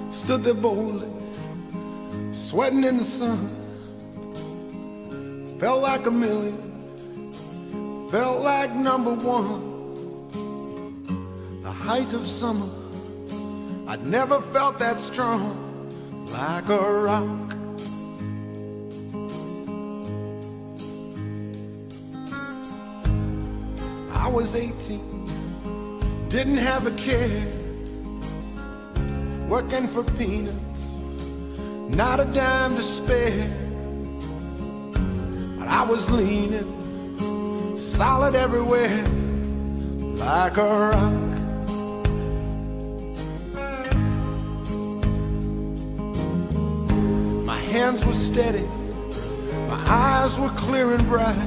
Stood there boldly, sweating in the sun. Felt like a million, felt like number one. The height of summer, I'd never felt that strong, like a rock. I was 18, didn't have a care, working for peanuts, not a dime to spare. But I was leaning, solid everywhere, like a rock. My hands were steady, my eyes were clear and bright.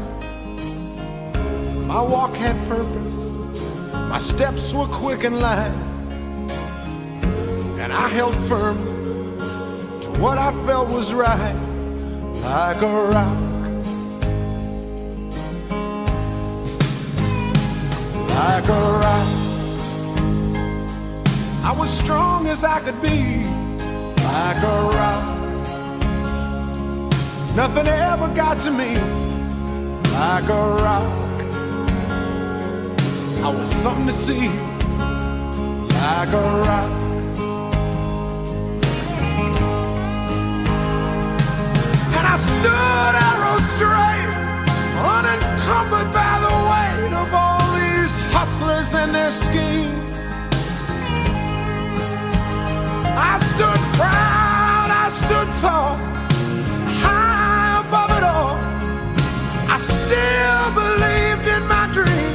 My walk had purpose, my steps were quick and light. And I held firm to what I felt was right, like a rock. Like a rock. I was strong as I could be, like a rock. Nothing ever got to me, like a rock. I was something to see, like a rock. I stood arrow straight, unencumbered by the weight of all these hustlers and their schemes. I stood proud, I stood tall, high above it all. I still believed in my dreams.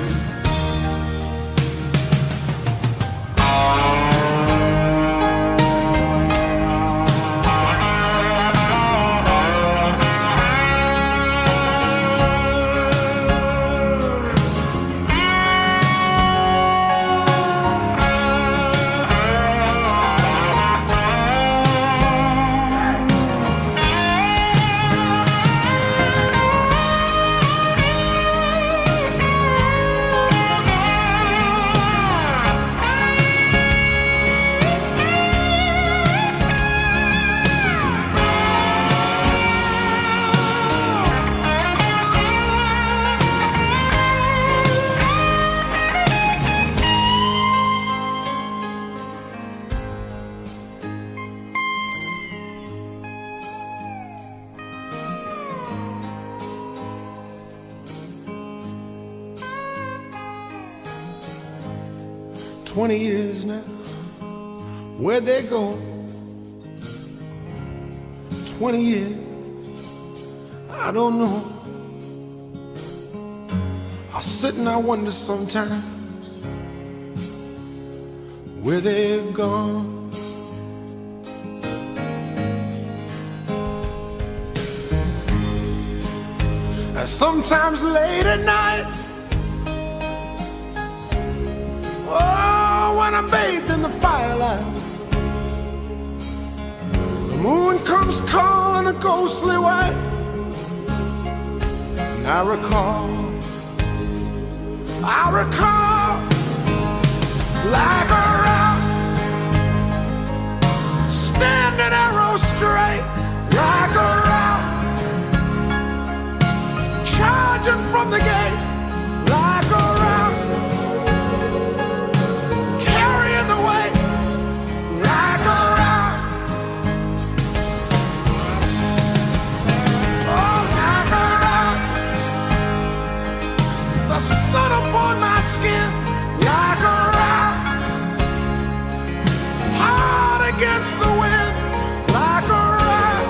20 years now, where'd they go? 20 years, I don't know. I sit and I wonder sometimes where they've gone. And sometimes late at night, oh, when I'm bathed in the firelight, the moon comes calling a ghostly white, and I recall like a rock, standing arrow straight, like a rock, charging from the gate, like a rock, carrying the weight, like a rock, oh, like a rock, the sun upon my skin, like a rock, hard against the wind, like a rock.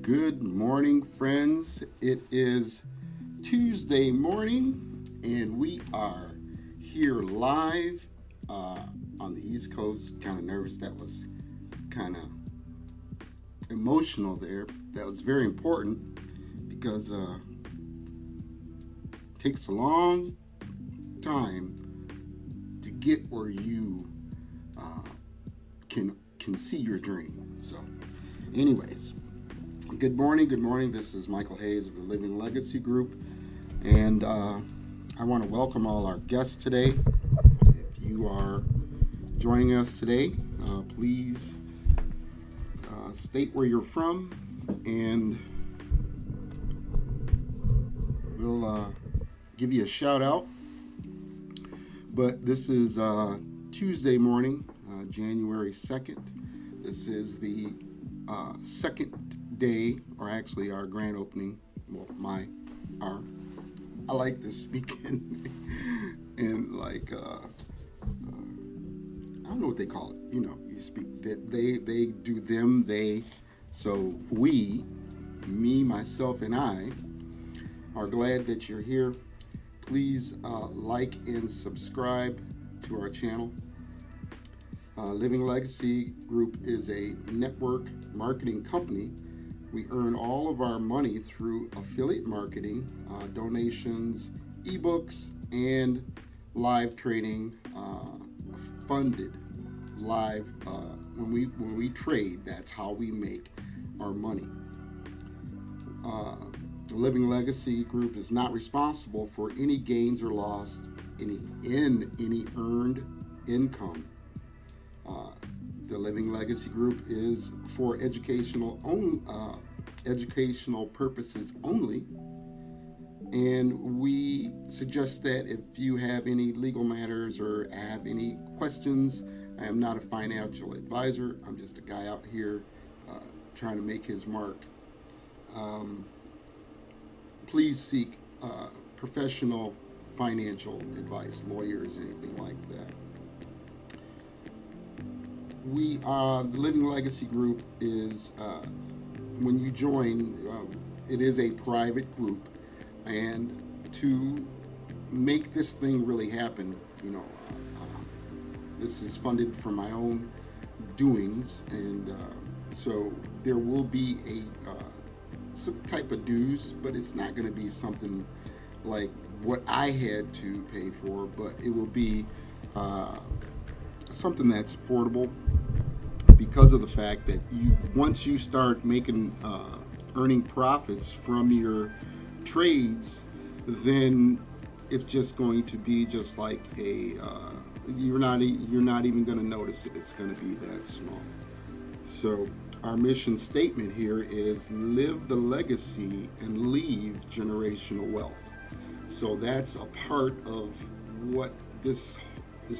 Good morning, friends. It is Tuesday morning, and we are here live on the East Coast. Kind of nervous. That was kind of emotional there. That was very important because it takes a long time to get where you can see your dream. So, anyways. Good morning. This is Michael Hayes of the Living Legacy Group, and I want to welcome all our guests today. If you are joining us today, please state where you're from, and we'll give you a shout out. But this is Tuesday morning, January 2nd. This is the second day, or actually our grand opening. Well, I like to speak in like I don't know what they call it. You know, you speak that they do them, they. So we, me, myself, and I are glad that you're here. Please like and subscribe to our channel. Living Legacy Group is a network marketing company. We earn all of our money through affiliate marketing, donations, ebooks, and live trading, funded live. When we trade, that's how we make our money. The Living Legacy Group is not responsible for any gains or loss in any earned income. The Living Legacy Group is for educational purposes only, and we suggest that if you have any legal matters or have any questions, I am not a financial advisor. I'm just a guy out here trying to make his mark. Please seek professional financial advice, lawyers, anything like that. The Living Legacy Group is, when you join, it is a private group, and to make this thing really happen, this is funded from my own doings, and so there will be some type of dues, but it's not going to be something like what I had to pay for, but it will be something that's affordable, because of the fact that once you start making earning profits from your trades, then it's just going to be just like you're not even going to notice it. It's going to be that small. So our mission statement here is live the legacy and leave generational wealth. So that's a part of what this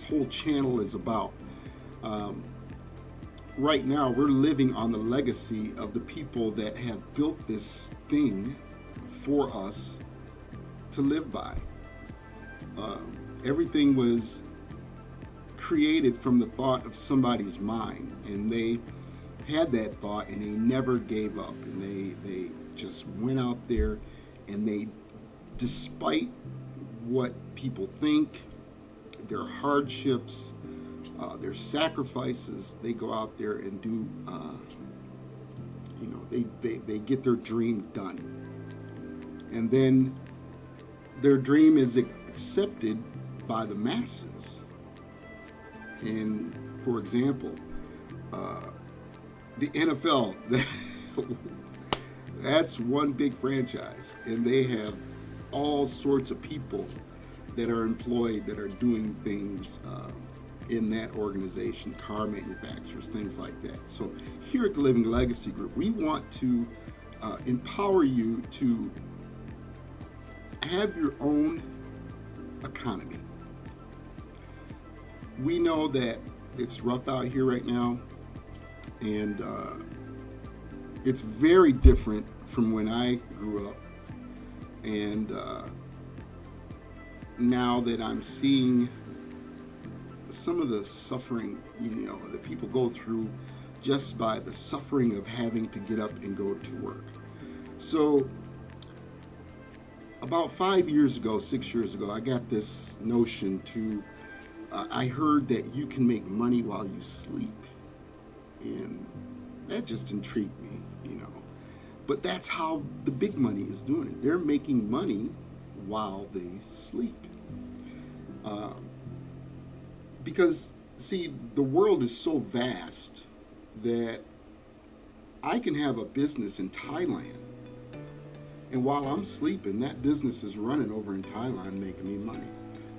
whole channel is about. Right now, we're living on the legacy of the people that have built this thing for us to live by. Everything was created from the thought of somebody's mind, and they had that thought, and they never gave up, and they just went out there, and they, despite what people think, their hardships, their sacrifices, they go out there and do, they get their dream done. And then their dream is accepted by the masses. And for example, the NFL, that's one big franchise, and they have all sorts of people that are employed that are doing things in that organization, car manufacturers, things like that. So here at the Living Legacy Group, we want to empower you to have your own economy. We know that it's rough out here right now, and it's very different from when I grew up. And now that I'm seeing some of the suffering, that people go through just by the suffering of having to get up and go to work. So about 5 years ago, 6 years ago, I got this notion I heard that you can make money while you sleep. And that just intrigued me, you know. But that's how the big money is doing it. They're making money while they sleep. Because, see, the world is so vast that I can have a business in Thailand, and while I'm sleeping, that business is running over in Thailand making me money,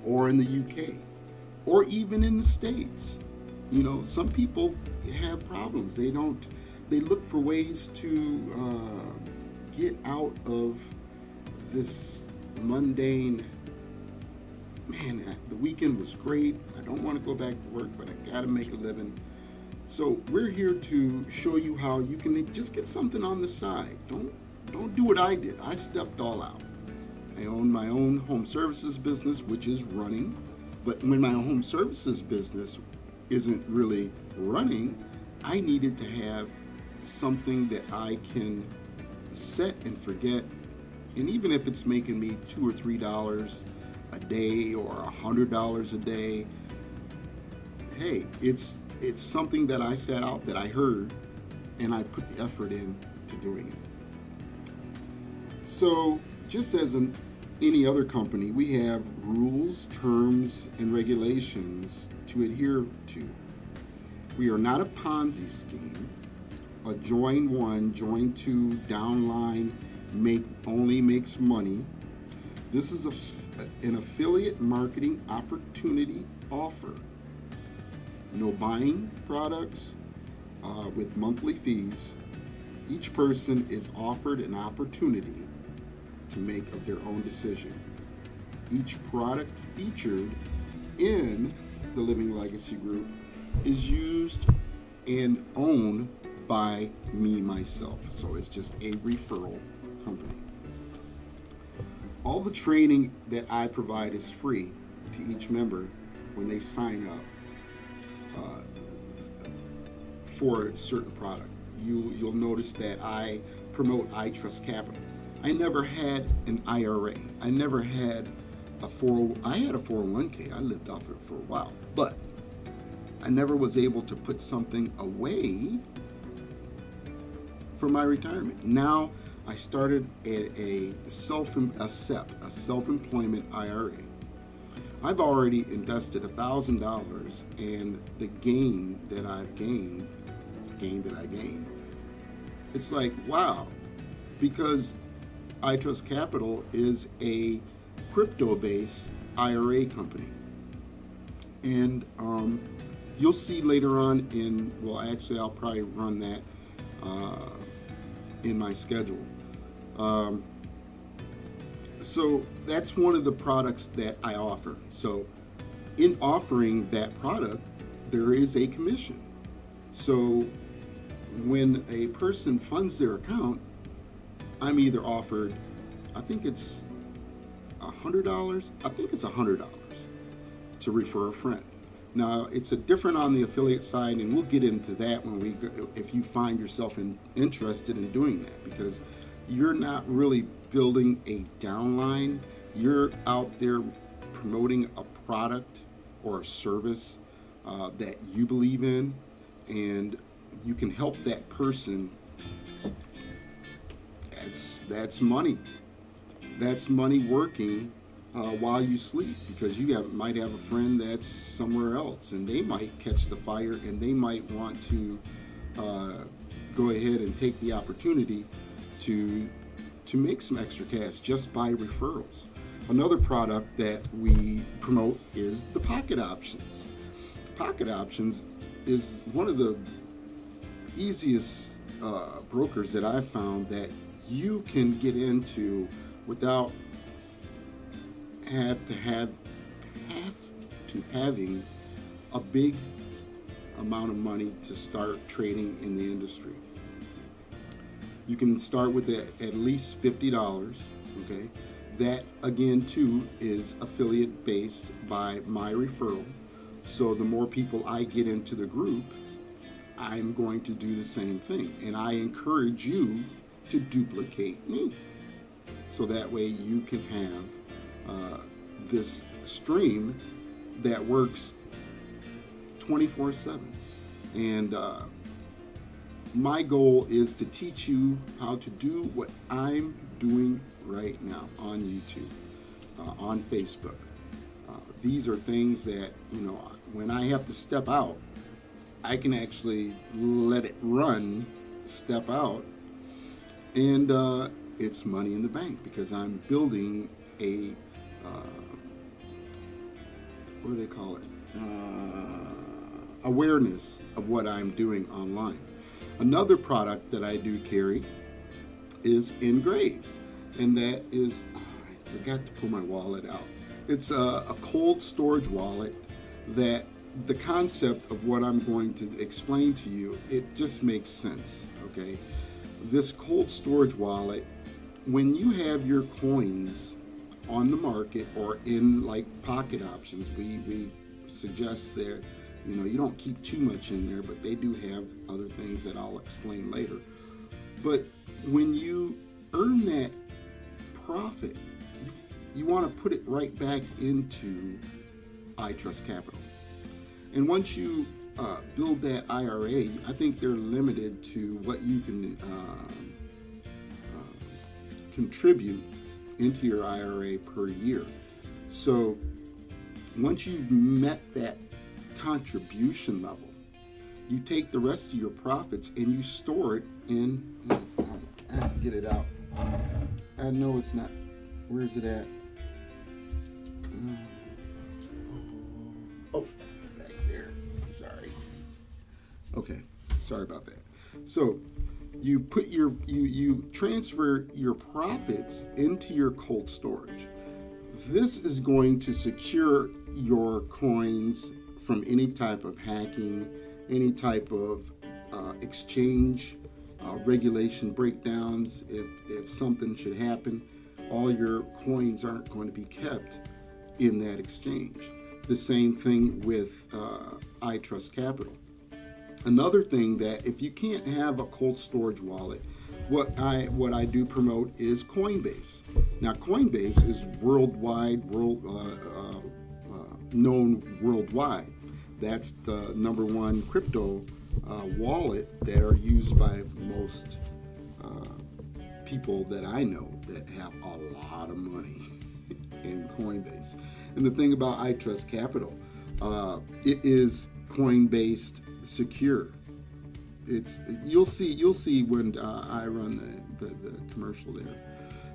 or in the UK, or even in the States. You know, some people have problems. They look for ways to get out of this mundane, man, the weekend was great. I don't want to go back to work, but I got to make a living. So we're here to show you how you can just get something on the side. Don't do what I did. I stepped all out. I own my own home services business, which is running. But when my home services business isn't really running, I needed to have something that I can set and forget. And even if it's making me $2 or $3 a day or $100 a day, hey, it's something that I set out, that I heard, and I put the effort in to doing it. So just as any other company, we have rules, terms, and regulations to adhere to. We are not a Ponzi scheme, a join one, join two, downline, only makes money. This is an affiliate marketing opportunity offer. No buying products with monthly fees. Each person is offered an opportunity to make of their own decision. Each product featured in the Living Legacy Group is used and owned by me, myself. So it's just a referral company. All the training that I provide is free to each member when they sign up for a certain product. You'll notice that I promote I Trust Capital. I never had an IRA. I never had I had a 401k. I lived off it for a while, but I never was able to put something away for my retirement. Now I started a self-employment IRA. I've already invested $1,000, and the gain that I gained, it's like, wow, because I Trust Capital is a crypto-based IRA company. And you'll see later on I'll probably run that in my schedule. So that's one of the products that I offer. So in offering that product, there is a commission. So when a person funds their account, I'm either offered, I think it's $100. I think it's $100 to refer a friend. Now it's different on the affiliate side, and we'll get into that when we go, if you find yourself interested in doing that, because you're not really building a downline. You're out there promoting a product or a service that you believe in, and you can help that person. That's money. That's money working while you sleep, because you might have a friend that's somewhere else, and they might catch the fire, and they might want to go ahead and take the opportunity to make some extra cash just by referrals. Another product that we promote is the Pocket Options. Pocket Options is one of the easiest brokers that I've found that you can get into without having a big amount of money to start trading in the industry. You can start with at least $50, okay? That, again, too, is affiliate based by my referral. So the more people I get into the group, I'm going to do the same thing. And I encourage you to duplicate me. So that way you can have this stream that works 24/7. And my goal is to teach you how to do what I'm doing right now on YouTube, on Facebook. These are things that, when I have to step out, I can actually let it run, step out, and it's money in the bank because I'm building a, what do they call it? Awareness of what I'm doing online. Another product that I do carry is Engrave, and that is, I forgot to pull my wallet out. It's a cold storage wallet that the concept of what I'm going to explain to you, it just makes sense, okay? This cold storage wallet, when you have your coins on the market or in like pocket options, we suggest that, you don't keep too much in there, but they do have other things that I'll explain later. But when you earn that profit, you want to put it right back into iTrustCapital. And once you build that IRA, I think they're limited to what you can contribute into your IRA per year. So once you've met that contribution level, you take the rest of your profits and you store it in, I have to get it out. I know it's not, where is it at? Oh, back there, sorry. Okay, sorry about that. So you put you transfer your profits into your cold storage. This is going to secure your coins from any type of hacking, any type of exchange regulation breakdowns. If something should happen, all your coins aren't going to be kept in that exchange. The same thing with iTrustCapital. Another thing that if you can't have a cold storage wallet, what I do promote is Coinbase. Now Coinbase is known worldwide. That's the number one crypto wallet that are used by most people that I know that have a lot of money in Coinbase. And the thing about iTrustCapital, it is Coinbase secure. You'll see when I run the commercial there.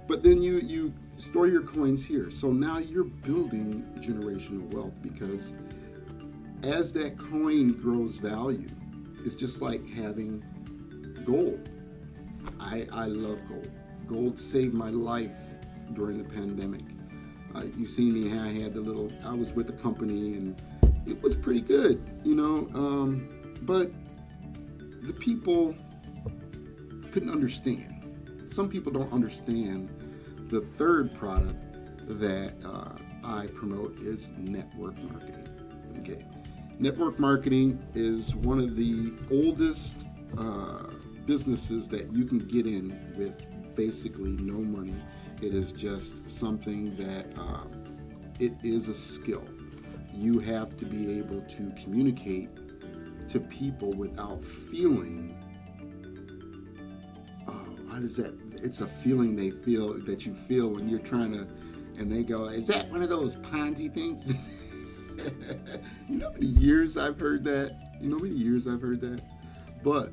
But then you store your coins here. So now you're building generational wealth, because as that coin grows value, it's just like having gold. I love gold. Gold saved my life during the pandemic. You've seen me, I was with a company and it was pretty good, but the people couldn't understand. Some people don't understand the third product that I promote is network marketing. Okay, network marketing is one of the oldest businesses that you can get in with basically no money. It is just something that it is a skill. You have to be able to communicate to people without feeling, it's a feeling that you feel when you're trying to, and they go, is that one of those Ponzi things? You know how many years I've heard that? But,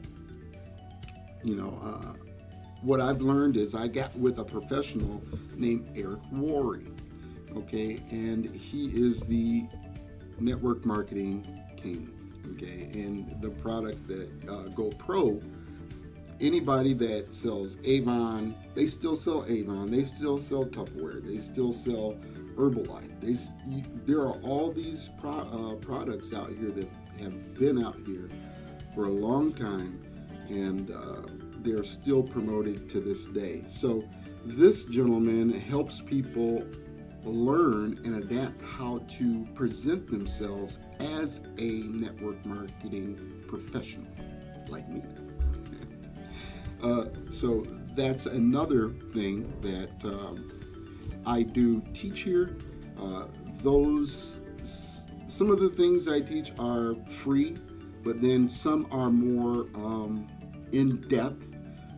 what I've learned is I got with a professional named Eric Worre, okay? And he is the network marketing king, okay? And the products that go pro, anybody that sells Avon, they still sell Avon, they still sell Tupperware, they still sell Herbalife. There are all these products out here that have been out here for a long time, and they're still promoted to this day. So this gentleman helps people learn and adapt how to present themselves as a network marketing professional. like me. So that's another thing that I do teach here. Some of the things I teach are free, but then some are more in depth.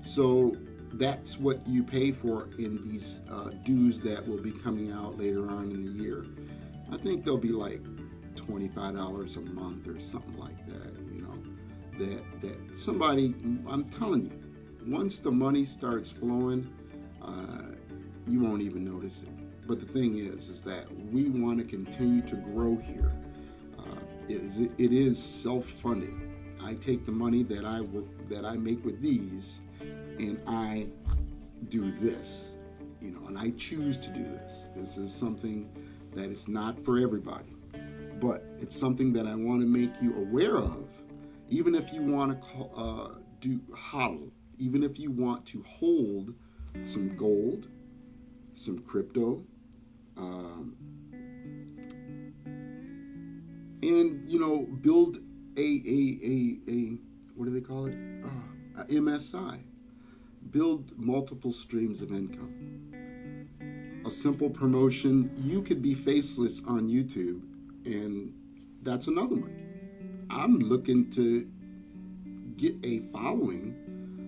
So that's what you pay for in these dues that will be coming out later on in the year. I think they'll be like $25 a month or something like that. That somebody, I'm telling you, once the money starts flowing, you won't even notice it. But the thing is that we want to continue to grow here. It is self-funded. I take the money that I make with these, and I do this, and I choose to do this. This is something that is not for everybody, but it's something that I want to make you aware of. Even if you want to do hodl, even if you want to hold some gold, some crypto, and build a what do they call it? A MSI. Build multiple streams of income. A simple promotion. You could be faceless on YouTube, and that's another one. I'm looking to get a following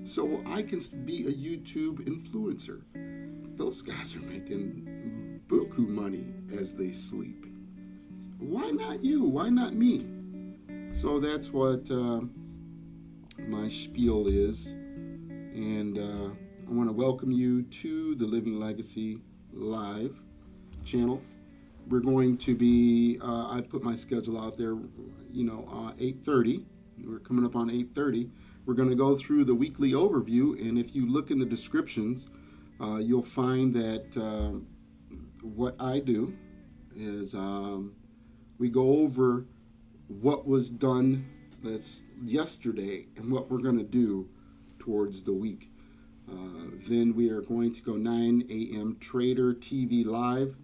so I can be a YouTube influencer. Those guys are making buku money as they sleep. Why not you? Why not me? So that's what my spiel is. And I want to welcome you to the Living Legacy Live channel. We're going to be, I put my schedule out there, 8:30. We're coming up on 8:30. We're going to go through the weekly overview, and if you look in the descriptions, you'll find that what I do is we go over what was done yesterday and what we're going to do towards the week. Then we are going to go 9 a.m. traderTV live.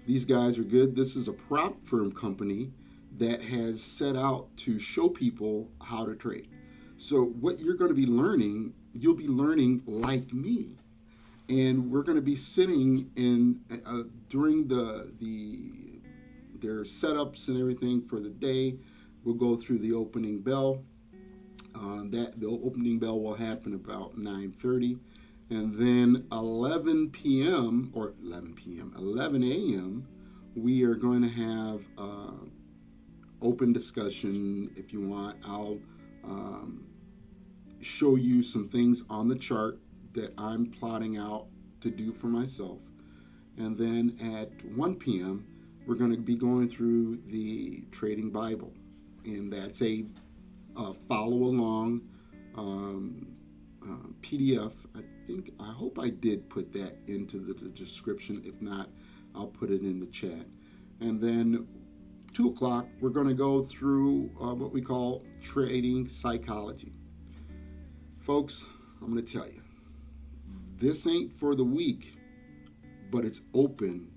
These guys are good. This is a prop firm company that has set out to show people how to trade. So what you're going to be learning, you'll be learning like me. And we're going to be sitting in during their setups and everything for the day. We'll go through the opening bell. The opening bell will happen about 9:30. And then 11 a.m., we are going to have open discussion. If you want, I'll show you some things on the chart that I'm plotting out to do for myself. And then at 1 p.m., we're going to be going through the Trading Bible. And that's a follow-along PDF. I hope I did put that into the description. If not, I'll put it in the chat. And then 2 o'clock, we're going to go through what we call trading psychology. Folks, I'm going to tell you, this ain't for the weak, but it's open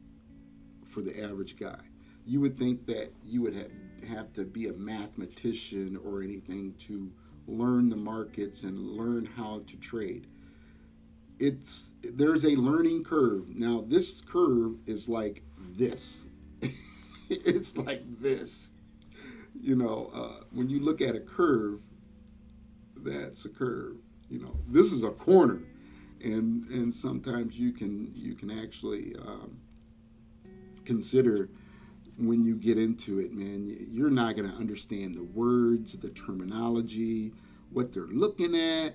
for the average guy. You would think that you would have to be a mathematician or anything to learn the markets and learn how to trade. There's a learning curve. Now, this curve is like this. It's like this. When you look at a curve, that's a curve. This is a corner, and sometimes you can actually consider, when you get into it, man, you're not going to understand the words, the terminology, what they're looking at.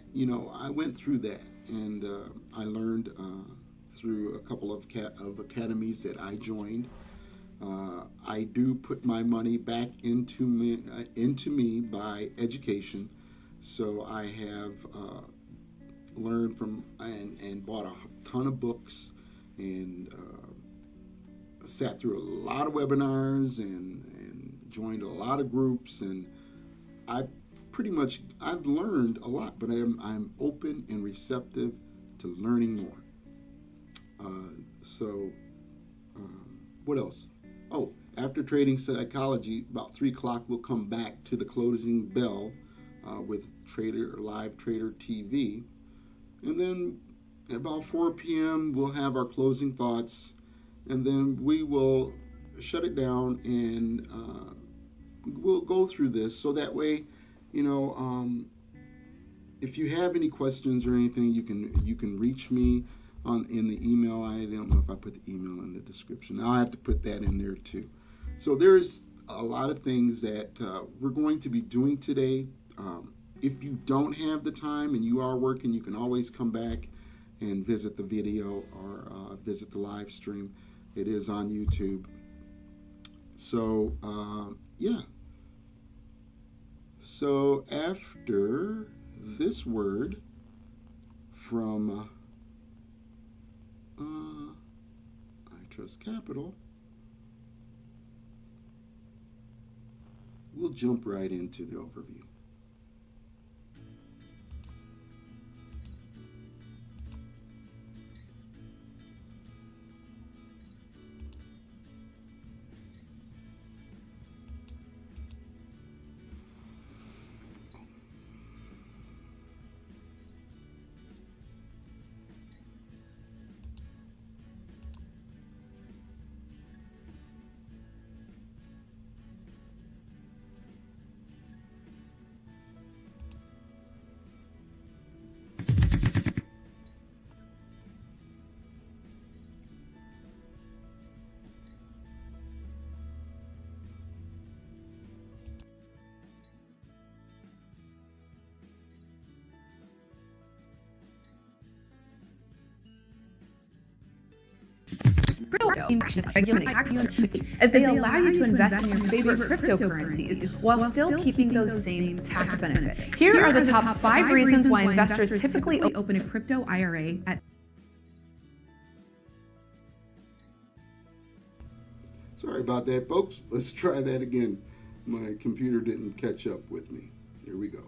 I went through that, and I learned through a couple of academies that I joined. I do put my money back into me by education. So I have learned from and bought a ton of books, and sat through a lot of webinars and joined a lot of groups, and I've learned a lot, but I'm open and receptive to learning more. What else? Oh, after trading psychology, about 3 o'clock, we'll come back to the closing bell with live traderTV. And then about 4 p.m. we'll have our closing thoughts, and then we will shut it down, and we'll go through this so that way, if you have any questions or anything, you can reach me in the email. I don't know if I put the email in the description. I'll have to put that in there too. So there's a lot of things that we're going to be doing today. If you don't have the time and you are working, you can always come back and visit the video or visit the live stream. It is on YouTube. So, yeah. So after this word from I Trust Capital, we'll jump right into the overview. As they allow you to invest in your favorite cryptocurrencies while still keeping those same tax benefits. Here are the top 5 reasons why investors typically open a crypto IRA at... Sorry about that, folks. Let's try that again. My computer didn't catch up with me. Here we go.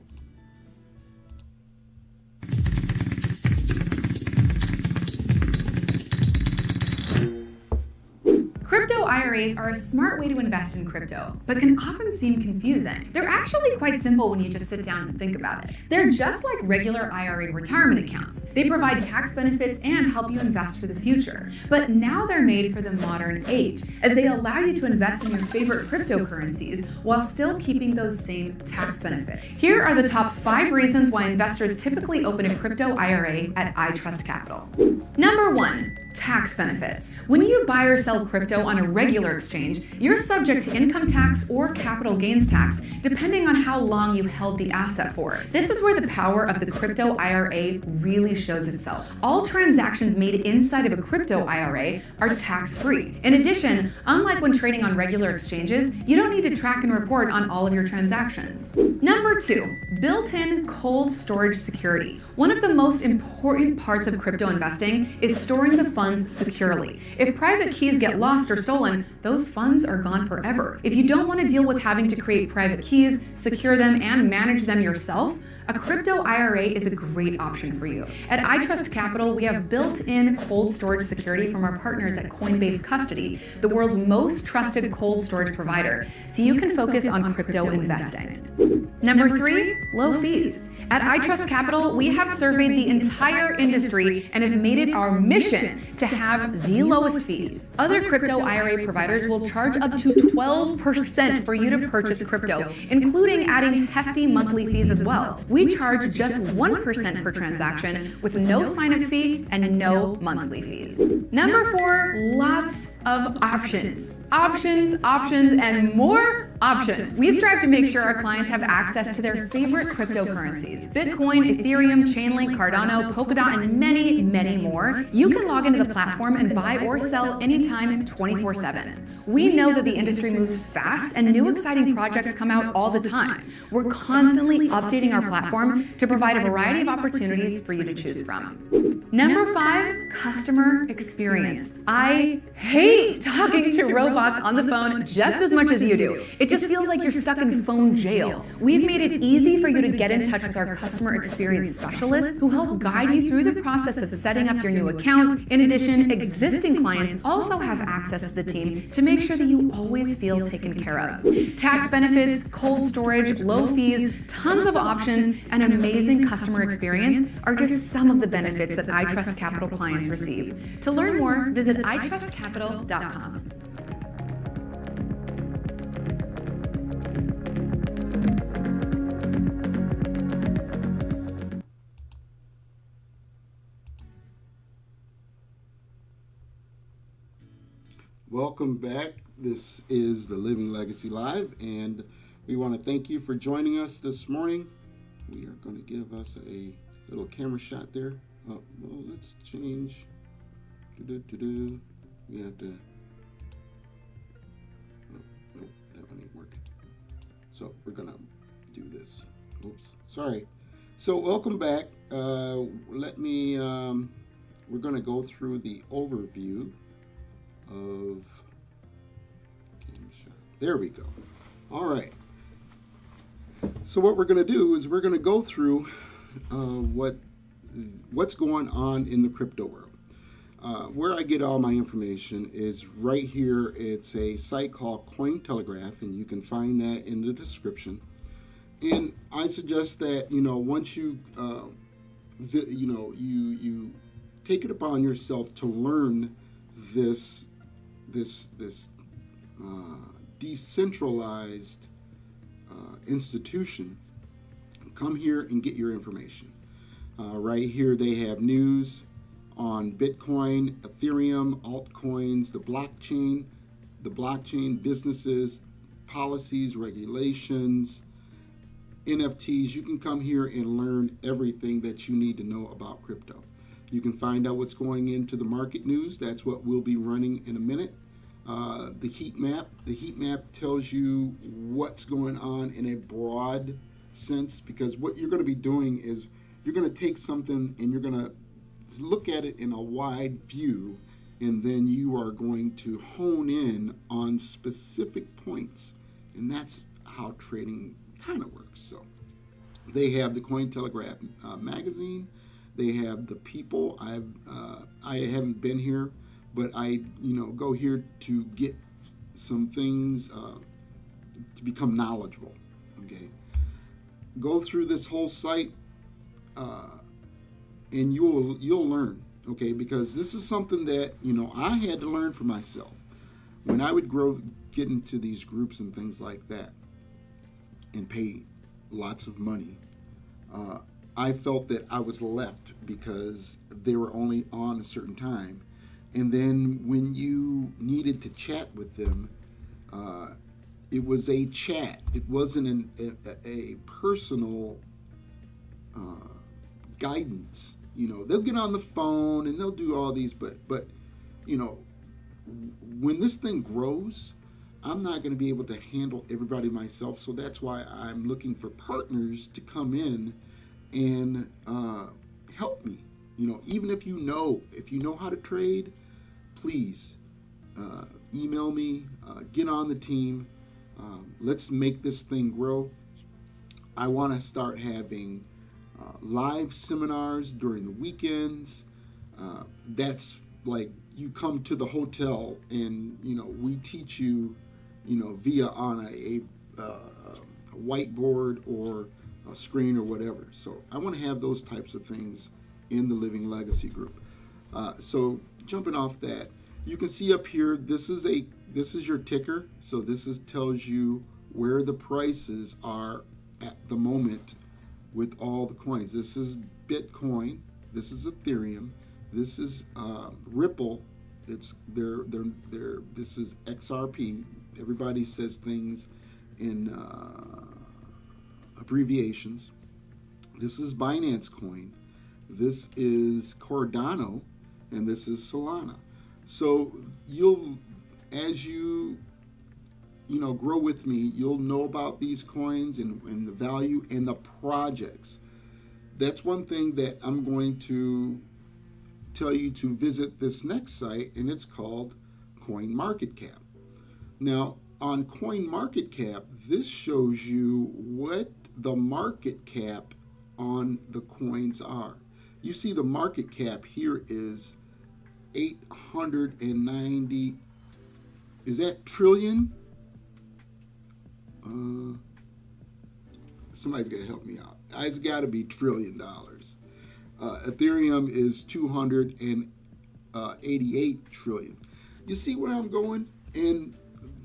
Crypto IRAs are a smart way to invest in crypto, but can often seem confusing. They're actually quite simple when you just sit down and think about it. They're just like regular IRA retirement accounts. They provide tax benefits and help you invest for the future. But now they're made for the modern age, as they allow you to invest in your favorite cryptocurrencies while still keeping those same tax benefits. Here are the top 5 reasons why investors typically open a crypto IRA at I Trust Capital. Number 1. Tax benefits. When you buy or sell crypto on a regular exchange, you're subject to income tax or capital gains tax, depending on how long you held the asset for. This is where the power of the crypto IRA really shows itself. All transactions made inside of a crypto IRA are tax-free. In addition, unlike when trading on regular exchanges, you don't need to track and report on all of your transactions. Number 2, built-in cold storage security. One of the most important parts of crypto investing is storing the funds securely. If private keys get lost or stolen, those funds are gone forever. If you don't want to deal with having to create private keys, secure them, and manage them yourself, a crypto IRA is a great option for you. At I Trust Capital, we have built-in cold storage security from our partners at Coinbase Custody, the world's most trusted cold storage provider, so you can focus on crypto investing. Number 3, low fees. At I Trust Capital, we have surveyed the entire industry and have made it our mission to have the lowest fees. Other crypto IRA providers will charge up to 12% for you to purchase crypto, including adding hefty monthly fees as well. We charge just 1% per transaction with no sign-up fee and no monthly fees. Number 4, lots of options. Options, and more options. We strive to make sure our clients have access to their favorite cryptocurrencies. Bitcoin, Ethereum, Chainlink, Cardano, Polkadot, and many, many more. You can log into the platform and buy or sell anytime 24/7. We know that the industry moves fast and new exciting projects come out all the time. We're constantly updating our platform to provide a variety of opportunities for you to choose from. Number 5, customer experience. I hate talking to robots on the phone just as much as you do. It It just feels like you're stuck in phone jail. We've made it easy for you to get in touch with our customer experience specialists who help guide you through the process of setting up your new account. In addition, existing clients also have access to the team to make sure that you always feel taken care of. Tax benefits, cold storage, low fees, tons of options, and amazing customer experience are just some of the benefits that iTrust Capital clients receive. To learn more, visit itrustcapital.com. Welcome back. This is the Living Legacy Live, and we want to thank you for joining us this morning. We are going to give us a little camera shot there. Oh, well, let's change. We have to. Oh, nope, that one ain't working. So we're going to do this. Oops, sorry. So welcome back. We're going to go through the overview of. There we go. All right. So what we're going to do is we're going to go through what's going on in the crypto world. Where I get all my information is right here. It's a site called Cointelegraph, and you can find that in the description. And I suggest that once you you take it upon yourself to learn this decentralized institution, come here and get your information. Right here they have news on Bitcoin, Ethereum, altcoins, the blockchain businesses, policies, regulations, NFTs. You can come here and learn everything that you need to know about crypto. You can find out what's going into the market news. That's what we'll be running in a minute. The heat map tells you what's going on in a broad sense, because what you're going to be doing is you're going to take something and you're going to look at it in a wide view, and then you are going to hone in on specific points, and that's how trading kind of works. So they have the Cointelegraph magazine. They have the people. I haven't been here, but I go here to get some things to become knowledgeable. Okay, go through this whole site, and you'll learn. Okay, because this is something that I had to learn for myself when I would get into these groups and things like that, and pay lots of money. I felt that I was left because they were only on a certain time. And then when you needed to chat with them, it was a chat. It wasn't a personal guidance. They'll get on the phone and they'll do all these, but when this thing grows, I'm not going to be able to handle everybody myself. So that's why I'm looking for partners to come in and help me. Even if you know how to trade, please email me, get on the team. Let's make this thing grow. I want to start having live seminars during the weekends. That's like you come to the hotel and we teach you via on a whiteboard or a screen or whatever. So I want to have those types of things in the Living Legacy group. So jumping off that, you can see up here, this is your ticker. So this tells you where the prices are at the moment with all the coins. This is Bitcoin. This is Ethereum. This is Ripple. It's this is XRP. Everybody says things in abbreviations. This is Binance Coin. This is Cardano, and this is Solana. So as you grow with me, you'll know about these coins and the value and the projects. That's one thing that I'm going to tell you to visit this next site, and it's called Coinmarketcap. Now, on Coinmarketcap, this shows you what the market cap on the coins are. You see the market cap here is 890. Is that trillion? Somebody's got to help me out. It's got to be $1 trillion. Ethereum is 288 trillion. You see where I'm going? And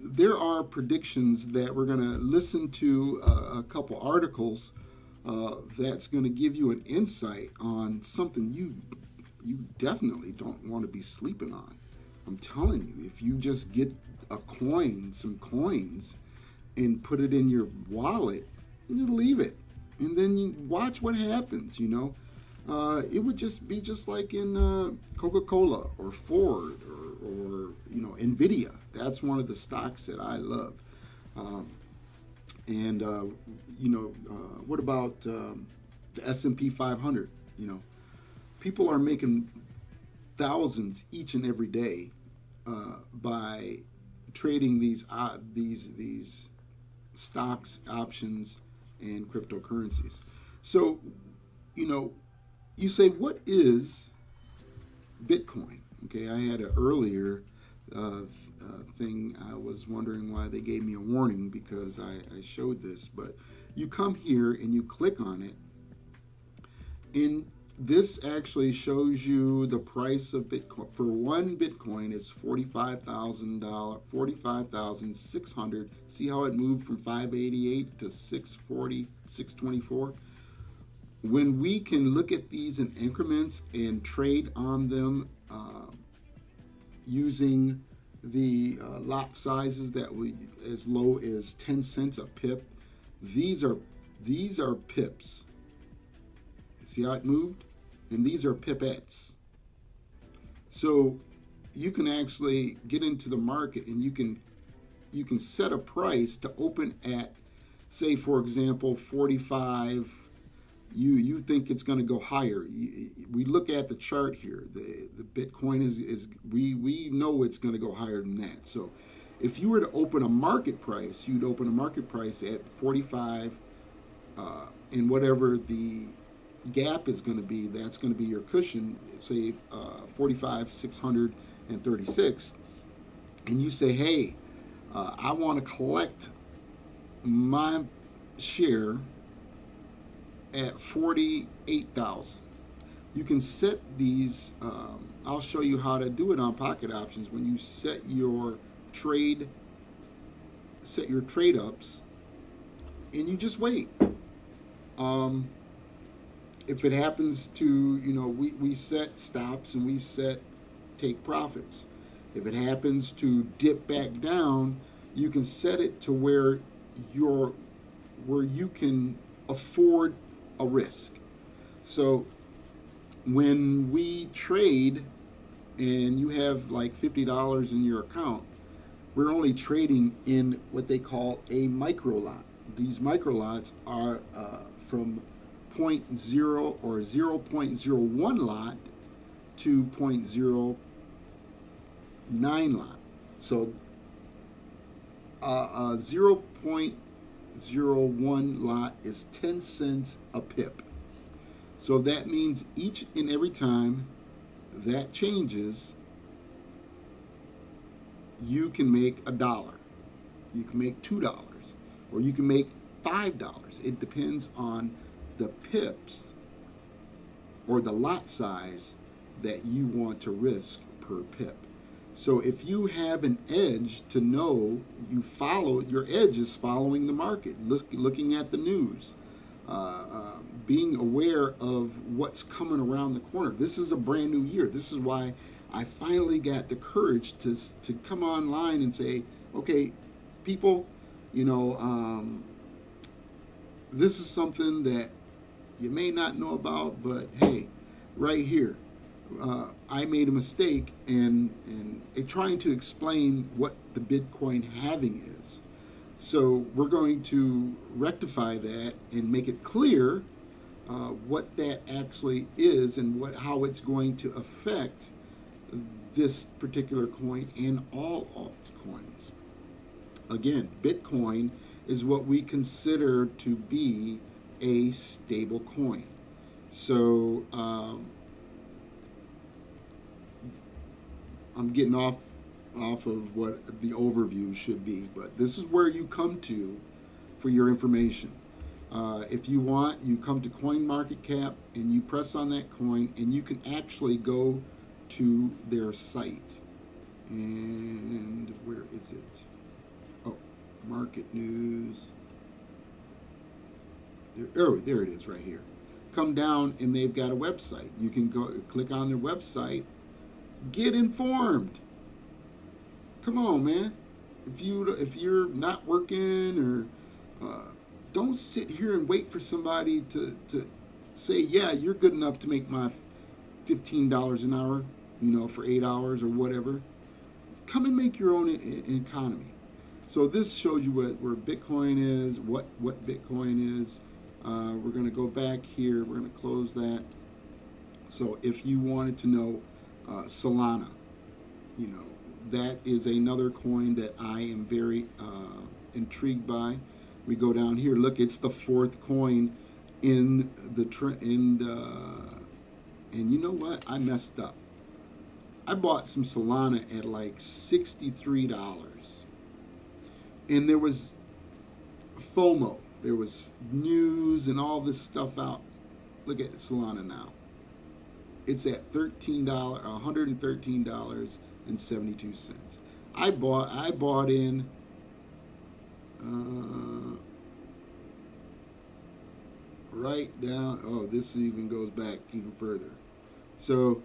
there are predictions that we're going to listen to a couple articles that's going to give you an insight on something you definitely don't want to be sleeping on. I'm telling you, if you just get a coin, some coins, and put it in your wallet, and you leave it, and then you watch what happens. You know, it would just be just like in Coca-Cola or Ford or you know, Nvidia. That's one of the stocks that I love. What about the S&P 500? You know, people are making thousands each and every day by trading these stocks, options, and cryptocurrencies. So, you know, you say, what is Bitcoin? Okay, I had an earlier thing. I was wondering why they gave me a warning because I showed this, but you come here and you click on it, and this actually shows you the price of Bitcoin. For one Bitcoin, it's $45,600. See how it moved from 588 to 640, 624? When we can look at these in increments and trade on them using the lot sizes that we as low as 10 cents a pip, these are pips. See how it moved? And these are pipettes. So you can actually get into the market and you can set a price to open at, say, for example, 45. You think it's going to go higher. We look at the chart here. The Bitcoin is we know it's going to go higher than that. So if you were to open a market price, you'd open a market price at 45, and whatever the gap is going to be, that's going to be your cushion, say 45,636, and you say, hey, I want to collect my share at 48,000. You can set these. I'll show you how to do it on Pocket Options. When you set your trade ups, and you just wait. If it happens to, you know, we set stops and we set take profits. If it happens to dip back down, you can set it to where you can afford a risk. So when we trade and you have like $50 in your account, we're only trading in what they call a micro lot. These micro lots are from 0.0 or 0.01 lot to 0.09 lot. So a 0.01 lot is 10 cents a pip. So that means each and every time that changes, you can make $1. You can make $2, or you can make $5. It depends on the pips or the lot size that you want to risk per pip. So if you have an edge to know, your edge is following the market, looking at the news, being aware of what's coming around the corner. This is a brand new year. This is why I finally got the courage to come online and say, okay, people, you know, this is something that you may not know about, but hey, right here, I made a mistake in trying to explain what the Bitcoin halving is. So we're going to rectify that and make it clear what that actually is and how it's going to affect this particular coin and all altcoins. Again, Bitcoin is what we consider to be a stable coin. So I'm getting off of what the overview should be, but this is where you come to for your information. If you want, you come to Coinmarketcap and you press on that coin, and you can actually go to their site. And where is it? Oh, market news. There it is right here. Come down and they've got a website. You can go click on their website. Get informed. Come on, man. If you're not working, or don't sit here and wait for somebody to say, yeah, you're good enough to make my $15 an hour, for 8 hours or whatever. Come and make your own economy. So this shows you where Bitcoin is, what Bitcoin is. We're going to go back here. We're going to close that. So if you wanted to know Solana, that is another coin that I am very intrigued by. We go down here. Look, it's the fourth coin in the and you know what? I messed up. I bought some Solana at like $63, and there was FOMO. There was news and all this stuff out. Look at Solana now. It's at $113.72. I bought in right down. Oh, this even goes back even further. So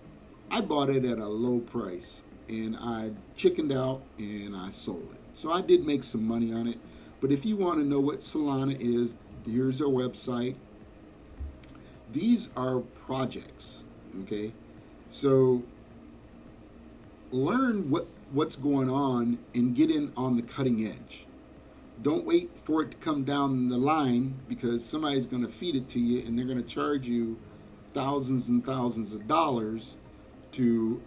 I bought it at a low price, and I chickened out and I sold it. So I did make some money on it. But if you want to know what Solana is, here's our website. These are projects, okay? So learn what's going on and get in on the cutting edge. Don't wait for it to come down the line, because somebody's going to feed it to you and they're going to charge you thousands and thousands of dollars to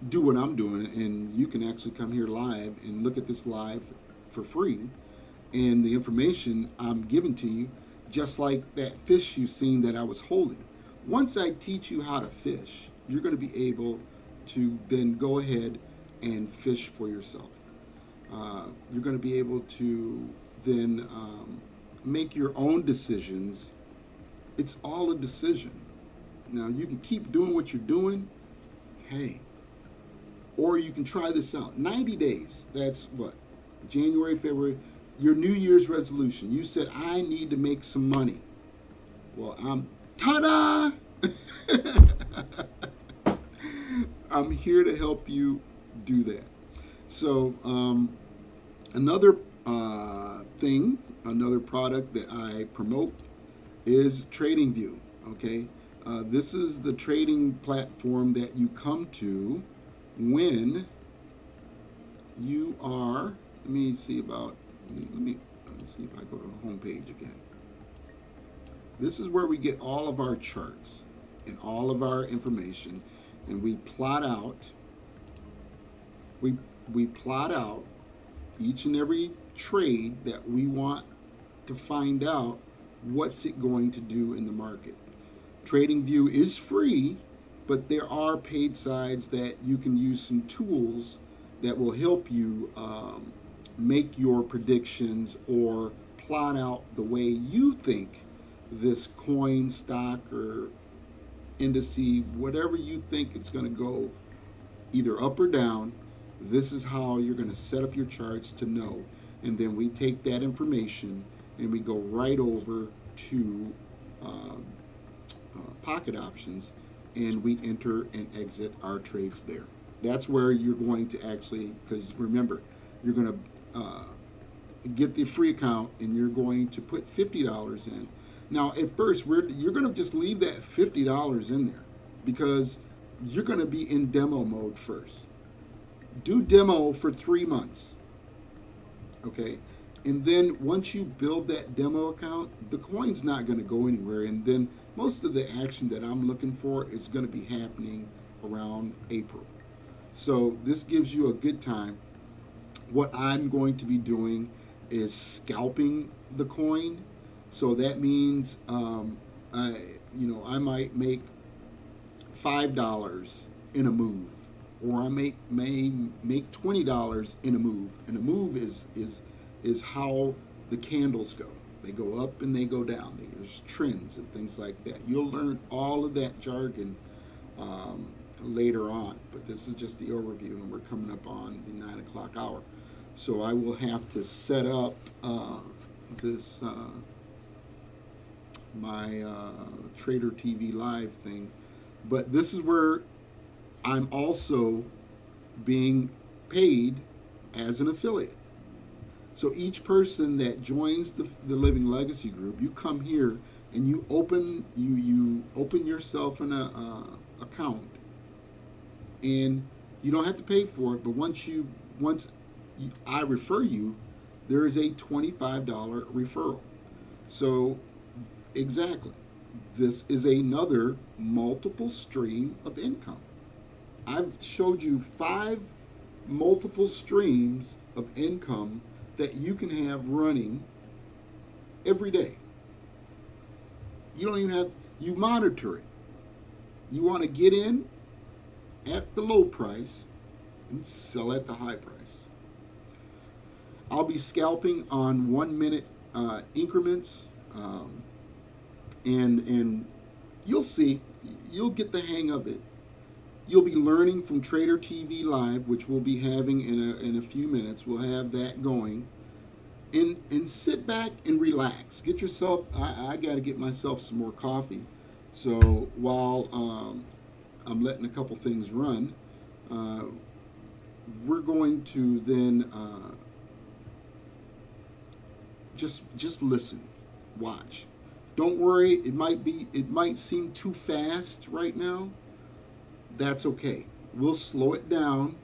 do what I'm doing. And you can actually come here live and look at this live for free, and the information I'm giving to you, just like that fish you've seen that I was holding. Once I teach you how to fish, you're going to be able to then go ahead and fish for yourself. You're going to be able to then make your own decisions. It's all a decision. Now, you can keep doing what you're doing, hey, or you can try this out. 90 days, that's what? January, February, your New Year's resolution. You said, I need to make some money. Well, ta-da! I'm here to help you do that. So, another another product that I promote is TradingView, okay? This is the trading platform that you come to when you are, let me see if I go to the home page again. This is where we get all of our charts and all of our information, and we plot out, we plot out each and every trade that we want to find out what's it going to do in the market. TradingView is free, but there are paid sites that you can use some tools that will help you make your predictions or plot out the way you think this coin, stock, or indice, whatever you think it's going to go, either up or down. This is how you're going to set up your charts to know. And then we take that information and we go right over to pocket options, and we enter and exit our trades there. That's where you're going to actually, because remember, you're going to get the free account and you're going to put $50 in. Now, at first, you're going to just leave that $50 in there, because you're going to be in demo mode first. Do demo for 3 months, okay? And then once you build that demo account, the coin's not going to go anywhere. And then most of the action that I'm looking for is going to be happening around April. So this gives you a good time what I'm going to be doing is scalping the coin. So that means I might make $5 in a move, or I may make $20 in a move. And a move is how the candles go. They go up and they go down. There's trends and things like that. You'll learn all of that jargon later on, but this is just the overview, and we're coming up on the 9 o'clock hour. So I will have to set up this my traderTV live thing, but this is where I'm also being paid as an affiliate. So each person that joins the Living Legacy group, you come here and you open yourself an account, and you don't have to pay for it. But once I refer you, there is a $25 referral. So exactly, this is another multiple stream of income. I've showed you 5 multiple streams of income that you can have running every day. You don't even have, you monitor it. You want to get in at the low price and sell at the high price. I'll be scalping on 1 minute increments, and you'll see, you'll get the hang of it. You'll be learning from traderTV Live, which we'll be having in a few minutes. We'll have that going. And sit back and relax. Get yourself, I got to get myself some more coffee. So while I'm letting a couple things run, we're going to then just listen, watch. Don't worry, it might seem too fast right now. That's okay. We'll slow it down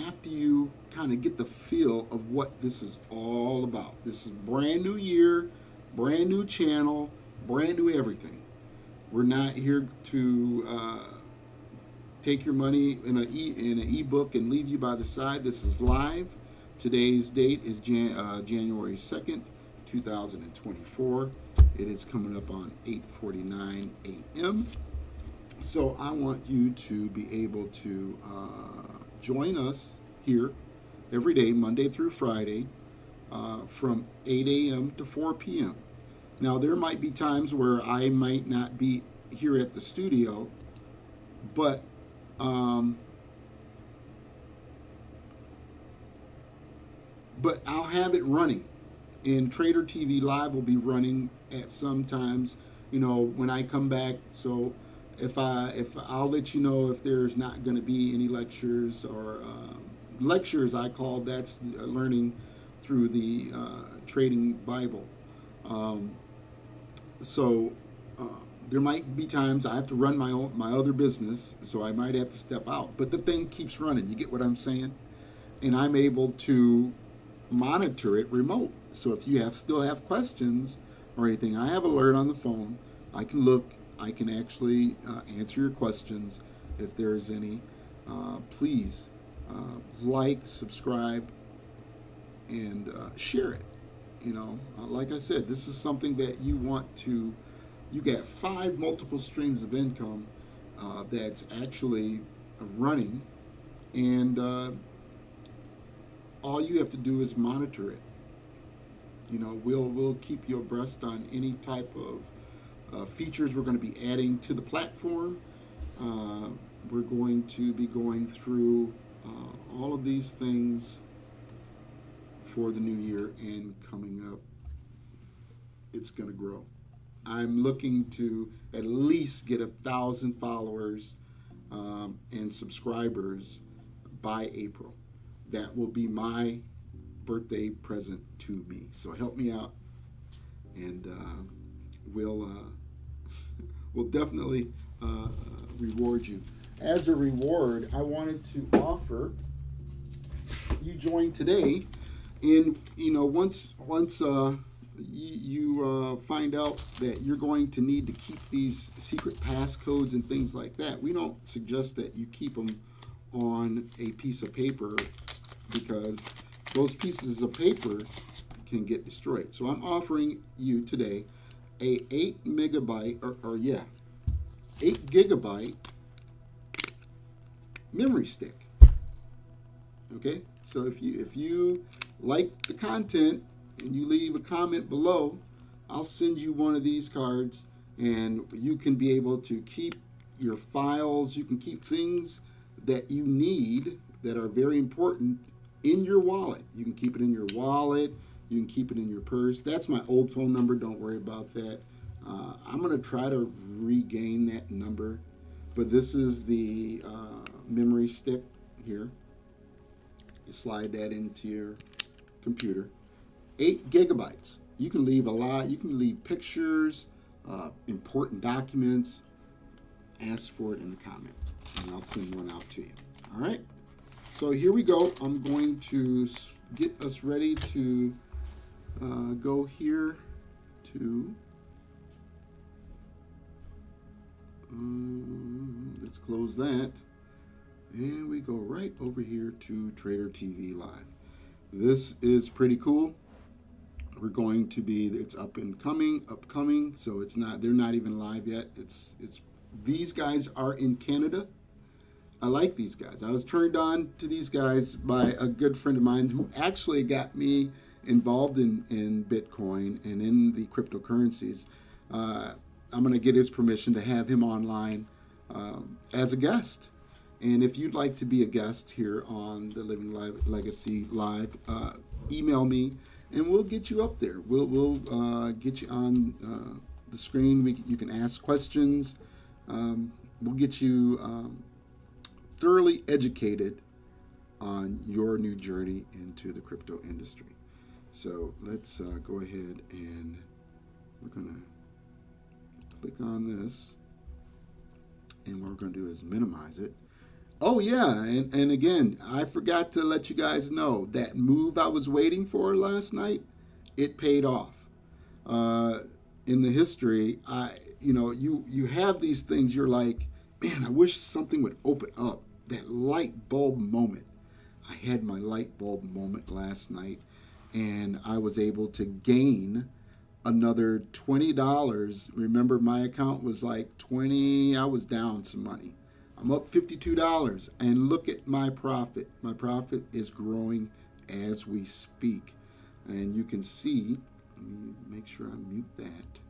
after you kind of get the feel of what this is all about. This is brand new year, brand new channel, brand new everything. We're not here to take your money in an ebook and leave you by the side. This is live. Today's date is January 2nd, 2024. It is coming up on 8:49 a.m. So I want you to be able to join us here every day, Monday through Friday, from 8 a.m. to 4 p.m. Now, there might be times where I might not be here at the studio, but I'll have it running, and traderTV Live will be running at some times, when I come back. So if I'll let you know if there's not going to be any lectures or lectures, I call that's learning through the trading Bible. So there might be times I have to run my other business, so I might have to step out. But the thing keeps running. You get what I'm saying? And I'm able to monitor it remote. So if you still have questions or anything, I have alert on the phone. I can look. I can actually answer your questions if there's any. Please like, subscribe, and share it. Like I said, this is something that you want to. You get 5 multiple streams of income that's actually running, and all you have to do is monitor it. We'll keep you abreast on any type of features we're going to be adding to the platform. We're going to be going through all of these things for the new year, and coming up, it's going to grow. I'm looking to at least get 1,000 followers and subscribers by April. That will be my birthday present to me. So help me out, and we'll definitely reward you. As a reward, I wanted to offer you join today, and once you find out that you're going to need to keep these secret passcodes and things like that, we don't suggest that you keep them on a piece of paper because those pieces of paper can get destroyed. So I'm offering you today a 8 gigabyte memory stick. Okay, so if you like the content and you leave a comment below, I'll send you one of these cards, and you can be able to keep your files. You can keep things that you need that are very important in your wallet. You can keep it in your wallet. You can keep it in your purse. That's my old phone number. Don't worry about that. I'm going to try to regain that number. But this is the memory stick here. You slide that into your computer. 8 gigabytes. You can leave a lot. You can leave pictures, important documents. Ask for it in the comment, and I'll send one out to you. All right. So here we go. I'm going to get us ready to go here to. Let's close that, and we go right over here to traderTV Live. This is pretty cool. We're going to be, it's upcoming, so it's not, they're not even live yet. It's these guys are in Canada. I like these guys. I was turned on to these guys by a good friend of mine who actually got me involved in Bitcoin and in the cryptocurrencies. I'm going to get his permission to have him online as a guest. And if you'd like to be a guest here on the Living Legacy Live, email me and we'll get you up there. We'll get you on the screen. You can ask questions. We'll get you thoroughly educated on your new journey into the crypto industry. So let's go ahead and we're going to click on this. And what we're going to do is minimize it. Oh, yeah, and again, I forgot to let you guys know that move I was waiting for last night, it paid off. In the history, you have these things, you're like, man, I wish something would open up, that light bulb moment. I had my light bulb moment last night, and I was able to gain another $20. Remember, my account was like 20, I was down some money. I'm up $52, and look at my profit. My profit is growing as we speak. And you can see, let me make sure I mute that.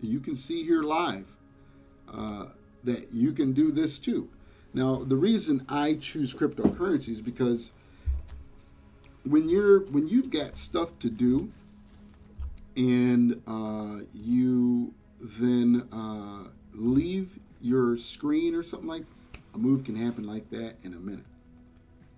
You can see here live that you can do this too. Now, the reason I choose cryptocurrency is because when you've got stuff to do and you then leave your screen or something, like a move can happen like that in a minute.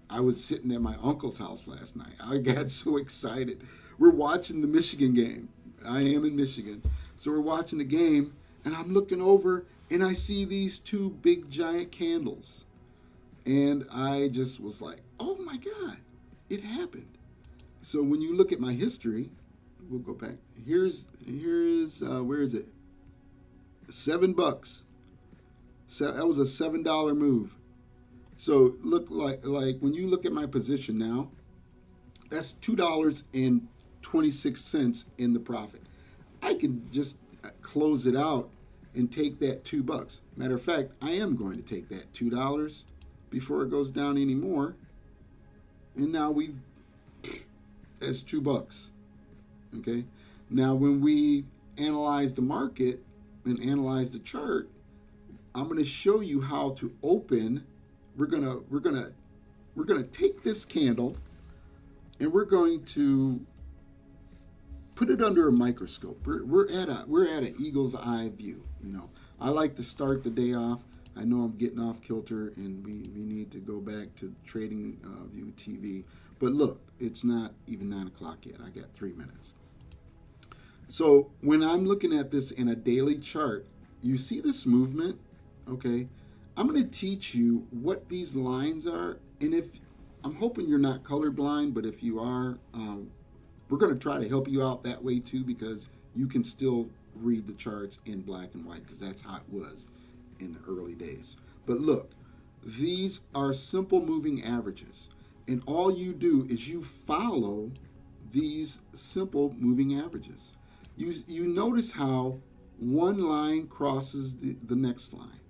I was sitting at my uncle's house last night. I got so excited. We're watching the Michigan game. I am in Michigan. So we're watching the game, and I'm looking over, and I see these two big giant candles. And I just was like, oh my God, it happened. So when you look at my history, we'll go back. Here's where is it? $7. So that was a $7 move. So look like when you look at my position now, that's $2.26 in the profit. I can just close it out and take that $2. Matter of fact, I am going to take that $2 before it goes down anymore. And now that's $2. Okay. Now when we analyze the market and analyze the chart, I'm going to show you how to open. We're gonna take this candle and we're going to put it under a microscope. We're at an eagle's eye view. I like to start the day off. I know I'm getting off kilter, and we need to go back to Trading View TV. But look, it's not even 9 o'clock yet. I got 3 minutes. So when I'm looking at this in a daily chart, you see this movement, okay? I'm going to teach you what these lines are, and I'm hoping you're not colorblind, but if you are, we're going to try to help you out that way too, because you can still read the charts in black and white, because that's how it was in the early days. But look, These are simple moving averages. And all you do is you follow these simple moving averages. You notice how one line crosses the next line.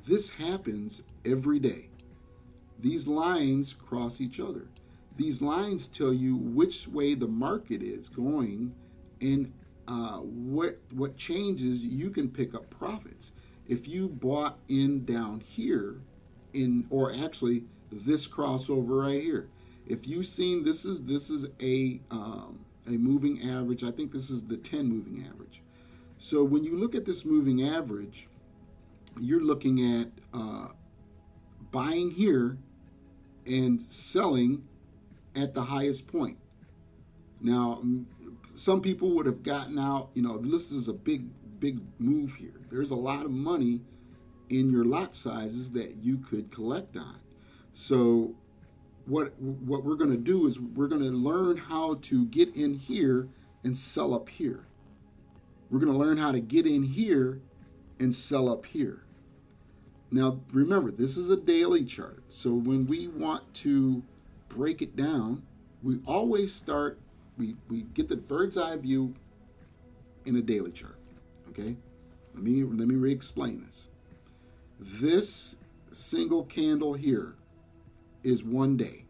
This happens every day. These lines cross each other. These lines tell you which way the market is going and what changes you can pick up profits. If you bought in down here, or actually this crossover right here, if you've seen this is a moving average. I think this is the 10 moving average. So when you look at this moving average, you're looking at buying here and selling at the highest point. Now, some people would have gotten out, this is a big move here. There's a lot of money in your lot sizes that you could collect on. So what we're going to do is we're going to learn how to get in here and sell up here. We're going to learn how to get in here and sell up here. Now, remember, this is a daily chart. So when we want to break it down, we always start, we get the bird's eye view in a daily chart. Okay? Let me re-explain this. This single candle here is 1 day.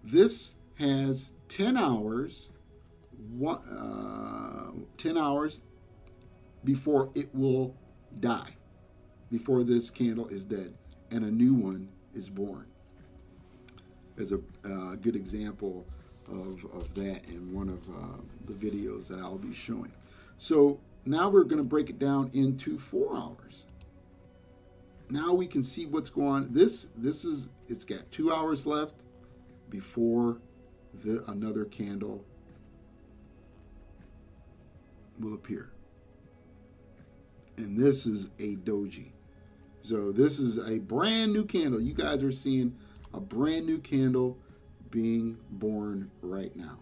This has 10 hours, 10 hours before it will die, before this candle is dead and a new one is born. As a good example of that in one of the videos that I'll be showing. So now we're going to break it down into 4 hours. Now we can see what's going on. It's got 2 hours left before another candle will appear. And this is a doji. So this is a brand new candle. You guys are seeing a brand new candle being born right now.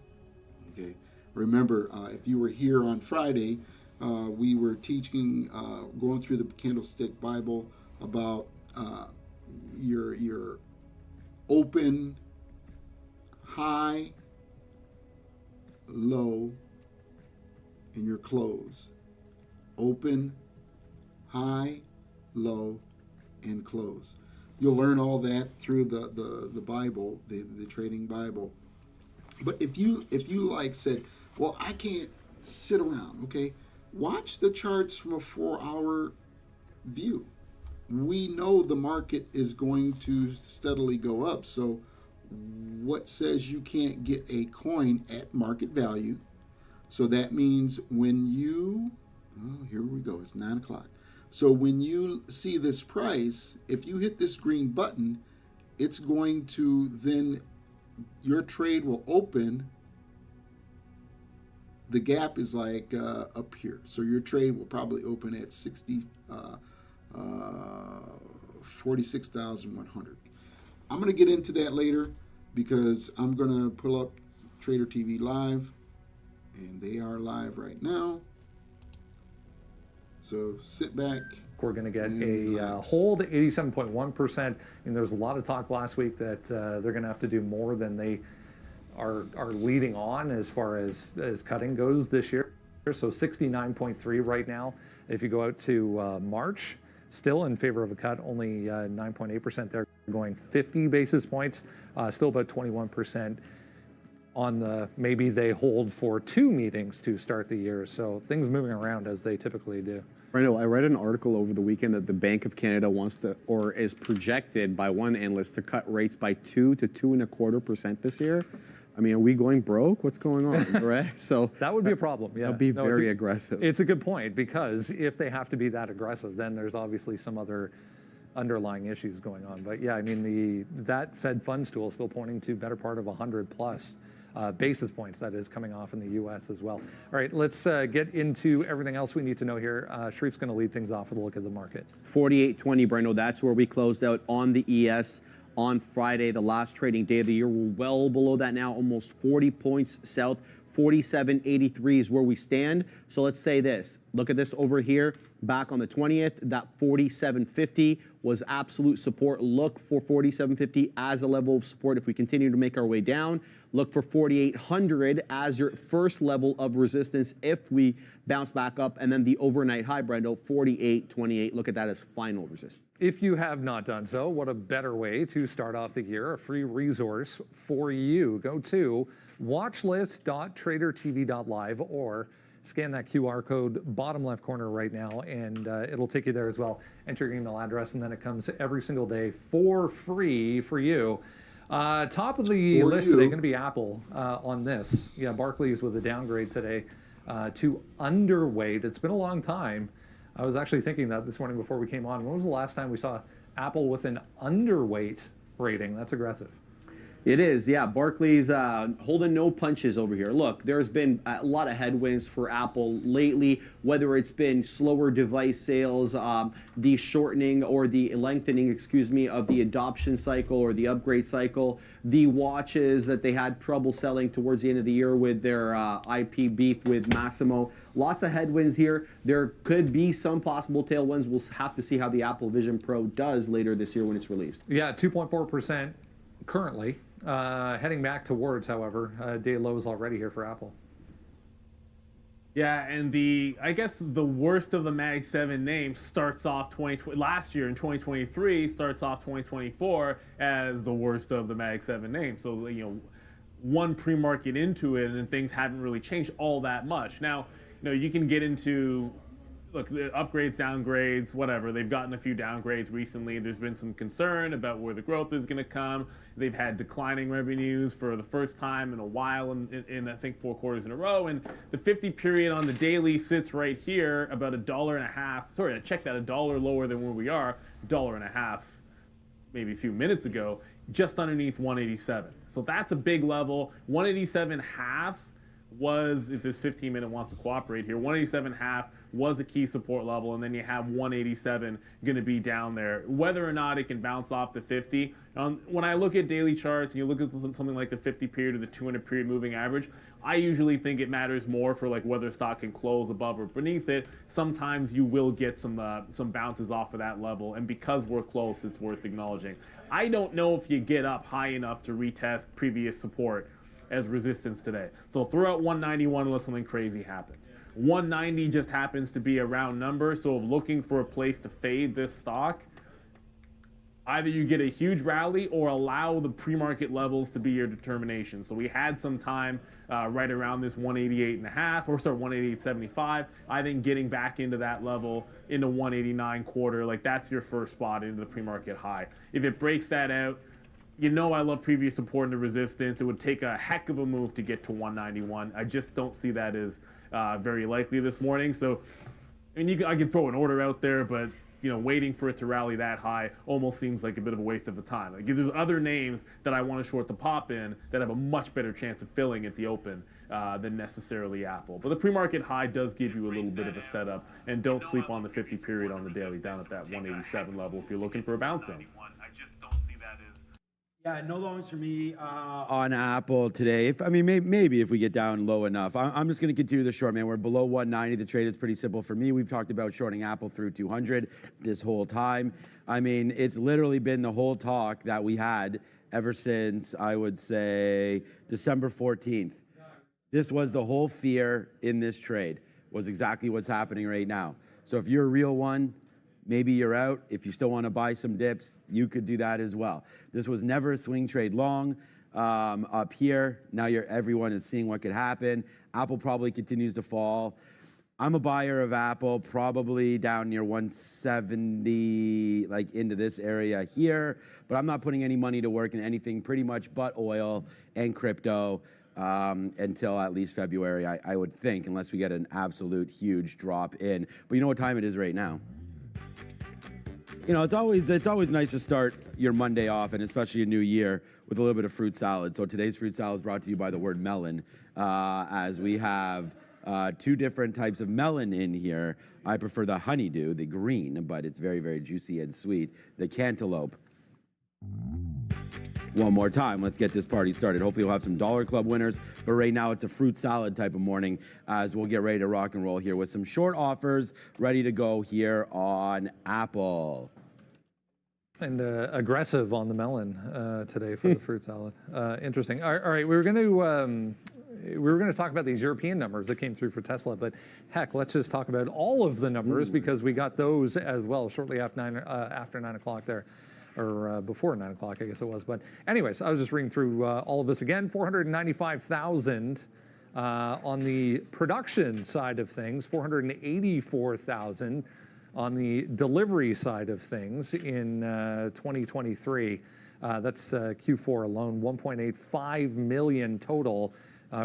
Okay. Remember, if you were here on Friday, we were teaching, going through the Candlestick Bible about your open, high, low, and your close. Open, high, low, and close. You'll learn all that through the Bible, the trading Bible. But if you like said, well, I can't sit around, okay? Watch the charts from a 4-hour view. We know the market is going to steadily go up. So what says you can't get a coin at market value? So that means when you, here we go, it's 9 o'clock. So when you see this price, if you hit this green button, it's going to then, your trade will open. The gap is like up here. So your trade will probably open at 46,100. I'm going to get into that later because I'm going to pull up traderTV live, and they are live right now. So sit back. We're going to get a hold at 87.1%, and there's a lot of talk last week that they're going to have to do more than they are leading on as far as cutting goes this year. So 69.3 right now. If you go out to March, still in favor of a cut, only 9.8% there, going 50 basis points, still about 21% on the maybe they hold for 2 meetings to start the year. So things moving around as they typically do. I know. I read an article over the weekend that the Bank of Canada wants to, or is projected by one analyst to cut rates by 2 to 2.25% this year. I mean, are we going broke? What's going on, correct? So that would be a problem. Yeah, that'd be very aggressive. It's a good point, because if they have to be that aggressive, then there's obviously some other underlying issues going on. But yeah, I mean, that Fed funds tool is still pointing to better part of 100 plus basis points that is coming off in the U.S. as well. All right, let's get into everything else we need to know here. Sharif's going to lead things off with a look at the market. 48.20, Breno. That's where we closed out on the ES on Friday, the last trading day of the year. We're well below that now, almost 40 points south. 47.83 is where we stand. So let's say this. Look at this over here. Back on the 20th, that 47.50 was absolute support. Look for 47.50 as a level of support if we continue to make our way down. Look for 4,800 as your first level of resistance if we bounce back up. And then the overnight high, Brendo, 48.28. Look at that as final resistance. If you have not done so, what a better way to start off the year, a free resource for you. Go to watchlist.tradertv.live or scan that QR code bottom left corner right now, and it'll take you there as well. Enter your email address, and then it comes every single day for free for you. Top of the list today going to be Apple on this. Yeah, Barclays with a downgrade today to underweight. It's been a long time. I was actually thinking that this morning before we came on. When was the last time we saw Apple with an underweight rating? That's aggressive. It is, yeah. Barclays holding no punches over here. Look, there's been a lot of headwinds for Apple lately, whether it's been slower device sales, the shortening or the lengthening, of the adoption cycle or the upgrade cycle, the watches that they had trouble selling towards the end of the year with their IP beef with Massimo. Lots of headwinds here. There could be some possible tailwinds. We'll have to see how the Apple Vision Pro does later this year when it's released. Yeah, 2.4% currently. Heading back towards, however, day lows already here for Apple. Yeah, and I guess the worst of the Mag 7 names starts off last year in 2023, starts off 2024 as the worst of the Mag 7 names. So, one pre-market into it and things haven't really changed all that much. Now, you can get into, look, the upgrades, downgrades, whatever. They've gotten a few downgrades recently. There's been some concern about where the growth is going to come. They've had declining revenues for the first time in a while in I think 4 quarters in a row. And the 50 period on the daily sits right here about $1.50. Sorry, I checked that, $1 lower than where we are, $1.50 maybe a few minutes ago, just underneath 187. So that's a big level. 187.5 was, if this 15-minute wants to cooperate here, 187.5 was a key support level, and then you have 187 going to be down there. Whether or not it can bounce off the 50, when I look at daily charts and you look at something like the 50 period or the 200 period moving average, I usually think it matters more for like whether stock can close above or beneath it. Sometimes you will get some bounces off of that level, and because we're close, it's worth acknowledging. I don't know if you get up high enough to retest previous support as resistance today. So throw out 191 unless something crazy happens. 190 just happens to be a round number, so looking for a place to fade this stock, either you get a huge rally or allow the pre-market levels to be your determination. So we had some time right around this 188.5 or 188.75. I think getting back into that level into 189 quarter, like that's your first spot into the pre-market high. If it breaks that out, I love previous support and the resistance. It would take a heck of a move to get to 191. I just don't see that as very likely this morning. So, I can throw an order out there, but waiting for it to rally that high almost seems like a bit of a waste of the time. Like, there's other names that I want to short the pop in that have a much better chance of filling at the open than necessarily Apple. But the pre-market high does give you a little bit of a setup, and don't sleep on the 50 period on the daily down at that 187 level if you're looking for a bounce in. Yeah, no longs for me on Apple today. Maybe if we get down low enough. I'm just going to continue the short, man. We're below 190. The trade is pretty simple for me. We've talked about shorting Apple through 200 this whole time. It's literally been the whole talk that we had ever since, I would say, December 14th. This was the whole fear in this trade, was exactly what's happening right now. So if you're a real one, maybe you're out. If you still want to buy some dips, you could do that as well. This was never a swing trade long up here. Now everyone is seeing what could happen. Apple probably continues to fall. I'm a buyer of Apple, probably down near 170, like into this area here. But I'm not putting any money to work in anything pretty much but oil and crypto until at least February, I would think, unless we get an absolute huge drop in. But you know what time it is right now? It's always nice to start your Monday off, and especially a new year, with a little bit of fruit salad. So today's fruit salad is brought to you by the word melon, as we have 2 different types of melon in here. I prefer the honeydew, the green, but it's very, very juicy and sweet. The cantaloupe. one more time. Let's get this party started. Hopefully we'll have some Dollar Club winners, but right now it's a fruit salad type of morning as we'll get ready to rock and roll here with some short offers ready to go here on Apple. And aggressive on the melon today for the fruit salad. Interesting. All right, we were going to talk about these European numbers that came through for Tesla, but heck, let's just talk about all of the numbers because we got those as well shortly after 9 o'clock there, or before 9 o'clock, I guess it was. But anyways, I was just reading through all of this again. 495,000 on the production side of things, 484,000 on the delivery side of things in 2023. That's Q4 alone, 1.85 million total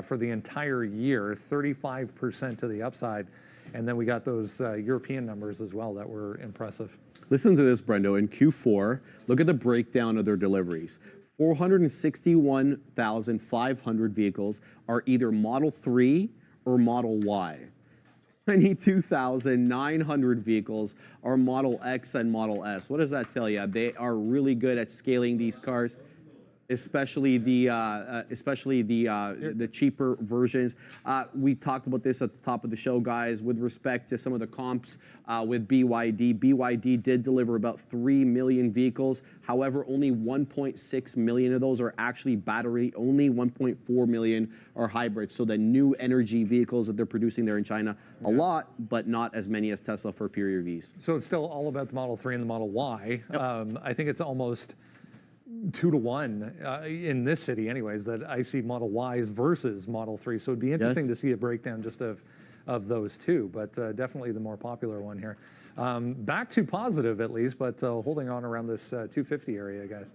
for the entire year, 35% to the upside. And then we got those European numbers as well that were impressive. Listen to this, Brendo. In Q4, look at the breakdown of their deliveries. 461,500 vehicles are either Model 3 or Model Y. 22,900 vehicles are Model X and Model S. What does that tell you? They are really good at scaling these cars, especially the cheaper versions. We talked about this at the top of the show, guys, with respect to some of the comps with BYD. BYD did deliver about 3 million vehicles. However, only 1.6 million of those are actually battery. Only 1.4 million are hybrids. So the new energy vehicles that they're producing there in China, a lot, but not as many as Tesla for pure EVs. So it's still all about the Model 3 and the Model Y. Yep. I think it's almost 2 to 1 in this city anyways that I see Model Ys versus Model 3. So it'd be interesting to see a breakdown just of those two, but definitely the more popular one here. Back to positive at least, but holding on around this 250 area, guys.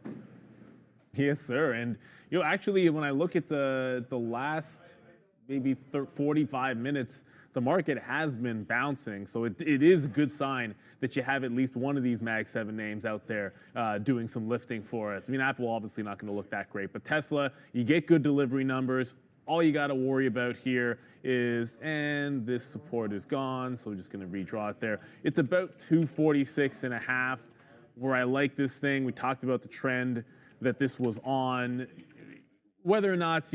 Yes, sir. And actually, when I look at the last maybe 45 minutes, the market has been bouncing. So it is a good sign that you have at least one of these Mag 7 names out there doing some lifting for us. I mean, Apple obviously not going to look that great, but Tesla, you get good delivery numbers. All you got to worry about here is, and this support is gone, so we're just going to redraw it there. It's about 246.5, where I like this thing. We talked about the trend that this was on. Whether or not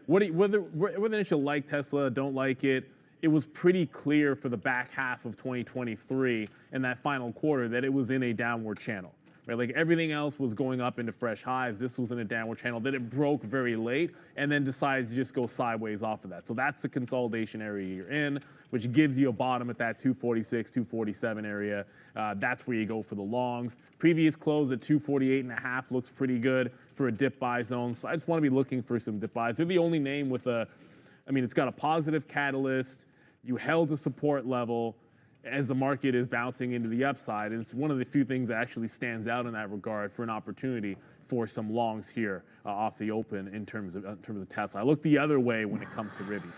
whether you like Tesla, don't like it, it was pretty clear for the back half of 2023 and that final quarter that it was in a downward channel. Right? Like everything else was going up into fresh highs. This was in a downward channel. Then it broke very late and then decided to just go sideways off of that. So that's the consolidation area you're in, which gives you a bottom at that 246, 247 area. That's where you go for the longs. Previous close at 248.5 looks pretty good for a dip buy zone. So I just want to be looking for some dip buys. They're the only name with it's got a positive catalyst. You held a support level as the market is bouncing into the upside. And it's one of the few things that actually stands out in that regard for an opportunity for some longs here off the open in terms of Tesla. I look the other way when it comes to Rivian.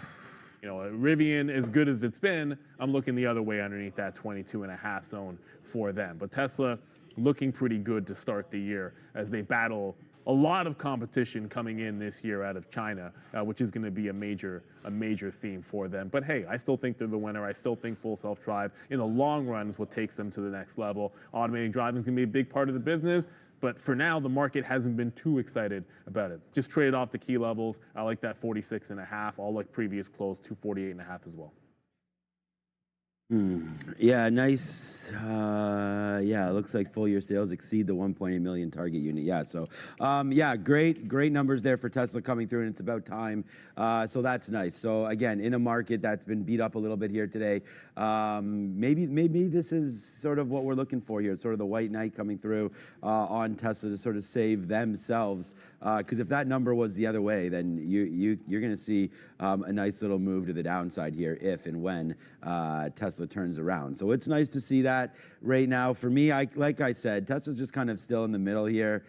Rivian, as good as it's been, I'm looking the other way underneath that 22.5 zone for them. But Tesla looking pretty good to start the year as they battle a lot of competition coming in this year out of China, which is going to be a major theme for them. But hey, I still think they're the winner. I still think full self-drive in the long run is what takes them to the next level. Automating driving is going to be a big part of the business. But for now, the market hasn't been too excited about it. Just traded off the key levels. I like that 46.5. I'll like previous close 248.5 as well. Yeah, nice. It looks like full year sales exceed the 1.8 million target unit. Yeah, so great numbers there for Tesla coming through, and it's about time. So that's nice. So again, in a market that's been beat up a little bit here today, maybe this is sort of what we're looking for here, sort of the white knight coming through on Tesla to sort of save themselves. Because if that number was the other way, then you're going to see a nice little move to the downside here if and when Tesla turns around. So it's nice to see that right now. For me, like I said, Tesla's just kind of still in the middle here.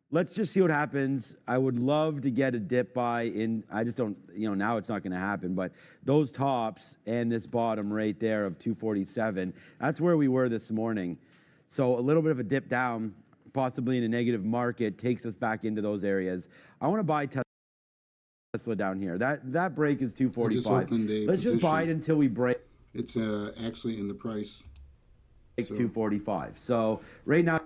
Let's just see what happens. I would love to get a dip buy in. I just don't, now it's not going to happen, but those tops and this bottom right there of 247, that's where we were this morning. So a little bit of a dip down, possibly in a negative market, takes us back into those areas. I want to buy Tesla down here. That break is 245. Let's just buy it until we break. It's actually in the price. 245. So right now.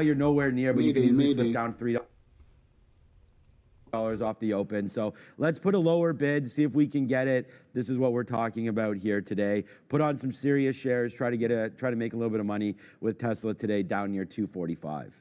You're nowhere near, but you can Mayday, easily slip mayday. down $3 off the open. So let's put a lower bid, see if we can get it. This is what we're talking about here today. Put on some serious shares, try to make a little bit of money with Tesla today, down near 245.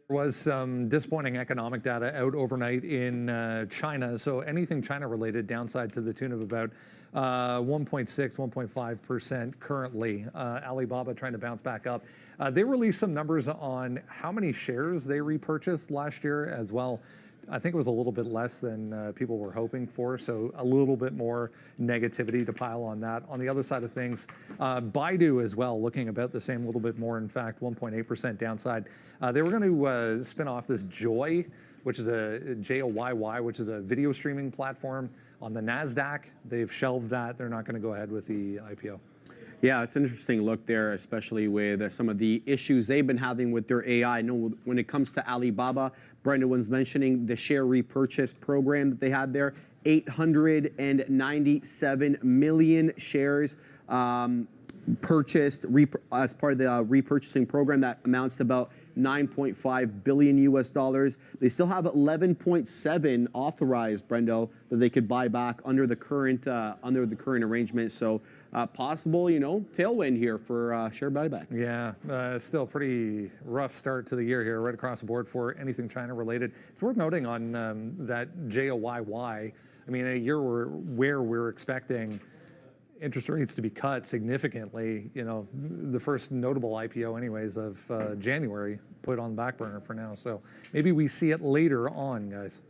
There was some disappointing economic data out overnight in China. So anything China related, downside to the tune of about 1.6, 1.5% currently. Alibaba trying to bounce back up. They released some numbers on how many shares they repurchased last year as well. I think it was a little bit less than people were hoping for, so a little bit more negativity to pile on that. On the other side of things, Baidu as well, looking about the same, a little bit more, in fact, 1.8% downside. They were going to spin off this Joy, which is a Joyy, which is a video streaming platform on the NASDAQ. They've shelved that. They're not going to go ahead with the IPO. Yeah, it's an interesting look there, especially with some of the issues they've been having with their AI. I know when it comes to Alibaba, Brendan was mentioning the share repurchase program that they had there, 897 million shares purchased as part of the repurchasing program. That amounts to about $9.5 billion US dollars. They still have 11.7 authorized, Brendo, that they could buy back under the current arrangement. So possible, tailwind here for share buyback. Yeah, still pretty rough start to the year here, right across the board for anything China related. It's worth noting on that Joyy. I mean, a year where we're expecting interest rates to be cut significantly, the first notable IPO anyways of January put on the back burner for now. So maybe we see it later on, guys.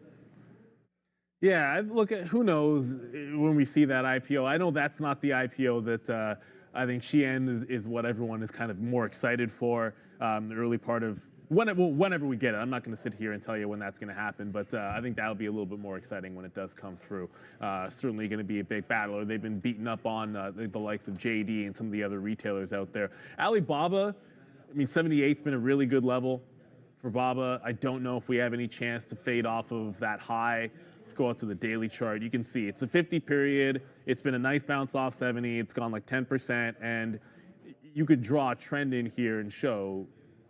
Yeah, look at, who knows when we see that IPO. I know that's not the IPO that I think Shein is what everyone is kind of more excited for. The early part of whenever we get it. I'm not going to sit here and tell you when that's going to happen, but I think that'll be a little bit more exciting when it does come through. Certainly going to be a big battler. They've been beaten up on the likes of JD and some of the other retailers out there. Alibaba, I mean, 78's been a really good level for Baba. I don't know if we have any chance to fade off of that high. Let's go out to the daily chart. You can see it's a 50 period. It's been a nice bounce off 70. It's gone like 10%, and you could draw a trend in here and show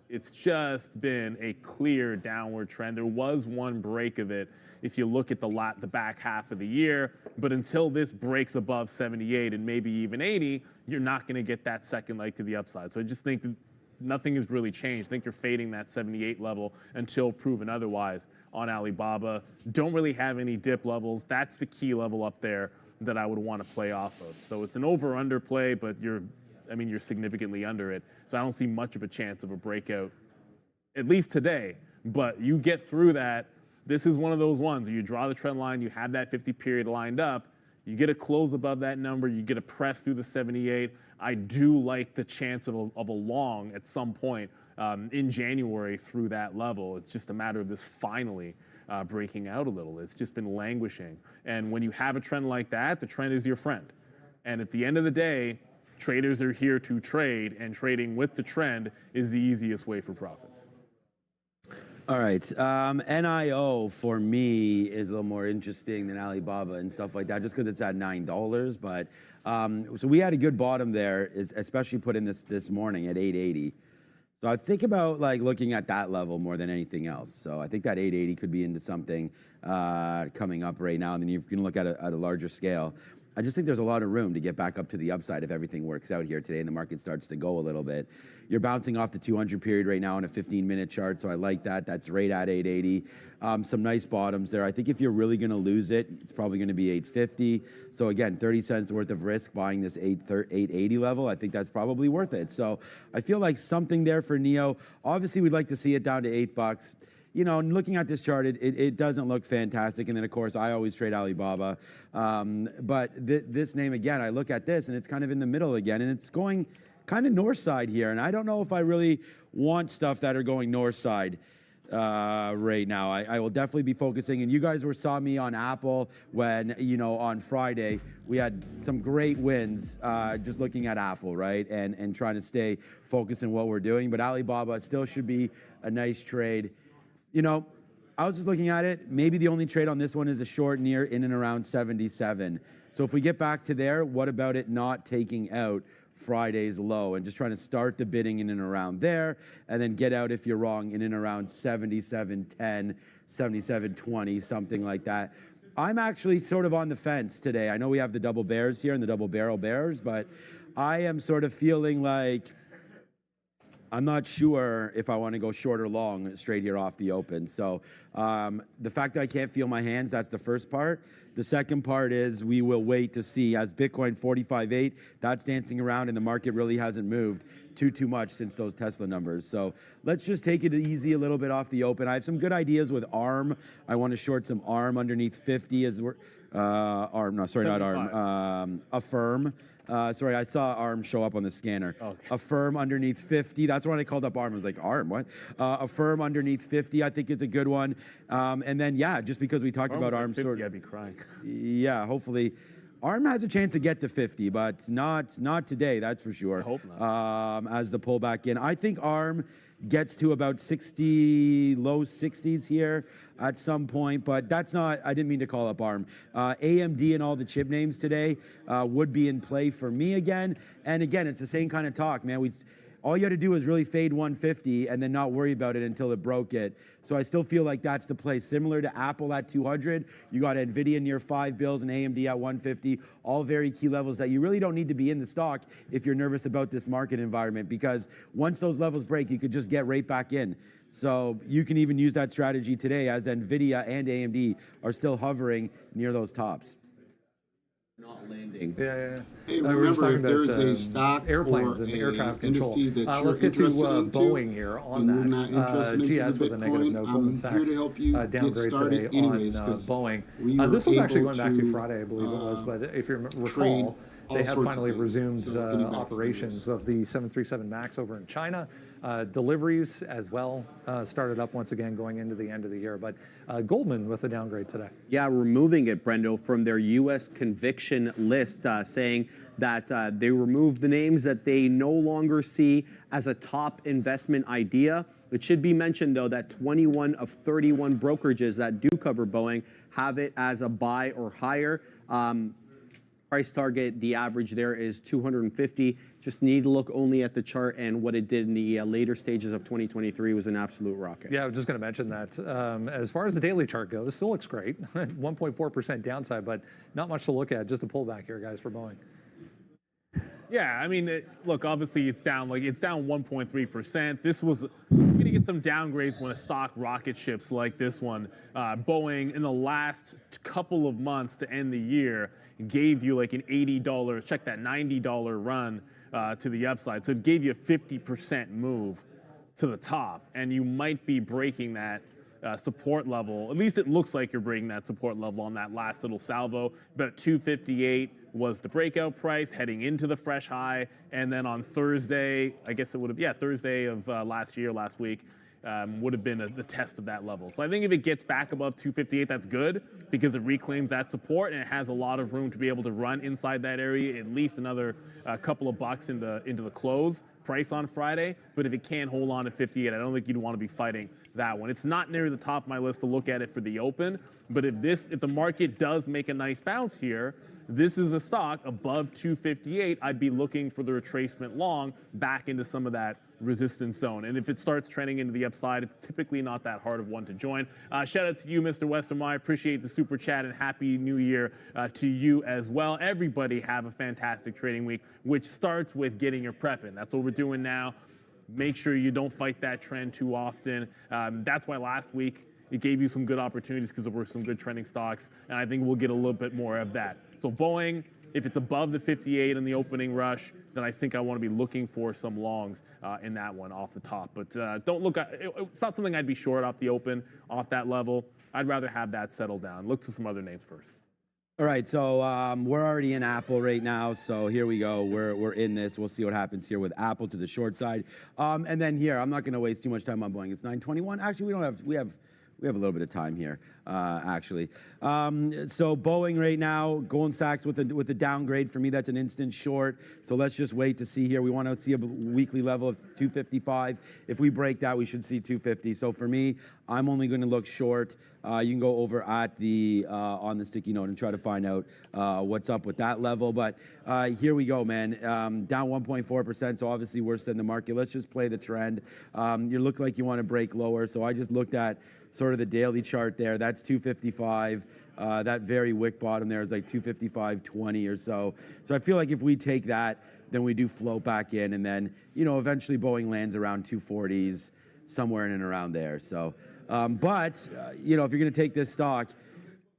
it's just been a clear downward trend. There was one break of it if you look at the back half of the year, but until this breaks above 78 and maybe even 80, you're not going to get that second leg to the upside. So I just think that nothing has really changed. I think you're fading that 78 level until proven otherwise on Alibaba. Don't really have any dip levels. That's the key level up there that I would want to play off of. So it's an over-under play, but you're significantly under it. So I don't see much of a chance of a breakout, at least today. But you get through that. This is one of those ones where you draw the trend line, you have that 50 period lined up, you get a close above that number, you get a press through the 78. I do like the chance of a long at some point in January through that level. It's just a matter of this finally breaking out a little. It's just been languishing. And when you have a trend like that, the trend is your friend. And at the end of the day, traders are here to trade, and trading with the trend is the easiest way for profits. All right. NIO for me is a little more interesting than Alibaba and stuff like that, just because it's at $9. But so we had a good bottom there, especially put in this morning at 880. So I think about looking at that level more than anything else. So I think that 880 could be into something coming up right now, and then you can look at a larger scale. I just think there's a lot of room to get back up to the upside if everything works out here today and the market starts to go a little bit. You're bouncing off the 200 period right now on a 15-minute chart, so I like that. That's right at 880. Some nice bottoms there. I think if you're really going to lose it, it's probably going to be 850. So again, 30 cents worth of risk buying this 880 level. I think that's probably worth it. So I feel like something there for NEO. Obviously, we'd like to see it down to $8. Looking at this chart, it doesn't look fantastic. And then, of course, I always trade Alibaba. But this name, again, I look at this, and it's kind of in the middle again. And it's going kind of north side here. And I don't know if I really want stuff that are going north side right now. I will definitely be focusing. And you guys saw me on Apple when, on Friday, we had some great wins just looking at Apple, right? And trying to stay focused in what we're doing. But Alibaba still should be a nice trade. I was just looking at it. Maybe the only trade on this one is a short near in and around 77. So if we get back to there, what about it not taking out Friday's low, and just trying to start the bidding in and around there, and then get out if you're wrong in and around 77.10, 77.20, something like that. I'm actually sort of on the fence today. I know we have the double bears here and the double barrel bears, but I am sort of feeling like I'm not sure if I want to go short or long straight here off the open. So the fact that I can't feel my hands, that's the first part. The second part is we will wait to see as Bitcoin 45.8, that's dancing around and the market really hasn't moved too much since those Tesla numbers. So let's just take it easy a little bit off the open. I have some good ideas with ARM. I want to short some ARM underneath 50 as we're, ARM, no, sorry, not ARM, Affirm. Sorry, I saw ARM show up on the scanner. Okay. Affirm underneath 50. That's when I called up ARM. I was like, ARM, what? Affirm underneath 50, I think is a good one. And then, yeah, just because we talked about ARM, 50, I'd be crying. yeah, hopefully. ARM has a chance to get to 50, but not today, that's for sure. I hope not. As the pullback in. I think ARM gets to about 60, low 60s here at some point, but that's not, I didn't mean to call up ARM. AMD and all the chip names today would be in play for me again. And again, it's the same kind of talk, man. All you had to do was really fade 150 and then not worry about it until it broke it. So I still feel like that's the play. Similar to Apple at 200, you got NVIDIA near 5 bills and AMD at 150, all very key levels that you really don't need to be in the stock if you're nervous about this market environment, because once those levels break, you could just get right back in. So you can even use that strategy today as NVIDIA and AMD are still hovering near those tops. Not landing. Yeah. Hey, We were just remember, if talking there's about, a stock airplanes or and air a traffic control. industry that you're Let's get to interested into, Boeing here on and you're that. not interested into GS the with a negative Bitcoin, note. I'm Goldman here Sachs to help you get downgrade started today anyways, on 'cause Boeing. we were This was actually able going back to to, Friday, I believe it was, but if you trade recall, all they have sorts of finally things. resumed So getting back to operations of the 737 MAX over in China. Deliveries as well started up once again going into the end of the year. But Goldman with a downgrade today. Yeah, removing it, Brendo, from their U.S. conviction list, saying that they removed the names that they no longer see as a top investment idea. It should be mentioned, though, that 21 of 31 brokerages that do cover Boeing have it as a buy or higher. Price target, the average there is 250. Just need to look only at the chart, and what it did in the later stages of 2023 was an absolute rocket. Yeah, I was just going to mention that. As far as the daily chart goes, still looks great. 1.4% downside, but not much to look at. Just a pullback here, guys, for Boeing. Yeah, I mean, look, obviously it's down 1.3%. This was, you're going to get some downgrades when a stock rocket ships like this one. Boeing, in the last couple of months to end the year, gave you like an $80, check that, $90 run to the upside. So it gave you a 50% move to the top, and you might be breaking that support level. At least it looks like you're breaking that support level on that last little salvo. About 258 was the breakout price heading into the fresh high, and then on Thursday, I guess it would have, yeah, Thursday of last week, would have been the test of that level. So I think if it gets back above 258, that's good because it reclaims that support and it has a lot of room to be able to run inside that area, at least another couple of bucks into the close price on Friday. But if it can't hold on to 58, I don't think you'd want to be fighting that one. It's not near the top of my list to look at it for the open, but if the market does make a nice bounce here, this is a stock above 258. I'd be looking for the retracement long back into some of that resistance zone. And if it starts trending into the upside, it's typically not that hard of one to join. Shout out to you, Mr. Westermeyer. Appreciate the super chat and happy new year to you as well. Everybody have a fantastic trading week, which starts with getting your prep in. That's what we're doing now. Make sure you don't fight that trend too often. That's why last week it gave you some good opportunities because there were some good trending stocks, and I think we'll get a little bit more of that. So Boeing, if it's above the 58 in the opening rush, then I think I want to be looking for some longs in that one off the top. But don't look at it's not something I'd be short off the open, off that level. I'd rather have that settle down. Look to some other names first. All right, so we're already in Apple right now, so here we go. We're in this. We'll see what happens here with Apple to the short side, and then here I'm not going to waste too much time on Boeing. It's 9:21. Actually, we We have a little bit of time here, actually. So Boeing right now, Goldman Sachs with the downgrade. For me, that's an instant short. So let's just wait to see here. We want to see a weekly level of 255. If we break that, we should see 250. So for me, I'm only going to look short. You can go over at the on the sticky note and try to find out what's up with that level. But here we go, man. Down 1.4%, so obviously worse than the market. Let's just play the trend. You look like you want to break lower, so I just looked at sort of the daily chart there. That's 255. That very wick bottom there is like 255.20 or so. So I feel like if we take that, then we do float back in, and then eventually Boeing lands around 240s, somewhere in and around there. So. But if you're going to take this stock,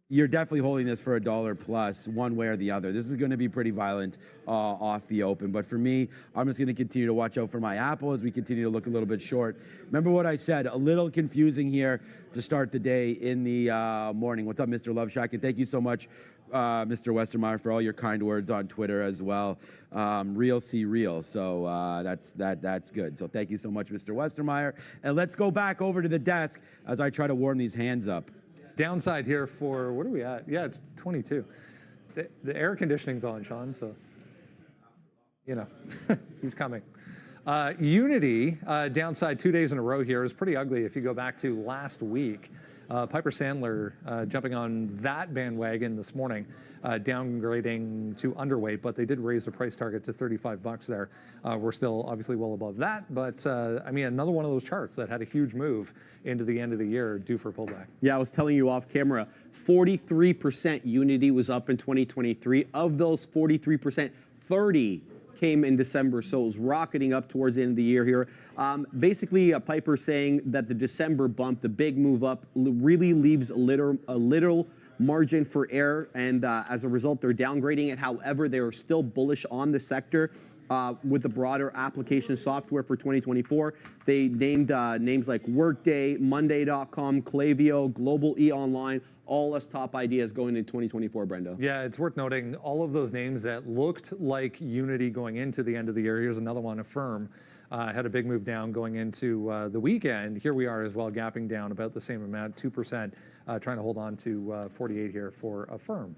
you're definitely holding this for $1 plus, one way or the other. This is going to be pretty violent off the open. But for me, I'm just going to continue to watch out for my Apple as we continue to look a little bit short. Remember what I said, a little confusing here to start the day in the morning. What's up, Mr. Love Shack? And thank you so much, Mr. Westermeyer, for all your kind words on Twitter as well. Real see real. So that's good. So thank you so much, Mr. Westermeyer. And let's go back over to the desk as I try to warm these hands up. Downside here for, what are we at? Yeah, it's 22. The air conditioning's on, Sean, so, he's coming. Unity, downside 2 days in a row here, is pretty ugly if you go back to last week. Piper Sandler jumping on that bandwagon this morning, downgrading to underweight, but they did raise the price target to $35 there. We're still obviously well above that, but another one of those charts that had a huge move into the end of the year due for pullback. Yeah, I was telling you off camera, 43% Unity was up in 2023. Of those 43%, 30 came in December, so it was rocketing up towards the end of the year here. Basically, Piper saying that the December bump, the big move up, really leaves a little margin for error, and as a result, they're downgrading it. However, they are still bullish on the sector. With the broader application software for 2024. They named names like Workday, Monday.com, Klaviyo, Global E-Online, all as top ideas going into 2024, Brendo. Yeah, it's worth noting all of those names that looked like Unity going into the end of the year. Here's another one, Affirm. Had a big move down going into the weekend. Here we are as well, gapping down about the same amount, 2%, trying to hold on to 48 here for Affirm.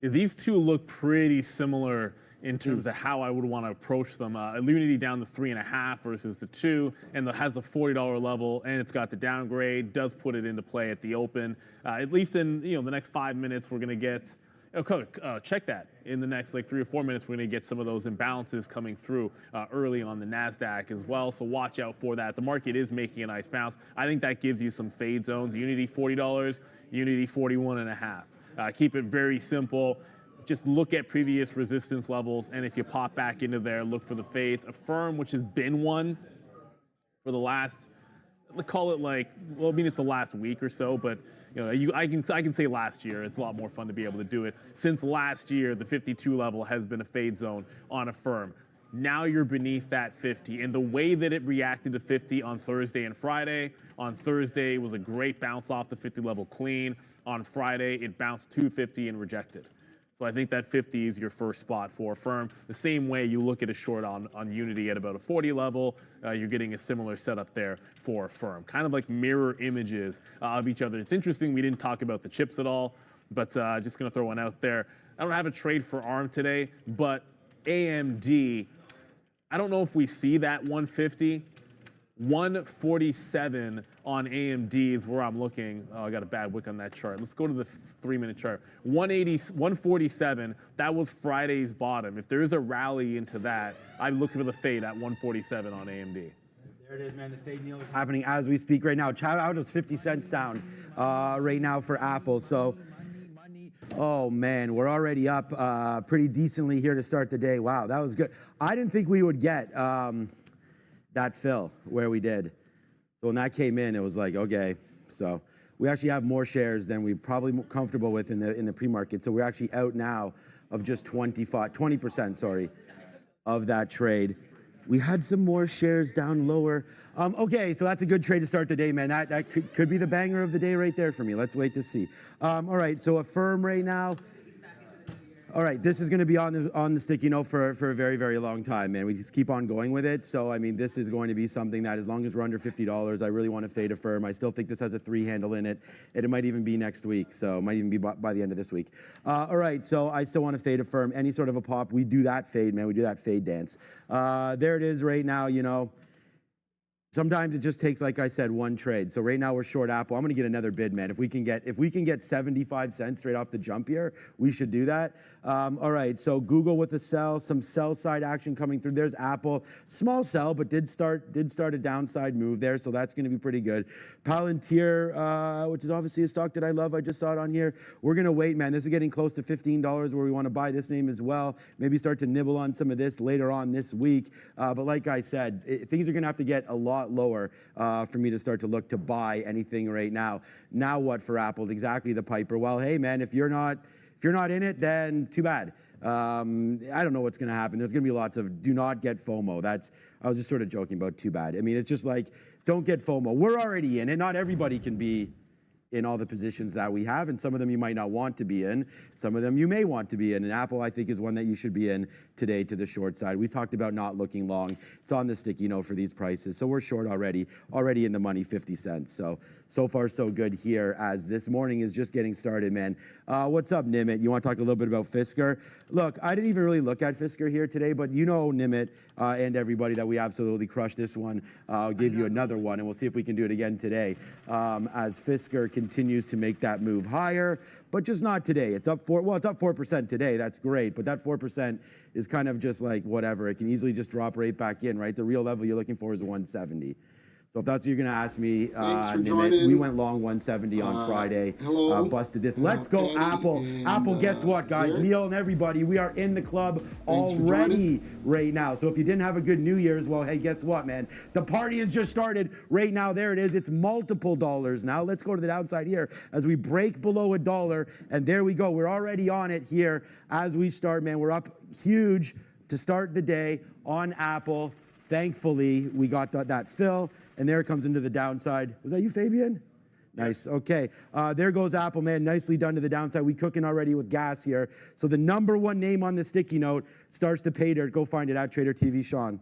Yeah, these two look pretty similar in terms of how I would want to approach them. Unity down to 3.5 versus the 2, and it has a $40 level, and it's got the downgrade, does put it into play at the open. At least in the next 5 minutes, we're going to get, check that. In the next 3 or 4 minutes, we're going to get some of those imbalances coming through early on the NASDAQ as well, so watch out for that. The market is making a nice bounce. I think that gives you some fade zones. Unity $40, Unity 41.5. Keep it very simple. Just look at previous resistance levels, and if you pop back into there, look for the fades. Affirm, which has been one for the last, call it it's the last week or so, but I can say last year. It's a lot more fun to be able to do it. Since last year, the 52 level has been a fade zone on Affirm. Now you're beneath that 50, and the way that it reacted to 50 on Thursday and Friday. On Thursday, it was a great bounce off the 50 level clean. On Friday, it bounced to 50 and rejected. So I think that 50 is your first spot for Affirm. The same way you look at a short on Unity at about a 40 level, you're getting a similar setup there for Affirm. Kind of like mirror images of each other. It's interesting, we didn't talk about the chips at all, but just going to throw one out there. I don't have a trade for ARM today, but AMD, I don't know if we see that 150. 147 on AMD is where I'm looking. Oh, I got a bad wick on that chart. Let's go to the 3-minute chart. 147, that was Friday's bottom. If there is a rally into that, I'm looking for the fade at 147 on AMD. There it is, man. The fade kneel is happening as we speak right now. How does 50 cents sound right now for Apple? So, oh man, we're already up pretty decently here to start the day. Wow, that was good. I didn't think we would get that fill where we did. So when that came in, it was like, okay. So we actually have more shares than we're probably comfortable with in the pre-market. So we're actually out now of just 20% sorry, of that trade. We had some more shares down lower. Okay, so that's a good trade to start the day, man. That could be the banger of the day right there for me. Let's wait to see. All right, so Affirm right now. All right, this is going to be on the sticky note for a very, very long time, man. We just keep on going with it. So, I mean, this is going to be something that as long as we're under $50, I really want to fade Affirm. I still think this has a 3 handle in it, and it might even be next week. So, it might even be by the end of this week. All right, so I still want to fade Affirm. Any sort of a pop, we do that fade, man. We do that fade dance. There it is right now, you know. Sometimes it just takes, like I said, one trade. So right now we're short Apple. I'm going to get another bid, man. If we can get 75 cents straight off the jump here, we should do that. All right. So Google with a sell, some sell side action coming through. There's Apple, small sell, but did start a downside move there. So that's going to be pretty good. Palantir, which is obviously a stock that I love. I just saw it on here. We're going to wait, man. This is getting close to $15 where we want to buy this name as well. Maybe start to nibble on some of this later on this week. But like I said, things are going to have to get a lot lower for me to start to look to buy anything right now. Now what for Apple? Exactly the Piper. Well, hey man, if you're not in it, then too bad. I don't know what's going to happen. There's going to be lots of do not get FOMO. I was just sort of joking about too bad. I mean, it's just like don't get FOMO. We're already in it. Not everybody can be in all the positions that we have, and some of them you might not want to be in. Some of them you may want to be in, and Apple, I think, is one that you should be in today to the short side. We talked about not looking long. It's on the sticky note for these prices, so we're short already in the money, 50 cents. So far, so good here, as this morning is just getting started, man. What's up, Nimit? You want to talk a little bit about Fisker? Look, I didn't even really look at Fisker here today, but you know, Nimit and everybody, that we absolutely crushed this one. I'll give you another one, and we'll see if we can do it again today, as Fisker continues to make that move higher, but just not today. It's up 4% today. That's great, but that 4% is kind of just like whatever. It can easily just drop right back in, right? The real level you're looking for is 170. So if that's what you're going to ask me, Nimit, we went long 170 on Friday. Hello. Busted this. Let's go, Danny Apple. and, Apple, guess what, guys? Zero. Neil and everybody, we are in the club Thanks for already joining. right now. So if you didn't have a good New Year's, well, hey, guess what, man? The party has just started right now. There it is. It's multiple dollars now. Let's go to the downside here as we break below $1. And there we go. We're already on it here as we start, man. We're up huge to start the day on Apple. Thankfully, we got that fill. And there it comes into the downside. Was that you, Fabian? Nice. Okay. There goes Apple, man. Nicely done to the downside. We cooking already with gas here. So the number one name on the sticky note starts to pay dirt. Go find it at traderTV, Sean.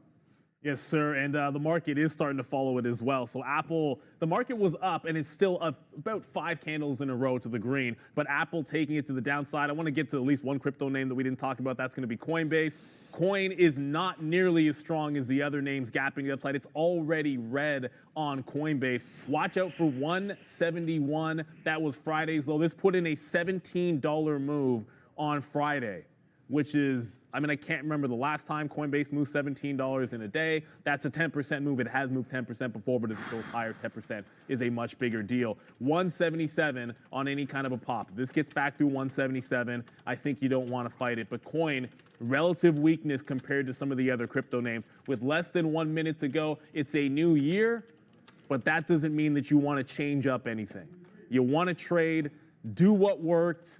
Yes, sir. And the market is starting to follow it as well. So Apple, the market was up, and it's still about 5 candles in a row to the green. But Apple taking it to the downside. I want to get to at least one crypto name that we didn't talk about. That's going to be Coinbase. Coin is not nearly as strong as the other names gapping the upside. It's already red on Coinbase. Watch out for 171. That was Friday's low. This put in a $17 move on Friday, which is, I mean, I can't remember the last time Coinbase moved $17 in a day. That's a 10% move. It has moved 10% before, but if it goes higher, 10% is a much bigger deal. 177 on any kind of a pop. If this gets back to 177, I think you don't want to fight it. But Coin, relative weakness compared to some of the other crypto names. With less than 1 minute to go, it's a new year, but that doesn't mean that you want to change up anything. You want to trade, do what worked.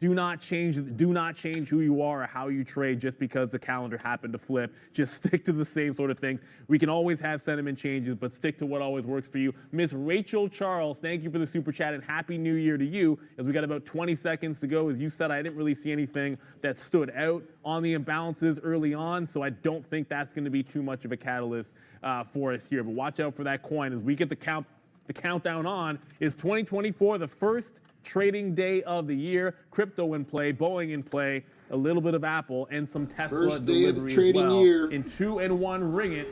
Do not change who you are or how you trade just because the calendar happened to flip. Just stick to the same sort of things. We can always have sentiment changes, but stick to what always works for you. Miss Rachel Charles, thank you for the super chat and Happy New Year to you. As we got about 20 seconds to go, as you said, I didn't really see anything that stood out on the imbalances early on, so I don't think that's going to be too much of a catalyst for us here. But watch out for that coin as we get the countdown on. Is 2024 the first trading day of the year? Crypto in play, Boeing in play, a little bit of Apple, and some Tesla First day of the delivery trading as well. year. In 2 and 1, ring it.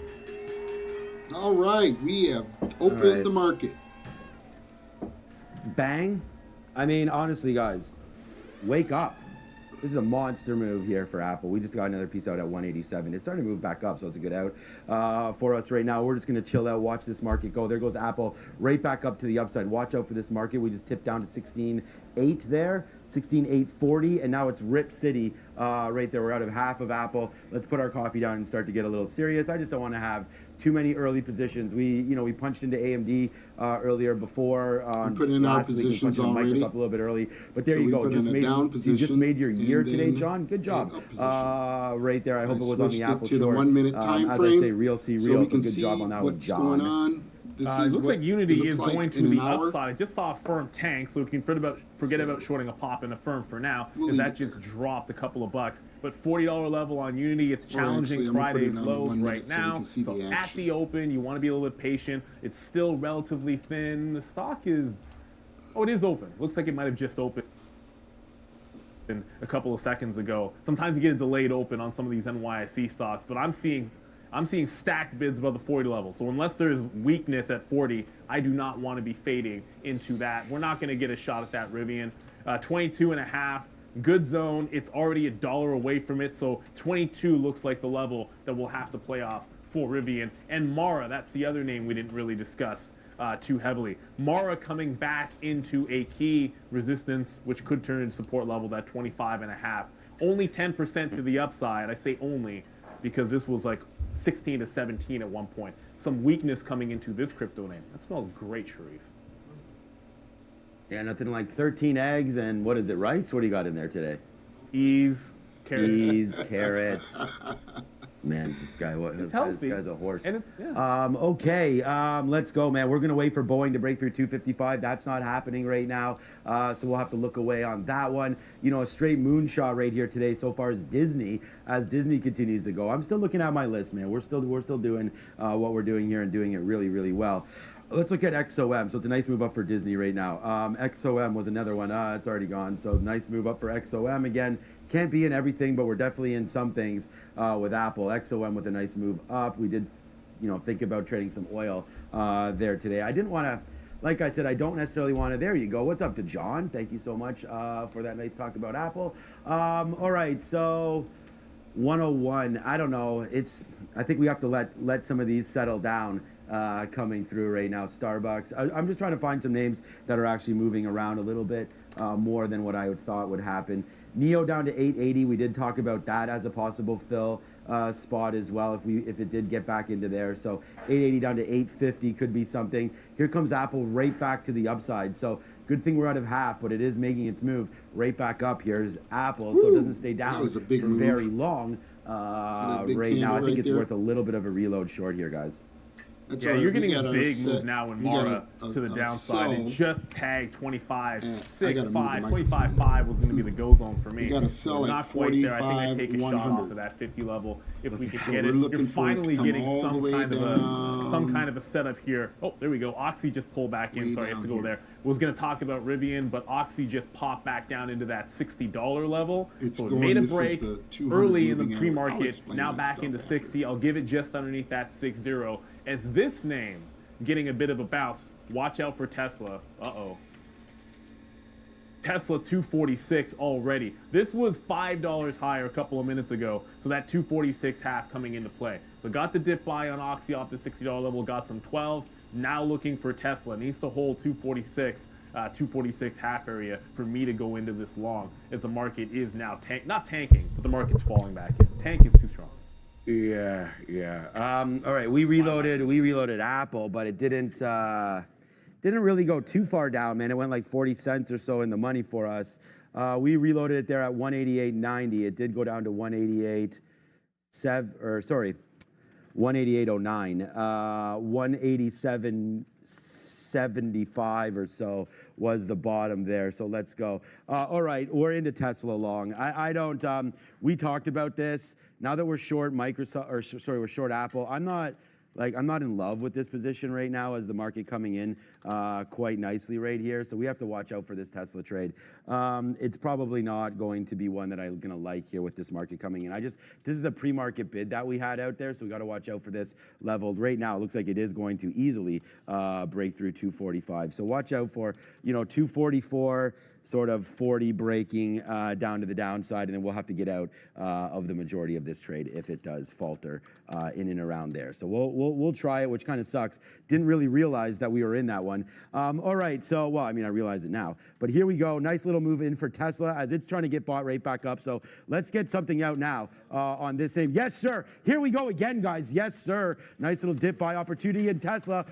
All right, we have opened the market. Bang. I mean, honestly, guys, wake up. This is a monster move here for Apple. We just got another piece out at 187. It's starting to move back up, so it's a good out for us right now. We're just going to chill out, watch this market go. There goes Apple right back up to the upside. Watch out for this market. We just tipped down to 16.8 there, 16.840, and now it's Rip City right there. We're out of half of Apple. Let's put our coffee down and start to get a little serious. I just don't want to have too many early positions. We punched into AMD earlier before. We put in our last week. We positions punched into already. Microsoft a little bit early, but there So you we go. put in a down You just position made your year and today, then John. Good job. up position. Right there. I hope it was on switched the it Apple to the short. 1 minute time as frame, I say, real see so real. we So can good see job on that one, what's John. going on. This It is looks what like Unity it looks is like going to in the an hour. upside. I just saw a firm tank, so we can forget about shorting a pop in a firm for now, We'll because leave that it just dropped a couple of bucks. But $40 level on Unity, it's Or actually, challenging I'm gonna put it Friday's on the lows 1 minute right so we now. can see So the at action. the open, you want to be a little bit patient. It's still relatively thin. The stock is, oh, it is open. Looks like it might have just opened a couple of seconds ago. Sometimes you get a delayed open on some of these NYSE stocks, but I'm seeing stacked bids above the 40 level. So unless there's weakness at 40, I do not want to be fading into that. We're not going to get a shot at that Rivian. 22.5, good zone. It's already $1 away from it. So 22 looks like the level that we'll have to play off for Rivian. And Mara, that's the other name we didn't really discuss too heavily. Mara coming back into a key resistance, which could turn into support level, that 25.5. Only 10% to the upside. I say only because this was like 16 to 17 at one point. Some weakness coming into this crypto name. That smells great, Sharif. Yeah, nothing like 13 eggs and what is it, rice? What do you got in there today? Ease, carrots. Peas, carrots. Man, this guy's a horse. And yeah. Okay, let's go, man. We're gonna wait for Boeing to break through 255. That's not happening right now, so we'll have to look away on that one. You know, a straight moonshot right here today so far is Disney, as Disney continues to go. I'm still looking at my list, man. We're still doing what we're doing here and doing it really, really well. Let's look at XOM. So it's a nice move up for Disney right now. XOM was another one. It's already gone. So nice move up for XOM again. Can't be in everything, but we're definitely in some things with Apple. XOM with a nice move up. We did, think about trading some oil there today. I didn't want to, like I said, I don't necessarily want to. There you go. What's up to John? Thank you so much for that nice talk about Apple. All right, so 101. I don't know. I think we have to let some of these settle down. Coming through right now. Starbucks. I'm just trying to find some names that are actually moving around a little bit more than what I thought would happen. NEO down to 880. We did talk about that as a possible fill spot as well if it did get back into there. So 880 down to 850 could be something. Here comes Apple right back to the upside. So good thing we're out of half, but it is making its move right back up. Here's Apple, so it doesn't stay down That was a big for move. very long big right now. I candle think right it's there? worth a little bit of a reload short here, guys. That's Yeah, all right. you're We getting a got big set. move now when We got Mara to the downside. It just tagged 25.65. 25.5 was going to be the go zone for me. We got to sell We're at not quite there. I think I take a 45, shot off 100. of that 50 level if we can So get we're it. looking You're for it to finally come getting all the some way kind of a setup here. Oh, there we go. Oxy just pulled back in. Way Sorry, I have to down go here. there. Was going to talk about Rivian, but Oxy just popped back down into that $60 level. It's so it going- made a this is break the 200 early in the moving average. I'll pre-market. explain Now that back stuff into after. 60. I'll give it just underneath that 60. As this name getting a bit of a bounce. Watch out for Tesla. Tesla 246 already. This was $5 higher a couple of minutes ago, so that 246 half coming into play. So got the dip buy on Oxy off the $60 level, got some 12. Now looking for Tesla. Needs to hold 246 half area for me to go into this long, as the market is now not tanking, but the market's falling back in. Tank is too strong. Yeah. All right, we reloaded Apple, but it didn't really go too far down, man. It went like 40 cents or so in the money for us. We reloaded it there at 188.90. It did go down to 188.09. 187.75 or so was the bottom there. So let's go. All right, we're into Tesla long. I don't. We talked about this. Now that we're short we're short Apple. I'm not in love with this position right now as the market coming in quite nicely right here. So we have to watch out for this Tesla trade. It's probably not going to be one that I'm going to like here with this market coming in. this is a pre-market bid that we had out there. So we got to watch out for this leveled right now. It looks like it is going to easily break through 245. So watch out for, 244, sort of 40 breaking down to the downside, and then we'll have to get out of the majority of this trade if it does falter in and around there. So we'll try it, which kind of sucks. Didn't really realize that we were in that one. All right, so I realize it now, but here we go. Nice little move in for Tesla as it's trying to get bought right back up. So let's get something out now on this name. Yes, sir. Here we go again, guys. Yes, sir. Nice little dip buy opportunity in Tesla.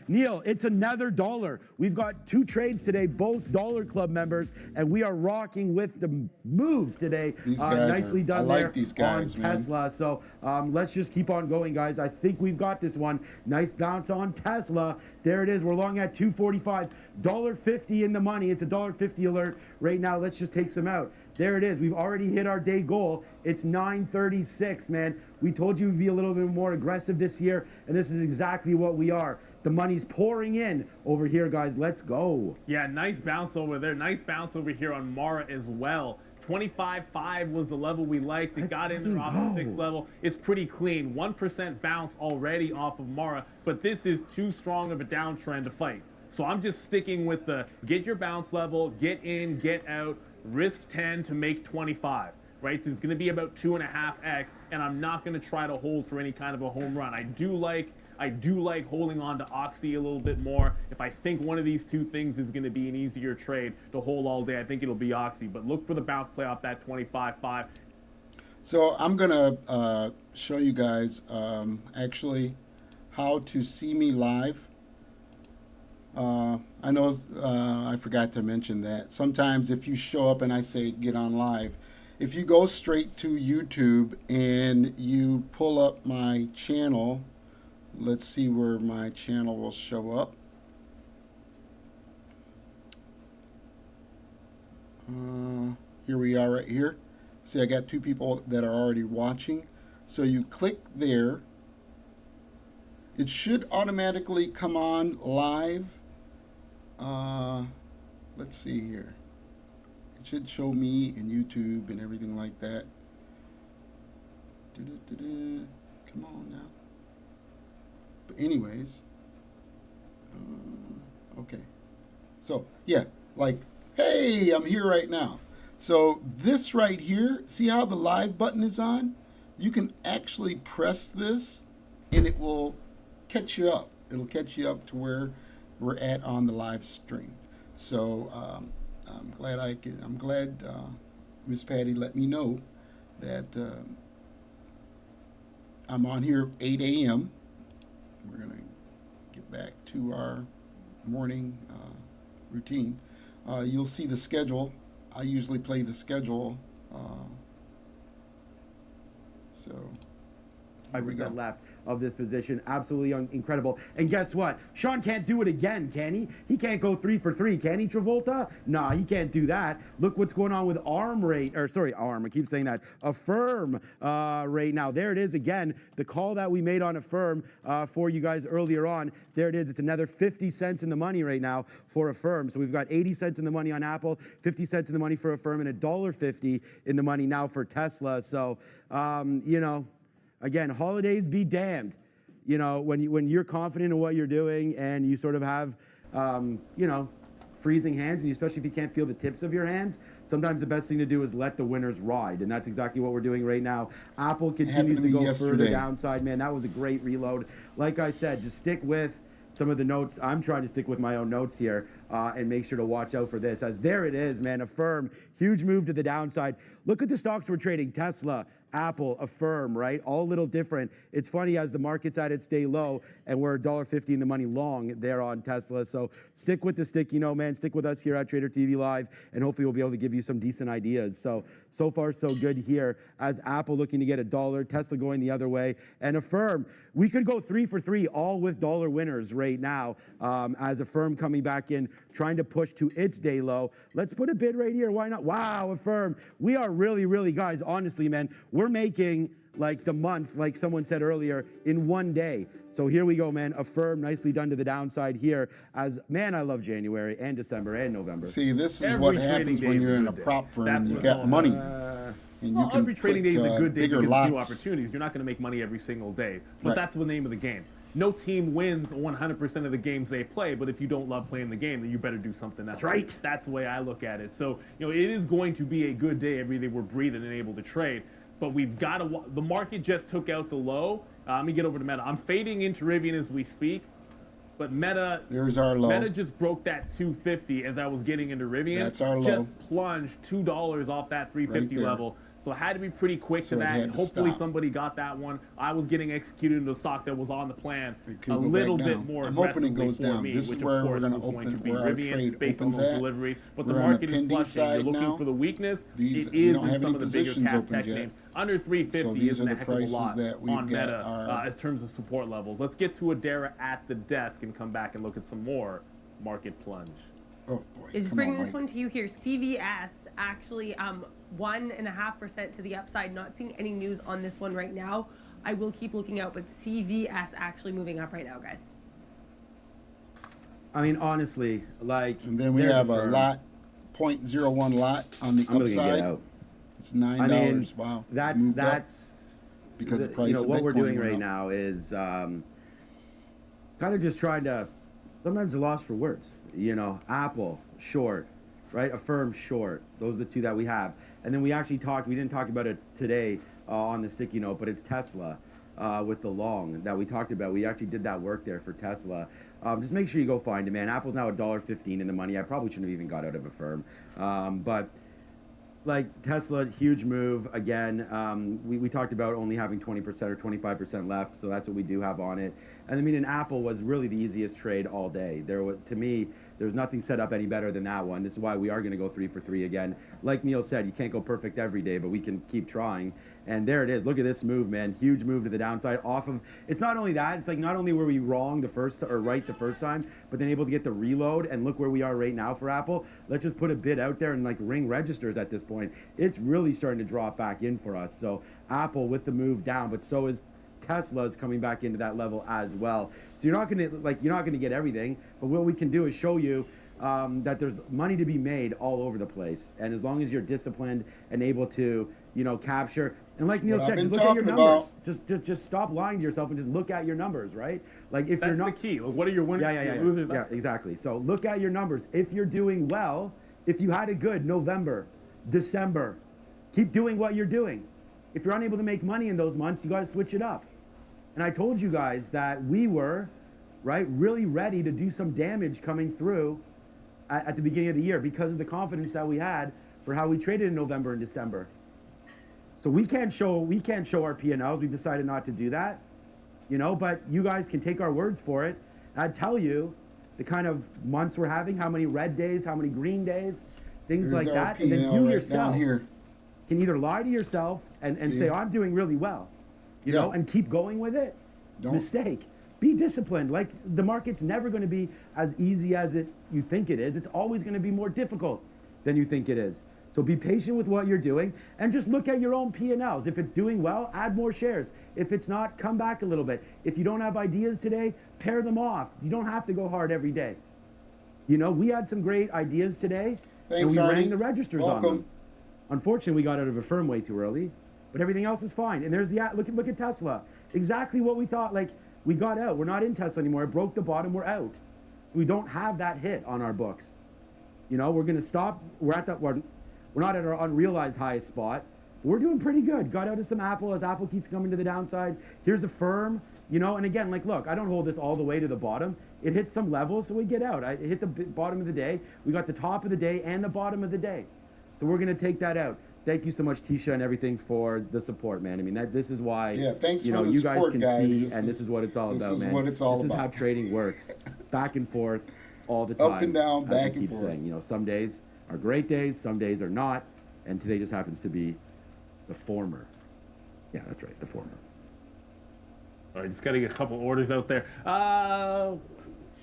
Neil, it's another dollar. We've got two trades today, both dollar club Club members, and we are rocking with the moves today. These guys nicely done I like there these guys, on man. Tesla. So let's just keep on going, guys. I think we've got this one. Nice bounce on Tesla. There it is. We're long at 245, $1.50 in the money. It's a $1.50 alert right now. Let's just take some out. There it is. We've already hit our day goal. It's 936, man. We told you we'd be a little bit more aggressive this year, and this is exactly what we are. The money's pouring in over here, guys. Let's go. Yeah, nice bounce over there. Nice bounce over here on Mara as well. 25.5 was the level we liked. It got in there off the 6th level. It's pretty clean. 1% bounce already off of Mara, but this is too strong of a downtrend to fight. So I'm just sticking with the get your bounce level, get in, get out, risk 10 to make 25. Right, so it's going to be about 2.5x, and I'm not going to try to hold for any kind of a home run. I do like holding on to Oxy a little bit more. If I think one of these two things is going to be an easier trade to hold all day, I think it'll be Oxy. But look for the bounce play off that 25.5. So I'm gonna show you guys actually how to see me live. I know I forgot to mention that sometimes if you show up and I say get on live, if you go straight to YouTube and you pull up my channel, let's see where my channel will show up. Here we are right here. See, I got 2 people that are already watching. So you click there. It should automatically come on live. Let's see here. It should show me in YouTube and everything like that. Come on now. But anyways, okay. So yeah, like, hey, I'm here right now. So this right here, see how the live button is on? You can actually press this and it will catch you up. It'll catch you up to where we're at on the live stream. So I'm glad Miss Patty let me know that I'm on here 8 a.m. We're gonna get back to our morning routine. You'll see the schedule. I usually play the schedule. So here we go. 5% left of this position. Absolutely incredible. And guess what? Sean can't do it again, can he? He can't go 3 for 3, can he, Travolta? Nah, he can't do that. Look what's going on with ARM rate, or sorry, ARM, I keep saying that. Affirm rate now. There it is again. The call that we made on Affirm for you guys earlier on. There it is. It's another 50 cents in the money right now for Affirm. So we've got 80 cents in the money on Apple, 50 cents in the money for Affirm, and $1.50 in the money now for Tesla. So, you know, again, holidays be damned. You know, when you're confident in what you're doing and you sort of have, you know, freezing hands, and especially if you can't feel the tips of your hands, sometimes the best thing to do is let the winners ride, and that's exactly what we're doing right now. Apple continues to go further downside, man. That was a great reload. Like I said, just stick with some of the notes. I'm trying to stick with my own notes here and make sure to watch out for this, as there it is, man. Affirm, huge move to the downside. Look at the stocks we're trading. Tesla, Apple, Affirm, right? All a little different. It's funny as the market's at its day low and we're $1.50 in the money long there on Tesla. So stick with the stick, you know, man. Stick with us here at traderTV Live, and hopefully we'll be able to give you some decent ideas. So far so good here, as Apple looking to get $1, Tesla going the other way, and Affirm. We could go 3 for 3, all with dollar winners right now, as Affirm coming back in, trying to push to its day low. Let's put a bid right here. Why not? Wow, Affirm. We are really, guys, honestly, man, we're making like the month, like someone said earlier, in one day. So here we go, man. Affirm, nicely done to the downside here. As, man, I love January and December and November. See, this is what happens when you're in a prop firm. You got money. And you can every trading day is a good day because lots. of new opportunities. You're not going to make money every single day. But that's the name of the game. No team wins 100% of the games they play, but if you don't love playing the game, then you better do something else. That's right. That's the way I look at it. So, you know, it is going to be a good day every day we're breathing and able to trade. But we've got to, the market just took out the low. Let me get over to Meta. I'm fading into Rivian as we speak. But Meta, there's our low. Meta just broke that 250 as I was getting into Rivian. That's our low. Just plunged $2 off that 350 level So I had to be pretty quick So to it that. had to Hopefully stop. somebody got that one. I was getting executed into a stock that was on the plan It could a go back little bit down. more I'm hoping aggressively it goes for down. me, This is which where of we're course gonna was going to open- be where our Rivian trade based on opens those at. deliveries. But We're the on the market is pending flushing. You're side looking now. for the weakness. These- It we is don't in have some any of the bigger positions cap opened tech yet. names. Under 350 So these isn't are a the heck of a prices lot that we've on got Meta our- as terms of support levels. Let's get to Adara at the desk and come back and look at some more market plunge. Oh boy. Just Come bringing on, this Mike. one to you here. CVS actually 1.5% to the upside. Not seeing any news on this one right now. I will keep looking out, but CVS actually moving up right now, guys. I mean, honestly, like. And then we there's have a firm. lot, 0.01 lot on the I'm gonna upside. get out. It's $9. I mean, Wow. That's Moved up that's because the price you know of what we're Bitcoin doing went right up. now is kind of just trying to sometimes a loss for words. You know, Apple short, right? Affirm short. Those are the two that we have. And then we actually talked. We didn't talk about it today on the sticky note, but it's Tesla with the long that we talked about. We actually did that work there for Tesla. Just make sure you go find it, man. Apple's now $1.15 in the money. I probably shouldn't have even got out of Affirm, but. Like Tesla, huge move again. We talked about only having 20% or 25% left, so that's what we do have on it. And I mean, in Apple was really the easiest trade all day. There was, to me, there's nothing set up any better than that one. This is why we are going to go 3 for 3 again. Like Neil said, you can't go perfect every day, but we can keep trying. And there it is. Look at this move, man. Huge move to the downside. Off of. It's not only that. It's like not only were we wrong the first or right the first time, but then able to get the reload and look where we are right now for Apple. Let's just put a bid out there and like ring registers at this point. It's really starting to drop back in for us. So Apple with the move down, but so is Tesla's coming back into that level as well. So you're not gonna get everything, but what we can do is show you that there's money to be made all over the place, and as long as you're disciplined and able to, you know, capture. And like Neil what said, I've just been look at your talking numbers. Just stop lying to yourself and just look at your numbers, right? Like if That's you're not the key. Like, what are your winners? Your losers? yeah, exactly. So look at your numbers. If you're doing well, if you had a good November, December, keep doing what you're doing. If you're unable to make money in those months, you got to switch it up. And I told you guys that we were, right, really ready to do some damage coming through at the beginning of the year because of the confidence that we had for how we traded in November and December. So we can't show our P&Ls. We've decided not to do that, you know. But you guys can take our words for it. I'd tell you the kind of months we're having, how many red days, how many green days, things Here's like our that, and then P&L you right yourself down here. can either lie to yourself and See? say, oh, I'm doing really well, you Yeah. know, and keep going with it. Don't- Mistake. Be disciplined. Like the market's never going to be as easy as you think it is. It's always going to be more difficult than you think it is. So be patient with what you're doing and just look at your own P&Ls. If it's doing well, add more shares. If it's not, come back a little bit. If you don't have ideas today, pair them off. You don't have to go hard every day. You know, we had some great ideas today, Thanks, and we Arnie. rang the registers on Welcome. them. Unfortunately, we got out of Affirm way too early, but everything else is fine. And there's the look at Tesla. Exactly what we thought. Like we got out. We're not in Tesla anymore. It broke the bottom. We're out. We don't have that hit on our books. You know, we're gonna stop. We're not at our unrealized highest spot. We're doing pretty good. Got out of some Apple as Apple keeps coming to the downside. Here's Affirm. You know, and again, like, look, I don't hold this all the way to the bottom. It hits some levels, so we get out. It hit the bottom of the day. We got the top of the day and the bottom of the day. So we're going to take that out. Thank you so much, Tisha, and everything for the support, man. I mean, this is why, Yeah, thanks you for know, the you guys support, can guys. see, This and this is- is what it's all this about, is man. what it's all This is how about. trading works. Back and forth all the time. Up and down, as back I and keep forth. saying, you know, some days are great days, some days are not, and today just happens to be the former. Yeah, that's right, the former. All right, just got to get a couple orders out there.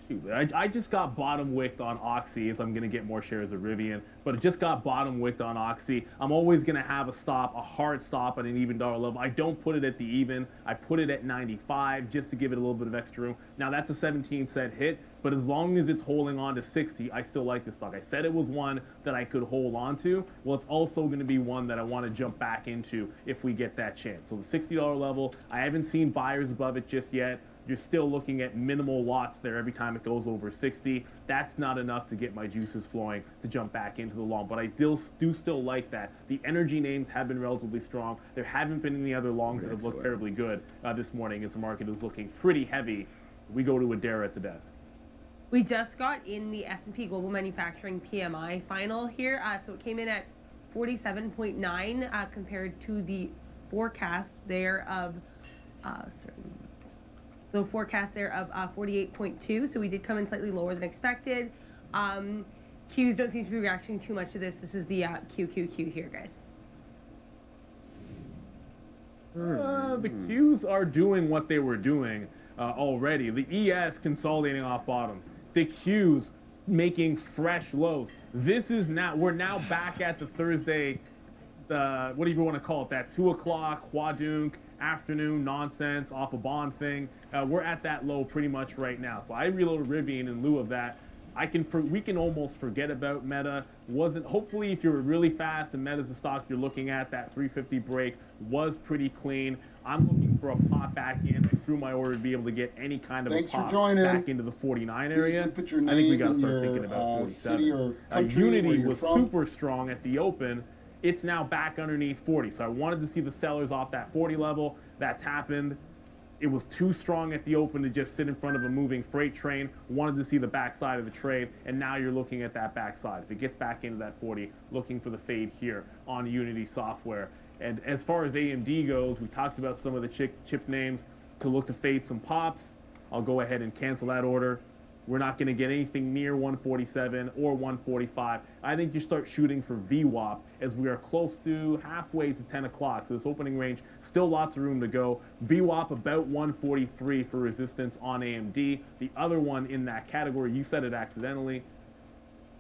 Shoot, I just got bottom wicked on Oxy, as I'm going to get more shares of Rivian, but it just got bottom wicked on Oxy. I'm always going to have a hard stop at an even dollar level. I don't put it at the even. I put it at 95 just to give it a little bit of extra room. Now, that's a 17-cent hit, but as long as it's holding on to 60, I still like this stock. I said it was one that I could hold on to. Well, it's also going to be one that I want to jump back into if we get that chance. So the $60 level, I haven't seen buyers above it just yet. You're still looking at minimal lots there every time it goes over 60. That's not enough to get my juices flowing to jump back into the long, but I do still like that. The energy names have been relatively strong. There haven't been any other longs that have looked terribly good this morning as the market is looking pretty heavy. We go to Adara at the desk. We just got in the S&P Global Manufacturing PMI final here. So it came in at 47.9 compared to the forecast there of, the forecast there of 48.2. So we did come in slightly lower than expected. Qs don't seem to be reacting too much to this. This is the QQQ here, guys. The Qs are doing what they were doing already. The ES consolidating off bottoms. The Qs making fresh lows. We're now back at the Thursday, what do you want to call it? That 2 o'clock quadunk afternoon nonsense off a bond thing. We're at that low pretty much right now. So I reloaded Rivian in lieu of that. We can almost forget about Meta. Hopefully if you're really fast and Meta's the stock you're looking at, that 350 break was pretty clean. I'm looking for a pop back in. I threw my order to be able to get any kind of Thanks a pop for joining. back into the 49 area. Please put your I think we name got to and start your, thinking about city 47. or country where Unity you're was from. super strong at the open. It's now back underneath 40. So I wanted to see the sellers off that 40 level. That's happened. It was too strong at the open to just sit in front of a moving freight train. Wanted to see the backside of the trade, and now you're looking at that backside. If it gets back into that 40, looking for the fade here on Unity software. And as far as AMD goes, we talked about some of the chip names to look to fade some pops. I'll go ahead and cancel that order. We're not going to get anything near 147 or 145. I think you start shooting for VWAP as we are close to halfway to 10 o'clock. So this opening range, still lots of room to go. VWAP about 143 for resistance on AMD. The other one in that category, you said it accidentally.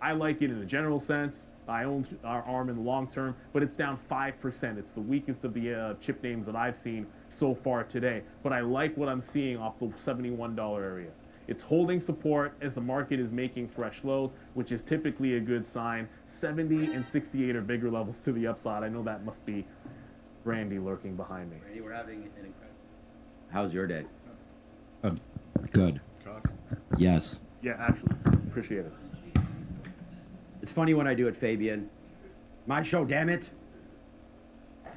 I like it in a general sense. I own our ARM in the long term, but it's down 5%. It's the weakest of the chip names that I've seen so far today. But I like what I'm seeing off the $71 area. It's holding support as the market is making fresh lows, which is typically a good sign. 70 and 68 are bigger levels to the upside. I know that must be Randy lurking behind me. Randy, we're having an incredible. How's your day? Good. Yes. Yeah, actually, appreciate it. It's funny when I do it, Fabian. My show, damn it.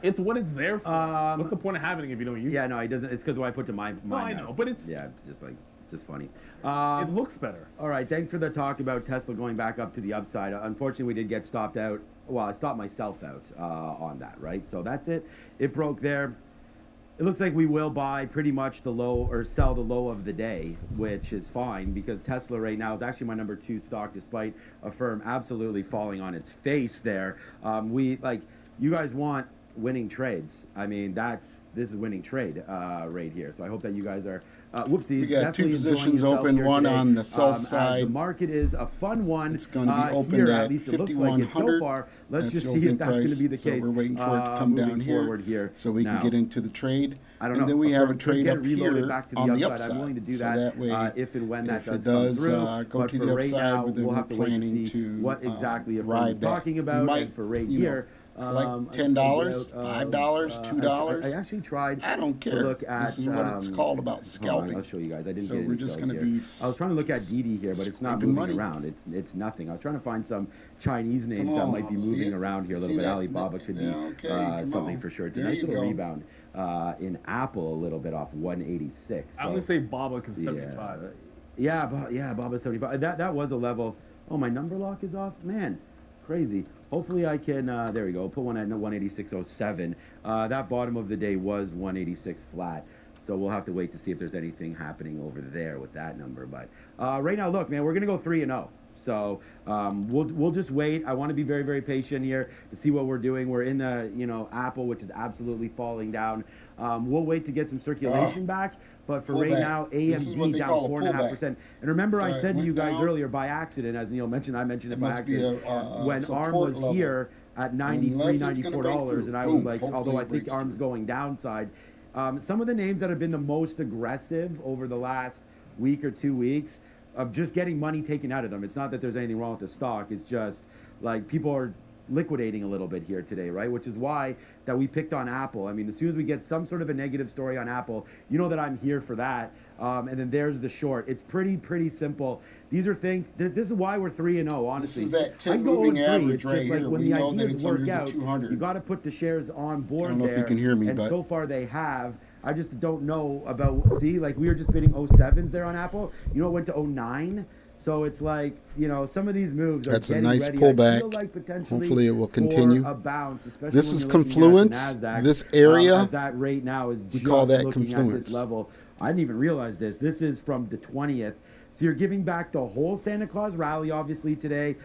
It's what it's there for. What's the point of having it if you don't use it? Yeah, no, he doesn't. It's because when I put to my. No, I know, but it's just funny. it looks better. All right, thanks for the talk about Tesla going back up to the upside. Unfortunately, we did get stopped out. Well, I stopped myself out on that, right? So that's it. It broke there. It looks like we will buy pretty much the low or sell the low of the day, which is fine because Tesla right now is actually my number 2 stock, despite a firm absolutely falling on its face there. You guys want winning trades. I mean, this is winning trade right here. So I hope that you guys are whoopsies. We got 2 definitely enjoying positions yourself open, here one today. on the south As side. the market is a fun one. It's going to be opened here, at at least it looks like it so 5,100. far. Let's That's just the see open if that's going to price. be the So case. we're waiting for it to come down moving forward here. so we Now, can get into the trade. I don't and know. then we A have a firm could trade get up reloaded here back to on the upside. upside. I'm willing to do so that, that way, if and when that if does it does come through. go But to for the right upside, now, then we'll we're have to wait to planning see to what exactly a firm ride is that. talking about. Might, And for right you know, here, like I'm $10, taking out, $5, $2. I actually tried. I don't to care. look at, This is what it's called about hold on, scalping. I'll show you guys. I didn't So get we're any just sales gonna here. be I was trying to look at DD here, but it's not scraping moving money. around. It's nothing. I was trying to find some Chinese names that on, might be see moving it? around here a See little bit. that? Alibaba could be Yeah, okay, come something on. for sure. It's a There nice you little go. rebound in Apple, a little bit off 186. I only say Baba because 75. Yeah, Baba 75. That was a level. Oh, my number lock is off. Man, crazy. Hopefully I can. There we go. Put one at 186.07. That bottom of the day was 186 flat. So we'll have to wait to see if there's anything happening over there with that number. But right now, look, man, we're gonna go 3-0. So we'll just wait. I want to be very, very patient here to see what we're doing. We're in the Apple, which is absolutely falling down. We'll wait to get some circulation back. But for right Pullback. now, This is what AMD they down call a 4.5%. And remember, I So it said to you went guys down. earlier by accident, as Neil mentioned, I mentioned it It by must be accident, a when support ARM was level. here at $93, Unless it's gonna break $94, through. and I was Boom. like, Hopefully although I it think breaks ARM's through. going downside. Some of the names that have been the most aggressive over the last week or 2 weeks of just getting money taken out of them. It's not that there's anything wrong with the stock. It's just like people are liquidating a little bit here today, right? Which is why that we picked on Apple. I mean, as soon as we get some sort of a negative story on Apple, you know that I'm here for that. And then there's the short. It's pretty simple. These are things. This is why we're 3-0. Honestly, This is that 10 I go moving 0-3. average It's right just like here. when We the know that ideas it's work under the out, 200. you got to put the shares on board. I don't know if you there, can hear me, and but so far they have. I just don't know about. See, like we were just bidding 07s there on Apple. You know, it went to 09. So it's like, you know, some of these moves are That's a getting nice ready. I pullback. feel like potentially Hopefully it will for continue. a bounce, especially This when is you're looking at the confluence. NASDAQ, This area, as that rate now is we just call that looking at confluence. this level. I didn't even realize this. This is from the 20th. So you're giving back the whole Santa Claus rally, obviously, today,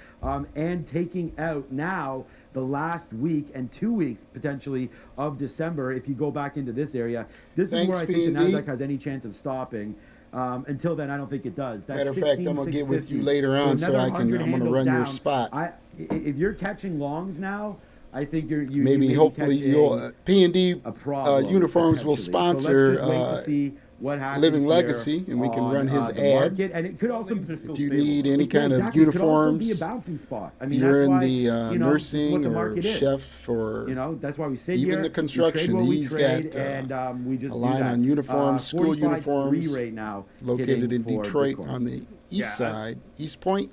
and taking out now the last week and 2 weeks, potentially, of December, if you go back into this area. This is where I think the P&D. NASDAQ has any chance of stopping. Until then, I don't think it does. That's Matter of fact, I'm gonna get with you 16,650. later on so another I can. 100 I'm gonna handles run your down. spot. If you're catching longs now, I think you Maybe may be hopefully catching you'll P&D a problem, uniforms will potentially. sponsor So let's just wait to see what happens Living here Legacy, and we can on, run his the ad. market. And it could also, If you need any it could kind of exactly, it could also be a uniforms, bouncing spot. I if mean, you're that's in why, the you know, this is what nursing the or market is. chef or You know, that's why we sit even here. the construction, we trade what he's we trade, got and we just a do line that. on uniforms, school 45.3 uniforms, right now, located hitting in for Detroit Bitcoin. on the east side, East Point.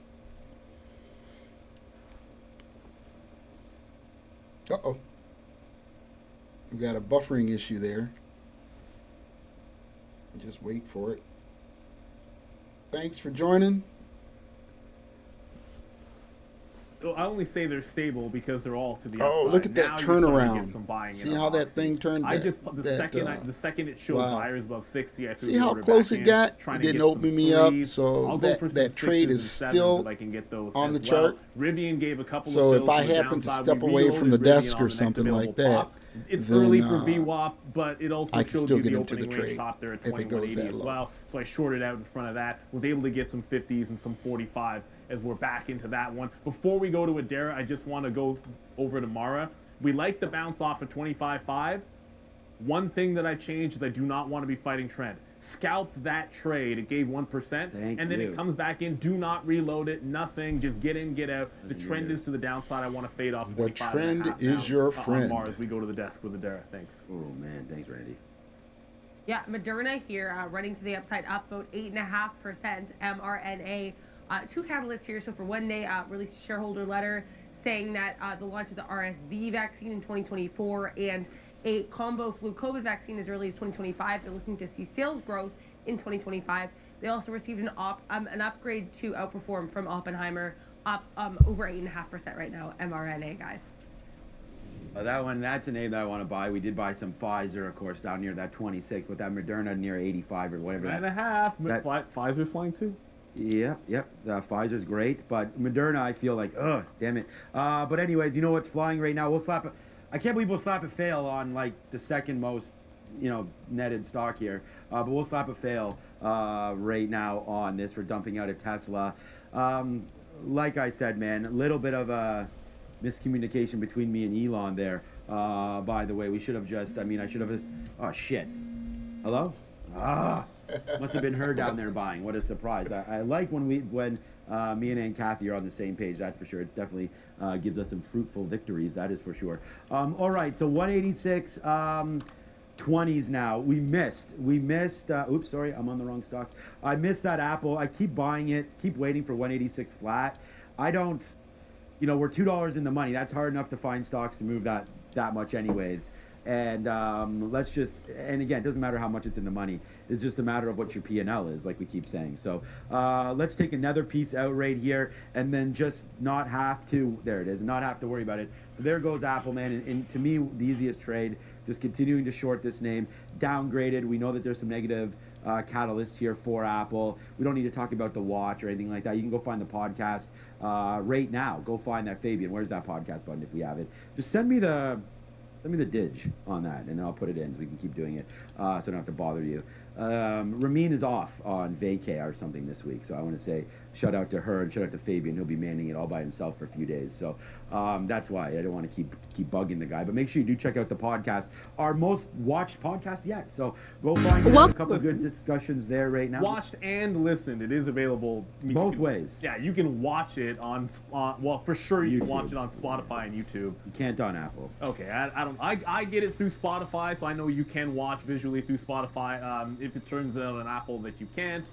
Uh-oh. We've got a buffering issue there. Just wait for it. Thanks for joining. I only say they're stable because they're all to the Oh, upside. look at that Now you're starting to turnaround. get some buying See in how that Oxy. thing turned? I that- just the that, second it showed wow. buyers above 60, I threw See the how order close back it in, got? trying It to didn't get open some me up, threes. so I'll go for some that trade sixes is and sevens still if I can get those on as the well. chart. Rivian gave a couple So of if I fills to the happen to downside. step We away from the reloaded desk Rivian or on the next something like available that, pop. It's then, early for VWAP, but it also I can showed still you get the into the opening range trade top there at if it goes 2180 that as low. well. So I shorted out in front of that. Was able to get some 50s and some 45s as we're back into that one. Before we go to Adara, I just want to go over to Mara. We like the bounce off of 25.5. One thing that I changed is I do not want to be fighting trend. Scalped that trade. It gave 1%. And then it comes back in. Do not reload it. Nothing. Just get in, get out. The trend is to the downside. I want to fade off 25. The trend is your friend. On Mars, we go to the desk with Adara. Thanks. Oh, man. Thanks, Randy. Yeah, Moderna here running to the upside, up about 8.5%. mRNA, two catalysts here. So for one, they released a shareholder letter saying that the launch of the RSV vaccine in 2024 and a combo flu COVID vaccine as early as 2025. They're looking to see sales growth in 2025. They also received an upgrade to outperform from Oppenheimer, up over 8.5% right now. mRNA, guys. That's a name that I want to buy. We did buy some Pfizer, of course, down near that 26, but that Moderna near 85 or whatever. 9.5. Pfizer's flying too. Yep. Pfizer's great, but Moderna, I feel like, ugh, damn it. But anyways, you know what's flying right now? I can't believe we'll slap a fail on like the second most, netted stock here. But we'll slap a fail right now on this for dumping out a Tesla. Like I said, man, a little bit of a miscommunication between me and Elon there. By the way, we should have I should have. Oh shit. Hello? Must have been her down there buying. What a surprise. I like when me and Aunt Kathy are on the same page, that's for sure. It's definitely gives us some fruitful victories, that is for sure. All right, so 186 20s now. We missed. Oops, sorry, I'm on the wrong stock. I missed that Apple. I keep buying it, keep waiting for 186 flat. I don't, we're $2 in the money. That's hard enough to find stocks to move that much anyways. And and again, it doesn't matter how much it's in the money. It's just a matter of what your P&L is, like we keep saying. So let's take another piece out right here and then just not have to worry about it. So there goes Apple, man. And to me, the easiest trade, just continuing to short this name, downgraded. We know that there's some negative catalysts here for Apple. We don't need to talk about the watch or anything like that. You can go find the podcast right now. Go find that Fabian. Where's that podcast button if we have it? Just send me the dig on that, and then I'll put it in so we can keep doing it, so I don't have to bother you. Ramin is off on vacay or something this week, so I want to say shout out to her and shout out to Fabian. He'll be manning it all by himself for a few days, so that's why I don't want to keep bugging the guy. But make sure you do check out the podcast, our most watched podcast yet. So go find it. A couple of good discussions there right now. Watched and listened. It is available both ways. Yeah, you can watch it on for sure you YouTube. can watch it on Spotify and YouTube. You can't on Apple. Okay, I get it through Spotify, so I know you can watch visually through Spotify. If it turns out on Apple that you can't,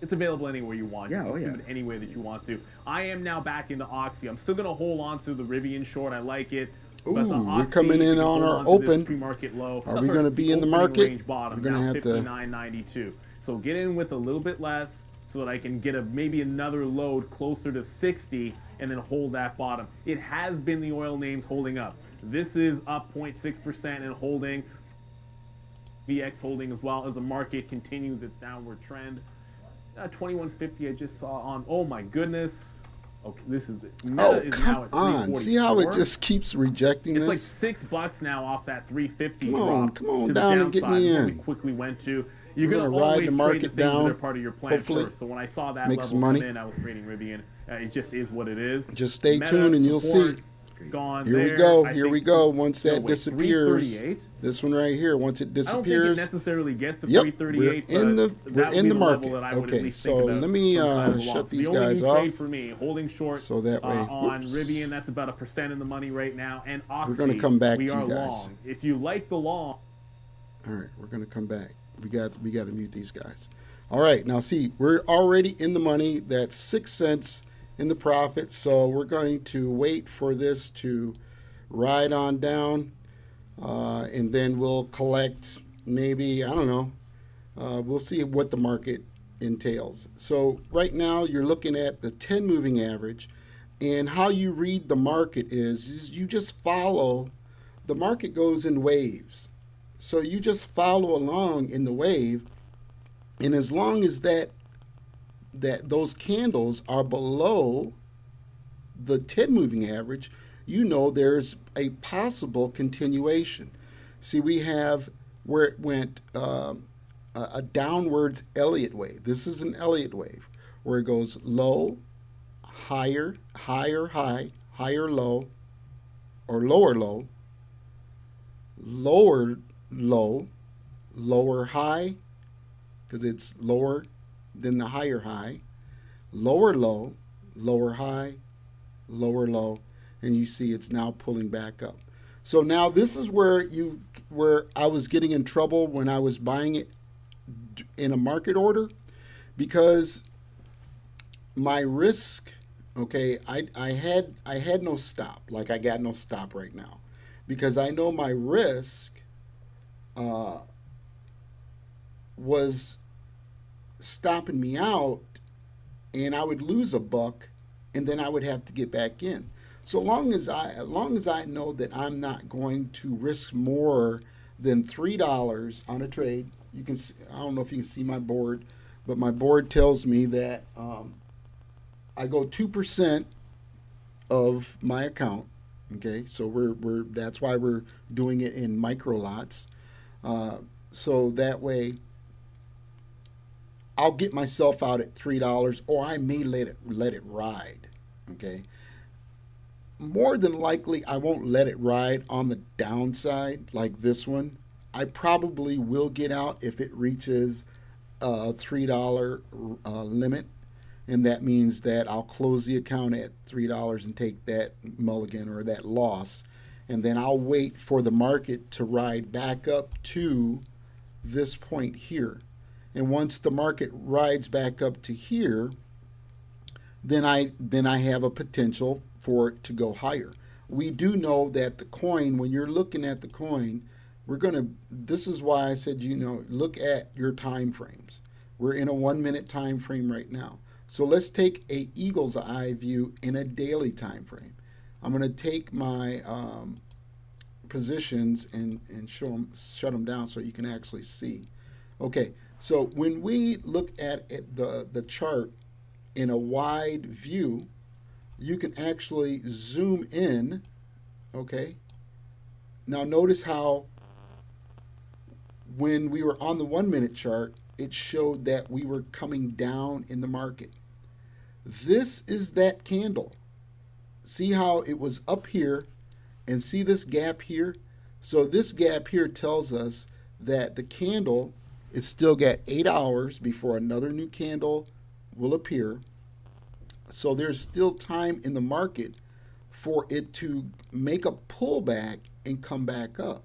it's available anywhere you want. You can consume it any way that you want to. I am now back into Oxy. I'm still going to hold on to the Rivian short. I like it. Ooh, we're coming in on our open. Pre-market low. Are we going to be in the market? Range bottom, we're going to have to 59.92. So get in with a little bit less. so that I can get maybe another load closer to 60 and then hold that bottom. It has been the oil names holding up. This is up 0.6% and holding. VX holding as well as the market continues its downward trend. 2150 I just saw on. Oh my goodness. Okay, this is Oh, is now at come on. See how it just keeps rejecting it's this? like $6 now off that 350 Come on, drop come on to the down and get downside. me Where we in. quickly went to. You're We're gonna gonna ride always the market trade the things down, that are part of your plan hopefully first. So when I saw that make level some money. come in, I was trading Rivian. It just is what it is. Just stay Meta tuned and you'll support see. Gone Here we there. go. I Here think we go. Once no, that wait, disappears, 338? this one right here. Once it I don't think it disappears, necessarily gets to yep, 338. we're in the but we're that would in be the level market. that I would at Okay, least so think about let me some kind of a shut loss. these the only guys new off. trade for me, holding short. So that way, on whoops. Rivian, that's about 1% in the money right now, and Oxy, gonna come back we to are you guys. long. If you like the long. All right, we're gonna come back. We got to mute these guys. All right, now see, we're already in the money. That's 6 cents in the profit. So we're going to wait for this to ride on down, and then we'll collect maybe, I don't know. We'll see what the market entails. So right now you're looking at the 10 moving average, and how you read the market is you just follow. The market goes in waves. So you just follow along in the wave, and as long as that those candles are below the 10 moving average, you know there's a possible continuation. See, we have where it went a downwards Elliott wave. This is an Elliott wave where it goes low, higher, higher, high, higher, low, or lower, low, lower, low, lower, high, because it's lower than the higher high, lower, low, lower, high, lower, low, and you see it's now pulling back up. So now this is where I was getting in trouble when I was buying it in a market order, because my risk, okay, I had no stop. Like, I got no stop right now, because I know my risk was stopping me out, and I would lose $1, and then I would have to get back in. So long as I know that I'm not going to risk more than $3 on a trade. You can see, I don't know if you can see my board, but my board tells me that I go 2% of my account. Okay, so that's why we're doing it in micro lots. So that way I'll get myself out at $3, or I may let it ride. Okay. More than likely, I won't let it ride on the downside like this one. I probably will get out if it reaches a $3 limit, and that means that I'll close the account at $3 and take that mulligan or that loss, and then I'll wait for the market to ride back up to this point here. And once the market rides back up to here, then I have a potential for it to go higher. We do know that the coin, when you're looking at the coin, this is why I said, look at your time frames. We're in a 1 minute time frame right now. So let's take a eagle's eye view in a daily time frame. I'm going to take my positions and shut them down so you can actually see. Okay, so when we look at the chart in a wide view, you can actually zoom in. Okay, now notice how when we were on the 1 minute chart, it showed that we were coming down in the market. This is that candle. See how it was up here, and see this gap here? So this gap here tells us that the candle is still got 8 hours before another new candle will appear. So there's still time in the market for it to make a pullback and come back up.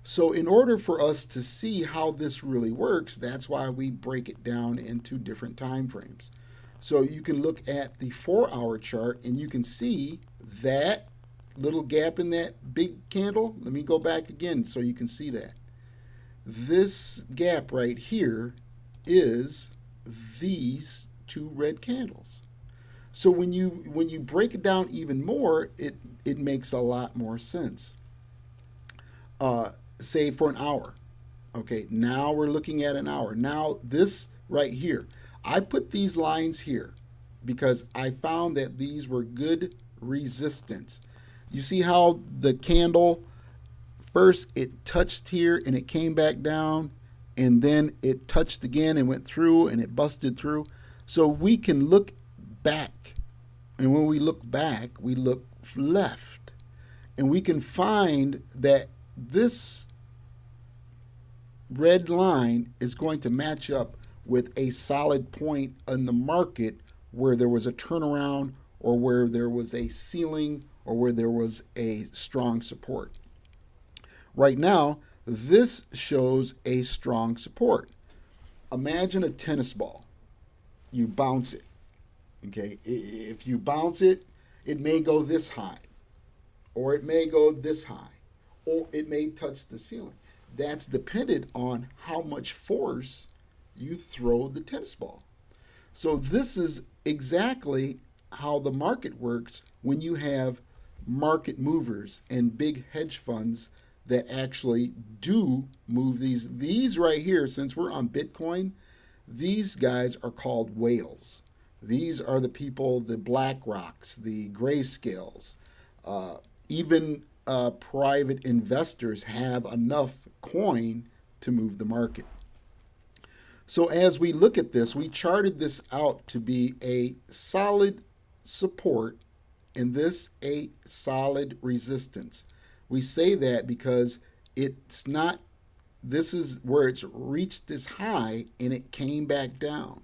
So in order for us to see how this really works, that's why we break it down into different time frames. So you can look at the 4-hour chart and you can see that little gap in that big candle. Let me go back again so you can see that. This gap right here is these two red candles. So when you break it down even more, it makes a lot more sense. Say for an hour. Okay, now we're looking at an hour. Now this right here, I put these lines here because I found that these were good resistance. You see how the candle, first it touched here and it came back down, and then it touched again and went through and it busted through. So we can look back, and when we look back, we look left, and we can find that this red line is going to match up with a solid point in the market where there was a turnaround, or where there was a ceiling, or where there was a strong support. Right now, this shows a strong support. Imagine a tennis ball. You bounce it. Okay, if you bounce it, it may go this high, or it may go this high, or it may touch the ceiling. That's dependent on how much force you throw the tennis ball. So this is exactly how the market works when you have market movers and big hedge funds that actually do move these. These right here, since we're on Bitcoin, these guys are called whales. These are the people, the BlackRocks, the Grayscales, even private investors have enough coin to move the market. So as we look at this, we charted this out to be a solid support and this a solid resistance. We say that because it's not, this is where it's reached this high and it came back down.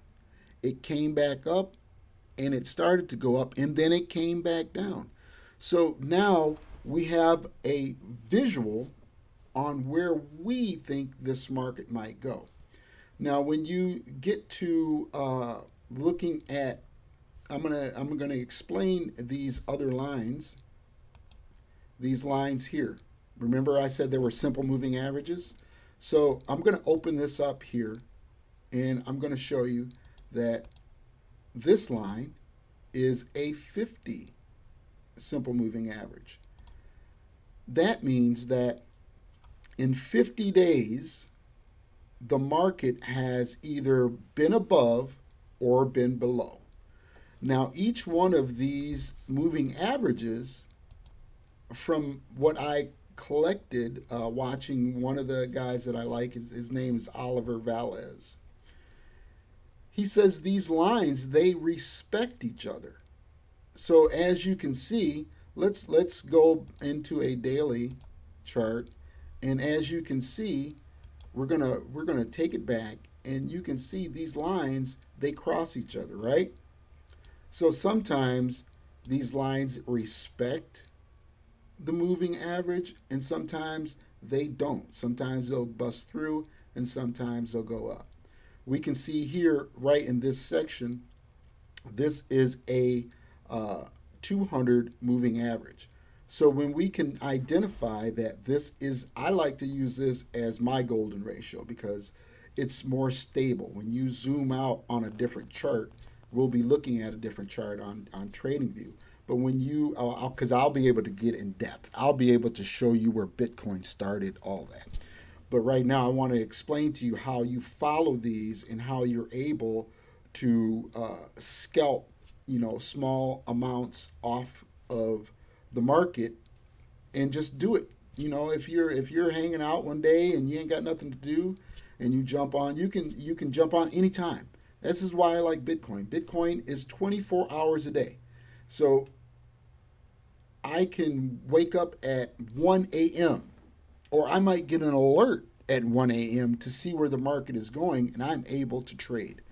It came back up and it started to go up and then it came back down. So now we have a visual on where we think this market might go. Now, when you get to looking at, I'm gonna explain these other lines. These lines here. Remember, I said there were simple moving averages. So I'm gonna open this up here, and I'm gonna show you that this line is a 50 simple moving average. That means that in 50 days, the market has either been above or been below. Now, each one of these moving averages, from what I collected watching one of the guys that I like, his name is Oliver Velez. He says these lines, they respect each other. So as you can see, let's go into a daily chart, and as you can see, we're gonna take it back, and you can see these lines, they cross each other, right? So sometimes these lines respect the moving average, and sometimes they don't. Sometimes they'll bust through, and sometimes they'll go up. We can see here, right in this section, this is a 200 moving average. So when we can identify that this is, I like to use this as my golden ratio because it's more stable. When you zoom out on a different chart, we'll be looking at a different chart on TradingView. But when you, because I'll be able to get in depth. I'll be able to show you where Bitcoin started, all that. But right now I want to explain to you how you follow these and how you're able to scalp, small amounts off of the market and just do it. If you're hanging out one day and you ain't got nothing to do and you jump on, you can jump on anytime. This is why I like Bitcoin. Bitcoin is 24 hours a day. So I can wake up at 1 a.m. or I might get an alert at 1 a.m. to see where the market is going, and I'm able to trade.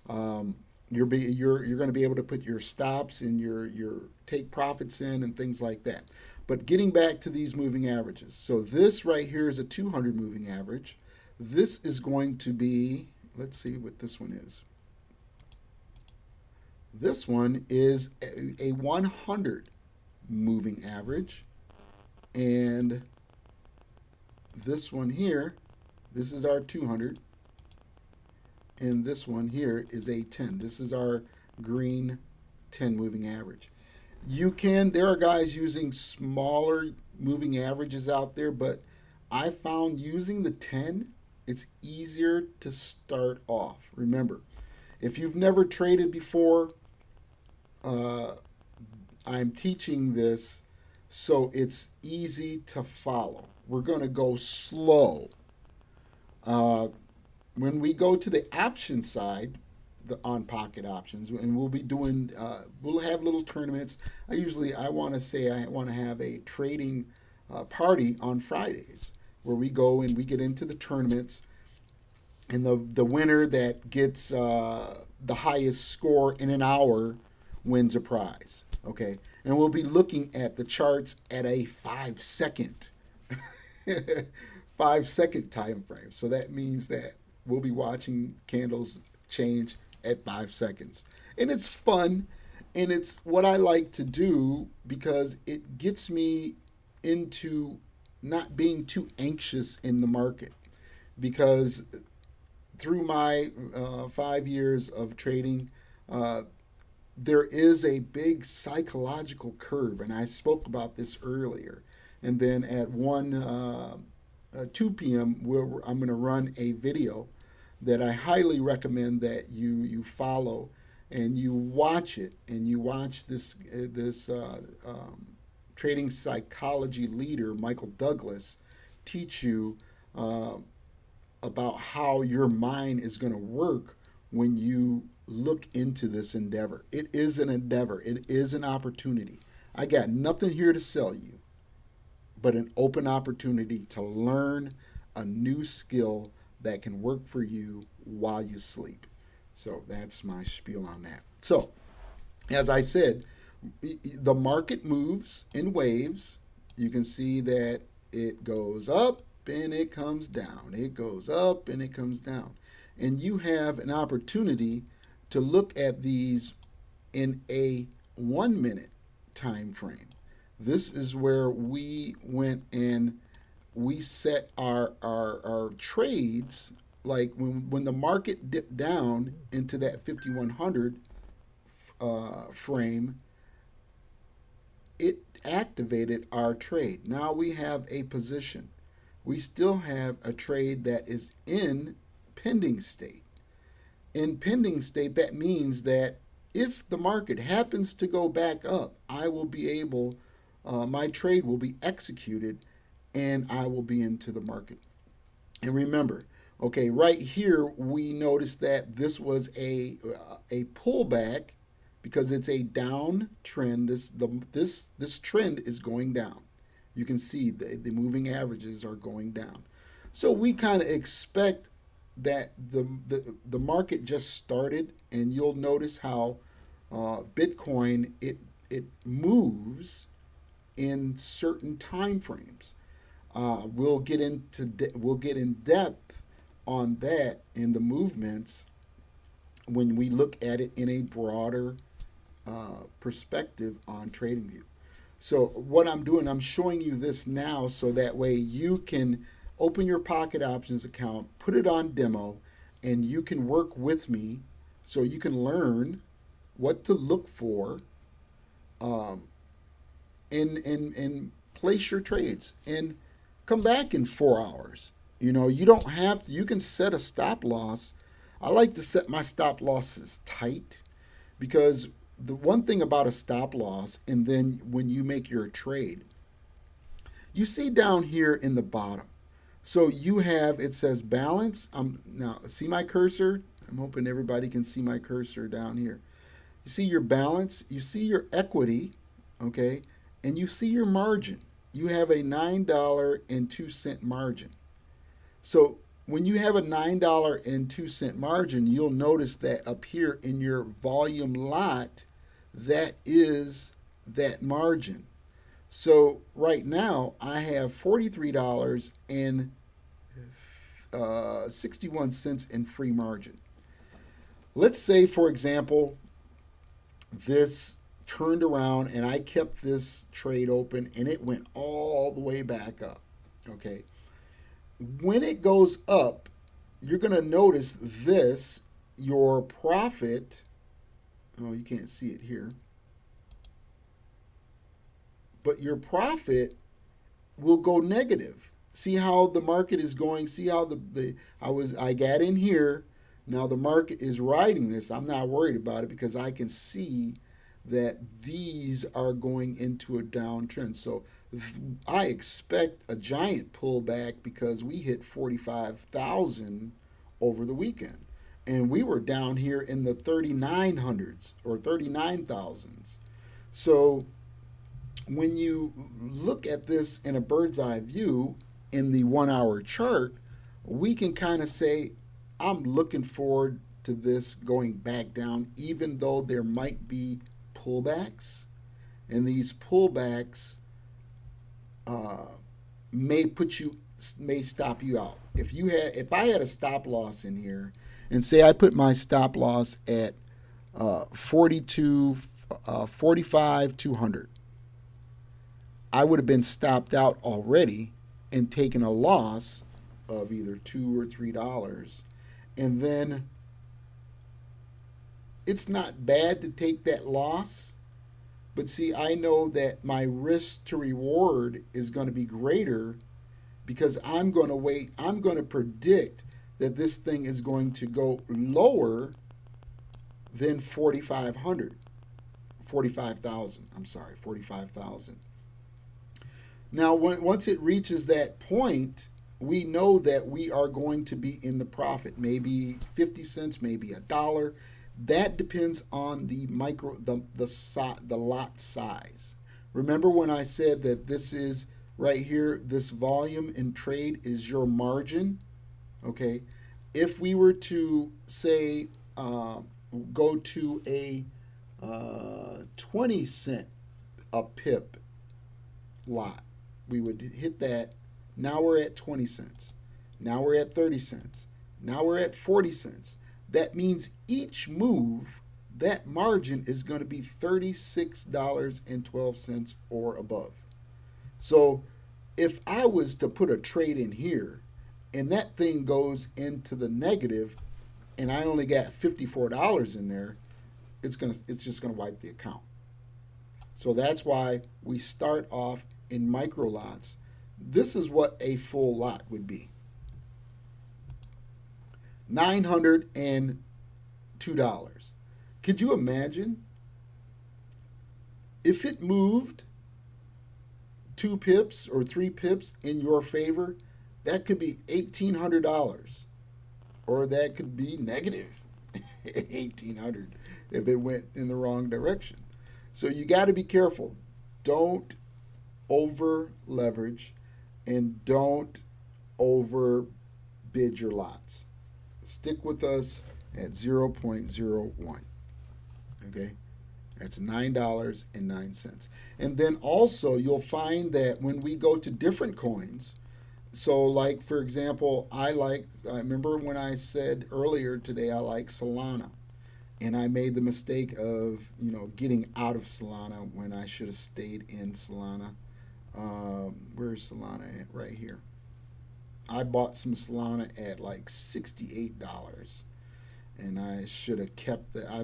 You're going to be able to put your stops and your take profits in and things like that. But getting back to these moving averages. So this right here is a 200 moving average. This is going to be, let's see what this one is. This one is a 100 moving average. And this one here, this is our 200. and this one here is a 10. This is our green 10 moving average. There are guys using smaller moving averages out there, but I found using the 10, it's easier to start off. Remember, if you've never traded before, I'm teaching this so it's easy to follow. We're going to go slow. When we go to the option side, the on pocket options, and we'll be doing, we'll have little tournaments. I want to have a trading party on Fridays where we go and we get into the tournaments, and the winner that gets the highest score in an hour wins a prize. Okay, and we'll be looking at the charts at a 5-second 5-second time frame. So that means that we'll be watching candles change at 5 seconds. And it's fun, and it's what I like to do because it gets me into not being too anxious in the market. Because through my 5 years of trading, there is a big psychological curve, and I spoke about this earlier. And then at 2 p.m., I'm going to run a video that I highly recommend that you follow and you watch it, and you watch this trading psychology leader, Michael Douglas, teach you about how your mind is going to work when you look into this endeavor. It is an endeavor. It is an opportunity. I got nothing here to sell you, but an open opportunity to learn a new skill that can work for you while you sleep. So that's my spiel on that. So, as I said, the market moves in waves. You can see that it goes up and it comes down. It goes up and it comes down. And you have an opportunity to look at these in a 1 minute time frame. This is where we went and we set our trades, like when the market dipped down into that 5100 frame, it activated our trade. Now we have a position. We still have a trade that is in pending state. In pending state, that means that if the market happens to go back up, I will be able, my trade will be executed and I will be into the market. And remember, okay, right here, we noticed that this was a pullback because it's a down trend. This trend is going down. You can see the moving averages are going down. So we kind of expect that the market just started, and you'll notice how Bitcoin it moves in certain time frames. We'll get in depth on that in the movements when we look at it in a broader perspective on TradingView. So what I'm doing, I'm showing you this now so that way you can open your Pocket Options account, put it on demo, and you can work with me so you can learn what to look for and place your trades and come back in 4 hours. You know, you don't have to, you can set a stop loss. I like to set my stop losses tight because the one thing about a stop loss, and then when you make your trade, you see down here in the bottom. So you have, it says balance. Now, see my cursor? I'm hoping everybody can see my cursor down here. You see your balance, you see your equity, okay, and you see your margin. You have a $9.02 margin. So when you have a $9.02 margin, you'll notice that up here in your volume lot, that is that margin. So right now I have $43.61 in free margin. Let's say, for example, this turned around and I kept this trade open and it went all the way back up. Okay. When it goes up, you're going to notice this your profit, oh, you can't see it here, but your profit will go negative. See how the market is going. See how I got in here. Now the market is riding this. I'm not worried about it because I can see that these are going into a downtrend. So I expect a giant pullback because we hit 45,000 over the weekend. And we were down here in the 3,900s or 39,000s. So when you look at this in a bird's eye view in the 1 hour chart, we can kind of say, I'm looking forward to this going back down, even though there might be pullbacks. And these pullbacks may stop you out. If I had a stop loss in here, and say I put my stop loss at 45,200, I would have been stopped out already and taken a loss of either $2 or $3. And then it's not bad to take that loss, but see, I know that my risk to reward is going to be greater because I'm going to predict that this thing is going to go lower than 45,000. I'm sorry, 45,000. Now, once it reaches that point, we know that we are going to be in the profit, maybe 50 cents, maybe $1. That depends on the lot size. Remember when I said that this is right here, this volume in trade is your margin? Okay, if we were to say go to a 20 cent a pip lot, we would hit that. Now we're at 20 cents. Now we're at 30 cents. Now we're at 40 cents. That means each move, that margin is going to be $36.12 or above. So if I was to put a trade in here and that thing goes into the negative and I only got $54 in there, it's just going to wipe the account. So that's why we start off in micro lots. This is what a full lot would be. $902. Could you imagine if it moved 2 pips or 3 pips in your favor? That could be $1,800, or that could be negative $1,800 if it went in the wrong direction. So you got to be careful. Don't over leverage and don't overbid your lots. Stick with us at 0.01. Okay? That's $9.09. And then also you'll find that when we go to different coins, so like for example, I remember when I said earlier today I like Solana. And I made the mistake of, getting out of Solana when I should have stayed in Solana. Where's Solana at? Right here. I bought some Solana at like $68. And I should have kept that. I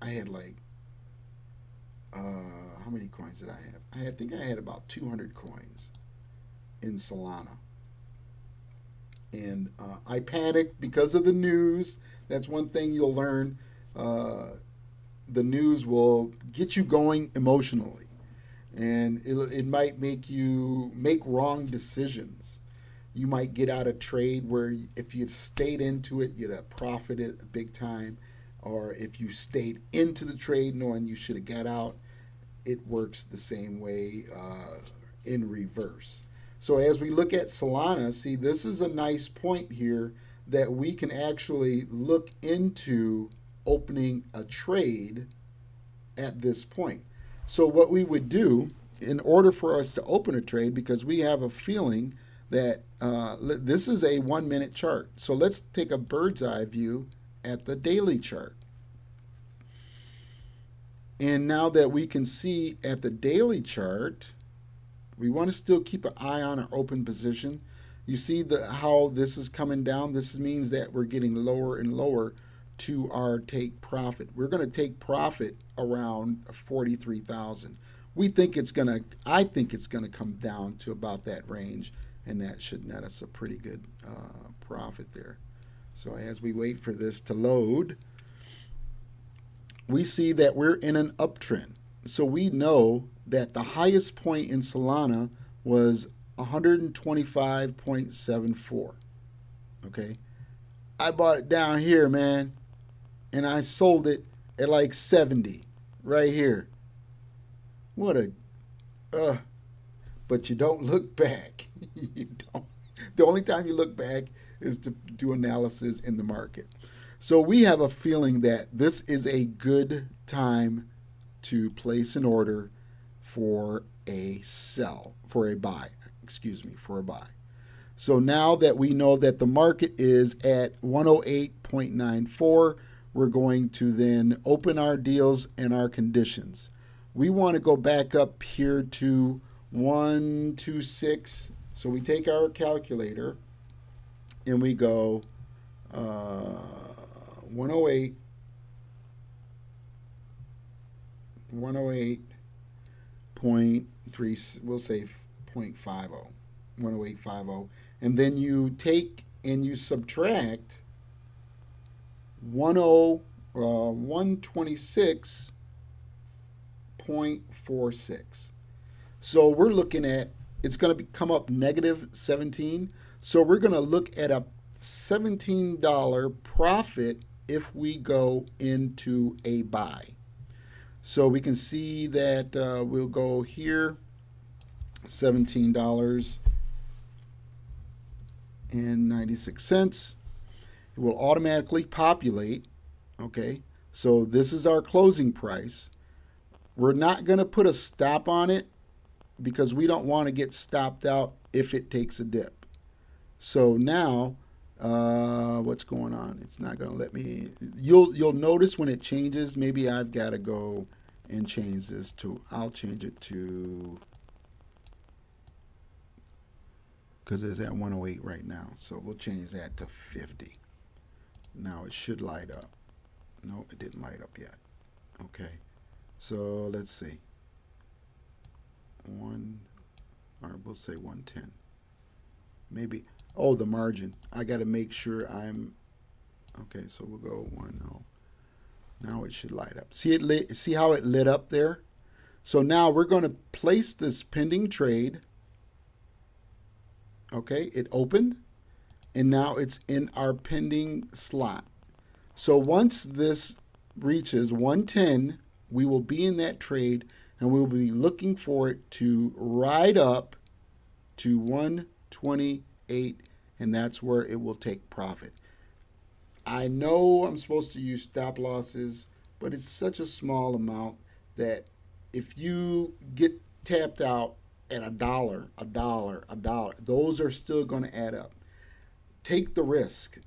had how many coins did I have? I think I had about 200 coins in Solana. And I panicked because of the news. That's one thing you'll learn. The news will get you going emotionally. And it might make you make wrong decisions. You might get out of trade where if you'd stayed into it, you'd have profited big time. Or if you stayed into the trade knowing you should have got out, it works the same way in reverse. So as we look at Solana, see, this is a nice point here that we can actually look into opening a trade at this point. So what we would do in order for us to open a trade, because we have a feeling that this is a 1 minute chart. So let's take a bird's eye view at the daily chart. And now that we can see at the daily chart, we want to still keep an eye on our open position You see how this is coming down? This means that we're getting lower and lower to our take profit. We're going to take profit around 43,000. I think it's going to come down to about that range, and that should net us a pretty good profit there. So as we wait for this to load, we see that we're in an uptrend. So we know that the highest point in Solana was 125.74. Okay, I bought it down here, man, and I sold it at like 70 right here. What a but you don't look back. You don't. The only time you look back is to do analysis in the market. So we have a feeling that this is a good time to place an order for a buy. So now that we know that the market is at 108.94, we're going to then open our deals and our conditions. We want to go back up here to 126. So we take our calculator and we go 108.3, we'll say 0.50, 108.50, and then you take and you subtract 126.46. So we're looking at, it's going to come up negative 17. So we're going to look at a $17 profit if we go into a buy. So we can see that we'll go here, $17.96. It will automatically populate. Okay, so this is our closing price. We're not going to put a stop on it because we don't want to get stopped out if it takes a dip. So now, what's going on? It's not going to let me. You'll notice when it changes. Maybe I've got to go and change this to. I'll change it to, because it's at 108 right now. So we'll change that to 50. Now it should light up. No, it didn't light up yet. Okay, so let's see. We'll say 110. Maybe. Oh, the margin. I got to make sure I'm. Okay, so we'll go 10. Now it should light up. See how it lit up there? So now we're going to place this pending trade. Okay, it opened, and now it's in our pending slot. So once this reaches 110, we will be in that trade, and we will be looking for it to ride up to 128, and that's where it will take profit. I know I'm supposed to use stop losses, but it's such a small amount that if you get tapped out at $1, those are still going to add up. Take the risk.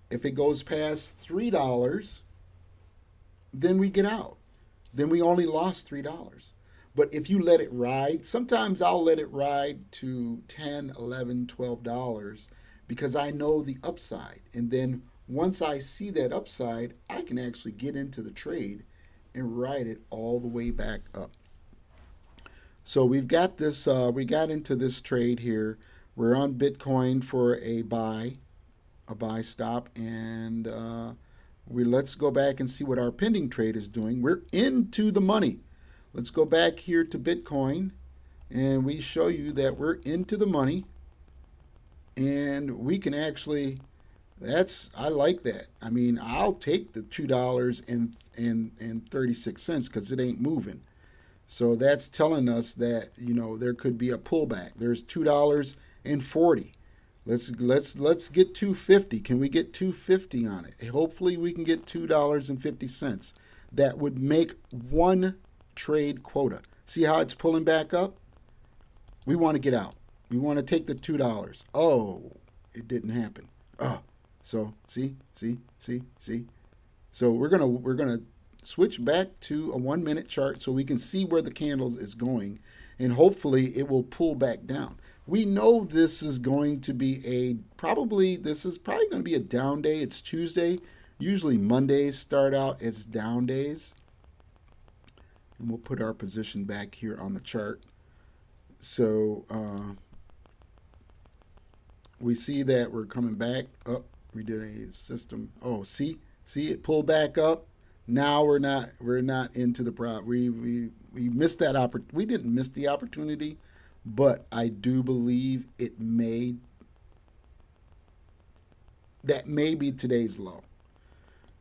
If it goes past $3, then we get out. Then we only lost $3. But if you let it ride, sometimes I'll let it ride to $10, $11, $12 because I know the upside. And then once I see that upside, I can actually get into the trade and ride it all the way back up. So we've got this, we got into this trade here. We're on Bitcoin for a buy stop, and let's go back and see what our pending trade is doing. We're into the money. Let's go back here to Bitcoin, and we show you that we're into the money, and we can actually, I like that. I mean, I'll take the $2.36 because it ain't moving. So that's telling us that, there could be a pullback. There's $2.40. Let's get 250. Can we get 250 on it? Hopefully we can get $2.50. That would make one trade quota. See how it's pulling back up? We want to get out. We want to take the $2. Oh, it didn't happen. Oh, so see. So we're gonna switch back to a 1 minute chart so we can see where the candles is going, and hopefully it will pull back down. We know this is going to be this is probably going to be a down day. It's Tuesday. Usually Mondays start out as down days. And we'll put our position back here on the chart. So we see that we're coming back up. We did a system. Oh, see it pulled back up. Now we're not into the we missed that opportunity. We didn't miss the opportunity, but I do believe that may be today's low.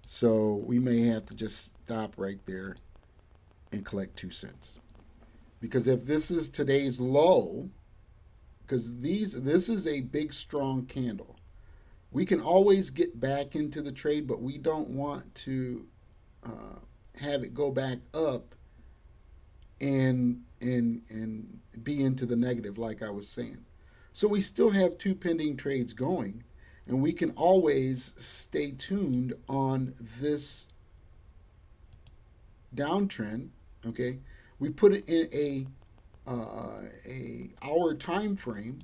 So we may have to just stop right there and collect 2 cents. Because if this is today's low, because this is a big strong candle. We can always get back into the trade, but we don't want to have it go back up and be into the negative, like I was saying. So we still have 2 pending trades going, and we can always stay tuned on this downtrend. Okay, we put it in a hour time frame.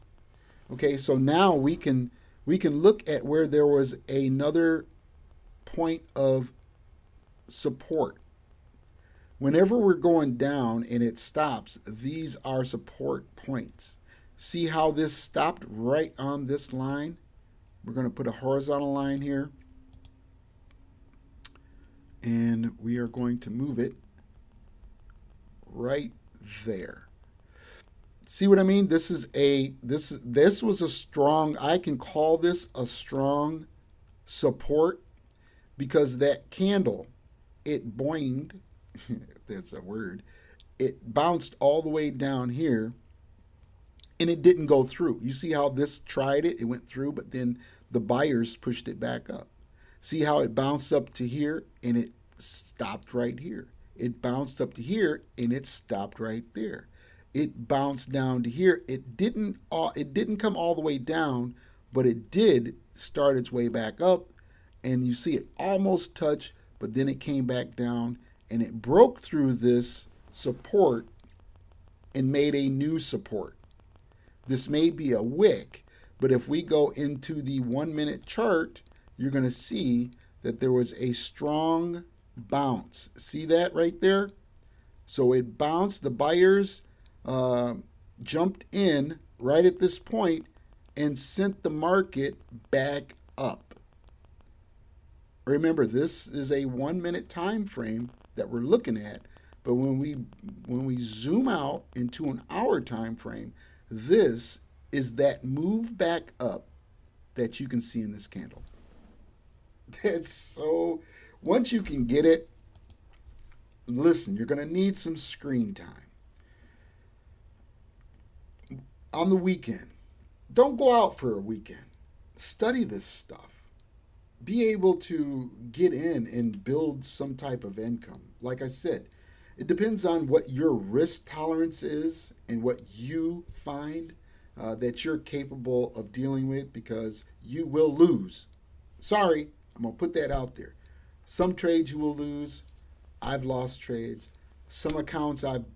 Okay, so now we can look at where there was another point of support. Whenever we're going down and it stops, these are support points. See how this stopped right on this line? We're going to put a horizontal line here, and we are going to move it right there. See what I mean? This was a strong, I can call this a strong support, because that candle, it boinged, if that's a word, it bounced all the way down here and it didn't go through. You see how this tried it went through, but then the buyers pushed it back up. See how it bounced up to here and it stopped right here. It bounced up to here and it stopped right there. It bounced down to here. It didn't come all the way down, but it did start its way back up. And you see it almost touched, but then it came back down and it broke through this support and made a new support. This may be a wick, but if we go into the 1 minute chart, you're going to see that there was a strong bounce. See that right there? So it bounced. The buyers jumped in right at this point and sent the market back up. Remember, this is a 1 minute time frame that we're looking at, but when we zoom out into an hour time frame, this is that move back up that you can see in this candle. That's so, once you can get it, listen, you're going to need some screen time. On the weekend, don't go out for a weekend. Study this stuff. Be able to get in and build some type of income. Like I said, it depends on what your risk tolerance is and what you find that you're capable of dealing with, because you will lose. Sorry, I'm going to put that out there. Some trades you will lose. I've lost trades. Some accounts I've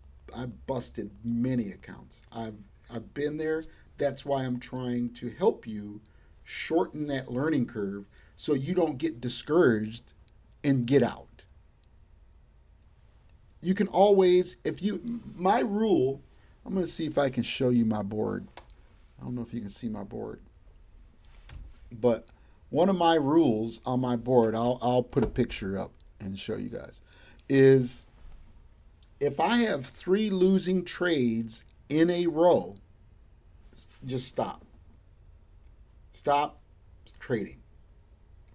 busted many accounts. I've been there. That's why I'm trying to help you shorten that learning curve so you don't get discouraged and get out. You can always, my rule, I'm going to see if I can show you my board. I don't know if you can see my board. But one of my rules on my board, I'll put a picture up and show you guys, is if I have 3 losing trades in a row, just stop. Stop trading.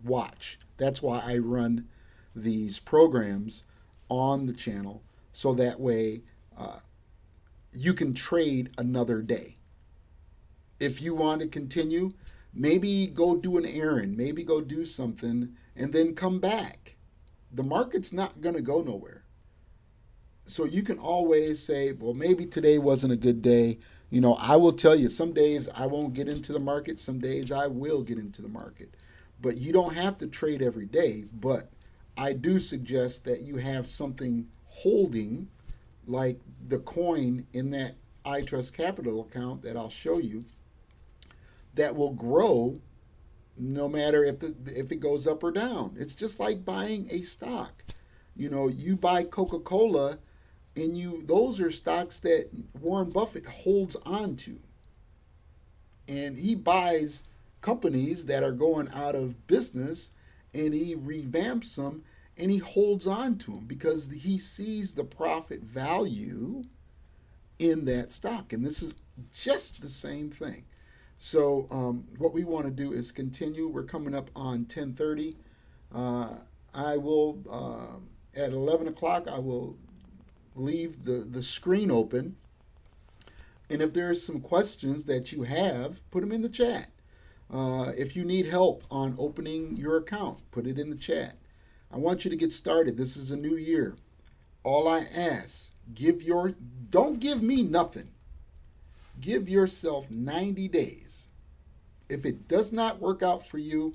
Watch. That's why I run these programs on the channel, so that way you can trade another day. If you want to continue, maybe go do an errand, maybe go do something, and then come back. The market's not going to go nowhere. So you can always say, well, maybe today wasn't a good day. You know, I will tell you, some days I won't get into the market, some days I will get into the market. But you don't have to trade every day. But I do suggest that you have something holding, like the coin in that iTrust Capital account that I'll show you that will grow no matter if it goes up or down. It's just like buying a stock. You know, you buy Coca-Cola, and those are stocks that Warren Buffett holds on to. And he buys companies that are going out of business, and he revamps them, and he holds on to them because he sees the profit value in that stock. And this is just the same thing. So what we want to do is continue. We're coming up on 10:30. I will, at 11 o'clock, I will leave the screen open. And if there's some questions that you have, put them in the chat. If you need help on opening your account, put it in the chat. I want you to get started. This is a new year. All I ask, don't give me nothing. Give yourself 90 days. If it does not work out for you,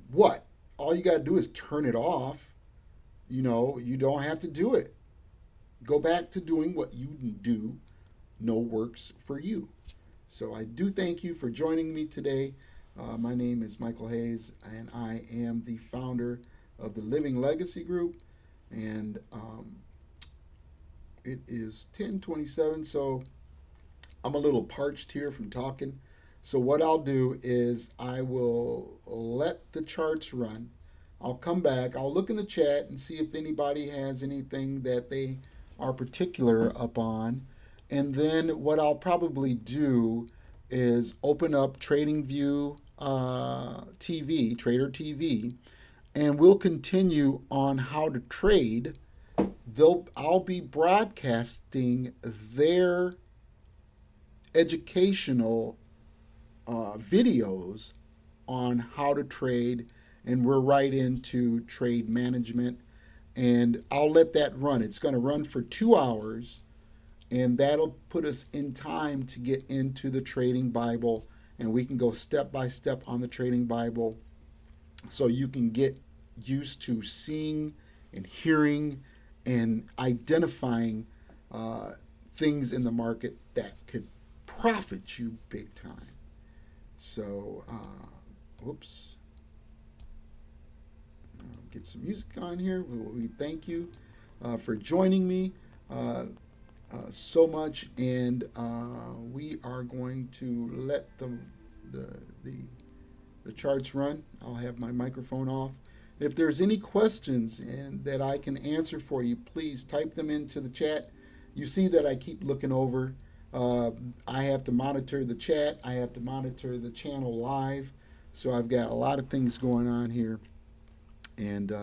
what? All you got to do is turn it off. You know, you don't have to do it. Go back to doing what you know works for you. So I do thank you for joining me today. My name is Michael Hayes, and I am the founder of the Living Legacy Group. And it is 10:27, so I'm a little parched here from talking. So what I'll do is I will let the charts run. I'll come back. I'll look in the chat and see if anybody has anything that they are particular upon. And then what I'll probably do is open up TradingView TV, traderTV, and we'll continue on how to trade. I'll be broadcasting their educational videos on how to trade, and we're right into trade management, and I'll let that run. It's going to run for 2 hours, and that'll put us in time to get into the Trading Bible, and we can go step by step on the Trading Bible so you can get used to seeing and hearing and identifying things in the market that could profit you big time. So, whoops. Get some music on here. We thank you for joining me so much, and we are going to let the charts run. I'll have my microphone off. If there's any questions that I can answer for you, please type them into the chat. You see that I keep looking over. I have to monitor the chat. I have to monitor the channel live. So I've got a lot of things going on here. And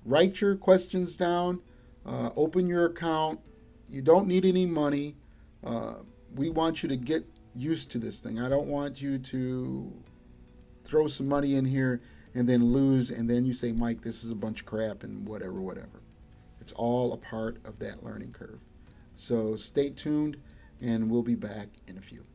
write your questions down. Open your account. You don't need any money. We want you to get used to this thing. I don't want you to throw some money in here and then lose, and then you say, Mike, this is a bunch of crap and whatever. It's all a part of that learning curve. So stay tuned, and we'll be back in a few.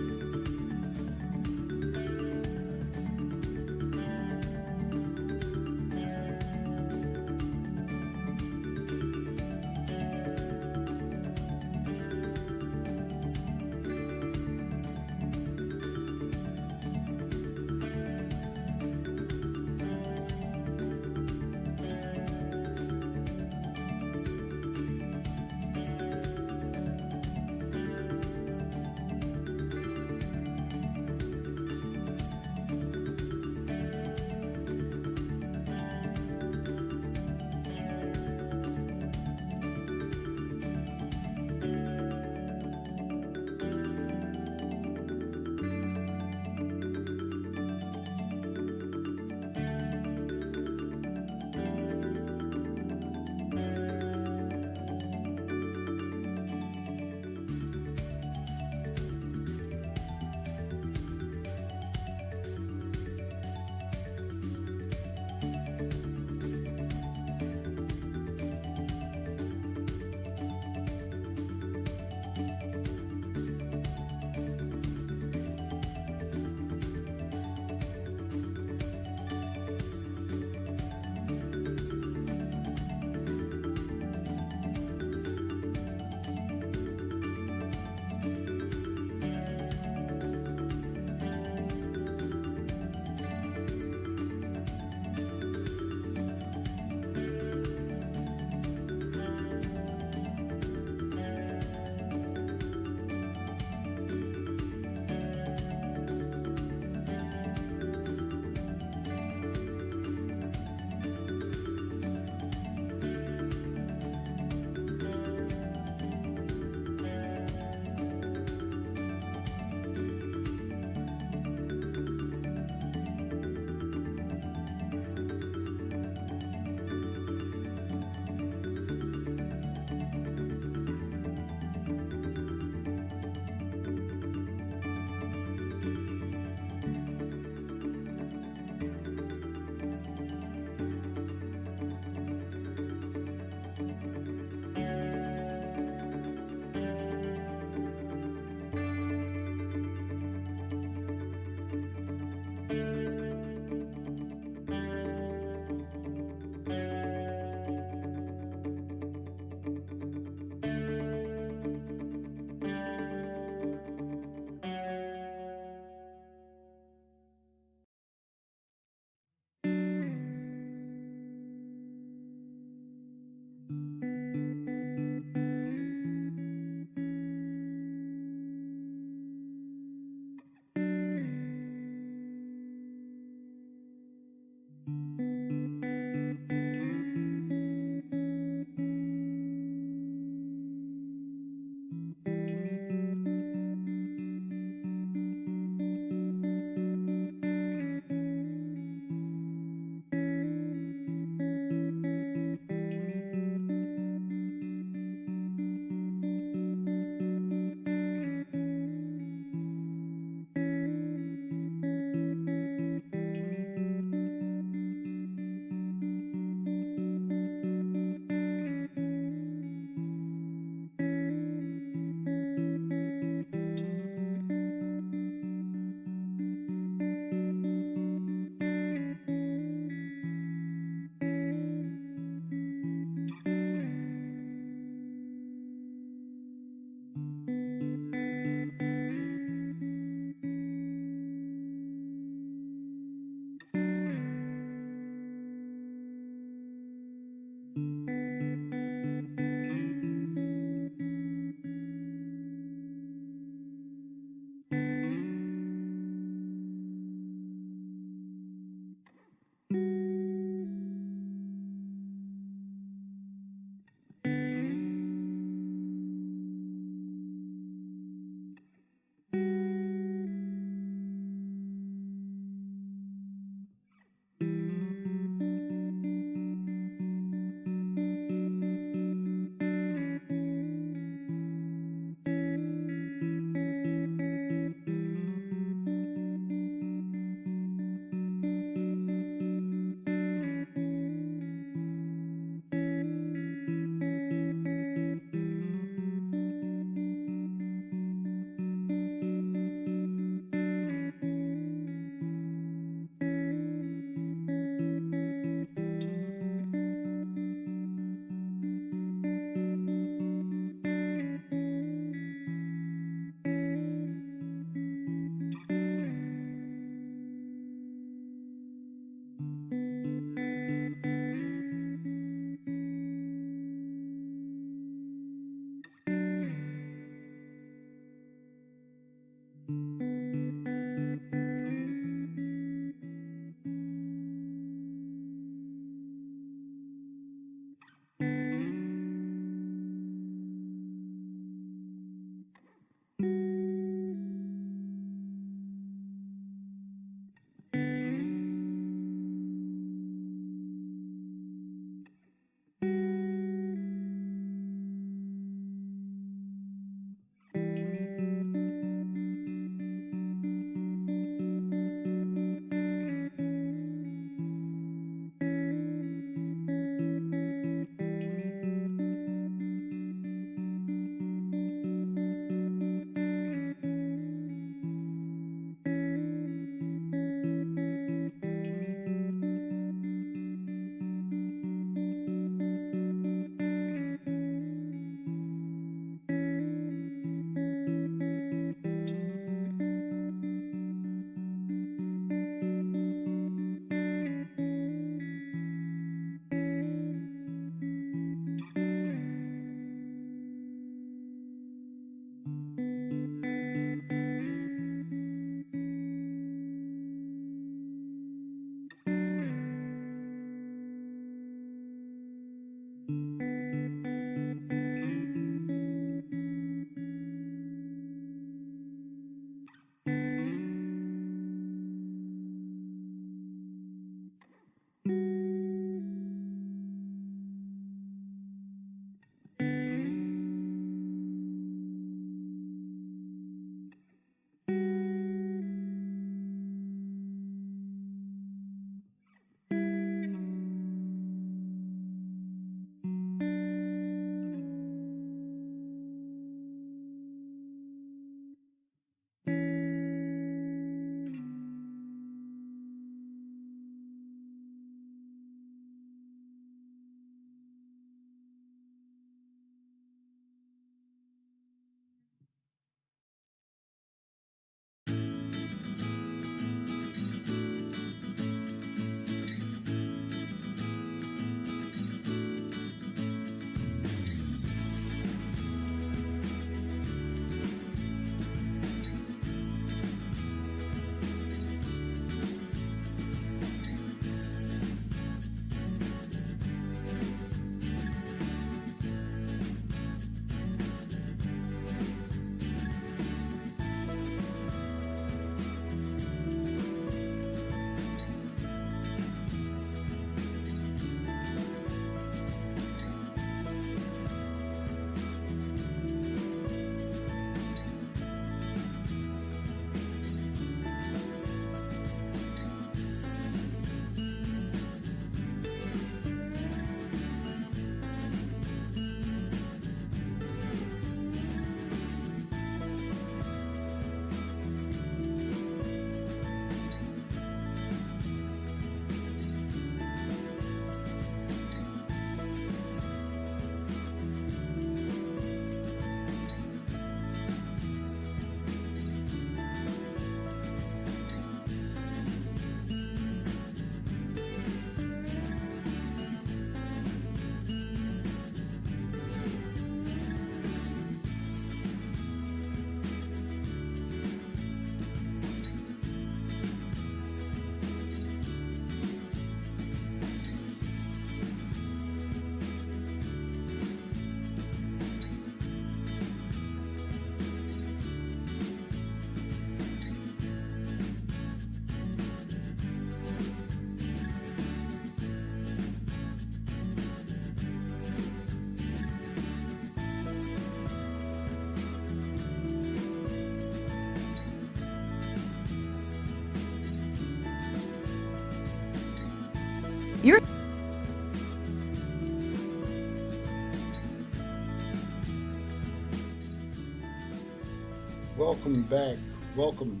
Welcome back. Welcome.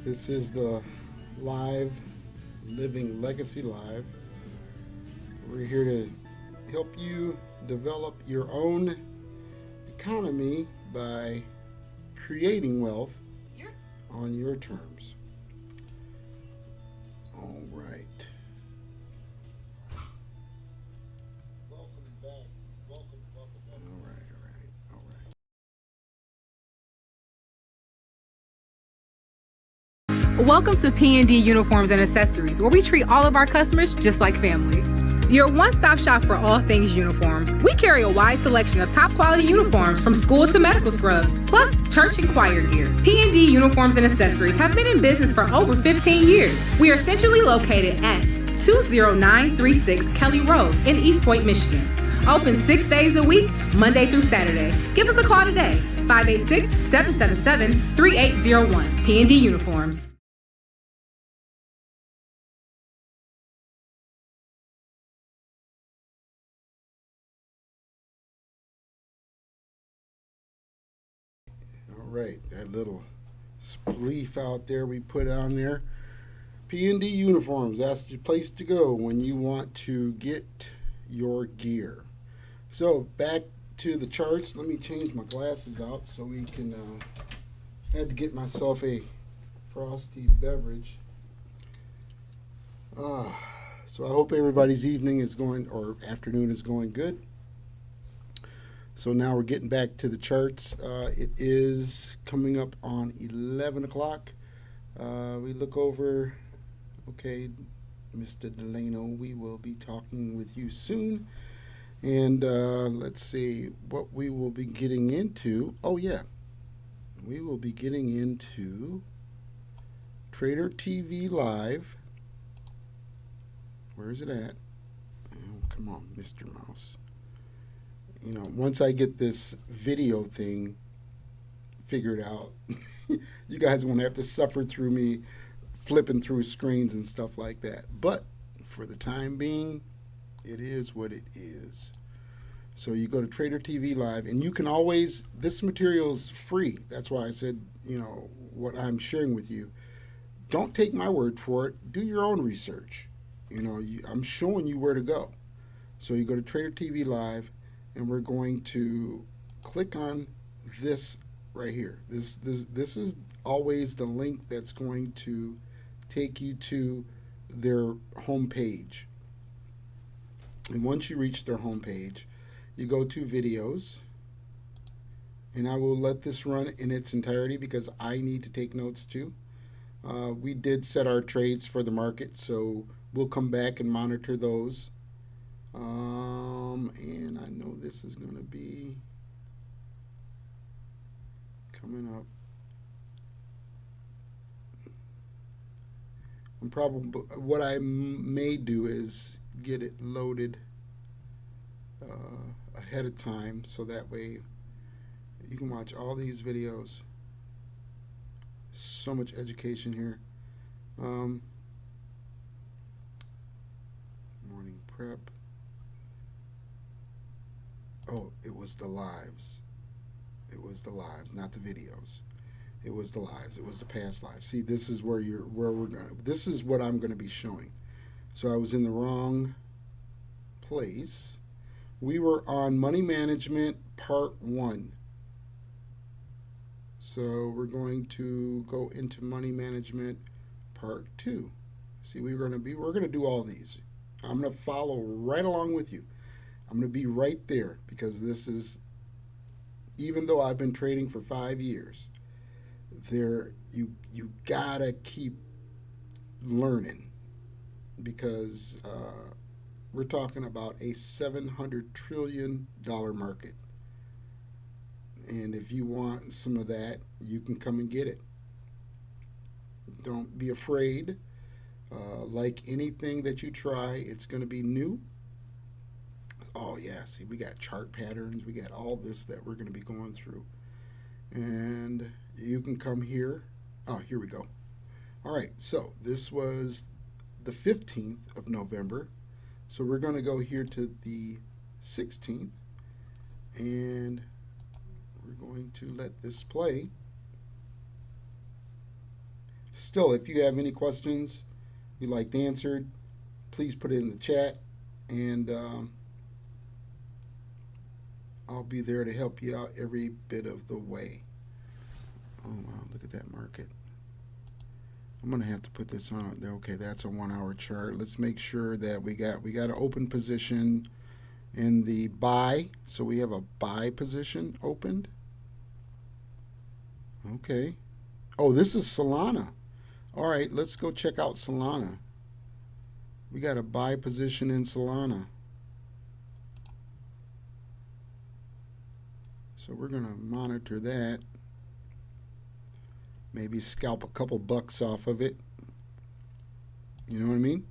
This is the live, Living Legacy Live. We're here to help you develop your own economy by creating wealth on your terms. All right. Welcome back. Welcome. All right. Welcome to P&D Uniforms and Accessories, where we treat all of our customers just like family. Your one-stop shop for all things uniforms. We carry a wide selection of top-quality uniforms from school to medical scrubs, plus church and choir gear. P&D Uniforms and Accessories have been in business for over 15 years. We are centrally located at 20936 Kelly Road in East Point, Michigan. Open 6 days a week, Monday through Saturday. Give us a call today, 586-777-3801. P&D Uniforms. All right, that little spleef out there we put on there. P&D Uniforms, that's the place to go when you want to get your gear. So back to the charts. Let me change my glasses out so we can, I had to get myself a frosty beverage. So I hope everybody's evening is going, or afternoon is going good. So now we're getting back to the charts. It is coming up on 11 o'clock. We look over, okay, Mr. Delano, we will be talking with you soon. And let's see what we will be getting into. Oh, yeah. We will be getting into traderTV Live. Where is it at? Oh, come on, Mr. Mouse. You know, once I get this video thing figured out, you guys won't have to suffer through me flipping through screens and stuff like that. But for the time being, it is what it is. So you go to traderTV Live, and you can always, this material is free. That's why I said, you know, what I'm sharing with you. Don't take my word for it. Do your own research. You know, I'm showing you where to go. So you go to traderTV Live, and we're going to click on this right here. This is always the link that's going to take you to their home page. And once you reach their home page, you go to videos, and I will let this run in its entirety because I need to take notes too. We did set our trades for the market, so we'll come back and monitor those. And I know this is going to be coming up. I'm probably, what I may do is get it loaded ahead of time, so that way you can watch all these videos. So much education here. Morning prep. Oh, it was the lives. It was the lives, not the videos. It was the lives. It was the past lives. See, this is where we're going. This is what I'm going to be showing. So I was in the wrong place. We were on money management part 1. So we're going to go into money management part 2. See, we're going to do all these. I'm going to follow right along with you. I'm going to be right there because this is, even though I've been trading for 5 years, you gotta keep learning because we're talking about a $700 trillion market. And if you want some of that, you can come and get it. Don't be afraid. Like anything that you try, it's going to be new. Oh, yeah, see, we got chart patterns. We got all this that we're going to be going through. And you can come here. Oh, here we go. All right, so this was the 15th of November. So we're going to go here to the 16th. And we're going to let this play. Still, if you have any questions you'd like answered, please put it in the chat, and I'll be there to help you out every bit of the way. Oh wow, look at that market. I'm gonna have to put this on. Okay, that's a 1 hour chart. Let's make sure that we got an open position in the buy. So we have a buy position opened. Okay. Oh, this is Solana. All right, let's go check out Solana. We got a buy position in Solana. So we're gonna monitor that. Maybe scalp a couple bucks off of it. You know what I mean?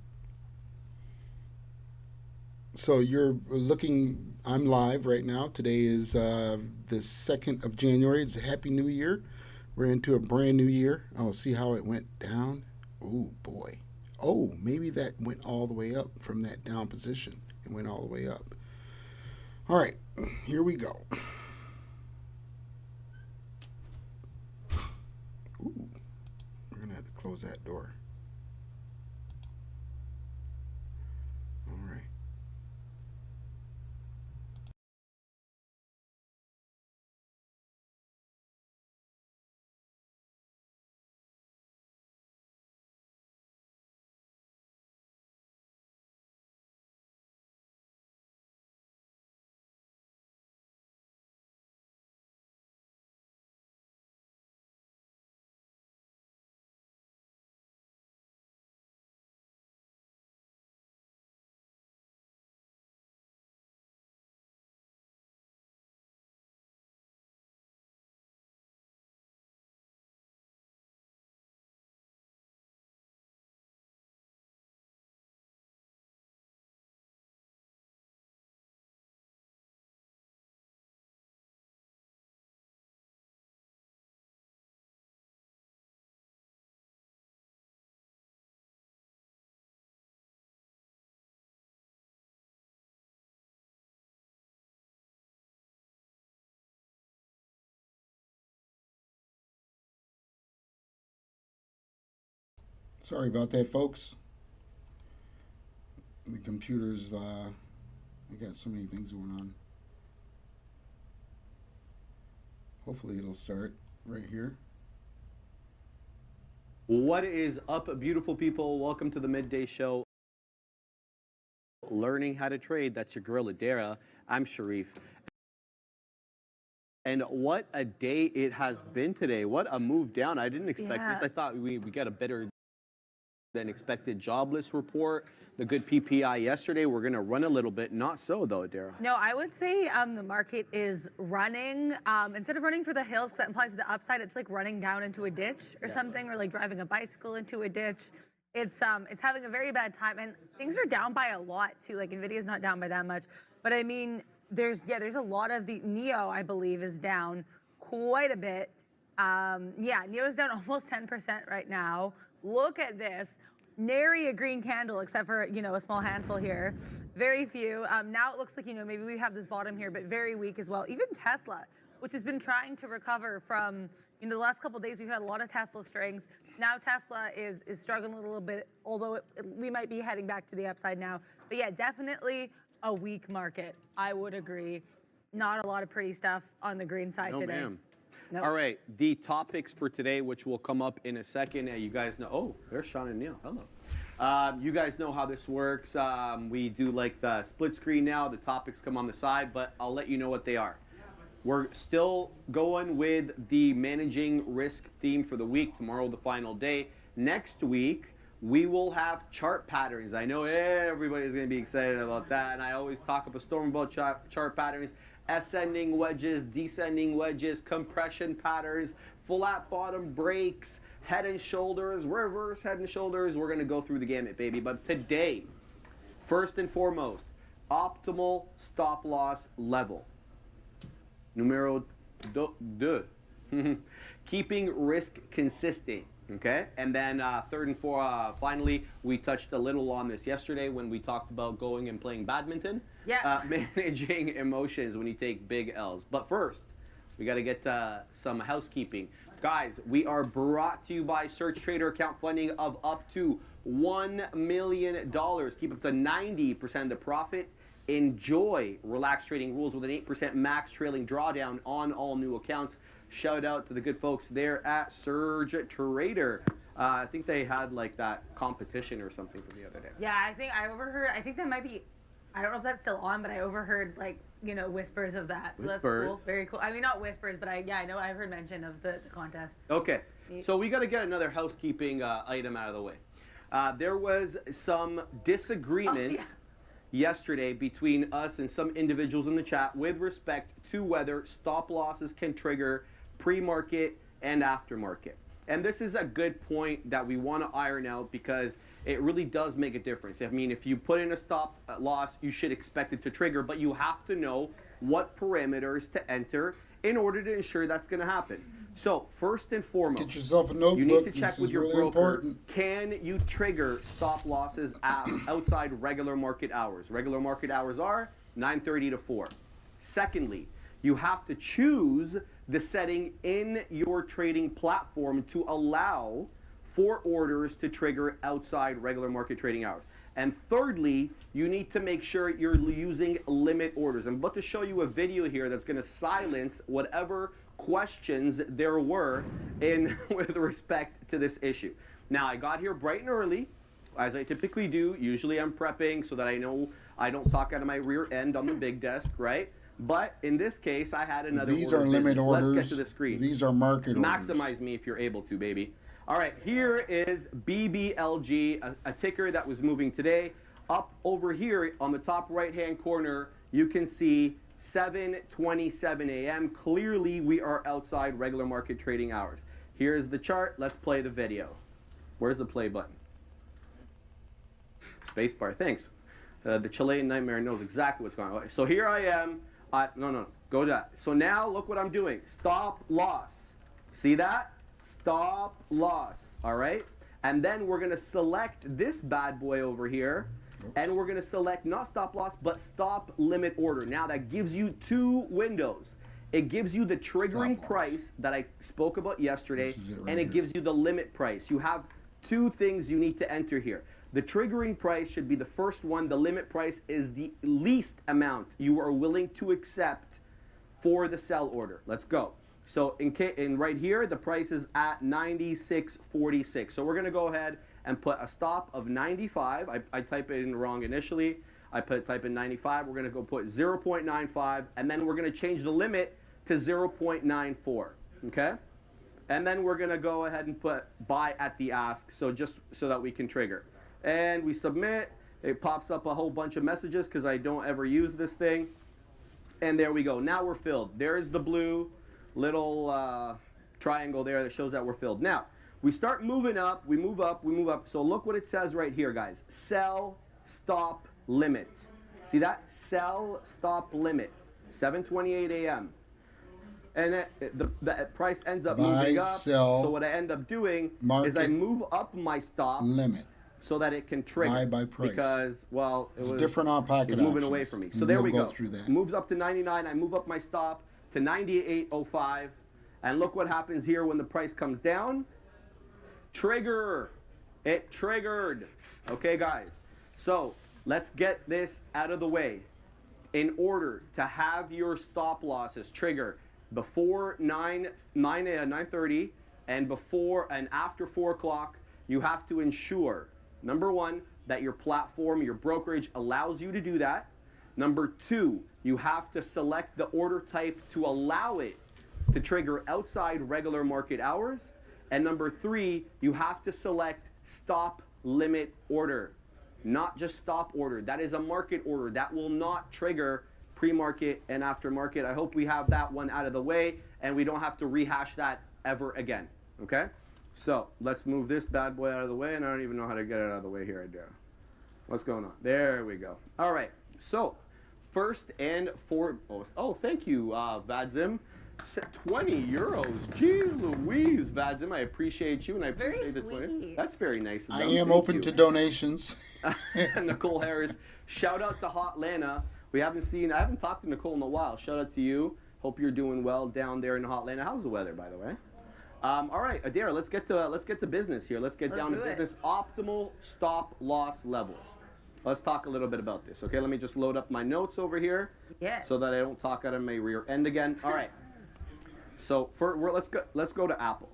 So you're looking, I'm live right now. Today is the 2nd of January. It's a Happy New Year. We're into a brand new year. Oh, see how it went down? Oh, boy. Oh, maybe that went all the way up from that down position. It went all the way up. All right, here we go. Ooh, we're going to have to close that door. All right. Sorry about that, folks. The computer's, we got so many things going on. Hopefully it'll start right here. What is up, beautiful people? Welcome to the Midday Show. Learning how to trade. That's your girl, Adara. I'm Sharif. And what a day it has been today. What a move down. I didn't expect this. I thought we got a better than expected jobless report. The good PPI yesterday. We're going to run a little bit. Not so, though, Adara. No, I would say the market is running. Instead of running for the hills, because that implies the upside, it's like running down into a ditch or something, or like driving a bicycle into a ditch. It's having a very bad time, and things are down by a lot too. Like Nvidia's not down by that much, but I mean, there's a lot of the Neo, I believe, is down quite a bit. Neo is down almost 10% right now. Look at this. Nary a green candle, except for, a small handful here. Very few. Now it looks like, maybe we have this bottom here, but very weak as well. Even Tesla, which has been trying to recover from, the last couple of days, we've had a lot of Tesla strength. Now Tesla is struggling a little bit, although we might be heading back to the upside now. But yeah, definitely a weak market. I would agree. Not a lot of pretty stuff on the green side today. Ma'am. Nope. All right, the topics for today, which will come up in a second. You guys know, oh, there's Sean and Neil. Hello. You guys know how this works. We do like the split screen now. The topics come on the side, but I'll let you know what they are. We're still going with the managing risk theme for the week. Tomorrow, the final day. Next week, we will have chart patterns. I know everybody's going to be excited about that, and I always talk up a storm about chart patterns. Ascending wedges, descending wedges, compression patterns, flat bottom breaks, head and shoulders, reverse head and shoulders. We're going to go through the gamut, baby. But today, first and foremost, optimal stop loss level. Numero deux. Keeping risk consistent. Okay, and then third and finally, we touched a little on this yesterday when we talked about going and playing badminton. Yeah. Managing emotions when you take big L's. But first, We got to get some housekeeping. Guys, we are brought to you by Search Trader account funding of up to $1 million. Keep up to 90% of the profit. Enjoy relaxed trading rules with an 8% max trailing drawdown on all new accounts. Shout out to the good folks there at Surge Trader. I think they had like that competition or something from the other day. Yeah, I think I overheard. I think that might be. I don't know if that's still on, but I overheard like whispers of that. So Whispers. That's cool. Very cool. I mean, not whispers, but I know I've heard mention of the contests. Okay, so we got to get another housekeeping item out of the way. There was some disagreement yesterday between us and some individuals in the chat with respect to whether stop losses can trigger pre-market and aftermarket. And this is a good point that we want to iron out because it really does make a difference. I mean, if you put in a stop loss, you should expect it to trigger, but you have to know what parameters to enter in order to ensure that's going to happen. So first and foremost, Get yourself a notebook. you need to This check is with your really broker. important. Can you trigger stop losses outside regular market hours? Regular market hours are 9:30 to 4. Secondly, you have to choose the setting in your trading platform to allow for orders to trigger outside regular market trading hours. And thirdly, you need to make sure you're using limit orders. I'm about to show you a video here that's going to silence whatever questions there were in with respect to this issue. Now, I got here bright and early, as I typically do. Usually I'm prepping so that I know I don't talk out of my rear end on the big desk, right? But in this case, I had another These order are of limit business. orders. Let's get to the screen. These are market orders. Maximize me if you're able to, baby. All right, here is BBLG, a ticker that was moving today. Up over here on the top right-hand corner, you can see 7:27 a.m. Clearly, we are outside regular market trading hours. Here's the chart. Let's play the video. Where's the play button? Spacebar, thanks. The Chilean Nightmare knows exactly what's going on. Okay, so here I am. No, go to that. So now look what I'm doing. Stop loss. See that? Stop loss. All right? And then we're going to select this bad boy over here. And we're going to select not stop loss, but stop limit order. Now that gives you two windows. It gives you the triggering price that I spoke about yesterday, and it gives you the limit price. You have two things you need to enter here. The triggering price should be the first one. The limit price is the least amount you are willing to accept for the sell order. Let's go. So in right here, the price is at 96.46. So we're going to go ahead and put a stop of 95. I type it in wrong initially. I type in 95. We're going to go put 0.95, and then we're going to change the limit to 0.94. Okay? And then we're going to go ahead and put buy at the ask, so just so that we can trigger. And we submit. It pops up a whole bunch of messages because I don't ever use this thing. And there we go. Now we're filled. There's the blue little triangle there that shows that we're filled. Now, we start moving up. We move up. We move up. So look what it says right here, guys. Sell, stop, limit. See that? Sell, stop, limit. 7:28 a.m. And the price ends up moving up. Sell, so what I end up doing is I move up my stop limit so that it can trigger. Buy price. Because, well, it's different on packet it's moving options. away from me. So there we go. Through that. Moves up to 99. I move up my stop to 98.05. And look what happens here when the price comes down. Trigger. It triggered. Okay, guys. So let's get this out of the way. In order to have your stop losses trigger before 9:30 and before and after 4 o'clock, you have to ensure, number one, that your platform, your brokerage allows you to do that. Number two, you have to select the order type to allow it to trigger outside regular market hours. And number three, you have to select stop limit order, not just stop order. That is a market order. That will not trigger pre-market and aftermarket. I hope we have that one out of the way and we don't have to rehash that ever again. Okay? So let's move this bad boy out of the way, and I don't even know how to get it out of the way here. I do. What's going on? There we go. All right. So first and foremost, oh, thank you, Vadzim. 20 euros. Jeez Louise, Vadzim. I appreciate you, and I appreciate the 20. That's very nice of them. I am open to donations. Nicole Harris. Shout out to Hot Lana. I haven't talked to Nicole in a while. Shout out to you. Hope you're doing well down there in Hotlanta. How's the weather, by the way? All right, Adair, let's get to business here. Let's get down to business. Optimal stop loss levels. Let's talk a little bit about this. Okay, let me just load up my notes over here, so that I don't talk out of my rear end again. All right. So let's go to Apple.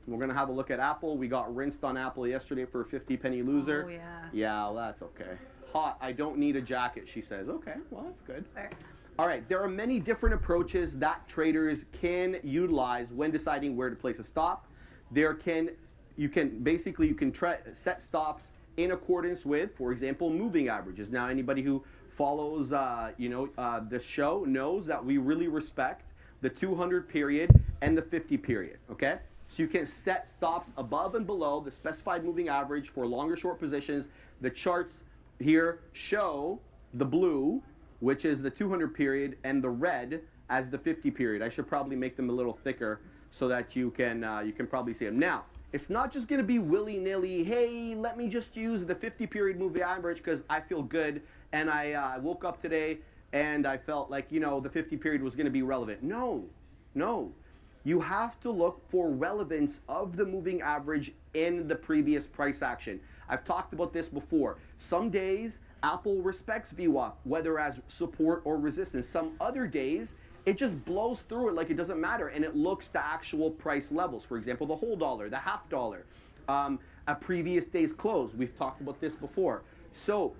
We're gonna have a look at Apple. We got rinsed on Apple yesterday for a 50-penny loser. Oh yeah. Yeah, well, that's okay. Hot. I don't need a jacket, she says. Okay, well, that's good. Fair. All right, there are many different approaches that traders can utilize when deciding where to place a stop. You can set stops in accordance with, for example, moving averages. Now, anybody who follows, the show knows that we really respect the 200 period and the 50 period. Okay, so you can set stops above and below the specified moving average for longer short positions. The charts here show the blue, which is the 200 period, and the red as the 50 period. I should probably make them a little thicker so that you can probably see them. Now, it's not just going to be willy-nilly, hey, let me just use the 50 period moving average because I feel good and I woke up today and I felt like, the 50 period was going to be relevant. No. You have to look for relevance of the moving average in the previous price action. I've talked about this before. Some days, Apple respects VWAP, whether as support or resistance. Some other days, it just blows through it like it doesn't matter, and it looks to actual price levels. For example, the whole dollar, the half dollar, a previous day's close. We've talked about this before. So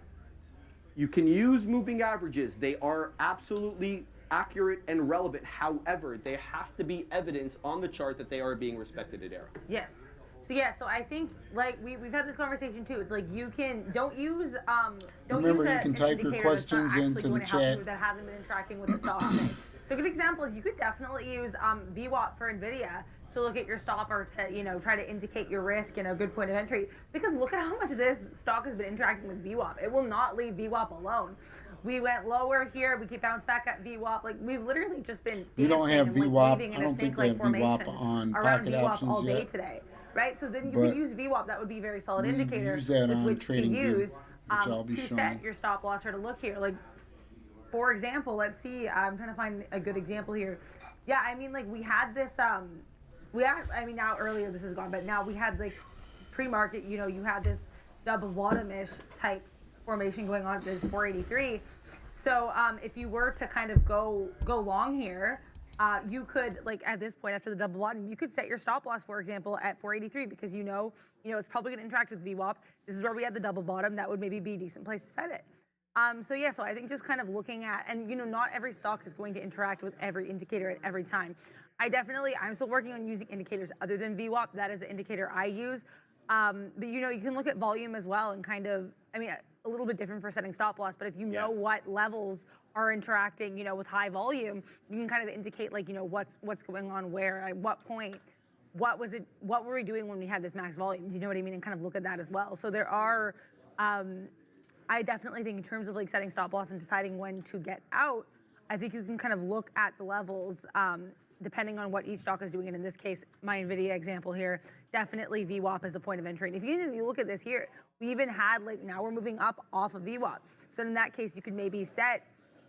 you can use moving averages. They are absolutely accurate and relevant. However, there has to be evidence on the chart that they are being respected at Arrow. Yes. So I think like we've had this conversation too. It's like you don't use Remember, you can type your questions into the chat. That hasn't been interacting with the stock. So a good example is you could definitely use VWAP for Nvidia to look at your stop or to try to indicate your risk and a good point of entry, because look at how much this stock has been interacting with VWAP. It will not leave VWAP alone. We went lower here. We keep bounced back at VWAP. Like we've literally just been. You don't have VWAP. I don't think they have VWAP on pocket options all day yet. Today, right? So then you could use VWAP. That would be a very solid indicator use that with on which to TradingView, use which I'll be to showing. set your stop loss or to look here. Like for example, let's see. I'm trying to find a good example here. Yeah, I mean, like we had this. Now earlier this is gone, but now we had like pre-market. You had this double bottom-ish type formation going on at this 483. So if you were to kind of go long here, you could, like at this point after the double bottom, you could set your stop loss, for example, at 483 because it's probably going to interact with VWAP. This is where we had the double bottom. That would maybe be a decent place to set it. So I think just kind of looking at, and not every stock is going to interact with every indicator at every time. I'm still working on using indicators other than VWAP. That is the indicator I use. But you can look at volume as well and kind of, a little bit different for setting stop loss, but if you know what levels are interacting, with high volume, you can kind of indicate like, what's going on where, at what point, what were we doing when we had this max volume? Do you know what I mean? And kind of look at that as well. So there are, I definitely think in terms of like setting stop loss and deciding when to get out, I think you can kind of look at the levels, depending on what each stock is doing. And in this case, my NVIDIA example here, definitely VWAP is a point of entry. And if you look at this here, we even had now we're moving up off of VWAP. So in that case, you could maybe set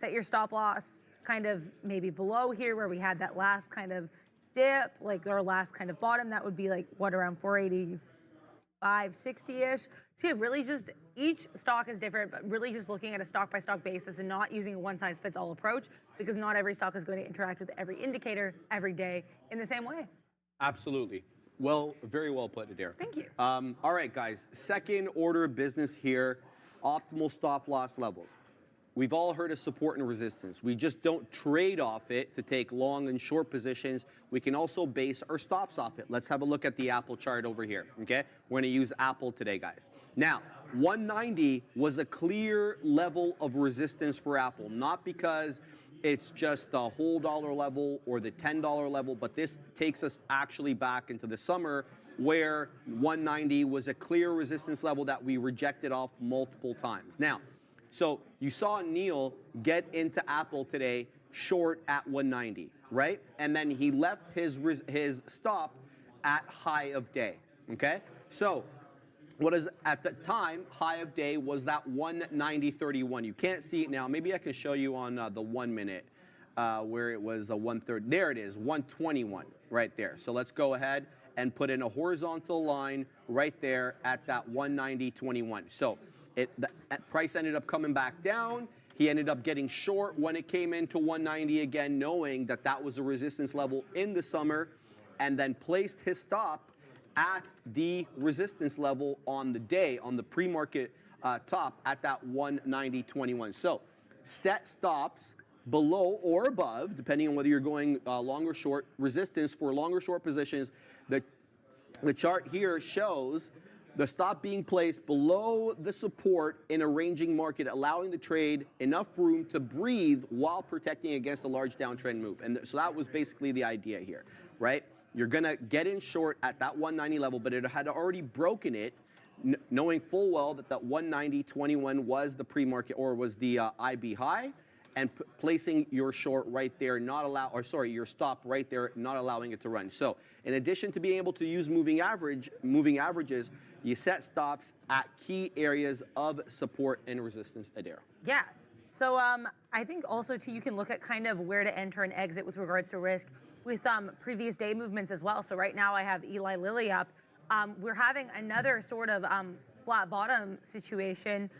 your stop loss kind of maybe below here where we had that last kind of dip, like our last kind of bottom. That would be like around 485, 60-ish. So really just each stock is different, but really just looking at a stock by stock basis and not using a one size fits all approach, because not every stock is going to interact with every indicator every day in the same way. Absolutely. Well, very well put, Adair. Thank you. All right, guys. Second order of business here, optimal stop loss levels. We've all heard of support and resistance. We just don't trade off it to take long and short positions. We can also base our stops off it. Let's have a look at the Apple chart over here, okay? We're gonna use Apple today, guys. Now, 190 was a clear level of resistance for Apple, not because it's just the whole dollar level or the $10 level, but this takes us actually back into the summer where 190 was a clear resistance level that we rejected off multiple times. Now, so you saw Neil get into Apple today short at 190, right? And then he left his stop at high of day, okay? So what is at the time high of day was that 190.31. You can't see it now. Maybe I can show you on the 1 minute. where it was the 130. There it is, 121 right there. So let's go ahead and put in a horizontal line right there at that 190.21. So the price ended up coming back down. He ended up getting short when it came into 190 again, knowing that that was a resistance level in the summer, and then placed his stop at the resistance level on the day, on the pre-market top at that 190.21. So set stops below or above, depending on whether you're going long or short, resistance for long or short positions. The chart here shows the stop being placed below the support in a ranging market, allowing the trade enough room to breathe while protecting against a large downtrend move. And so that was basically the idea here, right? You're gonna get in short at that 190 level, but it had already broken it, knowing full well that that 190.21 was the pre-market or was the IB high, and placing your short right there, your stop right there, not allowing it to run. So in addition to being able to use moving averages, you set stops at key areas of support and resistance, Adara. Yeah. So I think also too, you can look at kind of where to enter and exit with regards to risk with previous day movements as well. So right now I have Eli Lilly up. We're having another sort of flat bottom situation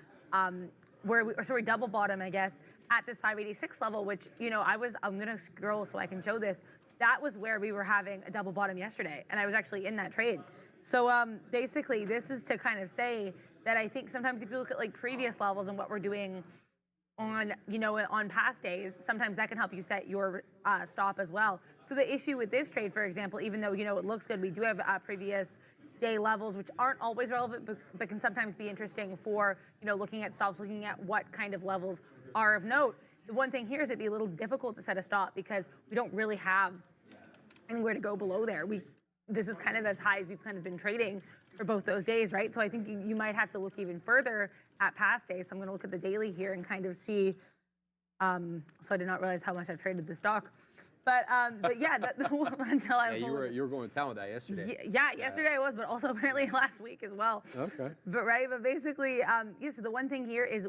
double bottom, I guess, at this 586 level, which, you know, I'm gonna scroll so I can show this. That was where we were having a double bottom yesterday, and I was actually in that trade. So basically, this is to kind of say that I think sometimes if you look at like previous levels and what we're doing on, you know, on past days, sometimes that can help you set your stop as well. So the issue with this trade, for example, even though, you know, it looks good, we do have previous day levels, which aren't always relevant, but can sometimes be interesting for, you know, looking at stops, looking at what kind of levels are of note. The one thing here is it'd be a little difficult to set a stop because we don't really have anywhere to go below there. This is kind of as high as we've kind of been trading for both those days, right? So I think you might have to look even further at past days. So I'm going to look at the daily here and kind of see. So I did not realize how much I've traded the stock. But yeah, until I you were going to town with that yesterday. Yeah, yesterday I was, but also apparently last week as well. Okay. But basically, so the one thing here is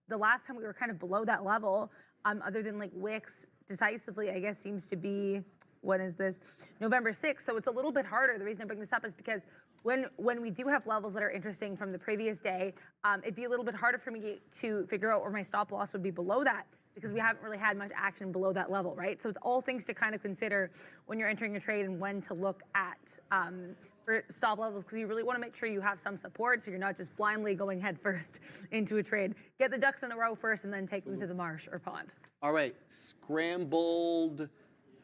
the last time we were kind of below that level, other than like wicks decisively, I guess seems to be, when is this? November 6th. So it's a little bit harder. The reason I bring this up is because when we do have levels that are interesting from the previous day, it'd be a little bit harder for me to figure out where my stop loss would be below that, because we haven't really had much action below that level, right? So it's all things to kind of consider when you're entering a trade and when to look at for stop levels, because you really want to make sure you have some support so you're not just blindly going head first into a trade. Get the ducks in a row first and then take them to the marsh or pond. All right, scrambled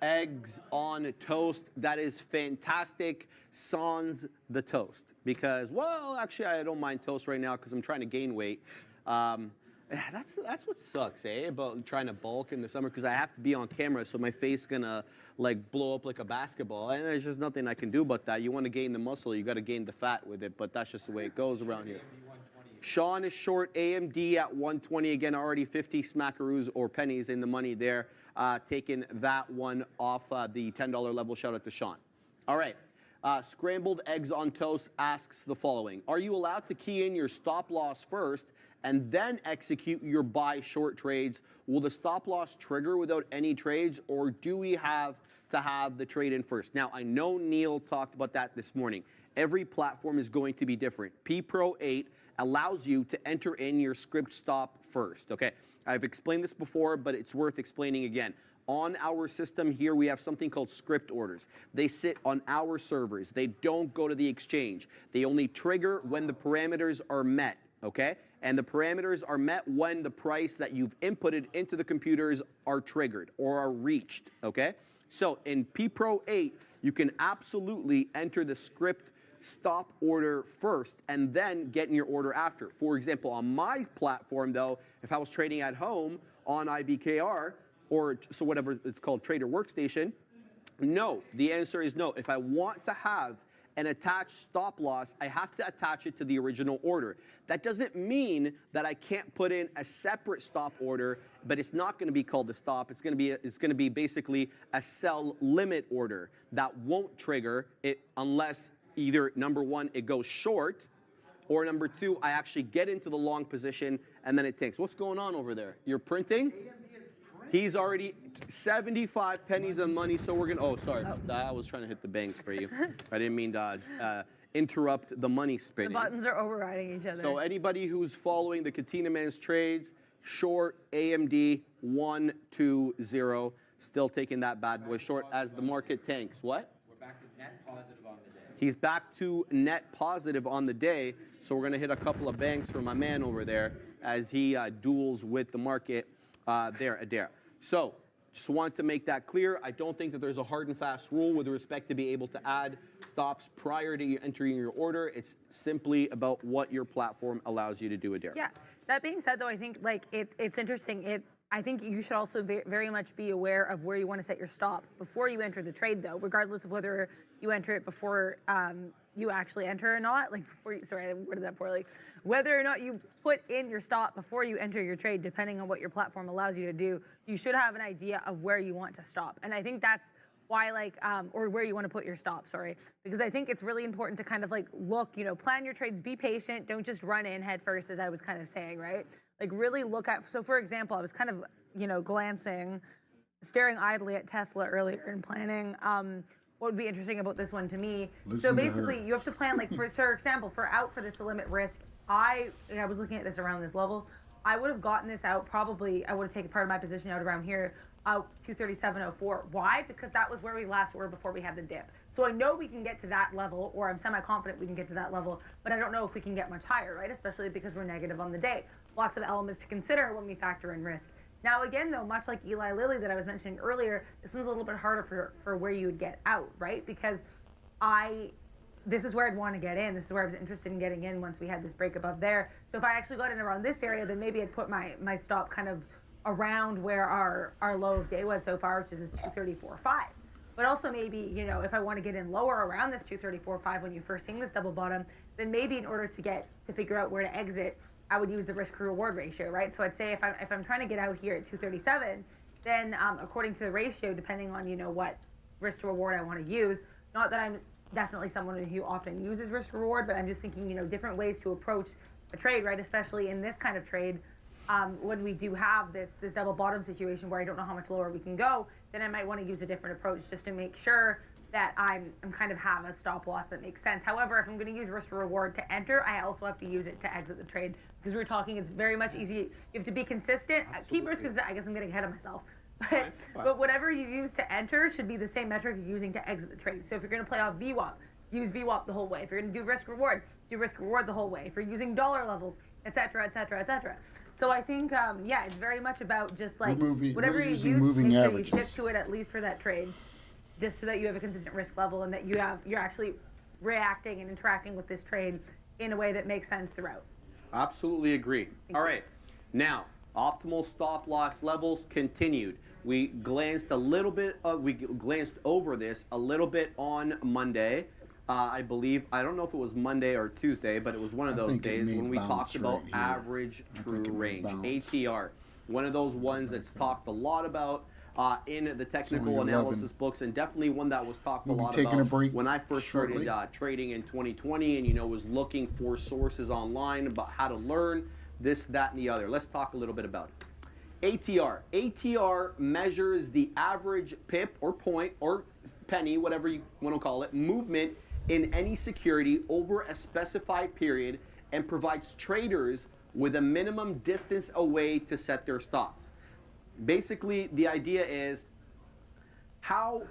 eggs on toast. That is fantastic. Sans the toast. Because, well, actually, I don't mind toast right now because I'm trying to gain weight. That's what sucks, about trying to bulk in the summer, because I have to be on camera, so my face gonna like blow up like a basketball, and there's just nothing I can do about that. You want to gain the muscle, you got to gain the fat with it, but that's just the way it goes around here. Sean is short AMD at 120 again, already 50 smackaroos or pennies in the money there, taking that one off the $10 level. Shout out to Sean. All right. Scrambled Eggs on Toast asks the following: are you allowed to key in your stop loss first and then execute your buy short trades? Will the stop loss trigger without any trades, or do we have to have the trade in first? Now, I know Neil talked about that this morning. Every platform is going to be different. P Pro 8 allows you to enter in your script stop first, okay? I've explained this before, but it's worth explaining again. On our system here, we have something called script orders. They sit on our servers. They don't go to the exchange. They only trigger when the parameters are met, okay? And the parameters are met when the price that you've inputted into the computers are triggered or are reached, okay? So in P Pro 8, you can absolutely enter the script stop order first and then get in your order after. For example, on my platform though, if I was trading at home on IBKR, or so whatever it's called, Trader Workstation, no, the answer is no. If I want to have an attached stop loss, I have to attach it to the original order. That doesn't mean that I can't put in a separate stop order, but it's not going to be called a stop. It's going to be basically a sell limit order that won't trigger it unless either number one, it goes short, or number two, I actually get into the long position and then it takes. What's going on over there? You're printing? He's already, 75 pennies on money. So we're gonna. Oh, sorry. I was trying to hit the banks for you. I didn't mean to interrupt the money spinning. The buttons are overriding each other. So anybody who's following the Katina Man's trades, short AMD 120, still taking that bad boy short as the market tanks. What? We're back to net positive on the day. He's back to net positive on the day. So we're gonna hit a couple of banks for my man over there as he duels with the market there, Adair. So just want to make that clear. I don't think that there's a hard and fast rule with respect to be able to add stops prior to you entering your order. It's simply about what your platform allows you to do, Adair. Yeah. That being said, though, I think like it's interesting. I think you should also very much be aware of where you want to set your stop before you enter the trade, though, regardless of whether you enter it before you actually enter or not. Like, sorry, I worded that poorly. Whether or not you put in your stop before you enter your trade, depending on what your platform allows you to do, you should have an idea of where you want to stop. And I think that's why, like, or where you want to put your stop, sorry. Because I think it's really important to kind of like look, plan your trades, be patient, don't just run in head first, as I was kind of saying, right? Like really look at, so for example, I was kind of, staring idly at Tesla earlier and planning what would be interesting about this one to me. So basically you have to plan, like, for example, for this to limit risk, I was looking at this around this level. I would have gotten this out probably, I would have taken part of my position out around here, out 237.04. Why? Because that was where we last were before we had the dip. So I know we can get to that level, or I'm semi-confident we can get to that level, but I don't know if we can get much higher, right? Especially because we're negative on the day. Lots of elements to consider when we factor in risk. Now again, though, much like Eli Lilly that I was mentioning earlier, this one's a little bit harder for where you would get out, right? Because this is where I'd want to get in. This is where I was interested in getting in once we had this break above there. So if I actually got in around this area, then maybe I'd put my stop kind of around where our low of day was so far, which is this 234.5. But also maybe, if I want to get in lower around this 234.5 when you're first seeing this double bottom, then maybe in order to figure out where to exit, I would use the risk reward ratio, right? So I'd say if I'm trying to get out here at 237, then according to the ratio, depending on what risk to reward I want to use, not that I'm definitely someone who often uses risk reward, but I'm just thinking different ways to approach a trade, right? Especially in this kind of trade, when we do have this double bottom situation where I don't know how much lower we can go, then I might want to use a different approach just to make sure that I'm kind of have a stop loss that makes sense. However, if I'm going to use risk reward to enter, I also have to use it to exit the trade, because we're talking, it's very much easy. You have to be consistent. Keep risk, I guess I'm getting ahead of myself. But whatever you use to enter should be the same metric you're using to exit the trade. So if you're going to play off VWAP, use VWAP the whole way. If you're going to do risk reward, do risk reward the whole way. If you're using dollar levels, etc., etc., etc. So I think, it's very much about just like whatever you use, make sure you stick to it at least for that trade, just so that you have a consistent risk level and that you're actually reacting and interacting with this trade in a way that makes sense throughout. Absolutely agree. All right, now optimal stop loss levels continued. We glanced over this a little bit on Monday. I believe, I don't know if it was Monday or Tuesday, but it was one of those days when we talked about average true range, ATR. One of those ones that's talked a lot about in the technical analysis books, and definitely one that was talked a lot about when I first started trading in 2020 and, was looking for sources online about how to learn this, that, and the other. Let's talk a little bit about it. ATR. ATR measures the average pip or point or penny, whatever you want to call it, movement in any security over a specified period, and provides traders with a minimum distance away to set their stops. Basically, the idea is how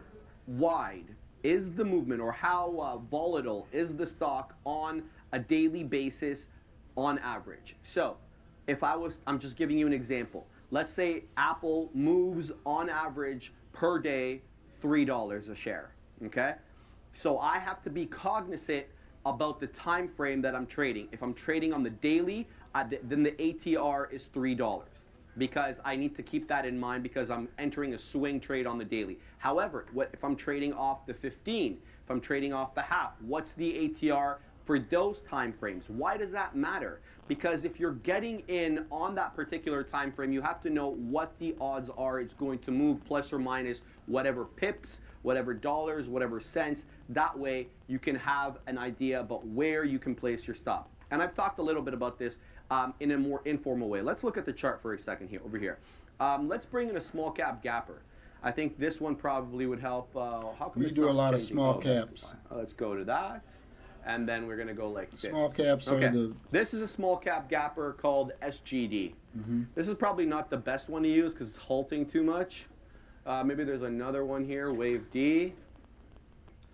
wide is the movement, or how volatile is the stock on a daily basis on average. So I'm just giving you an example. Let's say Apple moves on average per day $3 a share, okay? So I have to be cognizant about the time frame that I'm trading. If I'm trading on the daily, then the ATR is $3, because I need to keep that in mind because I'm entering a swing trade on the daily. However, if I'm trading off the 15, if I'm trading off the half, what's the ATR for those time frames? Why does that matter? Because if you're getting in on that particular time frame, you have to know what the odds are it's going to move plus or minus whatever pips, whatever dollars, whatever cents. That way you can have an idea about where you can place your stop. And I've talked a little bit about this in a more informal way. Let's look at the chart for a second here, over here. Let's bring in a small cap gapper. I think this one probably would help. How come We it's do a not lot of changing? small Oh, that's caps. why. Let's go to that. And then we're going to go like this. Small caps are Okay. the- This is a small cap gapper called SGD. This is probably not the best one to use because it's halting too much. Maybe there's another one here, Wave D.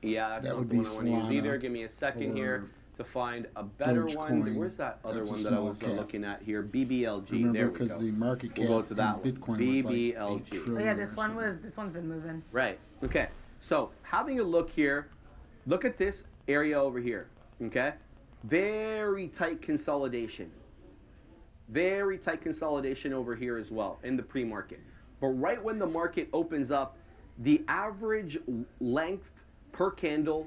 Yeah, that's That not would the be one I want to use Solana either. Give me a second here to find a better one. Dogecoin. Where's that other That's a one that I small was cap. looking at here? BBLG. Remember, there we because go. the market We'll go cap to that in one. Bitcoin was like BBLG. 8 Oh trillion yeah, or this something. one's been moving. Right. Okay. So having a look here, look at this area over here. Okay. Very tight consolidation. Very tight consolidation over here as well in the pre-market. But right when the market opens up, the average length per candle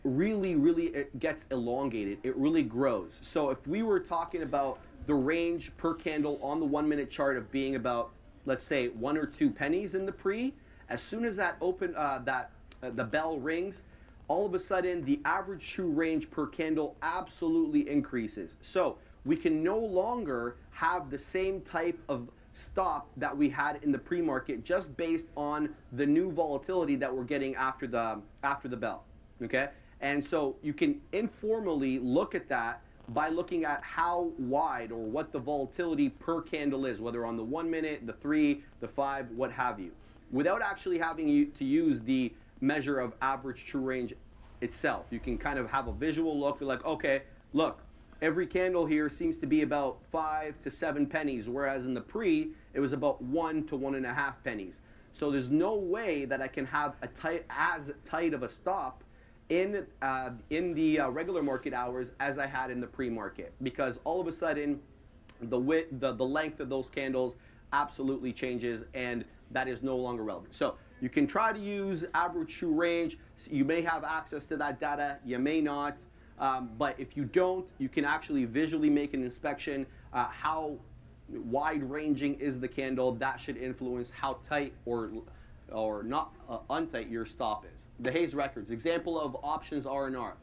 really it gets elongated. It really grows. So if we were talking about the range per candle on the 1 minute chart of being about, let's say, 1 or 2 pennies in the pre, as soon as that the bell rings, all of a sudden the average true range per candle absolutely increases. So we can no longer have the same type of stop that we had in the pre-market just based on the new volatility that we're getting after the bell. Okay? And so you can informally look at that by looking at how wide or what the volatility per candle is, whether on the 1 minute, the 3, the 5, what have you, without actually having to use the measure of average true range itself. You can kind of have a visual look, like, okay, look, every candle here seems to be about 5 to 7 pennies, whereas in the pre, it was about 1 to 1.5 pennies. So there's no way that I can have as tight of a stop in the regular market hours as I had in the pre-market, because all of a sudden the length of those candles absolutely changes, and that is no longer relevant. So you can try to use average true range. You may have access to that data, you may not, but if you don't, you can actually visually make an inspection. How wide ranging is the candle? That should influence how tight or not untight your stop is. The Hayes Records, example of options R&R.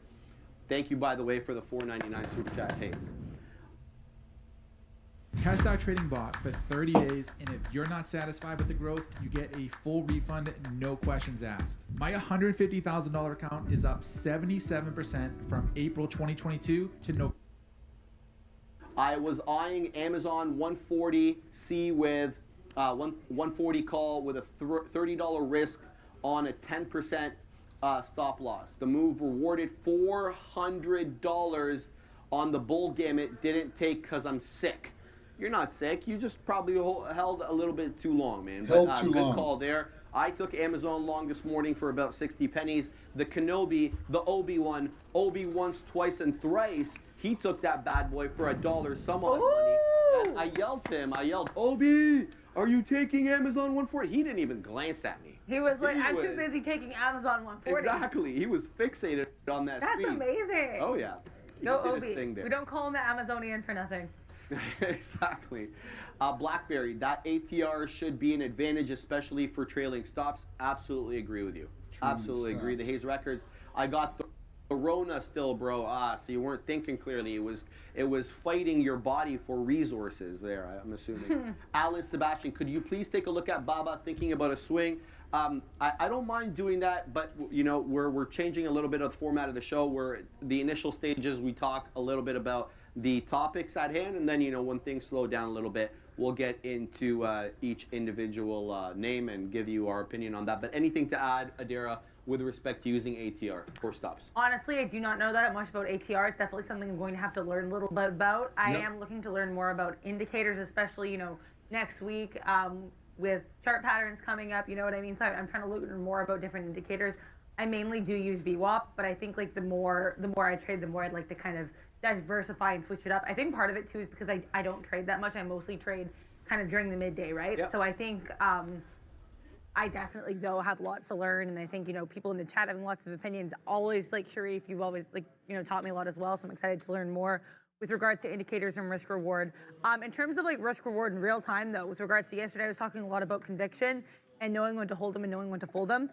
Thank you, by the way, for the $4.99 super chat, Hayes. Test our trading bot for 30 days, and if you're not satisfied with the growth, you get a full refund, no questions asked. My $150,000 account is up 77% from April 2022 to November. I was eyeing Amazon 140C with 140 call with a $30 risk on a 10% stop loss. The move rewarded $400 on the bull gamut. Didn't take because I'm sick. You're not sick. You just probably held a little bit too long, man. Held too good long. Call there. I took Amazon long this morning for about 60 pennies. The Kenobi, the Obi one, Obi once, twice, and thrice. He took that bad boy for $1 some odd money. And I yelled to him. I yelled, Obi, are you taking Amazon 140? He didn't even glance at me. He was like, I'm too busy taking Amazon 140. Exactly. He was fixated on that That's speed. amazing. Oh, yeah. He Go did his Obi. thing there. We don't call him the Amazonian for nothing. Exactly. BlackBerry, that ATR should be an advantage, especially for trailing stops. Absolutely agree with you. Absolutely agree. The Hayes Records, I got the Rona still, bro. So you weren't thinking clearly. It was fighting your body for resources there, I'm assuming. Alan Sebastian, could you please take a look at Baba thinking about a swing? I don't mind doing that, but you know, we're changing a little bit of the format of the show, where the initial stages we talk a little bit about the topics at hand, and then, you know, when things slow down a little bit, we'll get into each individual name and give you our opinion on that. But anything to add, Adira, with respect to using ATR for stops? Honestly, I do not know that much about ATR. It's definitely something I'm going to have to learn a little bit about. I am looking to learn more about indicators, especially, you know, next week with chart patterns coming up, you know what I mean? So I'm trying to learn more about different indicators. I mainly do use VWAP, but I think like the more I trade, the more I'd like to kind of diversify and switch it up. I think part of it too is because I don't trade that much. I mostly trade kind of during the midday, right? Yep. So I think I definitely though have lots to learn, and I think, you know, people in the chat having lots of opinions. Always like Sharif, you've always like, you know, taught me a lot as well. So I'm excited to learn more with regards to indicators and risk reward. In terms of like risk reward in real time though, with regards to yesterday, I was talking a lot about conviction and knowing when to hold them and knowing when to fold them.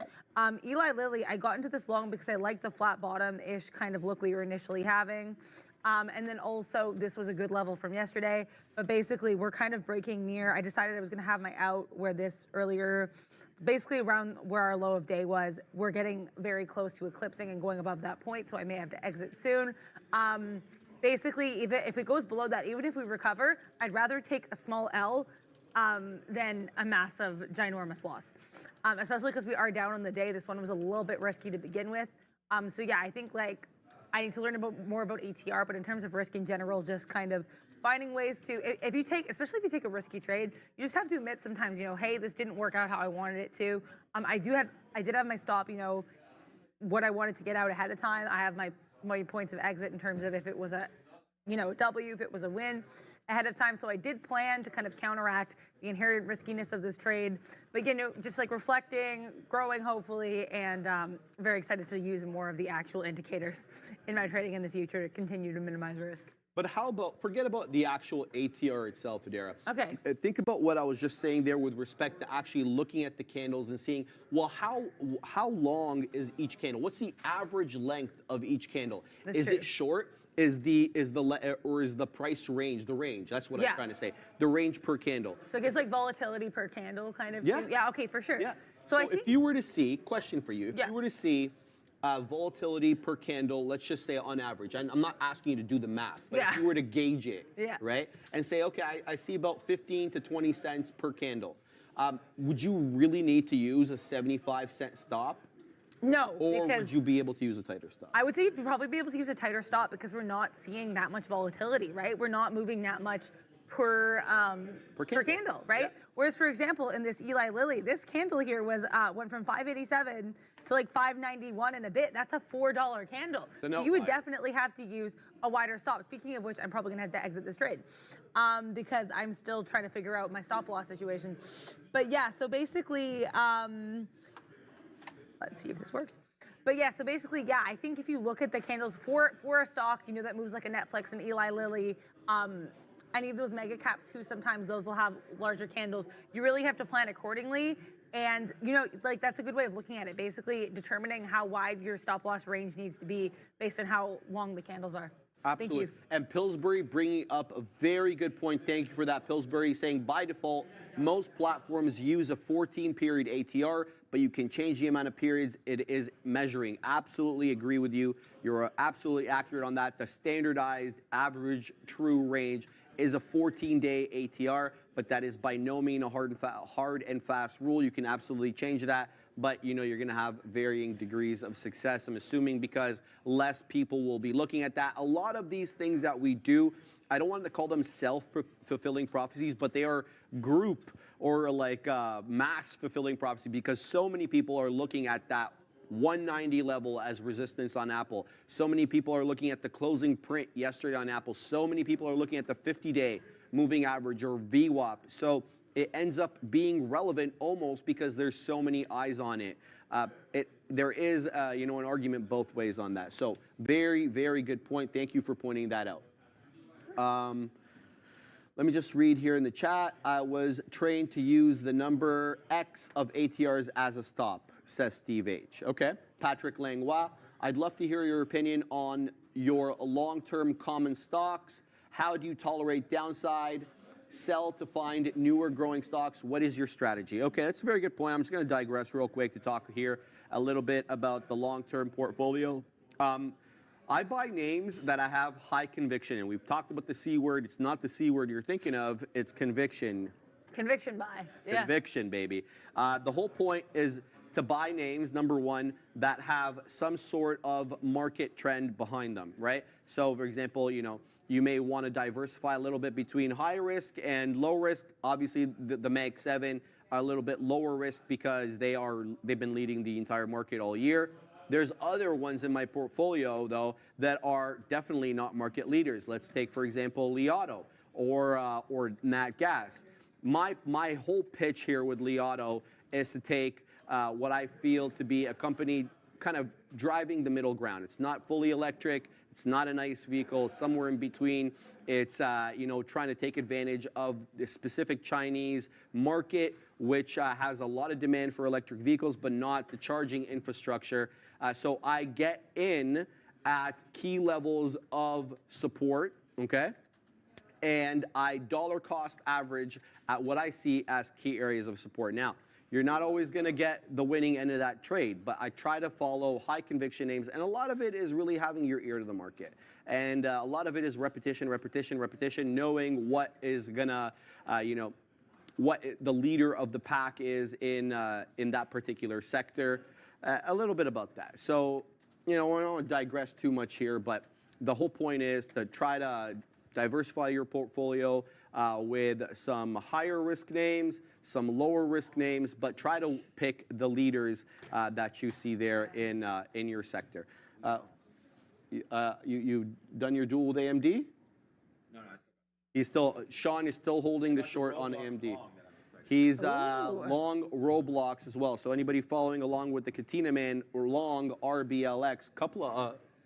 Eli Lilly, I got into this long because I liked the flat bottom-ish kind of look we were initially having. And then also, this was a good level from yesterday, but basically we're kind of breaking near. I decided I was gonna have my out where this earlier, basically around where our low of day was. We're getting very close to eclipsing and going above that point, so I may have to exit soon. Basically, if it goes below that, even if we recover, I'd rather take a small L than a massive, ginormous loss. Especially because we are down on the day. This one was a little bit risky to begin with. So yeah, I think like I need to learn more about ATR, but in terms of risk in general, just kind of finding ways to, especially if you take a risky trade, you just have to admit sometimes, hey, this didn't work out how I wanted it to. I did have my stop, what I wanted to get out ahead of time. I have my points of exit in terms of if it was a, W, if it was a win ahead of time. So I did plan to kind of counteract the inherent riskiness of this trade. But again, just like reflecting, growing hopefully, and very excited to use more of the actual indicators in my trading in the future to continue to minimize risk. But how about, forget about the actual ATR itself, Adara. Okay. Think about what I was just saying there with respect to actually looking at the candles and seeing, well, how long is each candle? What's the average length of each candle? Is it short? Is the price range, the range? That's what I'm trying to say. The range per candle. So it gets like volatility per candle kind of. Yeah. Yeah, okay, for sure. Yeah. So I think, if you were to see, question for you, if you were to see volatility per candle, let's just say on average, I'm not asking you to do the math, but if you were to gauge it, right, and say, okay, I see about 15 to 20 cents per candle, would you really need to use a 75-cent stop? No, or because would you be able to use a tighter stop? I would say you'd probably be able to use a tighter stop because we're not seeing that much volatility, right? We're not moving that much per candle, right? Yeah. Whereas, for example, in this Eli Lilly, this candle here was went from 587 to like 591 and a bit. That's a $4 candle. So you would definitely have to use a wider stop. Speaking of which, I'm probably gonna have to exit this trade because I'm still trying to figure out my stop loss situation. But yeah, so basically, let's see if this works. But yeah, so basically, yeah, I think if you look at the candles for a stock, that moves like a Netflix and Eli Lilly, any of those mega caps too, sometimes those will have larger candles. You really have to plan accordingly. And, like that's a good way of looking at it. Basically determining how wide your stop loss range needs to be based on how long the candles are. Absolutely. Thank you. And Pillsbury bringing up a very good point. Thank you for that, Pillsbury, saying by default, most platforms use a 14-period ATR, but you can change the amount of periods it is measuring. Absolutely agree with you. You're absolutely accurate on that. The standardized average true range is a 14-day ATR, but that is by no means a hard and fast rule. You can absolutely change that, but you're going to have varying degrees of success, I'm assuming, because less people will be looking at that. A lot of these things that we do, I don't want to call them self-fulfilling prophecies, but they are group or like mass fulfilling prophecy because so many people are looking at that 190 level as resistance on Apple. So many people are looking at the closing print yesterday on Apple. So many people are looking at the 50-day moving average or VWAP. So it ends up being relevant almost because there's so many eyes on it. There is, an argument both ways on that. So very, very good point. Thank you for pointing that out. Let me just read here in the chat. I was trained to use the number X of ATRs as a stop, says Steve H. Okay. Patrick Langlois, I'd love to hear your opinion on your long-term common stocks. How do you tolerate downside? Sell to find newer growing stocks. What is your strategy? Okay, that's a very good point. I'm just going to digress real quick to talk here a little bit about the long-term portfolio. I buy names that I have high conviction in. We've talked about the C word. It's not the C word you're thinking of. It's conviction. Conviction buy. Conviction, baby. The whole point is to buy names, number one, that have some sort of market trend behind them, right? So, for example, you may want to diversify a little bit between high risk and low risk. Obviously, the Mag 7 are a little bit lower risk because they've been leading the entire market all year. There's other ones in my portfolio, though, that are definitely not market leaders. Let's take, for example, Li Auto or Nat Gas. My whole pitch here with Li Auto is to take what I feel to be a company kind of driving the middle ground. It's not fully electric. It's not a nice vehicle. It's somewhere in between. It's trying to take advantage of the specific Chinese market, which has a lot of demand for electric vehicles, but not the charging infrastructure. So I get in at key levels of support, okay? And I dollar cost average at what I see as key areas of support. Now, you're not always going to get the winning end of that trade, but I try to follow high conviction names, and a lot of it is really having your ear to the market. And a lot of it is repetition, knowing what is going to, what the leader of the pack is in that particular sector. A little bit about that. So, I don't want to digress too much here, but the whole point is to try to diversify your portfolio with some higher risk names, some lower risk names, but try to pick the leaders that you see there in your sector. You done your duel with AMD? No. Sean is still holding the short on AMD. He's long Roblox as well. So anybody following along with the Katina Man or long RBLX,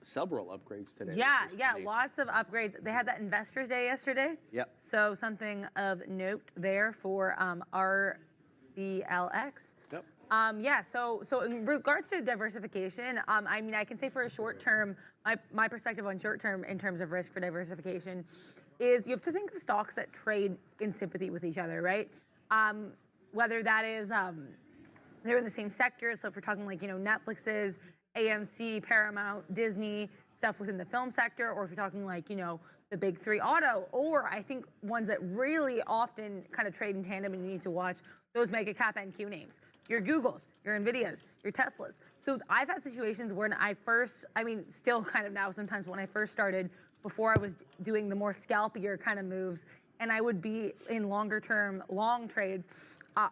several upgrades today. Yeah, lots of upgrades. They had that Investors Day yesterday. Yep. So something of note there for RBLX. Yep. So in regards to diversification, I mean, I can say for a short term, my perspective on short term in terms of risk for diversification is you have to think of stocks that trade in sympathy with each other, right? Whether that is they're in the same sector. So if we're talking like, Netflix's, AMC, Paramount, Disney, stuff within the film sector, or if you're talking like, the big three auto, or I think ones that really often kind of trade in tandem and you need to watch those mega cap NQ names. Your Googles, your Nvidias, your Teslas. So I've had situations when still kind of now sometimes when I first started, before I was doing the more scalpier kind of moves, and I would be in longer term long trades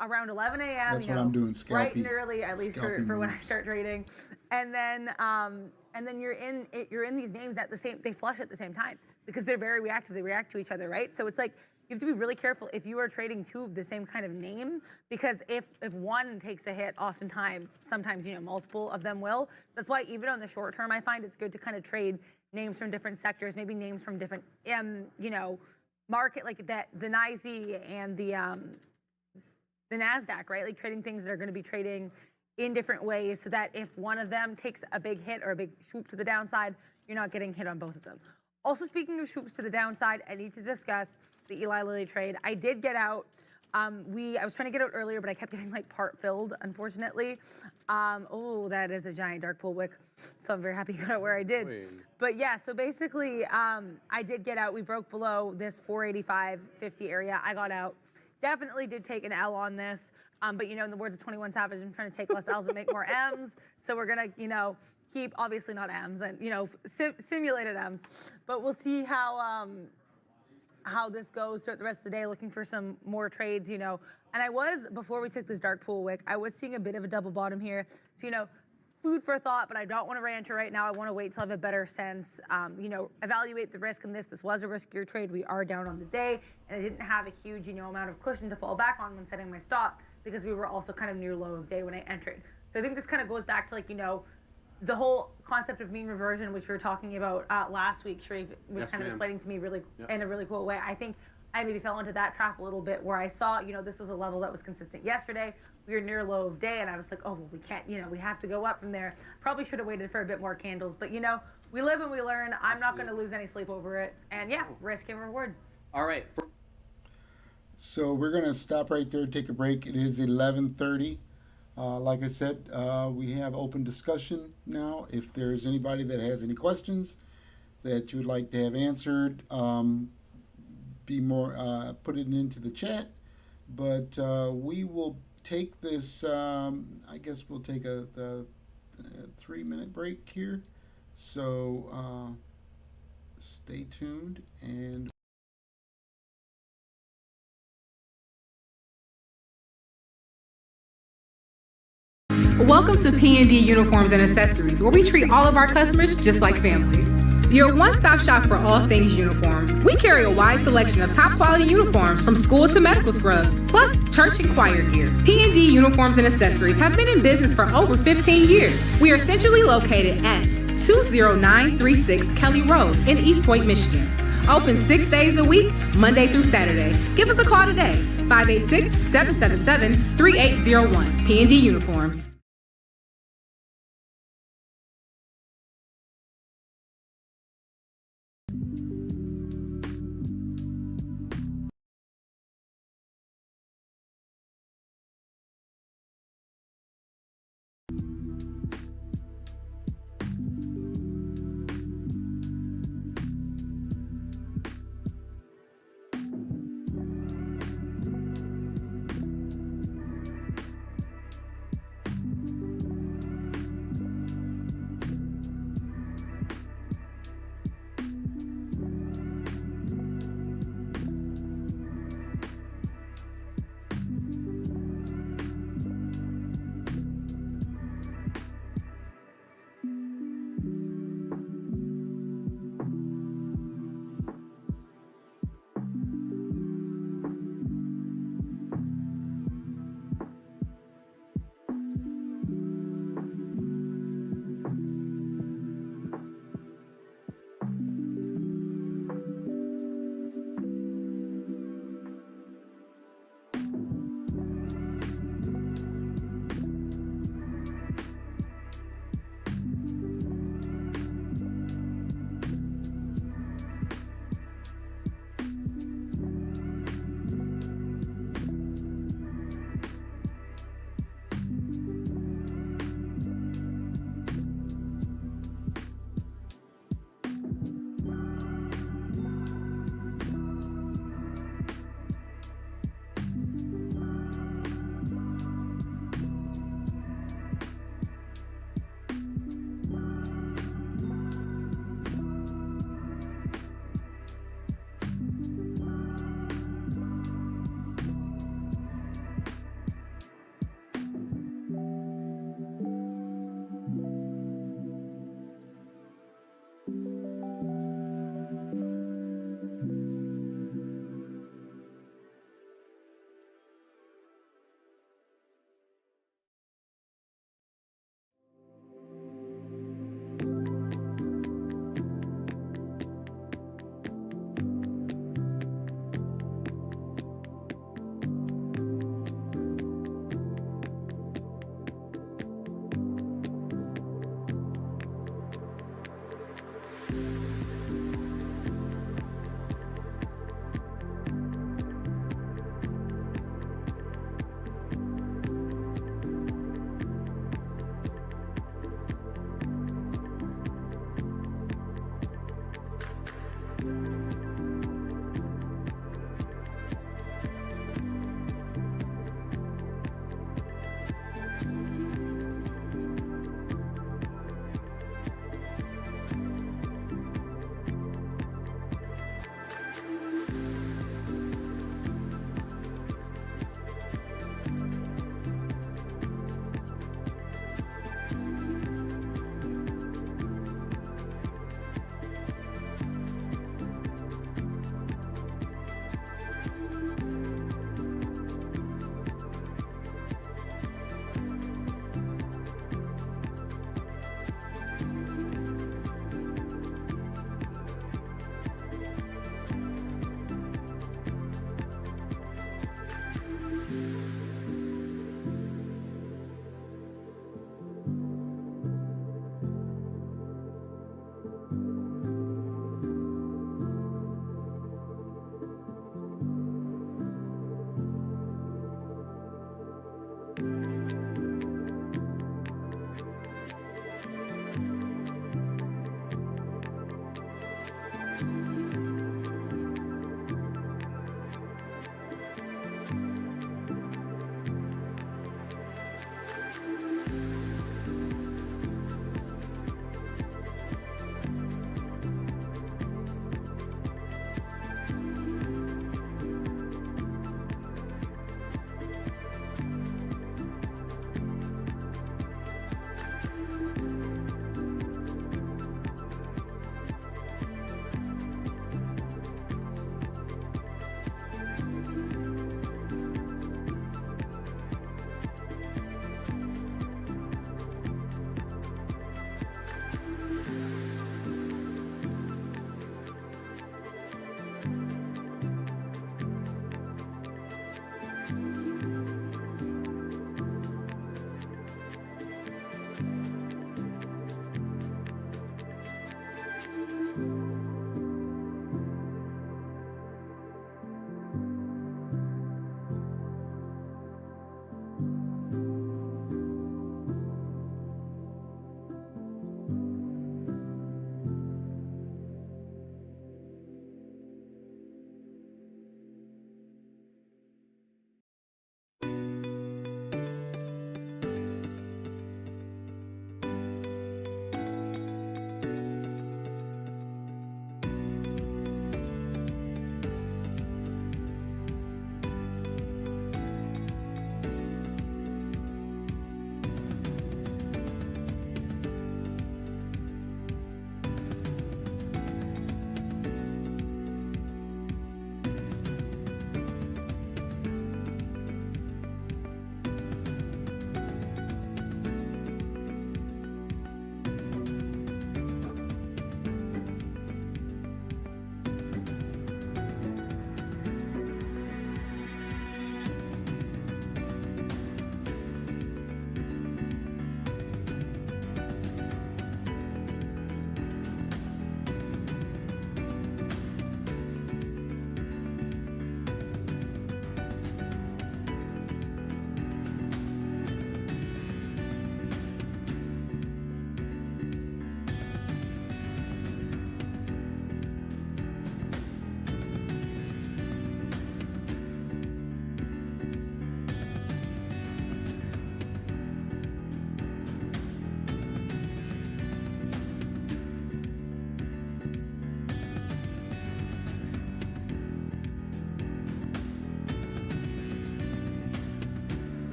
around 11 a.m. That's what I'm doing, bright and early, at least for when I start trading, and then you're in these names at they flush at the same time because they're very reactive. They react to each other, right? So it's like you have to be really careful if you are trading two of the same kind of name, because if one takes a hit, sometimes multiple of them will. That's why even on the short term, I find it's good to kind of trade names from different sectors, maybe names from different market, like that the NYSE and the NASDAQ, right? Like trading things that are going to be trading in different ways so that if one of them takes a big hit or a big swoop to the downside, you're not getting hit on both of them. Also, speaking of swoops to the downside, I need to discuss the Eli Lilly trade. I did get out. I was trying to get out earlier, but I kept getting like part filled, unfortunately. That is a giant dark pool wick. So I'm very happy you got out where I did. But yeah, so basically, I did get out. We broke below this 485.50 area. I got out. Definitely did take an L on this. But in the words of 21 Savage, I'm trying to take less L's and make more M's. So we're gonna, keep obviously not M's and simulated M's. But we'll see how this goes throughout the rest of the day. Looking for some more trades, And I was, before we took this dark pool wick, I was seeing a bit of a double bottom here. So food for thought, but I don't want to rant right now. I want to wait till I have a better sense. Evaluate the risk in this. This was a riskier trade. We are down on the day, and I didn't have a huge, amount of cushion to fall back on when setting my stop because we were also kind of near low of day when I entered. So I think this kind of goes back to the whole concept of mean reversion, which we were talking about last week. Sharif was kind of explaining to me in a really cool way. I think I maybe fell into that trap a little bit where I saw, this was a level that was consistent yesterday. We were near low of day, and I was like, oh, well, we can't, we have to go up from there. Probably should have waited for a bit more candles. But, we live and we learn. I'm not going to lose any sleep over it. And, yeah, risk and reward. All right. So we're going to stop right there, take a break. It is 11:30. Like I said, we have open discussion now. If there's anybody that has any questions that you would like to have answered, put it into the chat. But we will take this, I guess we'll take a 3-minute break here. So stay tuned and Welcome to P&D Uniforms and Accessories, where we treat all of our customers just like family. Your one-stop shop for all things uniforms. We carry a wide selection of top-quality uniforms from school to medical scrubs, plus church and choir gear. P&D Uniforms and Accessories have been in business for over 15 years. We are centrally located at 20936 Kelly Road in East Point, Michigan. Open 6 days a week, Monday through Saturday. Give us a call today, 586-777-3801. P&D Uniforms.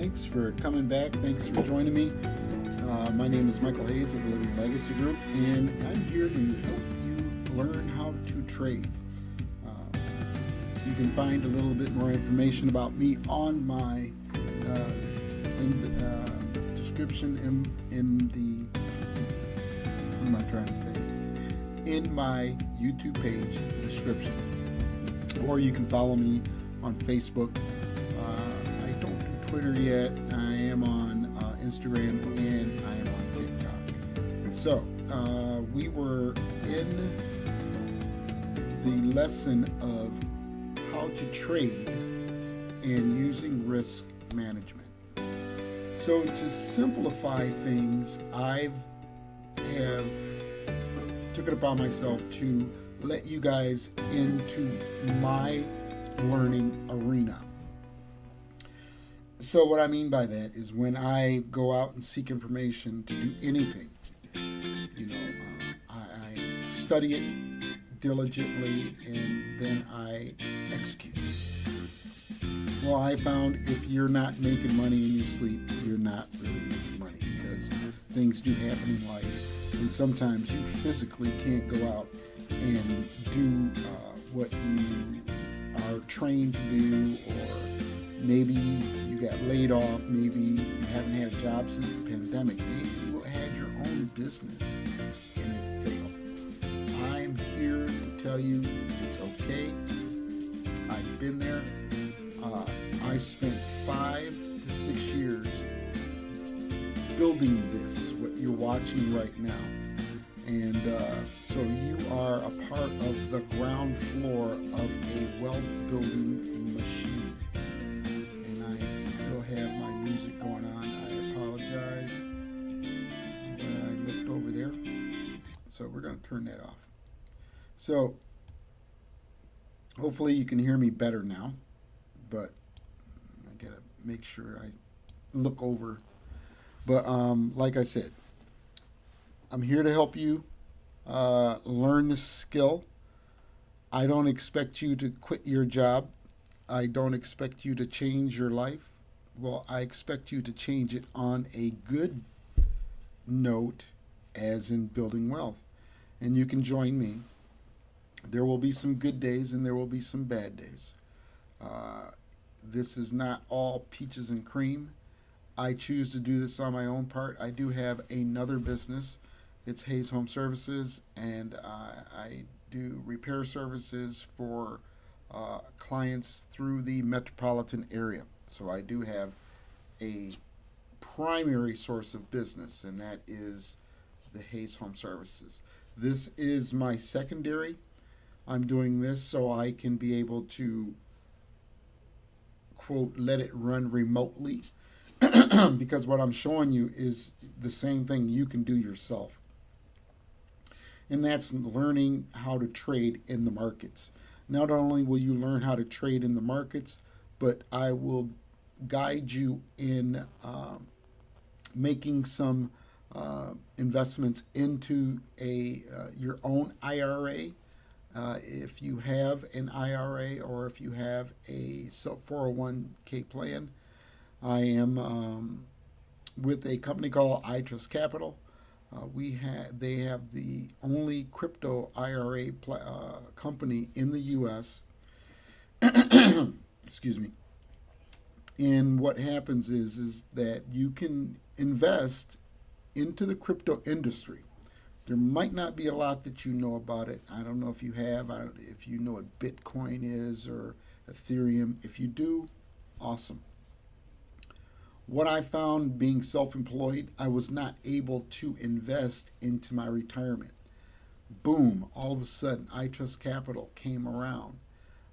Thanks for coming back. Thanks for joining me. My name is Michael Hayes of the Living Legacy Group, and I'm here to help you learn how to trade. You can find a little bit more information about me on my description in the, what am I trying to say? In my YouTube page description. Or you can follow me on Facebook. I don't do Twitter yet. I am on Instagram and I am on TikTok. So we were in the lesson of how to trade and using risk management. So to simplify things, I have took it upon myself to let you guys into my learning arena. So what I mean by that is when I go out and seek information to do anything, I study it diligently and then I execute. Well, I found if you're not making money in your sleep, you're not really making money, because things do happen in life, and sometimes you physically can't go out and do what you are trained to do, or maybe you got laid off, maybe you haven't had a job since the pandemic, maybe you had your own business and it failed. I'm here to tell you it's okay. I've been there. I spent 5 to 6 years building this, what you're watching right now. And so you are a part of the ground floor of a wealth building machine. And I still have my music going on. I apologize. But I looked over there. So we're going to turn that off. So hopefully you can hear me better now. But I got to make sure I look over. But like I said, I'm here to help you learn this skill. I don't expect you to quit your job. I don't expect you to change your life. Well, I expect you to change it on a good note, as in building wealth. And you can join me. There will be some good days and there will be some bad days. This is not all peaches and cream. I choose to do this on my own part. I do have another business. It's Hayes Home Services, and I do repair services for clients through the metropolitan area. So I do have a primary source of business, and that is the Hayes Home Services. This is my secondary. I'm doing this so I can be able to, quote, let it run remotely. Because what I'm showing you is the same thing you can do yourself. And that's learning how to trade in the markets. Not only will you learn how to trade in the markets, but I will guide you in making some investments into your own IRA. If you have an IRA or if you have a 401k plan. I am with a company called iTrust Capital. They have the only crypto IRA company in the U.S. Excuse me. And what happens is that you can invest into the crypto industry. There might not be a lot that you know about it. I don't know if you have, if you know what Bitcoin is or Ethereum. If you do, awesome. What I found being self-employed, I was not able to invest into my retirement. Boom, all of a sudden, iTrust Capital came around.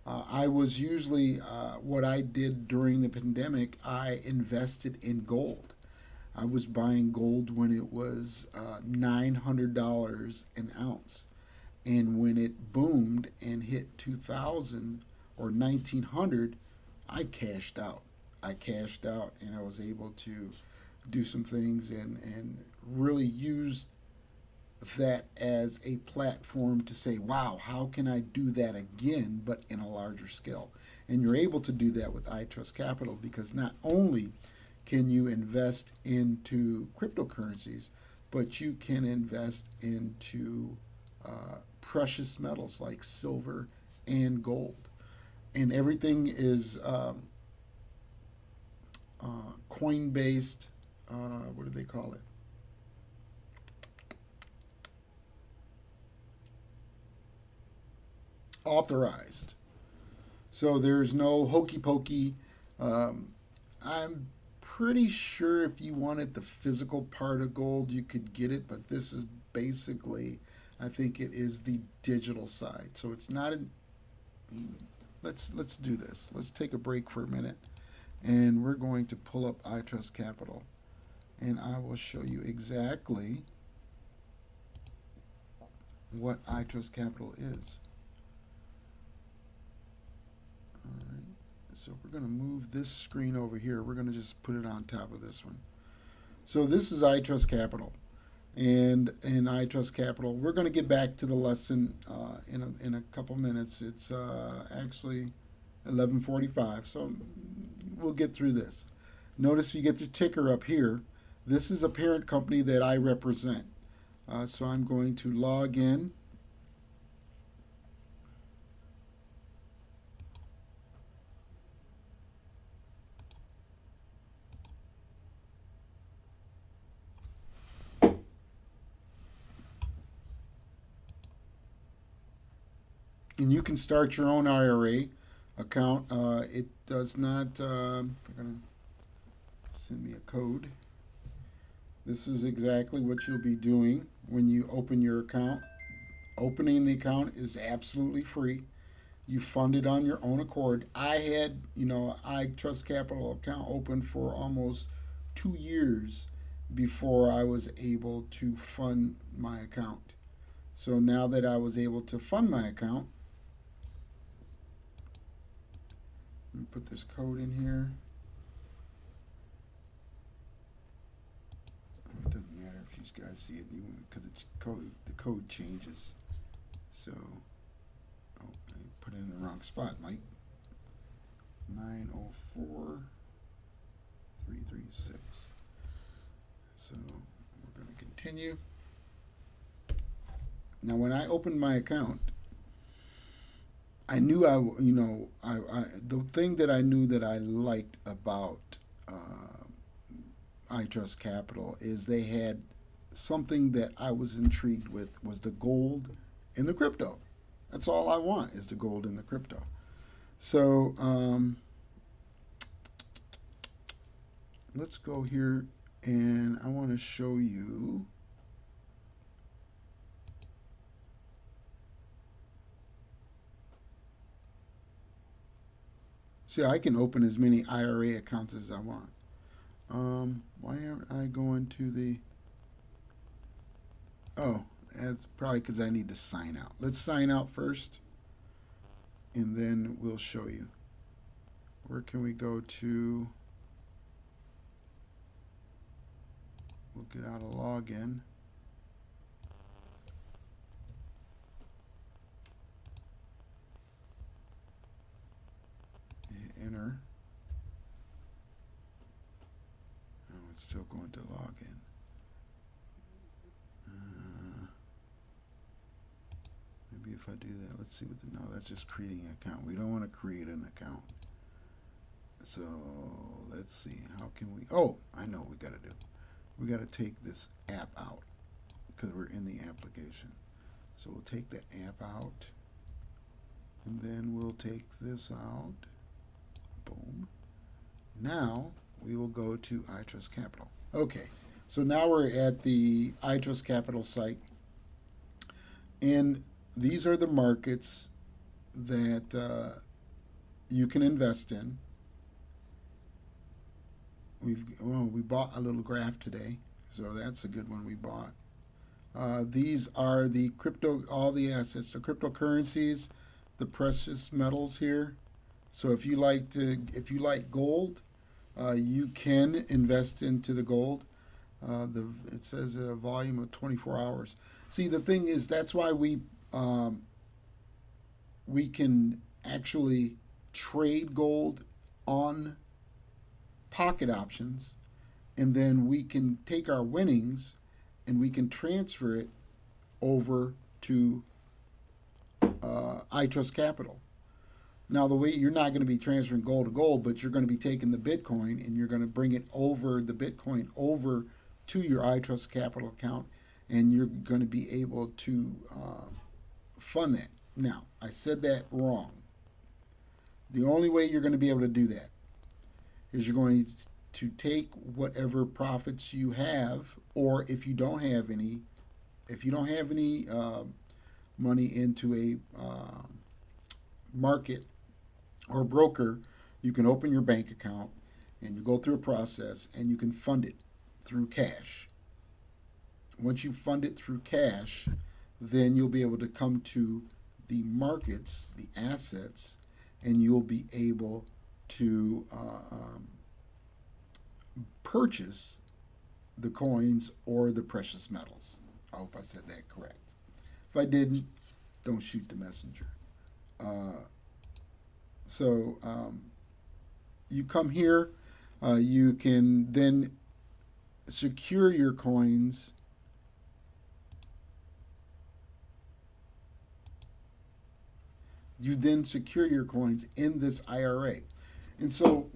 I was usually, what I did during the pandemic, I invested in gold. I was buying gold when it was $900 an ounce. And when it boomed and hit 2,000 or 1,900, I cashed out. And I was able to do some things and really use that as a platform to say, wow, how can I do that again, but in a larger scale? And you're able to do that with iTrust Capital, because not only can you invest into cryptocurrencies, but you can invest into precious metals like silver and gold. And everything is coin-based, what do they call it? Authorized. So there's no hokey pokey. I'm pretty sure if you wanted the physical part of gold, you could get it, but this is basically, I think it is the digital side. So it's not an. Let's do this. Let's take a break for a minute, and we're going to pull up iTrust Capital, and I will show you exactly what iTrust Capital is. All right. So we're going to move this screen over here. We're going to just put it on top of this one. So this is iTrust Capital. And in iTrust Capital, we're going to get back to the lesson in a couple minutes. It's actually 11:45, so we'll get through this. Notice you get the ticker up here. This is a parent company that I represent. So I'm going to log in. And you can start your own IRA account. It does not, they're going to send me a code. This is exactly what you'll be doing when you open your account. Opening the account is absolutely free. You fund it on your own accord. I had, iTrust Capital account open for almost 2 years before I was able to fund my account. So now that I was able to fund my account, put this code in here. It doesn't matter if you guys see it because the code changes. So, I put it in the wrong spot, Mike. 904336. So we're going to continue. Now, when I opened my account, I knew the thing that I knew that I liked about iTrust Capital is they had something that I was intrigued with was the gold and the crypto. That's all I want is the gold and the crypto. So let's go here and I want to show you. See, I can open as many IRA accounts as I want. Why aren't I going to the... Oh, that's probably because I need to sign out. Let's sign out first, and then we'll show you. Where can we go to? We'll get out of login. Enter. Oh, it's still going to login. Maybe if I do that, let's see what no, that's just creating an account. We don't want to create an account. So let's see, how can we, oh, I know what we got to do. We got to take this app out because we're in the application. So we'll take the app out, and then we'll take this out. Boom. Now we will go to iTrust Capital. Okay, so now we're at the iTrust Capital site, and these are the markets that you can invest in. We bought a little graph today, so that's a good one we bought. These are the crypto, all the assets, the cryptocurrencies, the precious metals here. So if you like gold, you can invest into the gold. It says a volume of 24 hours. See, the thing is, that's why we can actually trade gold on pocket options and then we can take our winnings and we can transfer it over to iTrust Capital. Now, the way you're not going to be transferring gold to gold, but you're going to be taking the Bitcoin and you're going to bring it over the Bitcoin over to your iTrust Capital account, and you're going to be able to fund that. Now, I said that wrong. The only way you're going to be able to do that is you're going to take whatever profits you have, or if you don't have any, money into a market or broker, you can open your bank account and you go through a process and you can fund it through cash. Once you fund it through cash, then you'll be able to come to the markets, the assets, and you'll be able to purchase the coins or the precious metals. I hope I said that correct. If I didn't, don't shoot the messenger. So you come here, you can then secure your coins. You then secure your coins in this IRA. And so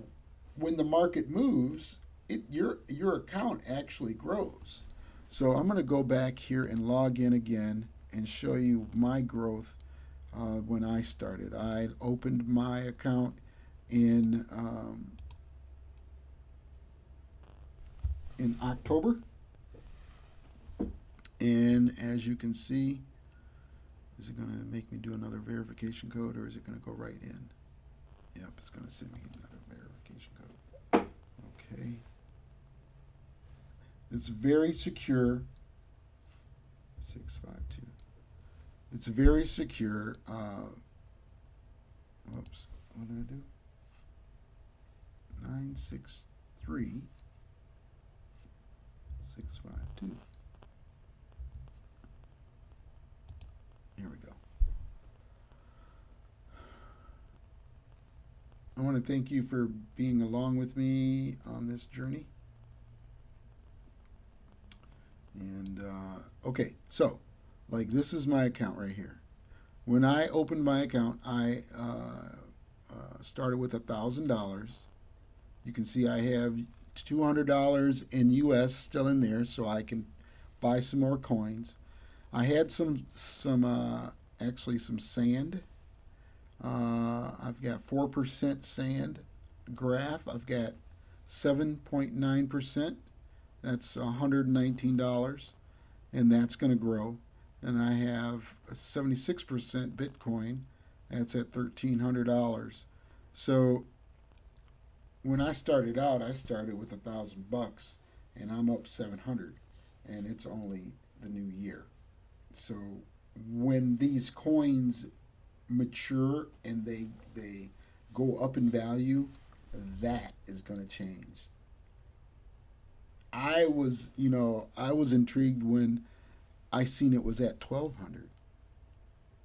when the market moves, your account actually grows. So I'm going to go back here and log in again and show you my growth when I started. I opened my account in October, and as you can see, is it going to make me do another verification code, or is it going to go right in? Yep, it's going to send me another verification code. Okay. It's very secure. 652. It's very secure. Whoops. What did I do? 963 652. Here we go. I want to thank you for being along with me on this journey. And okay, so like this is my account right here. When I opened my account, I started with $1,000. You can see I have $200 in US still in there, so I can buy some more coins. I had some actually some sand. I've got 4% sand graph. I've got 7.9%. That's $119, and that's going to grow. And I have a 76% Bitcoin. That's at $1,300. So when I started out, I started with $1,000, and I'm up 700, and it's only the new year. So when these coins mature and they go up in value, that is going to change. I was intrigued when I seen it was at 1,200,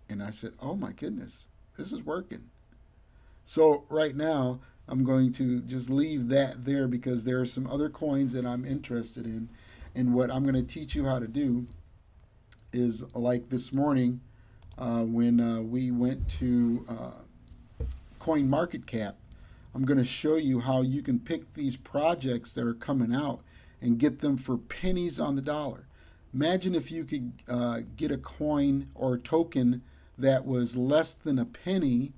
and I said, "Oh my goodness, this is working." So right now, I'm going to just leave that there because there are some other coins that I'm interested in, and what I'm going to teach you how to do is like this morning when we went to Coinmarketcap. I'm going to show you how you can pick these projects that are coming out and get them for pennies on the dollar. Imagine if you could get a coin or a token that was less than a penny,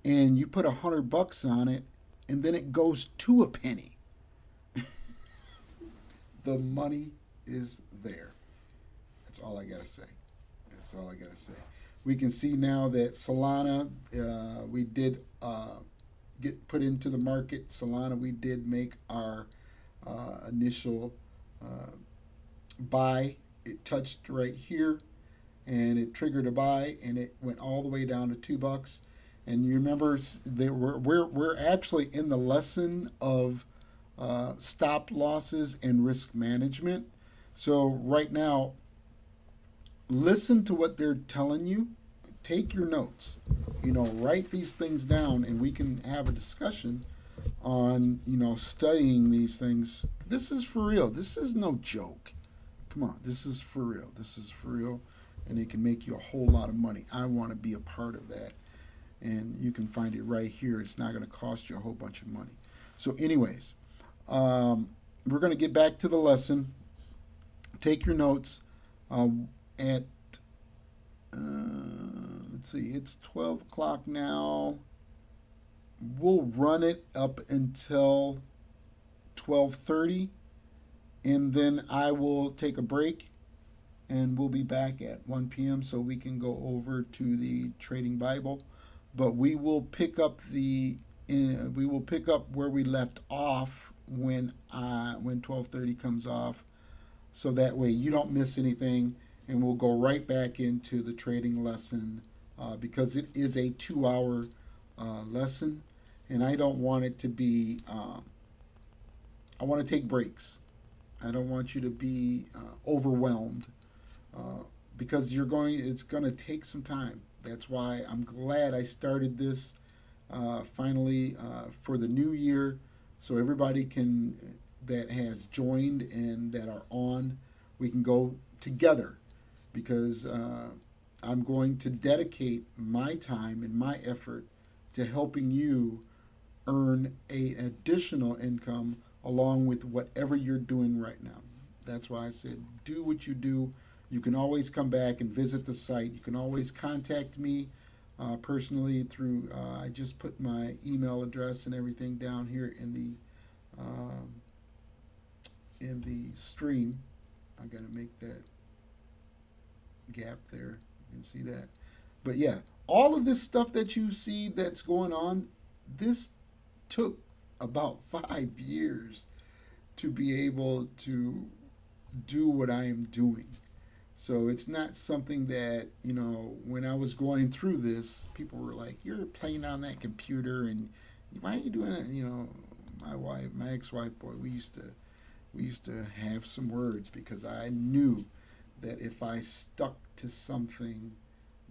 and you put $100 on it, and then it goes to a penny. The money is there. That's all I gotta say. That's all I gotta say. We can see now that Solana, we did get put into the market. Solana, we did make our initial buy. It touched right here, and it triggered a buy, and it went all the way down to $2. And you remember that we're actually in the lesson of stop losses and risk management. So right now, listen to what they're telling you. Take your notes. Write these things down, and we can have a discussion on studying these things This is for real. This is no joke. Come on, this is for real. This is for real, and it can make you a whole lot of money. I want to be a part of that, and you can find it right here. It's not going to cost you a whole bunch of money. So anyways, we're going to get back to the lesson. Take your notes at, let's see, it's 12 o'clock now. We'll run it up until 12:30, and then I will take a break, and we'll be back at 1 p.m. so we can go over to the Trading Bible. But we will pick up where we left off when 12:30 comes off, so that way you don't miss anything, and we'll go right back into the trading lesson because it is a 2-hour lesson, and I don't want it to be. I want to take breaks. I don't want you to be overwhelmed because it's going to take some time. That's why I'm glad I started this finally for the new year, so everybody that has joined and that are on, we can go together, because I'm going to dedicate my time and my effort to helping you earn an additional income along with whatever you're doing right now. That's why I said do what you do. You can always come back and visit the site. You can always contact me personally through, I just put my email address and everything down here in the stream. I gotta make that gap there. You can see that. But yeah, all of this stuff that you see that's going on, this took about 5 years to be able to do what I am doing. So it's not something that, when I was going through this, people were like, you're playing on that computer and why are you doing it? My ex-wife, boy, we used to have some words, because I knew that if I stuck to something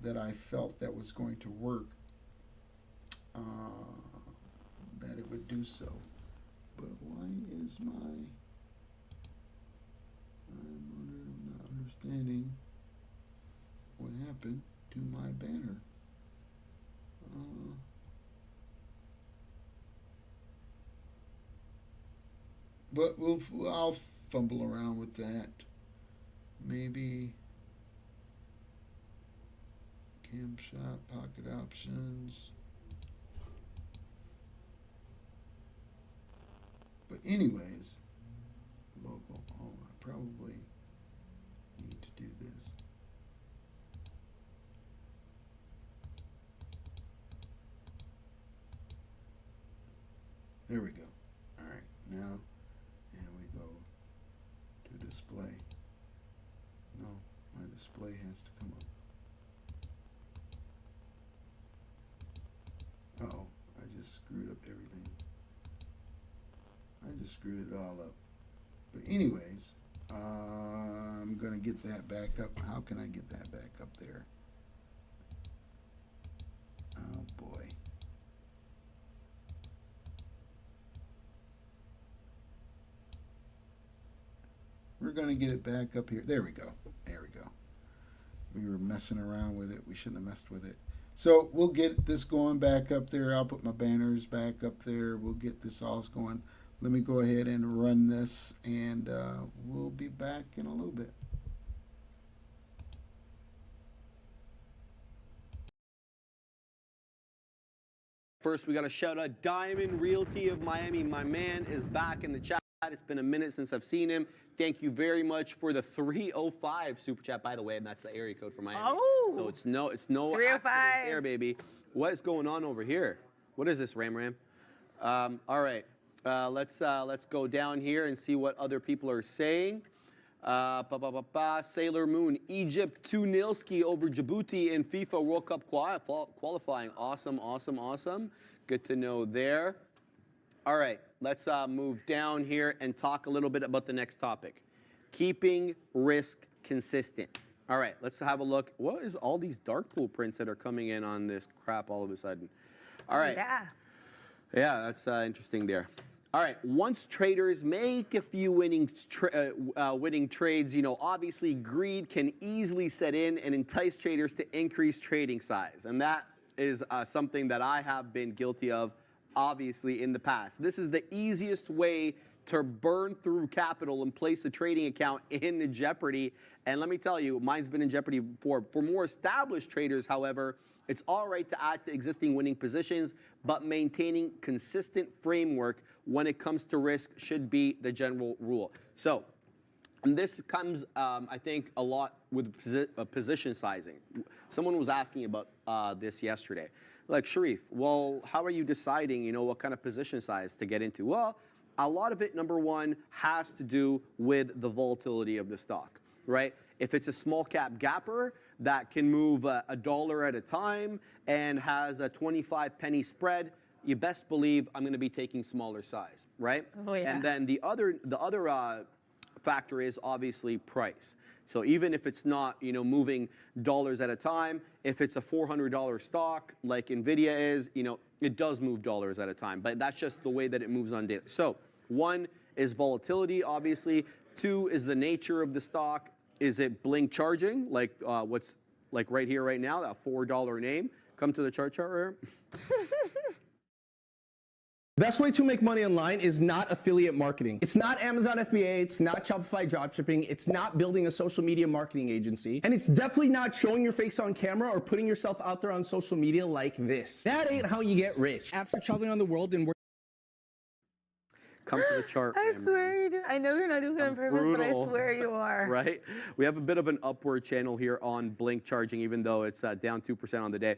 that I felt that was going to work, that it would do so. But why is I'm not understanding what happened to my banner. But I'll fumble around with that. Maybe cam shot, pocket options. But anyways, logo. Oh, I probably need to do this. There we go. All right, now, and we go to display. No, my display has to come up. Uh-oh, I just screwed up everything. I just screwed it all up. But anyways, I'm going to get that back up. How can I get that back up there? Oh, boy. We're going to get it back up here. There we go. There we go. We were messing around with it. We shouldn't have messed with it. So we'll get this going back up there. I'll put my banners back up there. We'll get this all going. Let me go ahead and run this, and we'll be back in a little bit. First, we got to shout out Diamond Realty of Miami. My man is back in the chat. It's been a minute since I've seen him. Thank you very much for the 305 super chat, by the way, and that's the area code for Miami. Oh, so it's no 305 there, baby. What is going on over here? What is this, Ram? All right, let's go down here and see what other people are saying. Sailor Moon, Egypt 2-0 ski over Djibouti in FIFA World Cup qualifying. Awesome. Good to know there. All right, let's move down here and talk a little bit about the next topic. Keeping risk consistent. All right, let's have a look. What is all these dark pool prints that are coming in on this crap all of a sudden? All right. Yeah, that's interesting there. All right, once traders make a few winning trades, you know, obviously greed can easily set in and entice traders to increase trading size. And that is something that I have been guilty of, obviously, in the past. This is the easiest way to burn through capital and place a trading account in jeopardy. And let me tell you, mine's been in jeopardy before. For more established traders, however, it's all right to add to existing winning positions, but maintaining consistent framework when it comes to risk should be the general rule. So, and this comes, I think, a lot with position sizing. Someone was asking about this yesterday. Like, Sharif, well, how are you deciding, you know, what kind of position size to get into? Well, a lot of it, number one, has to do with the volatility of the stock, right? If it's a small cap gapper that can move $1 at a time and has a 25 penny spread, you best believe I'm going to be taking smaller size, right? Oh, yeah. And then the other factor is obviously price. So even if it's not, you know, moving dollars at a time, if it's a $400 stock like Nvidia is, you know, it does move dollars at a time, but that's just the way that it moves on daily. So one is volatility, obviously. Two is the nature of the stock. Is it blink charging, like what's like right here, right now, that $4 name? Come to the chart right here. Best way to make money online is not affiliate marketing. It's not Amazon FBA, it's not Shopify dropshipping, it's not building a social media marketing agency, and it's definitely not showing your face on camera or putting yourself out there on social media like this. That ain't how you get rich. After traveling on the world and Come to the chart. I swear you do. I know you're not doing it on purpose, but I brutal. swear you are. Right? We have a bit of an upward channel here on blink charging, even though it's down 2% on the day.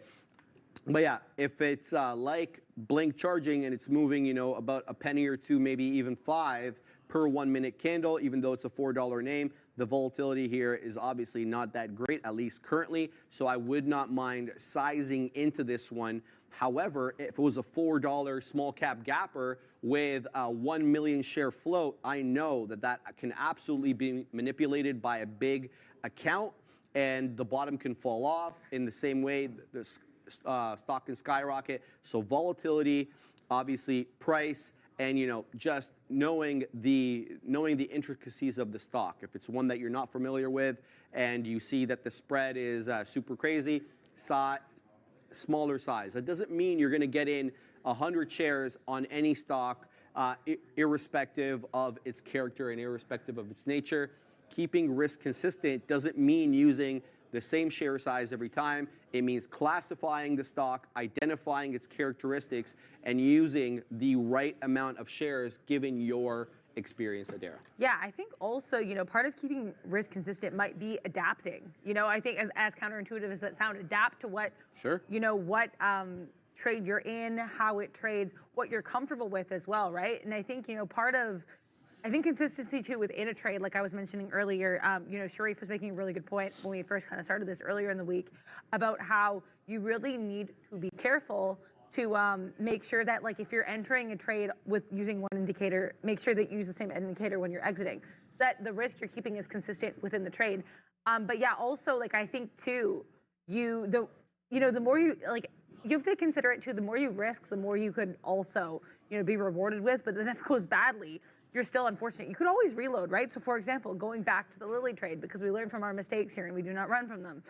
But yeah, if it's like blink charging and it's moving, you know, about a penny or two, maybe even 5 per 1 minute candle, even though it's a $4 name, the volatility here is obviously not that great, at least currently. So I would not mind sizing into this one. However, if it was a $4 small cap gapper with a 1 million share float, I know that that can absolutely be manipulated by a big account and the bottom can fall off in the same way the stock can skyrocket. So volatility, obviously price, and you know, just knowing the intricacies of the stock. If it's one that you're not familiar with and you see that the spread is super crazy, smaller size. That doesn't mean you're going to get in 100 shares on any stock, irrespective of its character and irrespective of its nature. Keeping risk consistent doesn't mean using the same share size every time. It means classifying the stock, identifying its characteristics, and using the right amount of shares given your experience, Adara. Yeah, I think also, you know, part of keeping risk consistent might be adapting. You know, I think as counterintuitive as that sounds, adapt to what, sure, you know, what trade you're in, how it trades, what you're comfortable with as well, right? And I think, you know, part of, I think consistency too within a trade, like I was mentioning earlier, you know, Sharif was making a really good point when we first kind of started this earlier in the week about how you really need to be careful to make sure that, like, if you're entering a trade with using one indicator, make sure that you use the same indicator when you're exiting, so that the risk you're keeping is consistent within the trade. But yeah, also, like, I think too, the more you, like, you have to consider it too. The more you risk, the more you could also, you know, be rewarded with. But then if it goes badly, you're still unfortunate. You could always reload, right? So for example, going back to the Lilly trade, because we learned from our mistakes here and we do not run from them.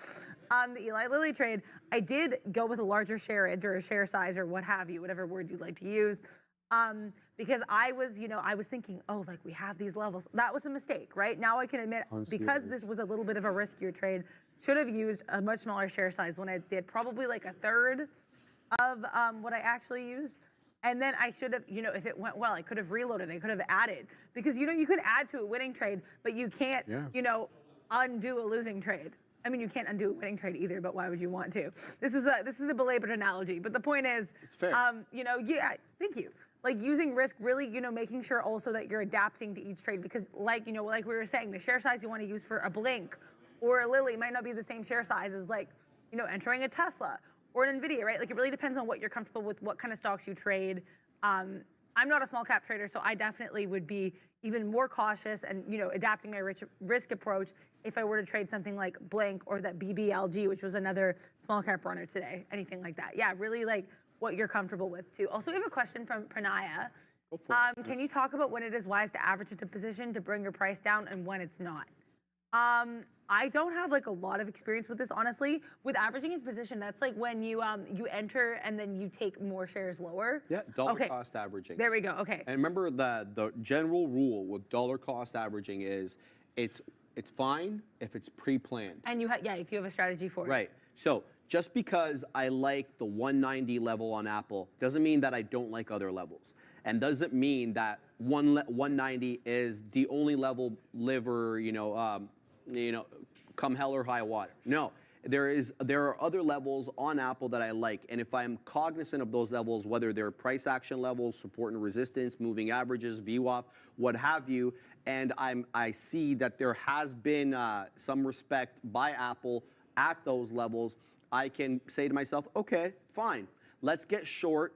The Eli Lilly trade, I did go with a larger shareage or a share size or what have you, whatever word you'd like to use. Because I was, you know, I was thinking, oh, like, we have these levels. That was a mistake, right? Now I can admit, because this was a little bit of a riskier trade, should have used a much smaller share size when I did, probably like a third of what I actually used. And then I should have, you know, if it went well, I could have reloaded, I could have added. Because, you know, you could add to a winning trade, but you can't, you know, undo a losing trade. I mean, you can't undo a winning trade either, but why would you want to? This is a belabored analogy, but the point is, it's fair. You know, yeah, thank you. Like, using risk, really, you know, making sure also that you're adapting to each trade, because, like, you know, like we were saying, the share size you want to use for a Blink or a Lilly might not be the same share size as, like, you know, entering a Tesla or an Nvidia, right? Like, it really depends on what you're comfortable with, what kind of stocks you trade. I'm not a small cap trader, so I definitely would be even more cautious and, you know, adapting my risk approach if I were to trade something like Blink or that BBLG, which was another small cap runner today, anything like that. Yeah, really, like, what you're comfortable with too. Also, we have a question from Pranaya. Go for it. Can you talk about when it is wise to average into position to bring your price down and when it's not? I don't have like a lot of experience with this, honestly. With averaging in position, that's like when you you enter and then you take more shares lower. Yeah, dollar cost averaging. There we go. Okay. And remember the general rule with dollar cost averaging is it's fine if it's pre-planned. And you if you have a strategy for it. Right. So just because I like the 190 level on Apple doesn't mean that I don't like other levels, and doesn't mean that 190 is the only level come hell or high water. No, there are other levels on Apple that I like, and if I'm cognizant of those levels, whether they're price action levels, support and resistance, moving averages, VWAP, what have you, and I see that there has been some respect by Apple at those levels, I can say to myself, okay, fine, let's get short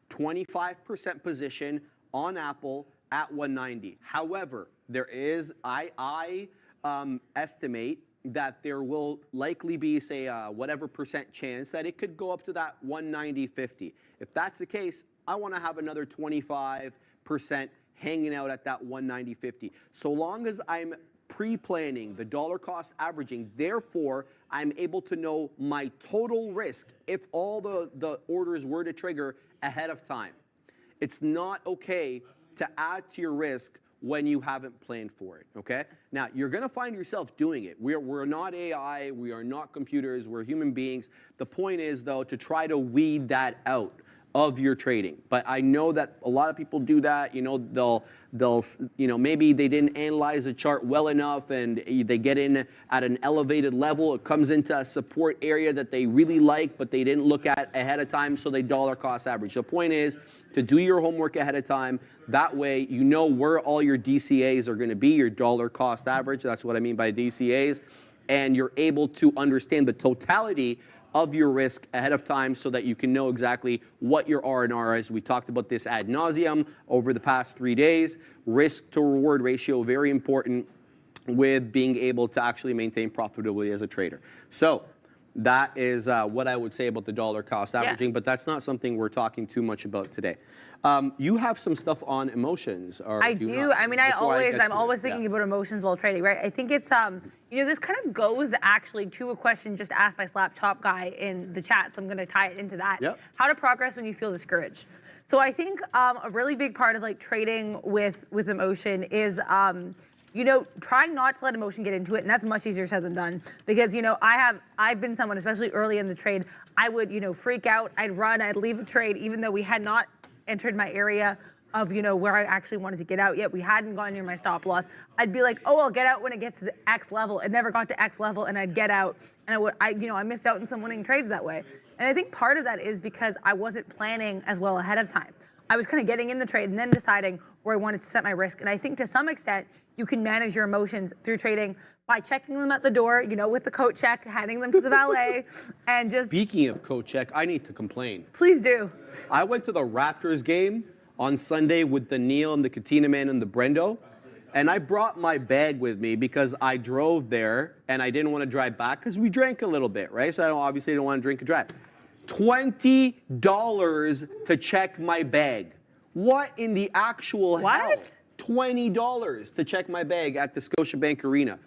25% position on Apple at 190. However, there is I estimate that there will likely be, say, whatever percent chance that it could go up to that 190.50. If that's the case, I want to have another 25% hanging out at that 190.50. So long as I'm pre-planning the dollar cost averaging, therefore, I'm able to know my total risk if all the orders were to trigger ahead of time. It's not okay to add to your risk when you haven't planned for it, okay? Now, you're gonna find yourself doing it. We're not AI, we are not computers, we're human beings. The point is, though, to try to weed that out of your trading. But I know that a lot of people do that, they'll maybe they didn't analyze the chart well enough and they get in at an elevated level, it comes into a support area that they really like, but they didn't look at ahead of time, so they dollar cost average. The point is to do your homework ahead of time. That way, you know where all your DCAs are gonna be, your dollar cost average, that's what I mean by DCAs, and you're able to understand the totality of your risk ahead of time so that you can know exactly what your R&R is. We talked about this ad nauseum over the past 3 days. Risk to reward ratio, very important with being able to actually maintain profitability as a trader. So that is what I would say about the dollar cost averaging, but that's not something we're talking too much about today. You have some stuff on emotions. Or I do. I mean, I'm always thinking about emotions while trading, right? I think it's, this kind of goes actually to a question just asked by Slap Chop Guy in the chat, so I'm going to tie it into that. Yep. How to progress when you feel discouraged. So I think a really big part of like trading with emotion is, trying not to let emotion get into it, and that's much easier said than done. Because I've been someone, especially early in the trade, I would freak out, I'd run, I'd leave a trade, even though we had not entered my area of where I actually wanted to get out yet. We hadn't gone near my stop loss. I'd be like, oh, I'll get out when it gets to the X level. It never got to X level, and I'd get out, and I missed out on some winning trades that way. And I think part of that is because I wasn't planning as well ahead of time. I was kind of getting in the trade and then deciding where I wanted to set my risk. And I think to some extent, you can manage your emotions through trading by checking them at the door, with the coat check, handing them to the valet, and just... Speaking of coat check, I need to complain. Please do. I went to the Raptors game on Sunday with the Neil and the Katina Man and the Brendo, and I brought my bag with me because I drove there and I didn't want to drive back because we drank a little bit, right? So I obviously didn't want to drink and drive. $20 to check my bag. What in the actual hell? $20 to check my bag at the Scotiabank Arena.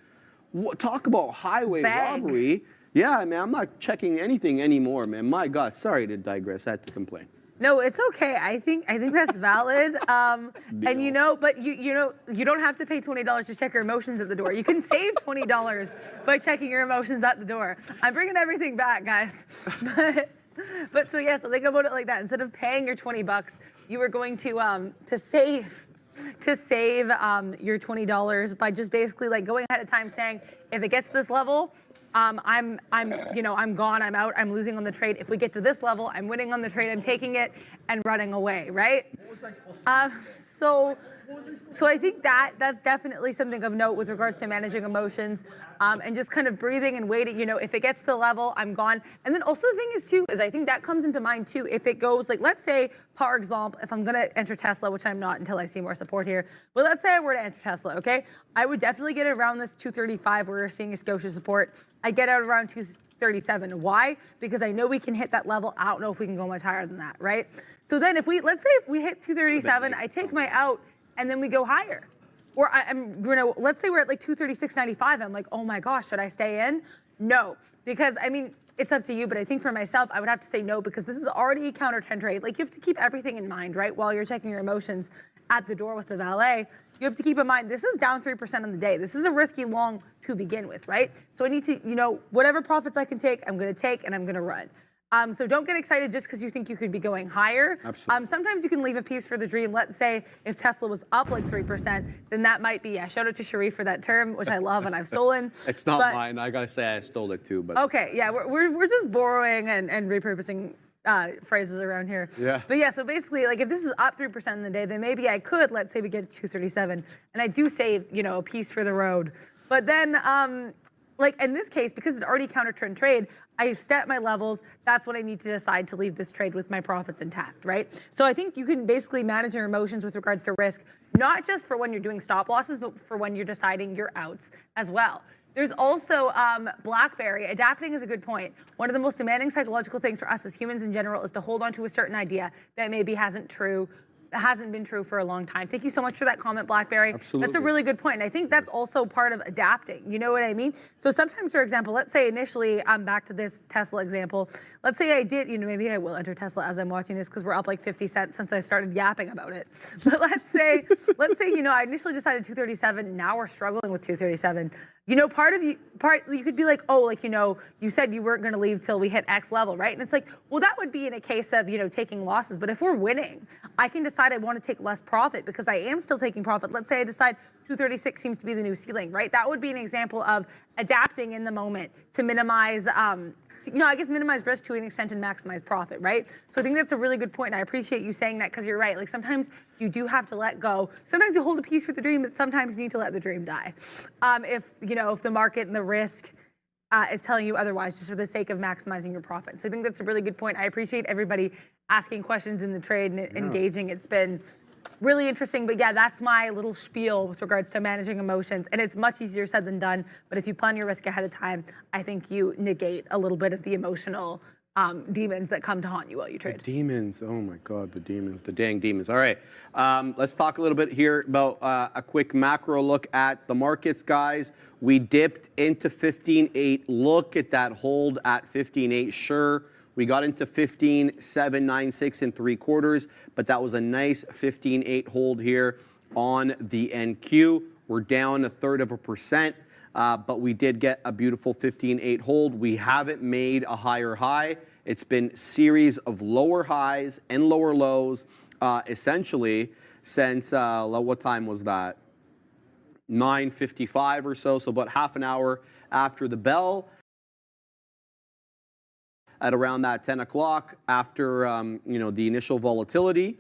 Talk about highway robbery. Yeah, man, I'm not checking anything anymore, man. My God, sorry to digress. I had to complain. No, it's okay. I think that's valid. But you don't have to pay $20 to check your emotions at the door. You can save $20 by checking your emotions at the door. I'm bringing everything back, guys. But so think about it like that. Instead of paying your $20, you are going to save your $20 by just basically like going ahead of time saying, if it gets to this level, I'm gone, I'm out, I'm losing on the trade. If we get to this level, I'm winning on the trade, I'm taking it and running away, right? So I think that's definitely something of note with regards to managing emotions, and just kind of breathing and waiting. If it gets to the level, I'm gone. And then also the thing is too, is I think that comes into mind too. If it goes like, let's say, par example, if I'm gonna enter Tesla, which I'm not until I see more support here, but let's say I were to enter Tesla, okay? I would definitely get around this 235 where we're seeing a Scotia support. I get out around 235 237. Why? Because I know we can hit that level. I don't know if we can go much higher than that, right? So then let's say if we hit 237, I take my out and then we go higher. Or let's say we're at like 236.95. I'm like, oh my gosh, should I stay in? No, because I mean, it's up to you, but I think for myself, I would have to say no because this is already a counter trend trade. Like you have to keep everything in mind, right? While you're checking your emotions at the door with the valet, you have to keep in mind, this is down 3% on the day. This is a risky long to begin with, right? So I need to, whatever profits I can take, I'm going to take and I'm going to run. So don't get excited just because you think you could be going higher. Absolutely. Sometimes you can leave a piece for the dream. Let's say if Tesla was up like 3%, then that might be, shout out to Sharif for that term, which I love and I've stolen. It's not mine. I gotta say I stole it too. But okay, yeah, we're just borrowing and repurposing phrases around here. Yeah. But yeah, so basically, like if this is up 3% in the day, then maybe I could, let's say we get to 237, and I do save, a piece for the road. But then, like in this case, because it's already counter trend trade, I've set my levels. That's what I need to decide to leave this trade with my profits intact, right? So I think you can basically manage your emotions with regards to risk, not just for when you're doing stop losses, but for when you're deciding your outs as well. There's also BlackBerry. Adapting is a good point. One of the most demanding psychological things for us as humans in general is to hold on to a certain idea that maybe hasn't been true for a long time. Thank you so much for that comment, BlackBerry. Absolutely. That's a really good point. And I think that's also part of adapting. You know what I mean? So sometimes, for example, let's say initially, I'm back to this Tesla example. Let's say I did, maybe I will enter Tesla as I'm watching this because we're up like 50 cents since I started yapping about it. But let's say, I initially decided 237. Now we're struggling with 237. Part you could be like, oh, you said you weren't going to leave till we hit X level, right? And it's like, well, that would be in a case of, taking losses. But if we're winning, I can decide I want to take less profit because I am still taking profit. Let's say I decide 236 seems to be the new ceiling, right? That would be an example of adapting in the moment to minimize, minimize risk to an extent and maximize profit, right? So I think that's a really good point. And I appreciate you saying that because you're right. Like sometimes you do have to let go. Sometimes you hold a piece for the dream, but sometimes you need to let the dream die. If the market and the risk is telling you otherwise, just for the sake of maximizing your profit. So I think that's a really good point. I appreciate everybody asking questions in the trade and engaging. It's been really interesting. But yeah, that's my little spiel with regards to managing emotions. And it's much easier said than done. But if you plan your risk ahead of time, I think you negate a little bit of the emotional demons that come to haunt you while you trade. The demons. Oh my God, the demons, the dang demons. All right, let's talk a little bit here about a quick macro look at the markets, guys. We dipped into 15.8. Look at that hold at 15.8. Sure, we got into 15.796 and 3/4, but that was a nice 15.8 hold here on the NQ. We're down 1/3%. But we did get a beautiful 15.8 hold. We haven't made a higher high. It's been series of lower highs and lower lows, essentially since, what time was that? 9:55 or so, so about half an hour after the bell. At around that 10 o'clock after, the initial volatility.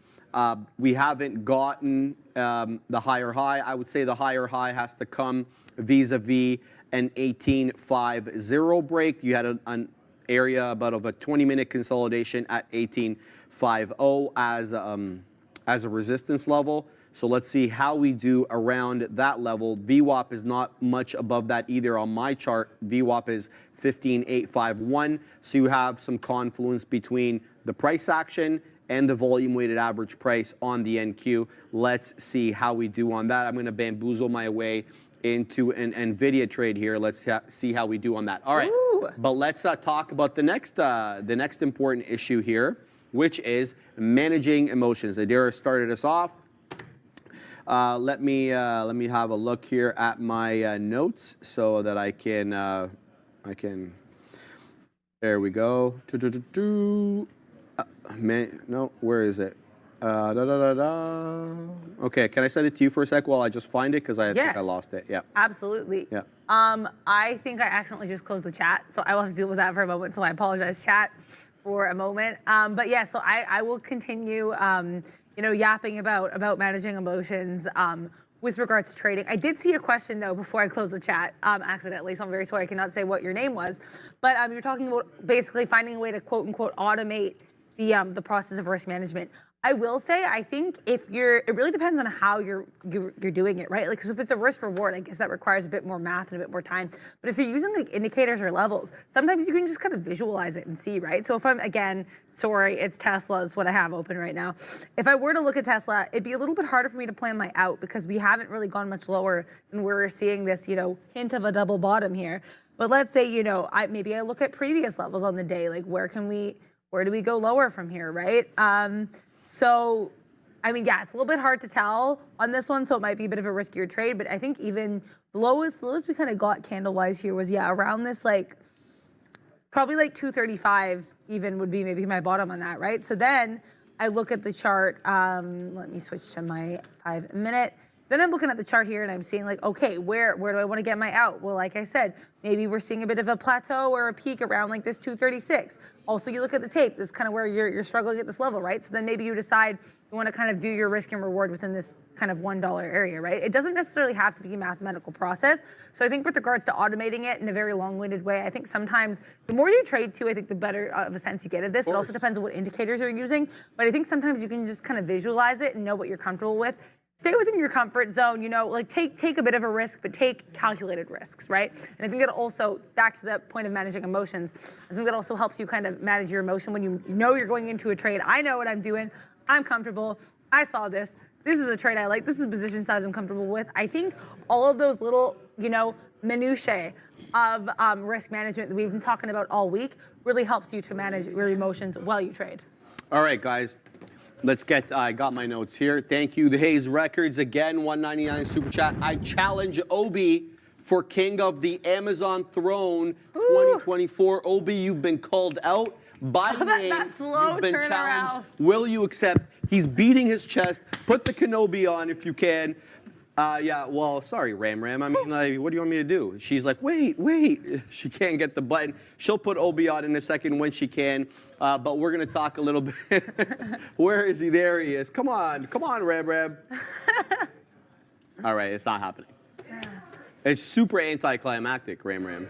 We haven't gotten the higher high. I would say the higher high has to come vis-a-vis an 18.50 break. You had an area about of a 20-minute consolidation at 18.50 as a resistance level. So let's see how we do around that level. VWAP is not much above that either on my chart. VWAP is 15.851. So you have some confluence between the price action and the volume weighted average price on the NQ. Let's see how we do on that. I'm going to bamboozle my way into an NVIDIA trade here. Let's see how we do on that. All right, but let's talk about the next important issue here, which is managing emotions. Adira started us off. Let me have a look here at my notes so that I can. There we go. No, where is it? Okay, can I send it to you for a sec while I just find it because I think I lost it. Yeah. Absolutely. Yeah. I think I accidentally just closed the chat, so I will have to deal with that for a moment. So I apologize, chat, for a moment. But yeah, so I will continue, yapping about managing emotions with regards to trading. I did see a question though before I closed the chat accidentally, so I'm very sorry I cannot say what your name was. But you're talking about basically finding a way to quote unquote automate the process of risk management. I will say, I think it really depends on how you're doing it, right? Like, so if it's a risk reward, I guess that requires a bit more math and a bit more time. But if you're using like indicators or levels, sometimes you can just kind of visualize it and see, right? So if I'm, again, sorry, it's Tesla's what I have open right now. If I were to look at Tesla, it'd be a little bit harder for me to plan my out because we haven't really gone much lower than we're seeing this, hint of a double bottom here. But let's say, maybe I look at previous levels on the day, like where do we go lower from here, right? So, I mean, yeah, it's a little bit hard to tell on this one, so it might be a bit of a riskier trade, but I think even the lowest we kind of got candle-wise here was, around this, like, probably like 235 even would be maybe my bottom on that, right? So then I look at the chart, let me switch to my 5-minute. Then I'm looking at the chart here and I'm seeing like, okay, where do I want to get my out? Well, like I said, maybe we're seeing a bit of a plateau or a peak around like this 236. Also, you look at the tape, this is kind of where you're struggling at this level, right? So then maybe you decide you want to kind of do your risk and reward within this kind of $1 area, right? It doesn't necessarily have to be a mathematical process. So I think with regards to automating it in a very long-winded way, I think sometimes the more you trade too, I think the better of a sense you get of this. It also depends on what indicators you're using. But I think sometimes you can just kind of visualize it and know what you're comfortable with. Stay within your comfort zone, like take a bit of a risk, but take calculated risks, right? And I think that also, back to the point of managing emotions, I think that also helps you kind of manage your emotion when you know you're going into a trade. I know what I'm doing. I'm comfortable. I saw this. This is a trade I like. This is a position size I'm comfortable with. I think all of those little, minutiae of risk management that we've been talking about all week really helps you to manage your emotions while you trade. All right, guys. Let's get, I got my notes here. Thank you, the Hayes Records. Again, $1.99 super chat. I challenge Obi for King of the Amazon Throne 2024. Obi, you've been called out by name. That slow You've been turnaround. challenged. Will you accept? He's beating his chest. Put the Kenobi on if you can. Yeah, well, sorry, Ram. I mean, like, what do you want me to do? She's like, wait. She can't get the button. She'll put Obi on in a second when she can. But we're going to talk a little bit. Where is he? There he is. Come on, Ram. All right, it's not happening. It's super anticlimactic, Ram.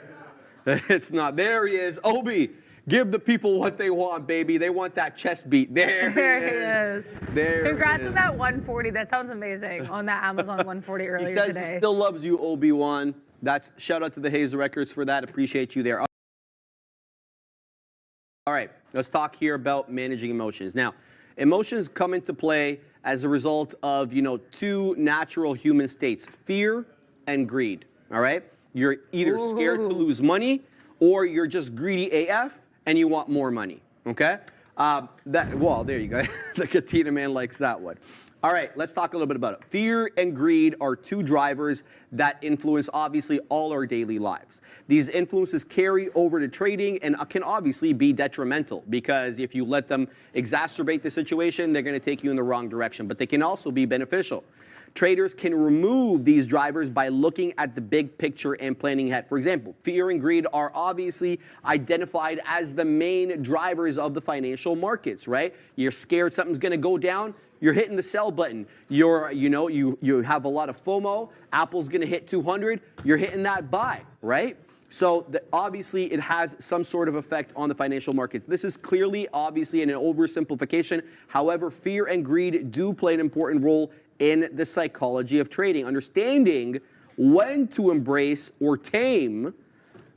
It's not. There he is. Obi, give the people what they want, baby. They want that chest beat. There he is. There. Congrats on that 140. That sounds amazing on that Amazon 140 earlier today. He says he still loves you, Obi-Wan. That's shout out to the Hayes Records for that. Appreciate you there. All right, let's talk here about managing emotions. Now, emotions come into play as a result of, two natural human states, fear and greed, all right? You're either scared to lose money or you're just greedy AF and you want more money, okay? Well, there you go. The Katina man likes that one. All right, let's talk a little bit about it. Fear and greed are two drivers that influence, obviously, all our daily lives. These influences carry over to trading and can obviously be detrimental because if you let them exacerbate the situation, they're going to take you in the wrong direction. But they can also be beneficial. Traders can remove these drivers by looking at the big picture and planning ahead. For example, fear and greed are obviously identified as the main drivers of the financial markets, right? You're scared something's going to go down. You're hitting the sell button. You have a lot of FOMO. Apple's going to hit 200. You're hitting that buy, right? So obviously it has some sort of effect on the financial markets. This is clearly, obviously, an oversimplification. However, fear and greed do play an important role in the psychology of trading. Understanding when to embrace or tame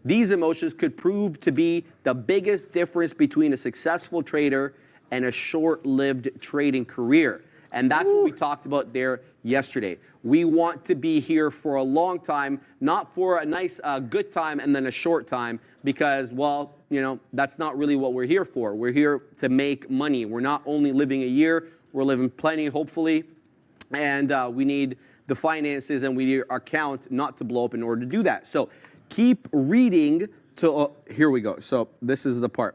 these emotions could prove to be the biggest difference between a successful trader and a short-lived trading career. And that's what we talked about there yesterday. We want to be here for a long time, not for a nice, good time and then a short time because, well, that's not really what we're here for. We're here to make money. We're not only living a year, we're living plenty, hopefully. And we need the finances and we need our account not to blow up in order to do that. So keep reading till, here we go. So this is the part.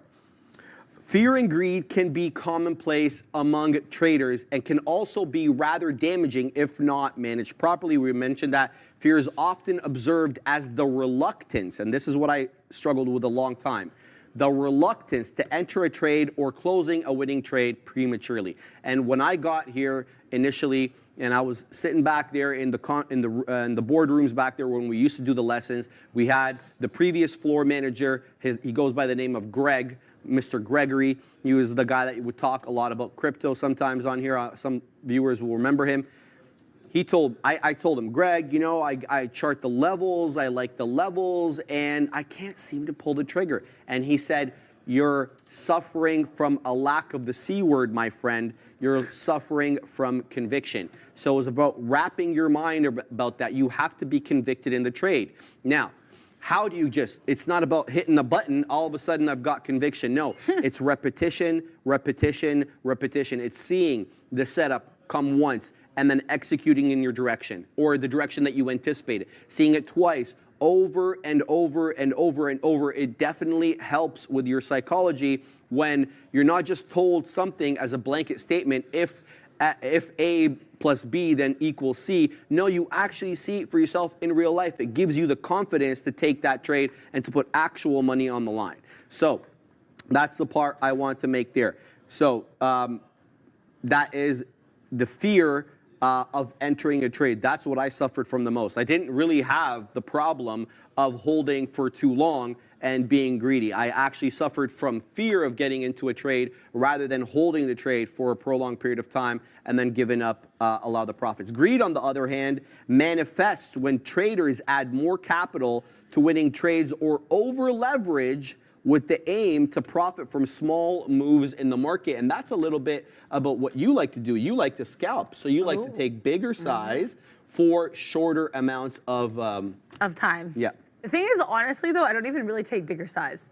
Fear and greed can be commonplace among traders and can also be rather damaging if not managed properly. We mentioned that fear is often observed as the reluctance, and this is what I struggled with a long time, the reluctance to enter a trade or closing a winning trade prematurely. And when I got here initially, and I was sitting back there in the boardrooms back there when we used to do the lessons, we had the previous floor manager, he goes by the name of Greg, Mr. Gregory. He was the guy that would talk a lot about crypto sometimes on here. Some viewers will remember him. I told him, Greg, you know, I chart the levels, I like the levels, and I can't seem to pull the trigger. And he said, you're suffering from a lack of the C word, my friend. You're suffering from conviction. So it's about wrapping your mind about that. You have to be convicted in the trade. Now, how do you it's not about hitting a button, all of a sudden I've got conviction. No, it's repetition, repetition, repetition. It's seeing the setup come once and then executing in your direction or the direction that you anticipated. Seeing it twice, over and over and over and over. It definitely helps with your psychology when you're not just told something as a blanket statement, if A plus B then equals C. No, you actually see it for yourself in real life. It gives you the confidence to take that trade and to put actual money on the line. So that's the part I want to make there. So that is the fear of entering a trade. That's what I suffered from the most. I didn't really have the problem of holding for too long and being greedy. I actually suffered from fear of getting into a trade rather than holding the trade for a prolonged period of time and then giving up a lot of the profits. Greed, on the other hand, manifests when traders add more capital to winning trades or over leverage with the aim to profit from small moves in the market. And that's a little bit about what you like to do. You like to scalp. So you like to take bigger size for shorter amounts of time. Yeah. The thing is, honestly, though, I don't even really take bigger size.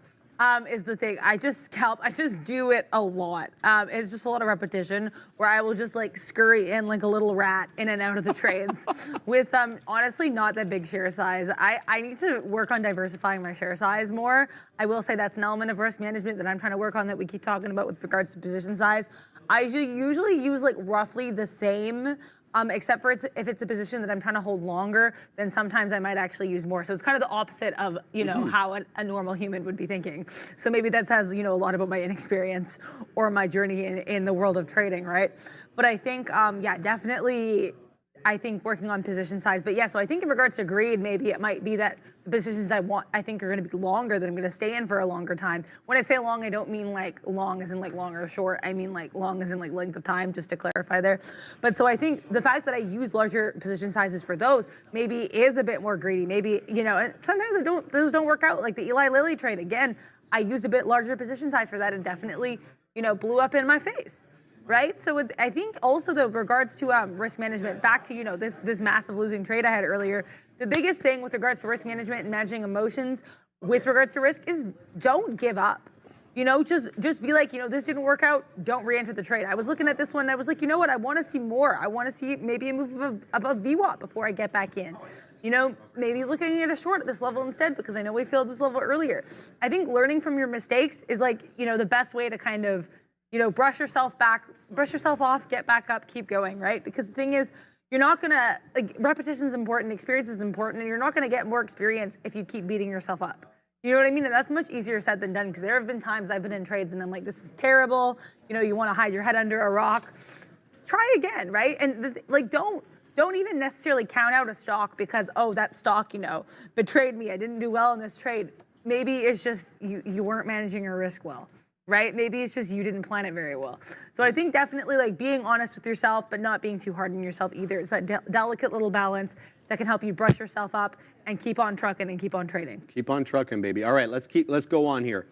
Is the thing. I just scalp. I just do it a lot. It's just a lot of repetition where I will just like scurry in like a little rat in and out of the trades with honestly not that big share size. I need to work on diversifying my share size more. I will say that's an element of risk management that I'm trying to work on that we keep talking about with regards to position size. I usually use like roughly the same. Except for if it's a position that I'm trying to hold longer, then sometimes I might actually use more. So it's kind of the opposite of, you know, how a normal human would be thinking. So maybe that says, you know, a lot about my inexperience or my journey in the world of trading, right? But I think, yeah, definitely, I think working on position size. But yeah, so I think in regards to greed, maybe it might be that the positions I think are going to be longer, that I'm going to stay in for a longer time. When I say long, I don't mean like long as in like long or short. I mean like long as in like length of time, just to clarify there. But so I think the fact that I use larger position sizes for those maybe is a bit more greedy. Maybe, you know, and sometimes those don't work out. Like the Eli Lilly trade, again, I used a bit larger position size for that and definitely, you know, blew up in my face. Right, so it's, I think also though, regards to risk management, back to, you know, this massive losing trade I had earlier. The biggest thing with regards to risk management and managing emotions with regards to risk is don't give up. You know, just be like, you know, this didn't work out. Don't re-enter the trade. I was looking at this one and I was like, you know what? I want to see more. I want to see maybe a move above VWAP before I get back in. You know, maybe looking at a short at this level instead because I know we failed this level earlier. I think learning from your mistakes is like, you know, the best way to kind of, you know, brush yourself off, get back up, keep going, right? Because the thing is, you're not gonna, like, repetition is important, experience is important, and you're not gonna get more experience if you keep beating yourself up. You know what I mean? And that's much easier said than done because there have been times I've been in trades and I'm like, this is terrible. You know, you wanna hide your head under a rock. Try again, right? And like, don't even necessarily count out a stock because, oh, that stock, you know, betrayed me. I didn't do well in this trade. Maybe it's just you weren't managing your risk well. Right? Maybe it's just you didn't plan it very well. So I think definitely like being honest with yourself, but not being too hard on yourself either. It's that delicate little balance that can help you brush yourself up and keep on trucking and keep on trading. Keep on trucking, baby. All right, let's go on here.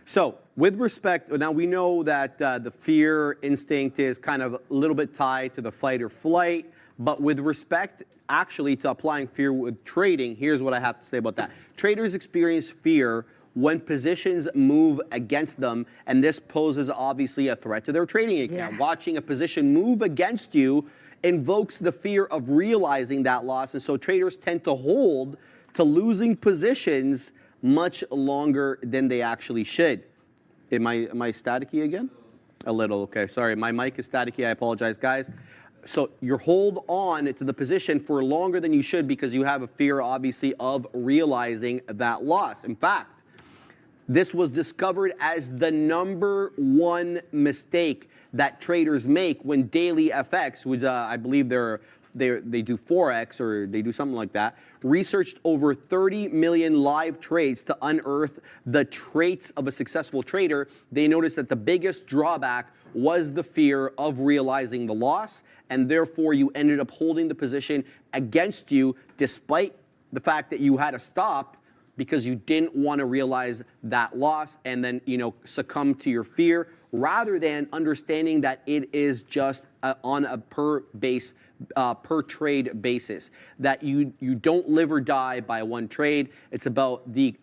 So with respect, now we know that the fear instinct is kind of a little bit tied to the fight or flight, but with respect actually to applying fear with trading, here's what I have to say about that. Traders experience fear when positions move against them, and this poses obviously a threat to their trading account. Yeah. Watching a position move against you invokes the fear of realizing that loss, and so traders tend to hold to losing positions much longer than they actually should. Am I staticky again? A little, okay, sorry. My mic is staticky, I apologize, guys. So you hold on to the position for longer than you should because you have a fear, obviously, of realizing that loss. In fact, this was discovered as the #1 mistake that traders make when daily FX, which I believe they're they do Forex or they do something like that, researched over 30 million live trades to unearth the traits of a successful trader. They noticed that the biggest drawback was the fear of realizing the loss, and therefore you ended up holding the position against you despite the fact that you had to stop because you didn't want to realize that loss and then, succumb to your fear, rather than understanding that it is just on a per trade basis, that you don't live or die by one trade. It's about the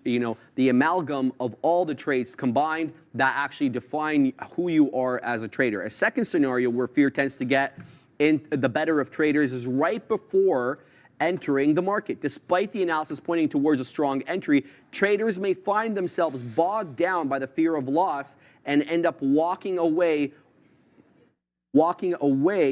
amalgam of all the trades combined that actually define who you are as a trader. A second scenario where fear tends to get in the better of traders is right before entering the market. Despite the analysis pointing towards a strong entry, traders may find themselves bogged down by the fear of loss and end up walking away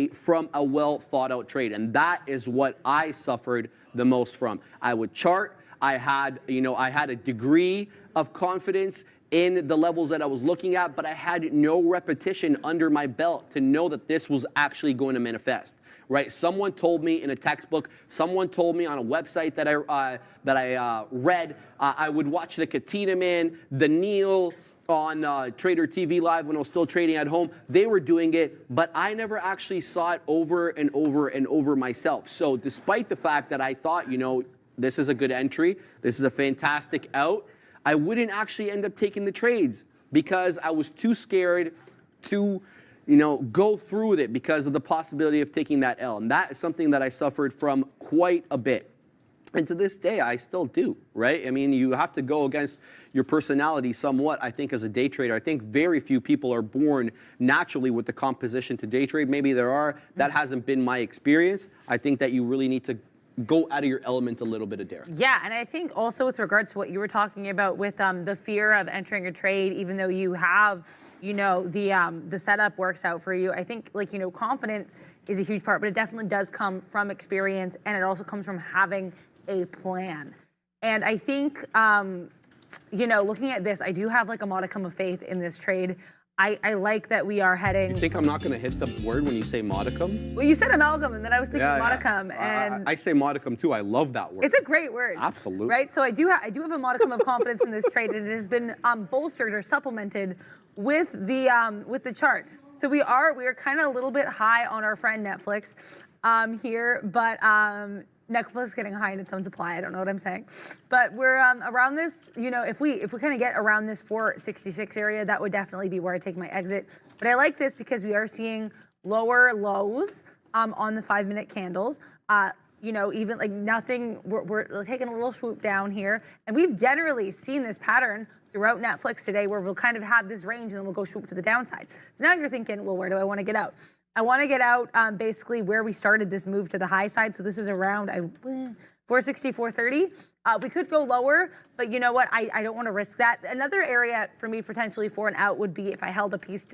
from a well thought out trade. And that is what I suffered the most from. I would chart. I had a degree of confidence in the levels that I was looking at, but I had no repetition under my belt to know that this was actually going to manifest. Right? Someone told me in a textbook, someone told me on a website that I read. I would watch the Katina Man, the Neil on traderTV Live when I was still trading at home. They were doing it, but I never actually saw it over and over and over myself. So despite the fact that I thought, this is a good entry, this is a fantastic out, I wouldn't actually end up taking the trades because I was too scared to go through with it because of the possibility of taking that L. And that is something that I suffered from quite a bit. And to this day, I still do, right? I mean, you have to go against your personality somewhat, I think, as a day trader. I think very few people are born naturally with the composition to day trade. Maybe there are. That hasn't been my experience. I think that you really need to go out of your element a little bit, Adair. Yeah, and I think also with regards to what you were talking about with the fear of entering a trade, even though you have the setup works out for you. I think confidence is a huge part, but it definitely does come from experience, and it also comes from having a plan. And I think, looking at this, I do have a modicum of faith in this trade. I like that we are heading. You think I'm not going to hit the word when you say modicum? Well, you said amalgam, and then I was thinking modicum, and I say modicum too. I love that word. It's a great word. Absolutely. Right. So I do have a modicum of confidence in this trade, and it has been bolstered or supplemented with the chart. So we are kind of a little bit high on our friend Netflix here, but Netflix is getting high in its own supply. I don't know what I'm saying, but we're around this. If we kind of get around this 466 area, that would definitely be where I take my exit. But I like this because we are seeing lower lows on the 5-minute candles. Even nothing. We're taking a little swoop down here, and we've generally seen this pattern throughout Netflix today, where we'll kind of have this range and then we'll go swoop to the downside. So now you're thinking, well, where do I want to get out? I want to get out basically where we started this move to the high side. So this is around 460, 430. We could go lower, but you know what? I don't want to risk that. Another area for me potentially for an out would be if I held a piece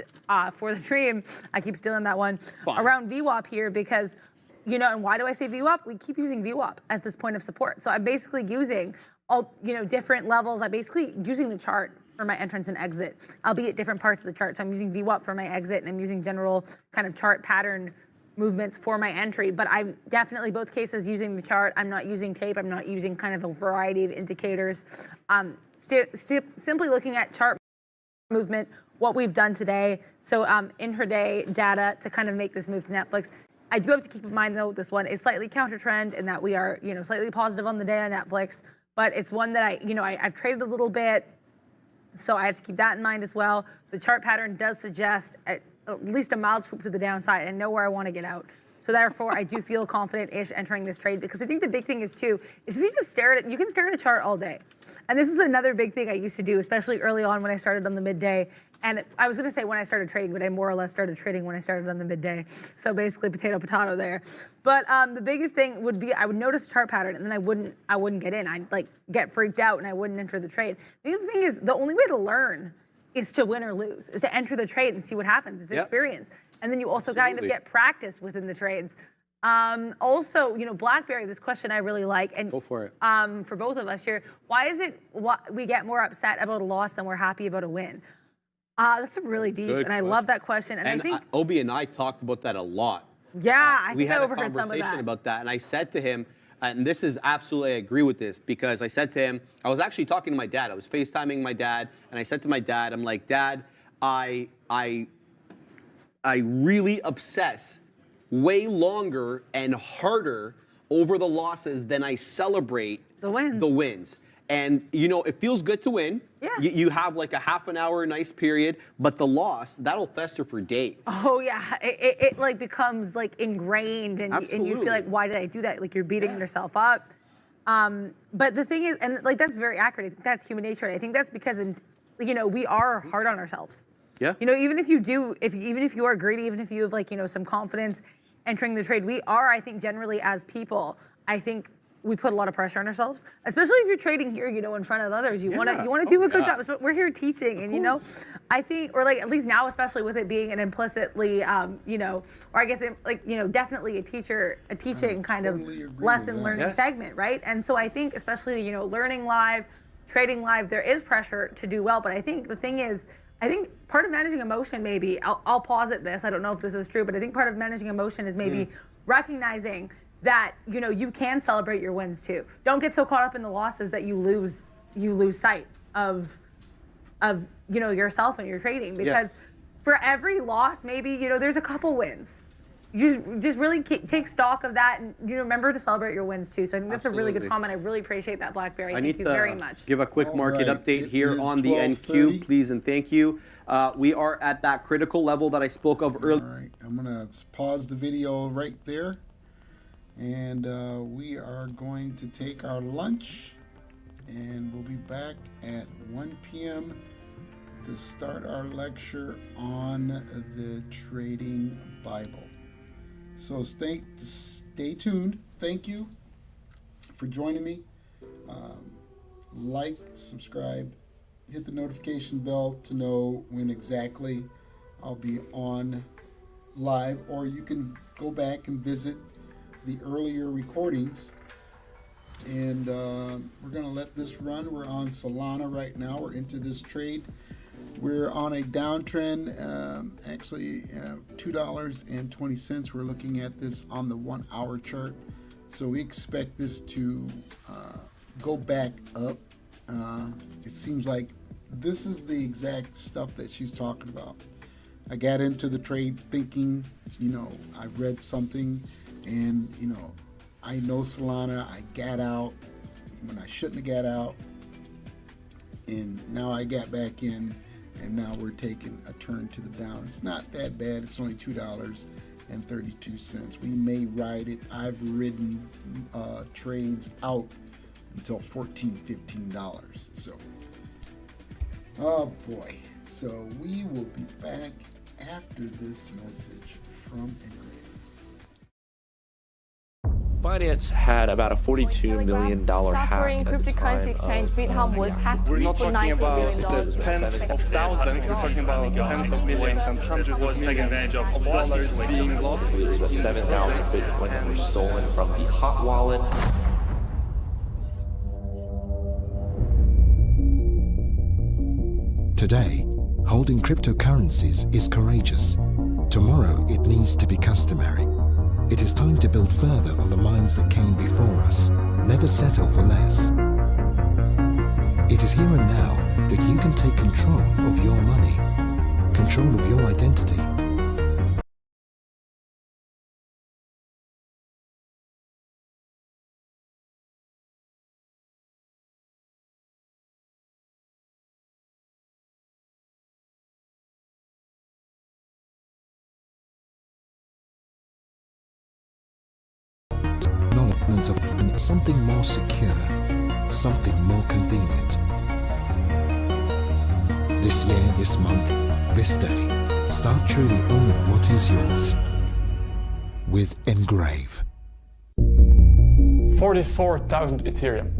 for the dream. I keep stealing that one. Fine. Around VWAP here because, and why do I say VWAP? We keep using VWAP as this point of support. So I'm basically using all, different levels. I'm basically using the chart for my entrance and exit. I'll be at different parts of the chart. So I'm using VWAP for my exit, and I'm using general kind of chart pattern movements for my entry. But I'm definitely both cases using the chart. I'm not using tape. I'm not using kind of a variety of indicators. Simply looking at chart movement, what we've done today. So intraday data to kind of make this move to Netflix. I do have to keep in mind though, this one is slightly counter trend in that we are, slightly positive on the day on Netflix, but it's one that I've traded a little bit. So I have to keep that in mind as well. The chart pattern does suggest at least a mild swoop to the downside and know where I want to get out. So therefore, I do feel confident-ish entering this trade because I think the big thing is too, is if you just stare at it, you can stare at a chart all day. And this is another big thing I used to do, especially early on when I started on the midday. And I was going to say when I started trading, but I more or less started trading when I started on the midday. So basically potato there. But the biggest thing would be I would notice a chart pattern and then I wouldn't get in. I'd get freaked out and I wouldn't enter the trade. The other thing is the only way to learn is to win or lose, is to enter the trade and see what happens. It's experience. And then you also kind of get practice within the trades. Also, BlackBerry, this question I really like. And go for it. For both of us here, why is it we get more upset about a loss than we're happy about a win? That's really deep, and I love that question. And I think Obi and I talked about that a lot. Yeah, I we think had I a overheard some of conversation that. about that, and I said to him, and this is absolutely, I agree with this, because I said to him, I was actually talking to my dad. I was FaceTiming my dad, and I said to my dad, I'm like, Dad, I really obsess way longer and harder over the losses than I celebrate the wins. The wins. And you know, it feels good to win. Yeah. You have like a half an hour nice period, but the loss, that'll fester for days. Oh yeah, it like becomes like ingrained, and you feel like, why did I do that? Like you're beating yourself up. But the thing is, and like that's very accurate. I think that's human nature. And I think that's because, we are hard on ourselves. Yeah. Even if you are greedy, even if you have like some confidence entering the trade, we are. I think generally as people, I think we put a lot of pressure on ourselves, especially if you're trading here, in front of others. You want to do a good job. But we're here teaching, and I think, or like at least now, especially with it being an implicitly, or I guess definitely a teaching kind of lesson learning segment, right? And so I think, especially learning live, trading live, there is pressure to do well. But I think the thing is, I think part of managing emotion, maybe I'll pause at this. I don't know if this is true, but I think part of managing emotion is maybe recognizing that you can celebrate your wins too. Don't get so caught up in the losses that you lose sight of yourself and your trading, because for every loss, maybe there's a couple wins. You just really take stock of that, and remember to celebrate your wins too. So I think that's a really good comment. I really appreciate that, Blackberry. Thank you very much. Give a quick market update here on the NQ, please and thank you. We are at that critical level that I spoke of earlier. All right, I'm gonna pause the video right there. And we are going to take our lunch, and we'll be back at 1 p.m. to start our lecture on the Trading Bible. So stay tuned. Thank you for joining me. Like, subscribe, hit the notification bell to know when exactly I'll be on live, or you can go back and visit the earlier recordings, and we're gonna let this run. We're on Solana right now. We're into this trade. We're on a downtrend, actually $2.20. We're looking at this on the 1 hour chart, so we expect this to go back up. It seems like this is the exact stuff that she's talking about. I got into the trade thinking, I read something, and I know Solana. I got out when I shouldn't have got out, and now I got back in, and now we're taking a turn to the down. It's not that bad. It's only $2.32. We may ride it. I've ridden trades out until $14, $15. So, oh boy. So we will be back after this message from Engrave. Binance had about a $42 million hack. Software cryptocurrency exchange Bithumb was hacked for $19 million. Tens of thousands, we're talking about tens of millions and hundreds of millions taking advantage of losses being lost. 7,000 Bitcoin were stolen from the hot wallet. Today, holding cryptocurrencies is courageous. Tomorrow, it needs to be customary. It is time to build further on the minds that came before us. Never settle for less. It is here and now that you can take control of your money, control of your identity. Of something more secure, something more convenient. This year, this month, this day, start truly owning what is yours with Engrave. 44,000 Ethereum.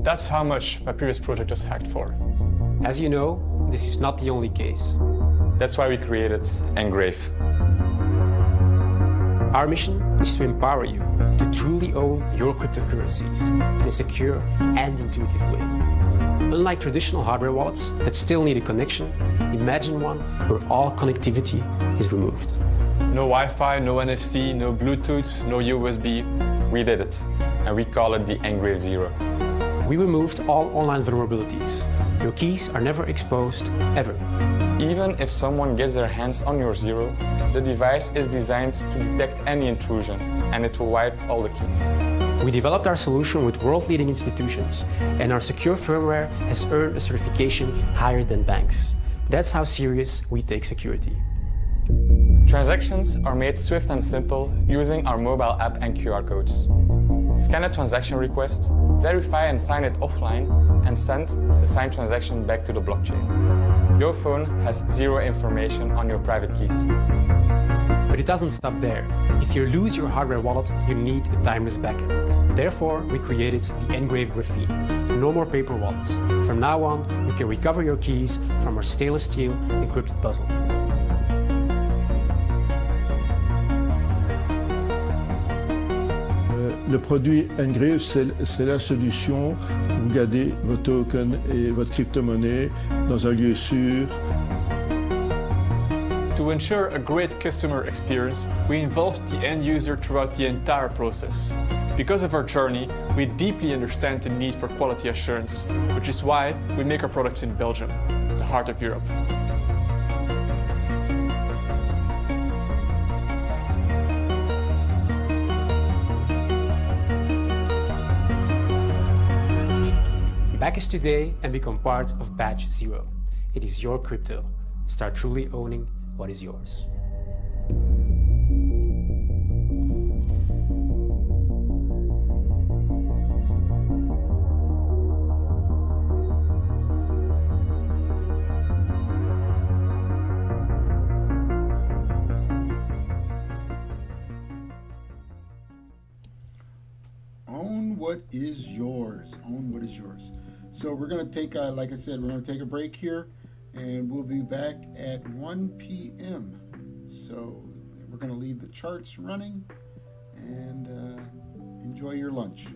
That's how much my previous project was hacked for. As you know, this is not the only case. That's why we created Engrave. Our mission is to empower you to truly own your cryptocurrencies in a secure and intuitive way. Unlike traditional hardware wallets that still need a connection, imagine one where all connectivity is removed. No Wi-Fi, no NFC, no Bluetooth, no USB. We did it, and we call it the Engraved Zero. We removed all online vulnerabilities. Your keys are never exposed, ever. Even if someone gets their hands on your Zero, the device is designed to detect any intrusion, and it will wipe all the keys. We developed our solution with world-leading institutions, and our secure firmware has earned a certification higher than banks. That's how serious we take security. Transactions are made swift and simple using our mobile app and QR codes. Scan a transaction request, verify and sign it offline, and send the signed transaction back to the blockchain. Your phone has zero information on your private keys. But it doesn't stop there. If you lose your hardware wallet, you need a timeless backup. Therefore, we created the Engraved Graphene. No more paper wallets. From now on, you can recover your keys from our stainless steel encrypted puzzle. Le produit Engrave, c'est la solution pour garder vos tokens et votre crypto-monnaie dans un lieu sûr. To ensure a great customer experience, we involved the end user throughout the entire process. Because of our journey, we deeply understand the need for quality assurance, which is why we make our products in Belgium, the heart of Europe. Back us today and become part of Batch Zero. It is your crypto. Start truly owning what is yours. Own what is yours. Own what is yours. So we're going to take, like I said, we're going to take a break here, and we'll be back at 1 p.m. So we're going to leave the charts running, and enjoy your lunch.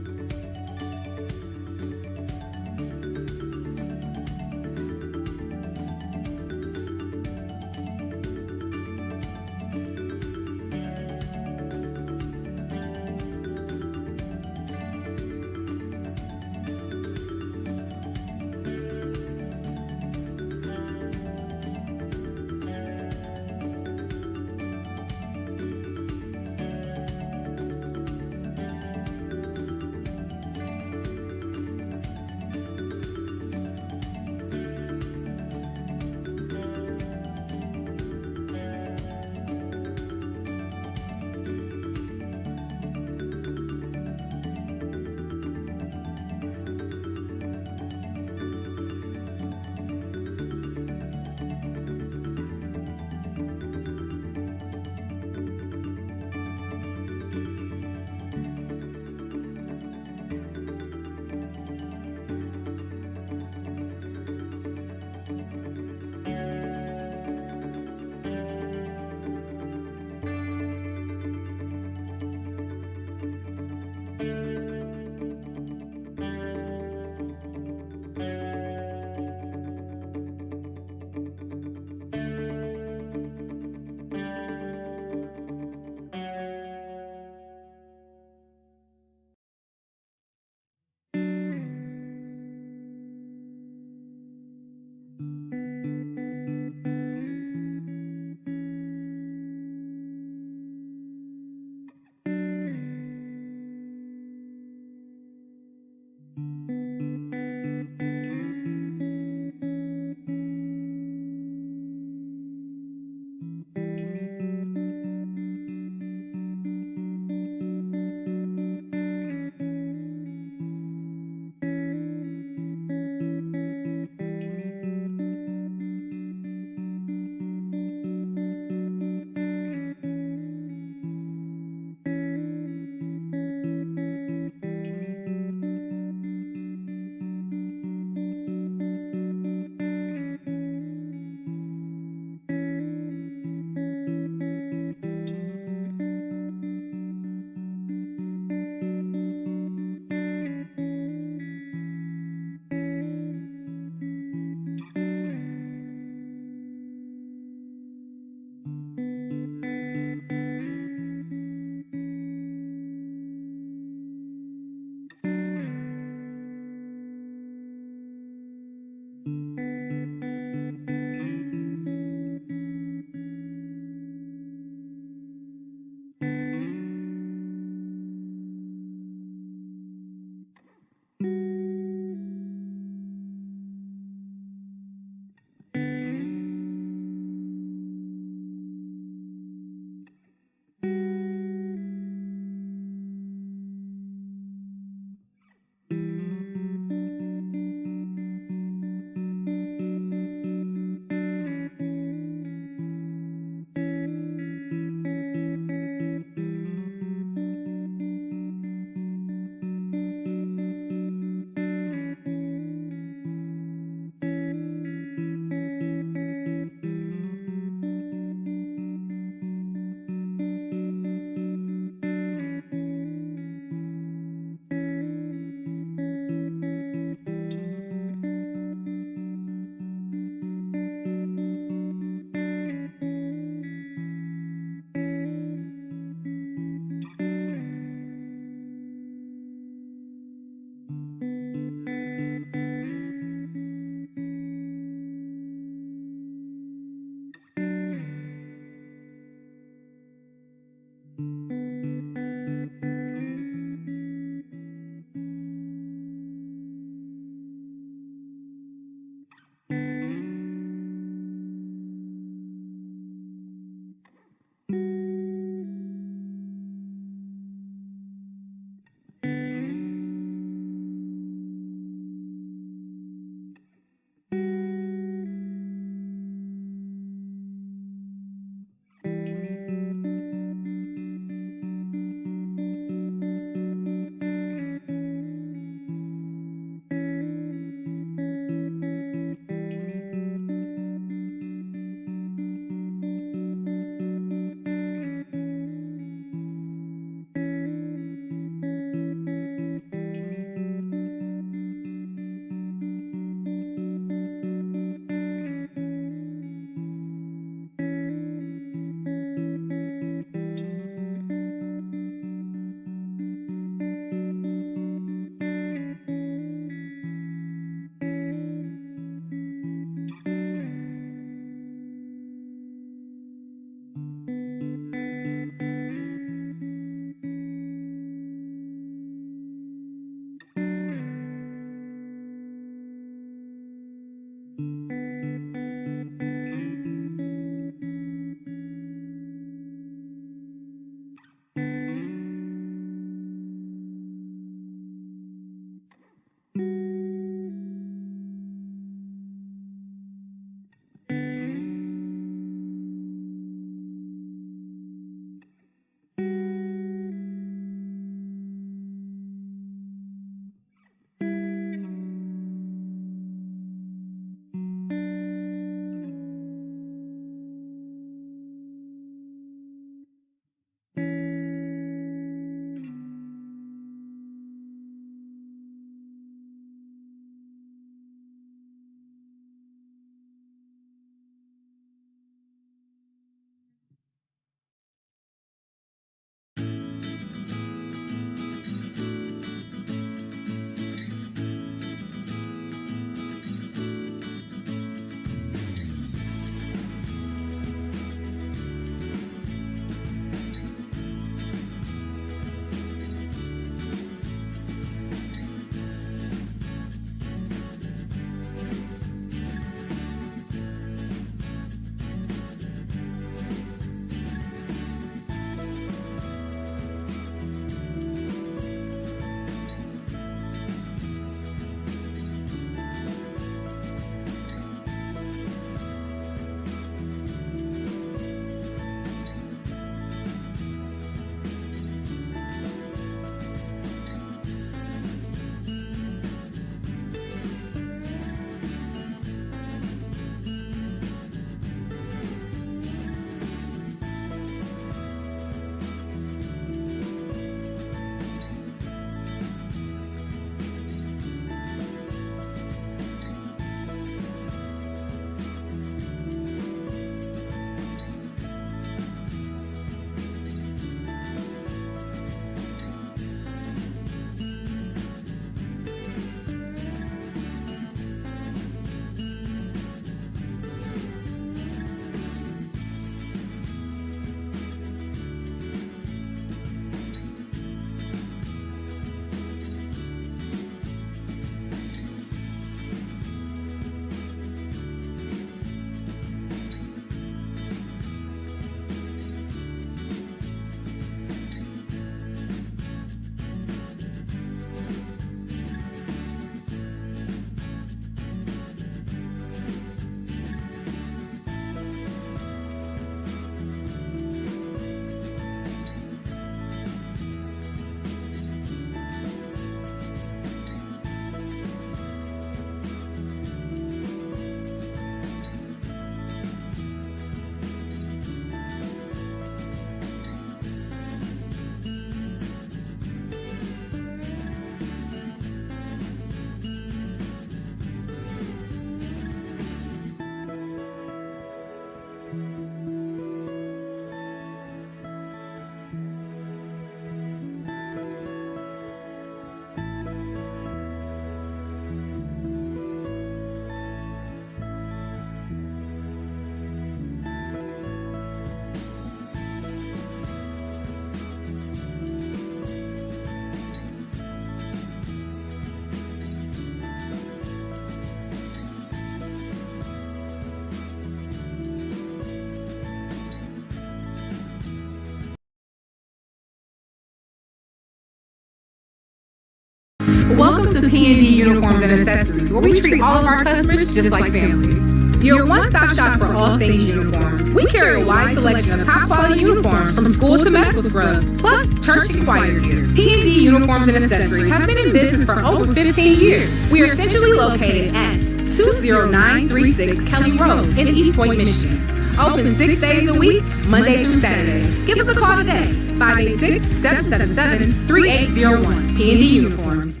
Welcome to P&D Uniforms and Accessories, where we treat all of our customers just like family. Your one-stop shop for all things uniforms. We carry a wide selection of top-quality uniforms from school to medical scrubs, plus church and choir gear. P&D Uniforms and Accessories have been in business for over 15 years. We are centrally located at 20936 Kelly Road in East Point, Michigan. Open 6 days a week, Monday through Saturday. Give us a call today, 586-777-3801. P&D Uniforms.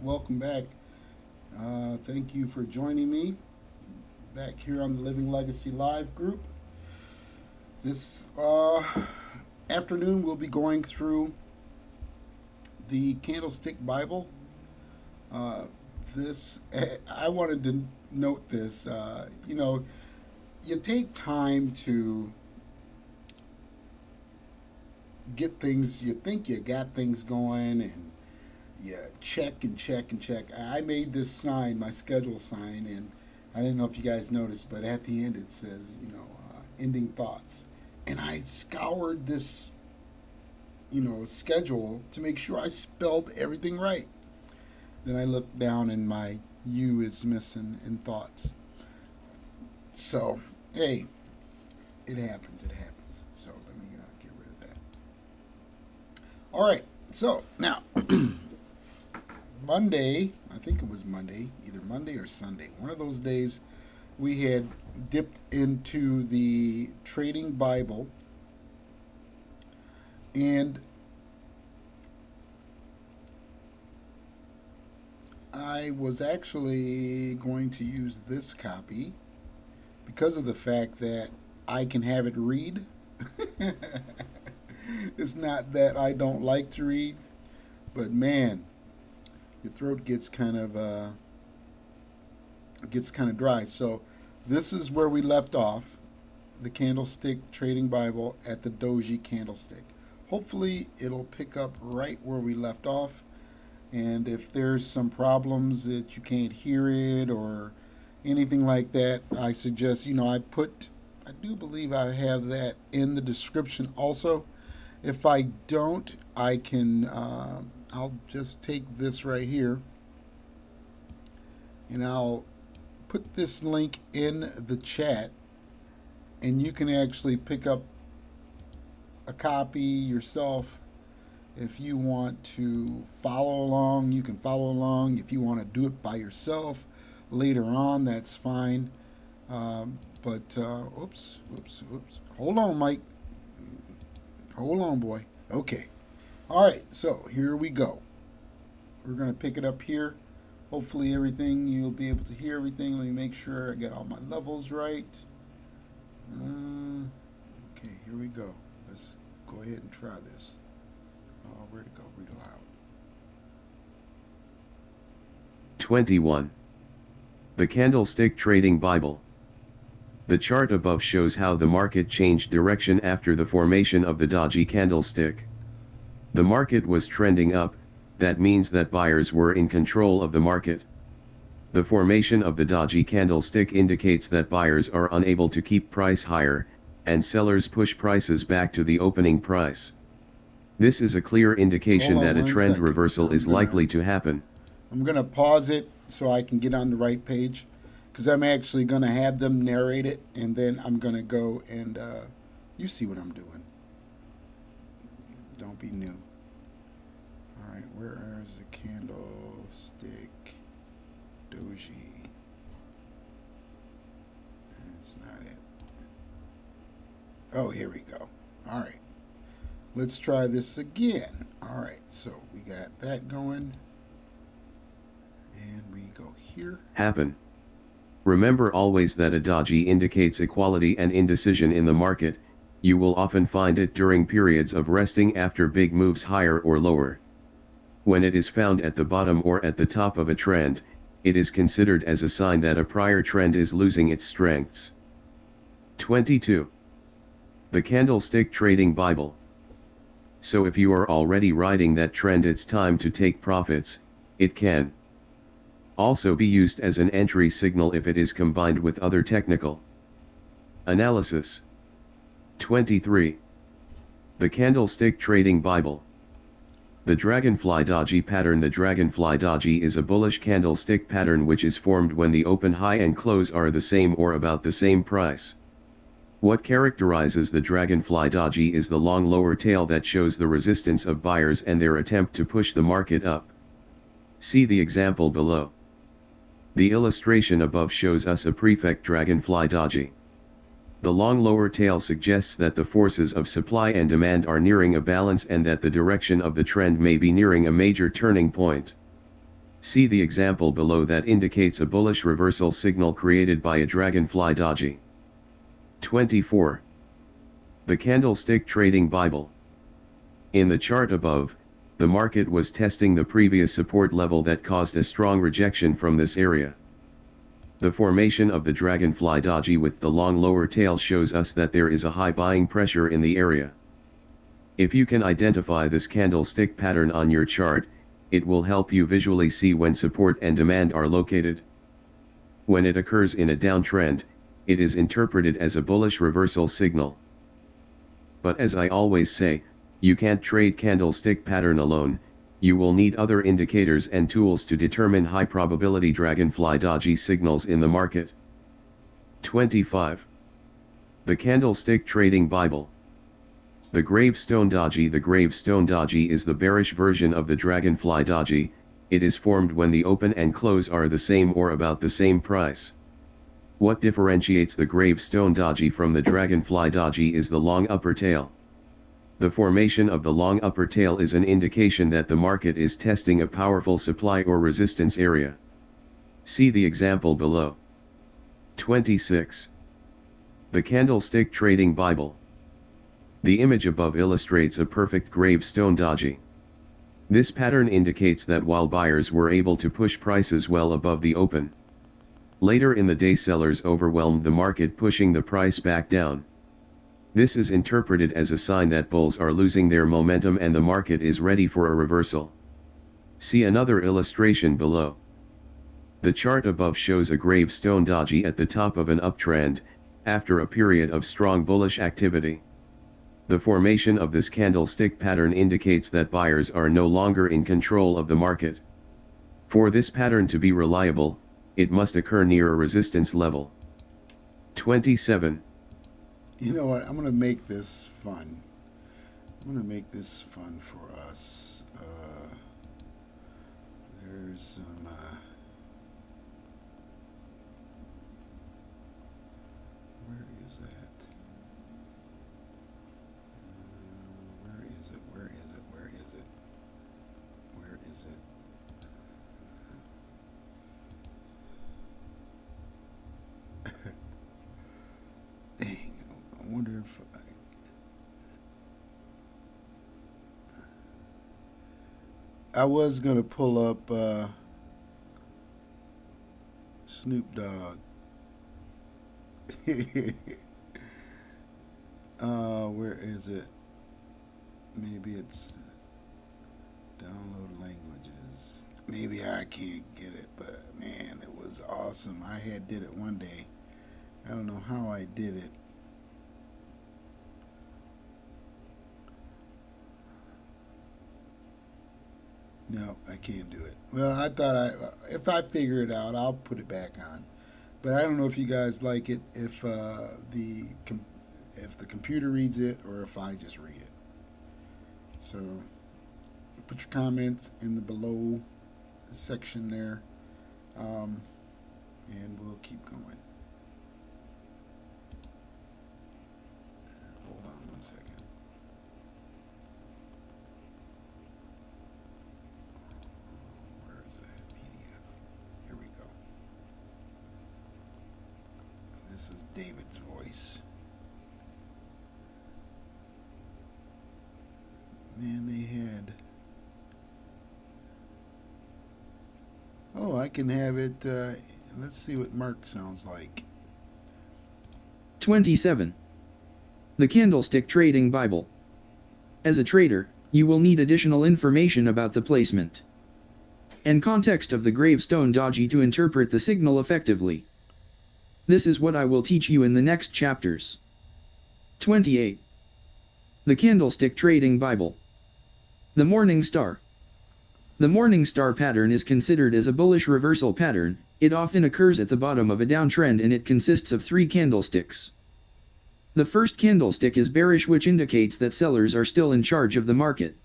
Welcome back. Thank you for joining me back here on the Living Legacy Live group. This afternoon we'll be going through the Candlestick Bible. I wanted to note this. You take time to get things, you think you got things going, and you check and check and check. I made this sign, my schedule sign, and I didn't know if you guys noticed, but at the end it says, ending thoughts. And I scoured this, schedule to make sure I spelled everything right. Then I looked down and my U is missing in thoughts. So, hey, it happens. So let me get rid of that. All right, so now, Monday, I think it was Monday, either Monday or Sunday, one of those days, we had dipped into the Trading Bible, and I was actually going to use this copy because of the fact that I can have it read. It's not that I don't like to read, but man, your throat gets kind of dry. So this is where we left off, the Candlestick Trading Bible at the Doji Candlestick. Hopefully it'll pick up right where we left off, and if there's some problems that you can't hear it or anything like that, I suggest, I do believe I have that in the description also. If I don't, I can I'll just take this right here and I'll put this link in the chat, and you can actually pick up a copy yourself. If you want to follow along, you can follow along. If you want to do it by yourself later on, that's fine. Oops. Hold on, Mike. Hold on, boy. Okay. All right, so here we go. We're going to pick it up here. Hopefully everything, you'll be able to hear everything. Let me make sure I get all my levels right. Okay, here we go. Let's go ahead and try this. Oh, where'd it go? Read aloud. 21. The Candlestick Trading Bible. The chart above shows how the market changed direction after the formation of the Doji candlestick. The market was trending up, that means that buyers were in control of the market. The formation of the Doji candlestick indicates that buyers are unable to keep price higher, and sellers push prices back to the opening price. This is a clear indication that a trend reversal is likely to happen. I'm going to pause it so I can get on the right page, because I'm actually going to have them narrate it, and then I'm going to go and you see what I'm doing. Don't be new. All right, where is the candlestick? Doji. That's not it. Oh, here we go. All right. Let's try this again. All right, so we got that going. And we go here. Happen. Remember always that a doji indicates equality and indecision in the market. You will often find it during periods of resting after big moves higher or lower. When it is found at the bottom or at the top of a trend, it is considered as a sign that a prior trend is losing its strengths. 22. The Candlestick Trading Bible. So if you are already riding that trend, it's time to take profits. It can Also be used as an entry signal if it is combined with other technical analysis. 23. The Candlestick Trading Bible. The Dragonfly Doji pattern. The Dragonfly Doji is a bullish candlestick pattern which is formed when the open high and close are the same or about the same price. What characterizes the Dragonfly Doji is the long lower tail that shows the resistance of buyers and their attempt to push the market up. See the example below. The illustration above shows us a perfect Dragonfly Doji. The long lower tail suggests that the forces of supply and demand are nearing a balance and that the direction of the trend may be nearing a major turning point. See the example below that indicates a bullish reversal signal created by a Dragonfly Doji. 24. The Candlestick Trading Bible. In the chart above, the market was testing the previous support level that caused a strong rejection from this area. The formation of the Dragonfly Doji with the long lower tail shows us that there is a high buying pressure in the area. If you can identify this candlestick pattern on your chart, it will help you visually see when support and demand are located. When it occurs in a downtrend, it is interpreted as a bullish reversal signal. But as I always say, you can't trade candlestick pattern alone. You will need other indicators and tools to determine high probability Dragonfly Doji signals in the market. 25. The Candlestick Trading Bible. The Gravestone Doji. The Gravestone Doji is the bearish version of the Dragonfly Doji. It is formed when the open and close are the same or about the same price. What differentiates the Gravestone Doji from the Dragonfly Doji is the long upper tail. The formation of the long upper tail is an indication that the market is testing a powerful supply or resistance area. See the example below. 26. The Candlestick Trading Bible. The image above illustrates a perfect Gravestone Doji. This pattern indicates that while buyers were able to push prices well above the open, later in the day sellers overwhelmed the market, pushing the price back down. This is interpreted as a sign that bulls are losing their momentum and the market is ready for a reversal. See another illustration below. The chart above shows a Gravestone Doji at the top of an uptrend, after a period of strong bullish activity. The formation of this candlestick pattern indicates that buyers are no longer in control of the market. For this pattern to be reliable, it must occur near a resistance level. 27. You know what? I'm going to make this fun. I'm going to make this fun for us. There's some... where is that? Where is it? Where is it? Where is it? Where is it? Dang, I wonder if I was gonna pull up Snoop Dogg. Where is it? Maybe it's download languages. Maybe I can't get it, but man, it was awesome. I did it one day. I don't know how I did it. No, I can't do it. Well, I thought if I figure it out, I'll put it back on. But I don't know if you guys like it, if the computer reads it or if I just read it. So put your comments in the below section there, and we'll keep going. Hold on one second. Where is it at? PDF. Here we go. This is David's voice. Man, they had... Oh, I can have it... let's see what Mark sounds like. 27. The Candlestick Trading Bible. As a trader, you will need additional information about the placement. and context of the gravestone doji to interpret the signal effectively. This is what I will teach you in the next chapters. 28. The Candlestick Trading Bible. The Morning Star. The morning star pattern is considered as a bullish reversal pattern. It often occurs at the bottom of a downtrend and it consists of 3 candlesticks. The first candlestick is bearish, which indicates that sellers are still in charge of the market.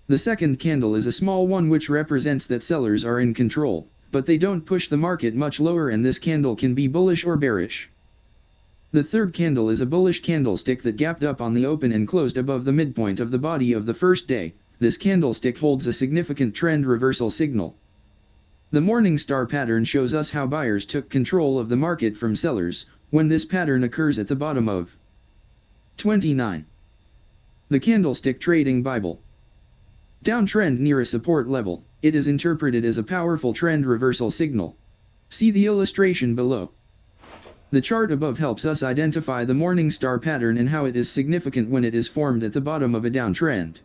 The second candle is a small one, which represents that sellers are in control, but they don't push the market much lower, and this candle can be bullish or bearish. The third candle is a bullish candlestick that gapped up on the open and closed above the midpoint of the body of the first day. This candlestick holds a significant trend reversal signal. The morning star pattern shows us how buyers took control of the market from sellers, when this pattern occurs at the bottom of 29. The Candlestick Trading Bible. Downtrend near a support level. It is interpreted as a powerful trend reversal signal. See the illustration below. The chart above helps us identify the morning star pattern and how it is significant when it is formed at the bottom of a downtrend.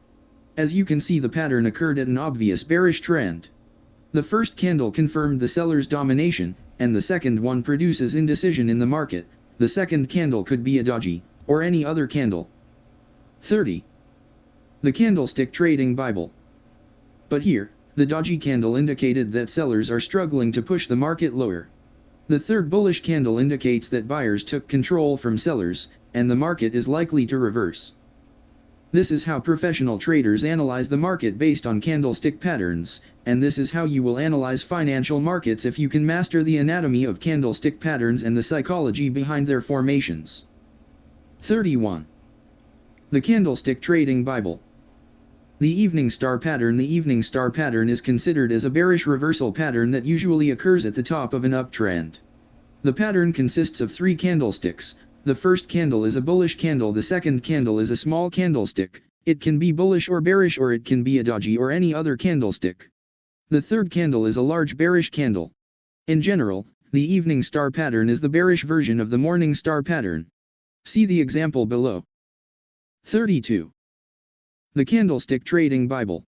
As you can see, the pattern occurred at an obvious bearish trend. The first candle confirmed the seller's domination, and the second one produces indecision in the market. The second candle could be a doji, or any other candle. 30. The Candlestick Trading Bible. But here, the doji candle indicated that sellers are struggling to push the market lower. The third bullish candle indicates that buyers took control from sellers, and the market is likely to reverse. This is how professional traders analyze the market based on candlestick patterns, and this is how you will analyze financial markets if you can master the anatomy of candlestick patterns and the psychology behind their formations. 31. The Candlestick Trading Bible. The evening star pattern. The evening star pattern is considered as a bearish reversal pattern that usually occurs at the top of an uptrend. The pattern consists of 3 candlesticks. The first candle is a bullish candle. The second candle is a small candlestick. It can be bullish or bearish, or it can be a doji or any other candlestick. The third candle is a large bearish candle. In general, the evening star pattern is the bearish version of the morning star pattern. See the example below. 32. The Candlestick Trading Bible.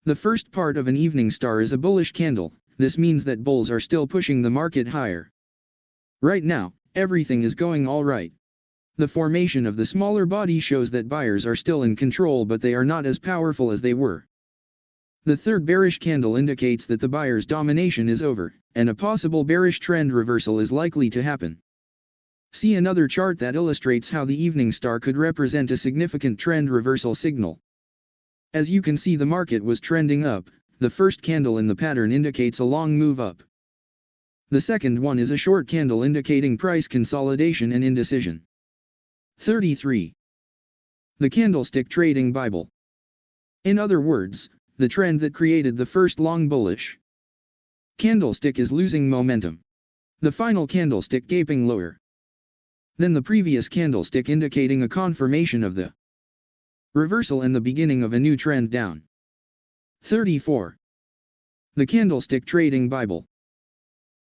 The first part of an evening star is a bullish candle. This means that bulls are still pushing the market higher. Right now, everything is going all right. The formation of the smaller body shows that buyers are still in control, but they are not as powerful as they were. The third bearish candle indicates that the buyer's domination is over, and a possible bearish trend reversal is likely to happen. See another chart that illustrates how the evening star could represent a significant trend reversal signal. As you can see, the market was trending up. The first candle in the pattern indicates a long move up. The second one is a short candle indicating price consolidation and indecision. 33. The Candlestick Trading Bible. In other words, the trend that created the first long bullish candlestick is losing momentum. The final candlestick gaping lower than the previous candlestick, indicating a confirmation of the reversal and the beginning of a new trend down. 34. The Candlestick Trading Bible.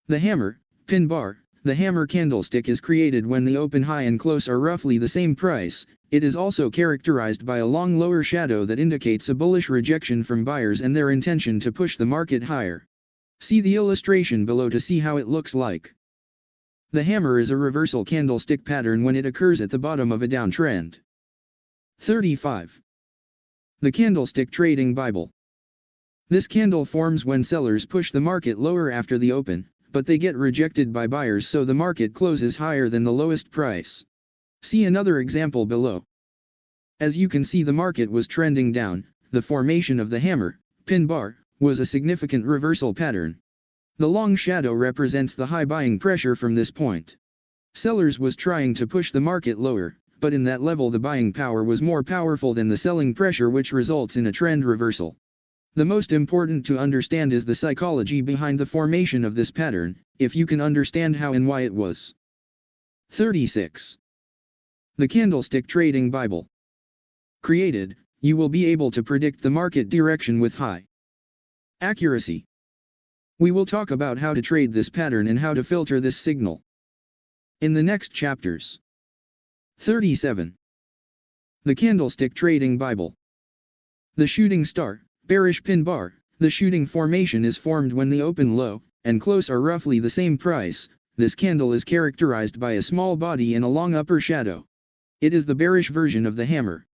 The hammer, pin bar. The hammer candlestick is created when the open high and close are roughly the same price. It is also characterized by a long lower shadow that indicates a bullish rejection from buyers and their intention to push the market higher. See the illustration below to see how it looks like. The hammer is a reversal candlestick pattern when it occurs at the bottom of a downtrend. 35. The Candlestick Trading Bible. This candle forms when sellers push the market lower after the open, but they get rejected by buyers, so the market closes higher than the lowest price. See another example below. As you can see, the market was trending down. The formation of the hammer, pin bar, was a significant reversal pattern. The long shadow represents the high buying pressure from this point. Sellers was trying to push the market lower, but in that level the buying power was more powerful than the selling pressure, which results in a trend reversal. The most important to understand is the psychology behind the formation of this pattern, if you can understand how and why it was. 36. The Candlestick Trading Bible. Created, you will be able to predict the market direction with high accuracy. We will talk about how to trade this pattern and how to filter this signal in the next chapters. 37. The Candlestick Trading Bible. The shooting star, bearish pin bar. The shooting formation is formed when the open low and close are roughly the same price. This candle is characterized by a small body and a long upper shadow. It is the bearish version of the hammer.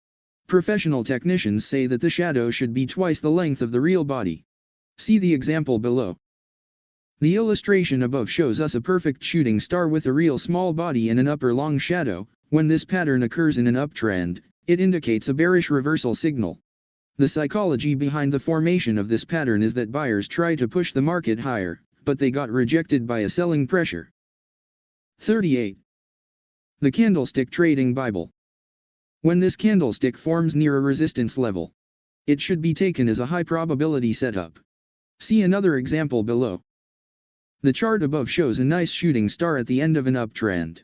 Professional technicians say that the shadow should be twice the length of the real body. See the example below. The illustration above shows us a perfect shooting star with a real small body and an upper long shadow. When this pattern occurs in an uptrend, it indicates a bearish reversal signal. The psychology behind the formation of this pattern is that buyers try to push the market higher, but they got rejected by a selling pressure. 38. The Candlestick Trading Bible. When this candlestick forms near a resistance level, it should be taken as a high probability setup. See another example below. The chart above shows a nice shooting star at the end of an uptrend.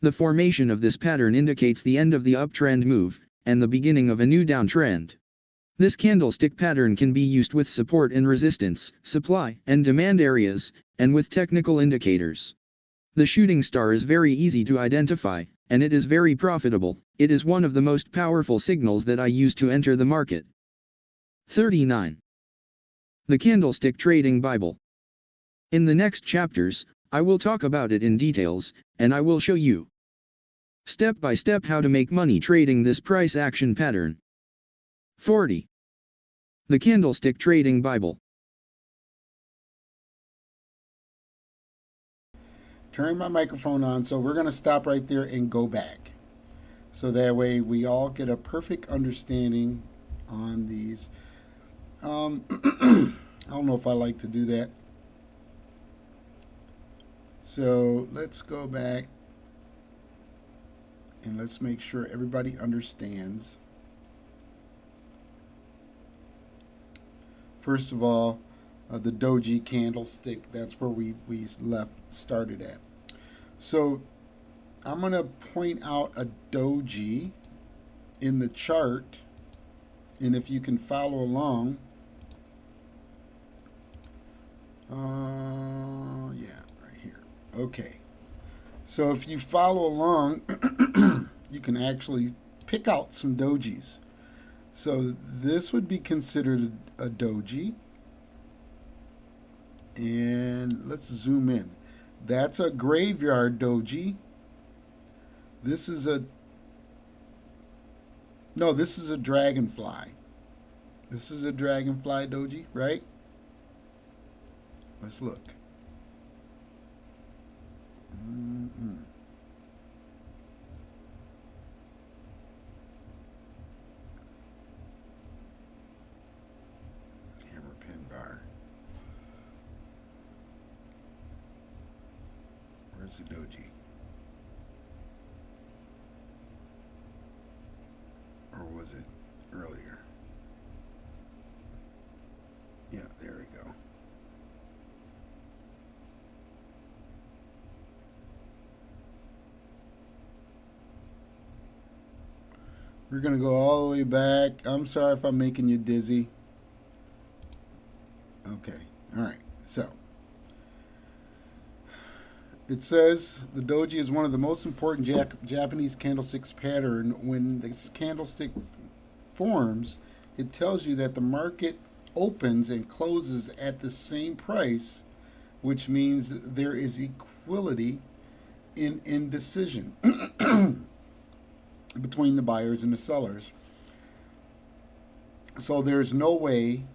The formation of this pattern indicates the end of the uptrend move, and the beginning of a new downtrend. This candlestick pattern can be used with support and resistance, supply and demand areas, and with technical indicators. The shooting star is very easy to identify, and it is very profitable. It is one of the most powerful signals that I use to enter the market. 39. The Candlestick Trading Bible. In the next chapters, I will talk about it in details, and I will show you step by step how to make money trading this price action pattern. 40. The Candlestick Trading Bible. Turn my microphone on, so we're going to stop right there and go back. So that way we all get a perfect understanding on these. I don't know if I like to do that. So let's go back and let's make sure everybody understands. First of all, the doji candlestick, that's where we started at. So I'm going to point out a doji in the chart, and if you can follow along, yeah, right here. Okay. So if you follow along, you can actually pick out some dojis. So this would be considered a doji. And let's zoom in. That's a graveyard doji. This is a dragonfly. This is a dragonfly doji, right? Let's look. Hammer pin bar. Where's the doji? Or was it earlier? Yeah, there we go. We're going to go all the way back. I'm sorry if I'm making you dizzy. Okay. All right. So it says the doji is one of the most important Japanese candlesticks pattern. When this candlestick forms, it tells you that the market opens and closes at the same price, which means there is equality in indecision between the buyers and the sellers. So there's no one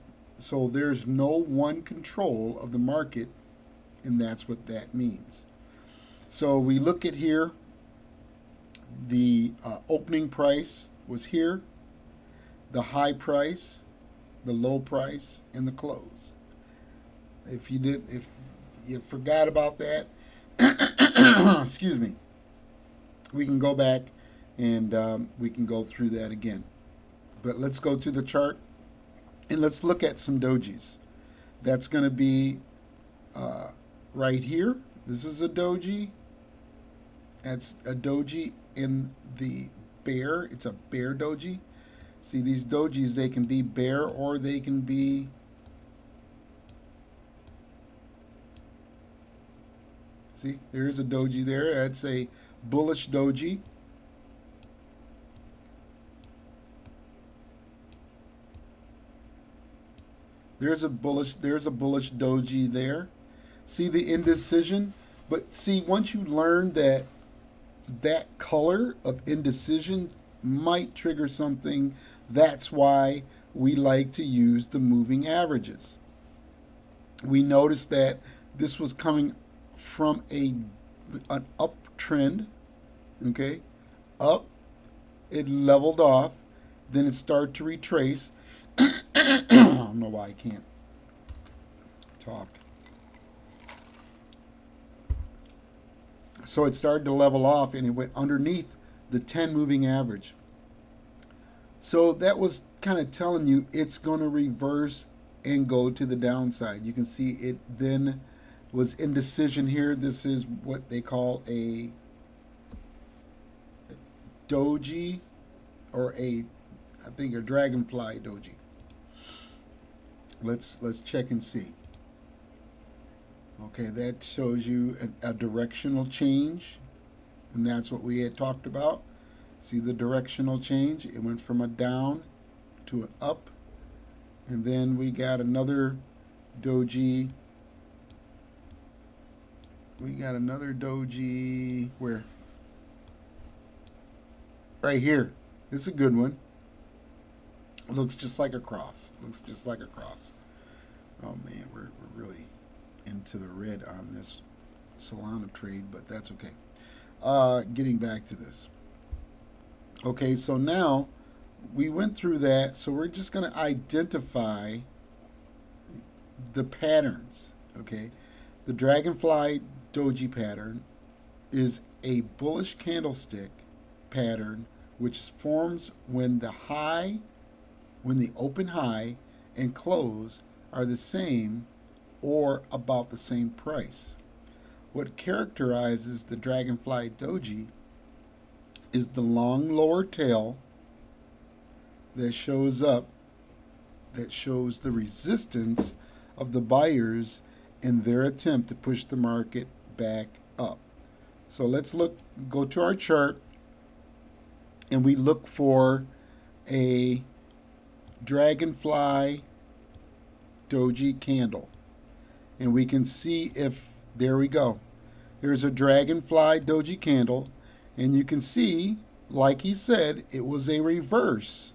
control of the market, and that's what that means. So we look at here, the opening price was here, the high price, the low price, and the close. If you forgot about that, excuse me, we can go back and we can go through that again. But let's go to the chart and let's look at some dojis. That's going to be right here. This is a doji. That's a doji in the bear. It's a bear doji. See, these dojis, they can be bear or they can be see, there's a doji there. That's a bullish doji. There's a bullish doji there. See the indecision? But see, once you learn that color of indecision might trigger something, that's why we like to use the moving averages. We noticed that this was coming from an uptrend, okay? Up, it leveled off, then it started to retrace. I don't know why I can't talk. So it started to level off and it went underneath the 10 moving average. So that was kind of telling you it's going to reverse and go to the downside. You can see it then was indecision here. This is what they call a doji, or I think a dragonfly doji. Let's check and see. Okay, that shows you a directional change, and that's what we had talked about. See the directional change? It went from a down to an up, and then we got another doji. We got another doji where? Right here. This is a good one. It looks just like a cross. Looks just like a cross. Oh man, we're really into the red on this Solana trade, but that's okay. Getting back to this. Okay, so now we went through that, so we're just going to identify the patterns. Okay, the dragonfly doji pattern is a bullish candlestick pattern which forms when the open high and close are the same or about the same price. What characterizes the dragonfly doji is the long lower tail that shows up, that shows the resistance of the buyers in their attempt to push the market back up. So let's go to our chart, and we look for a dragonfly doji candle. And we can see if, there we go. There's a dragonfly doji candle, and you can see, like he said, it was a reverse.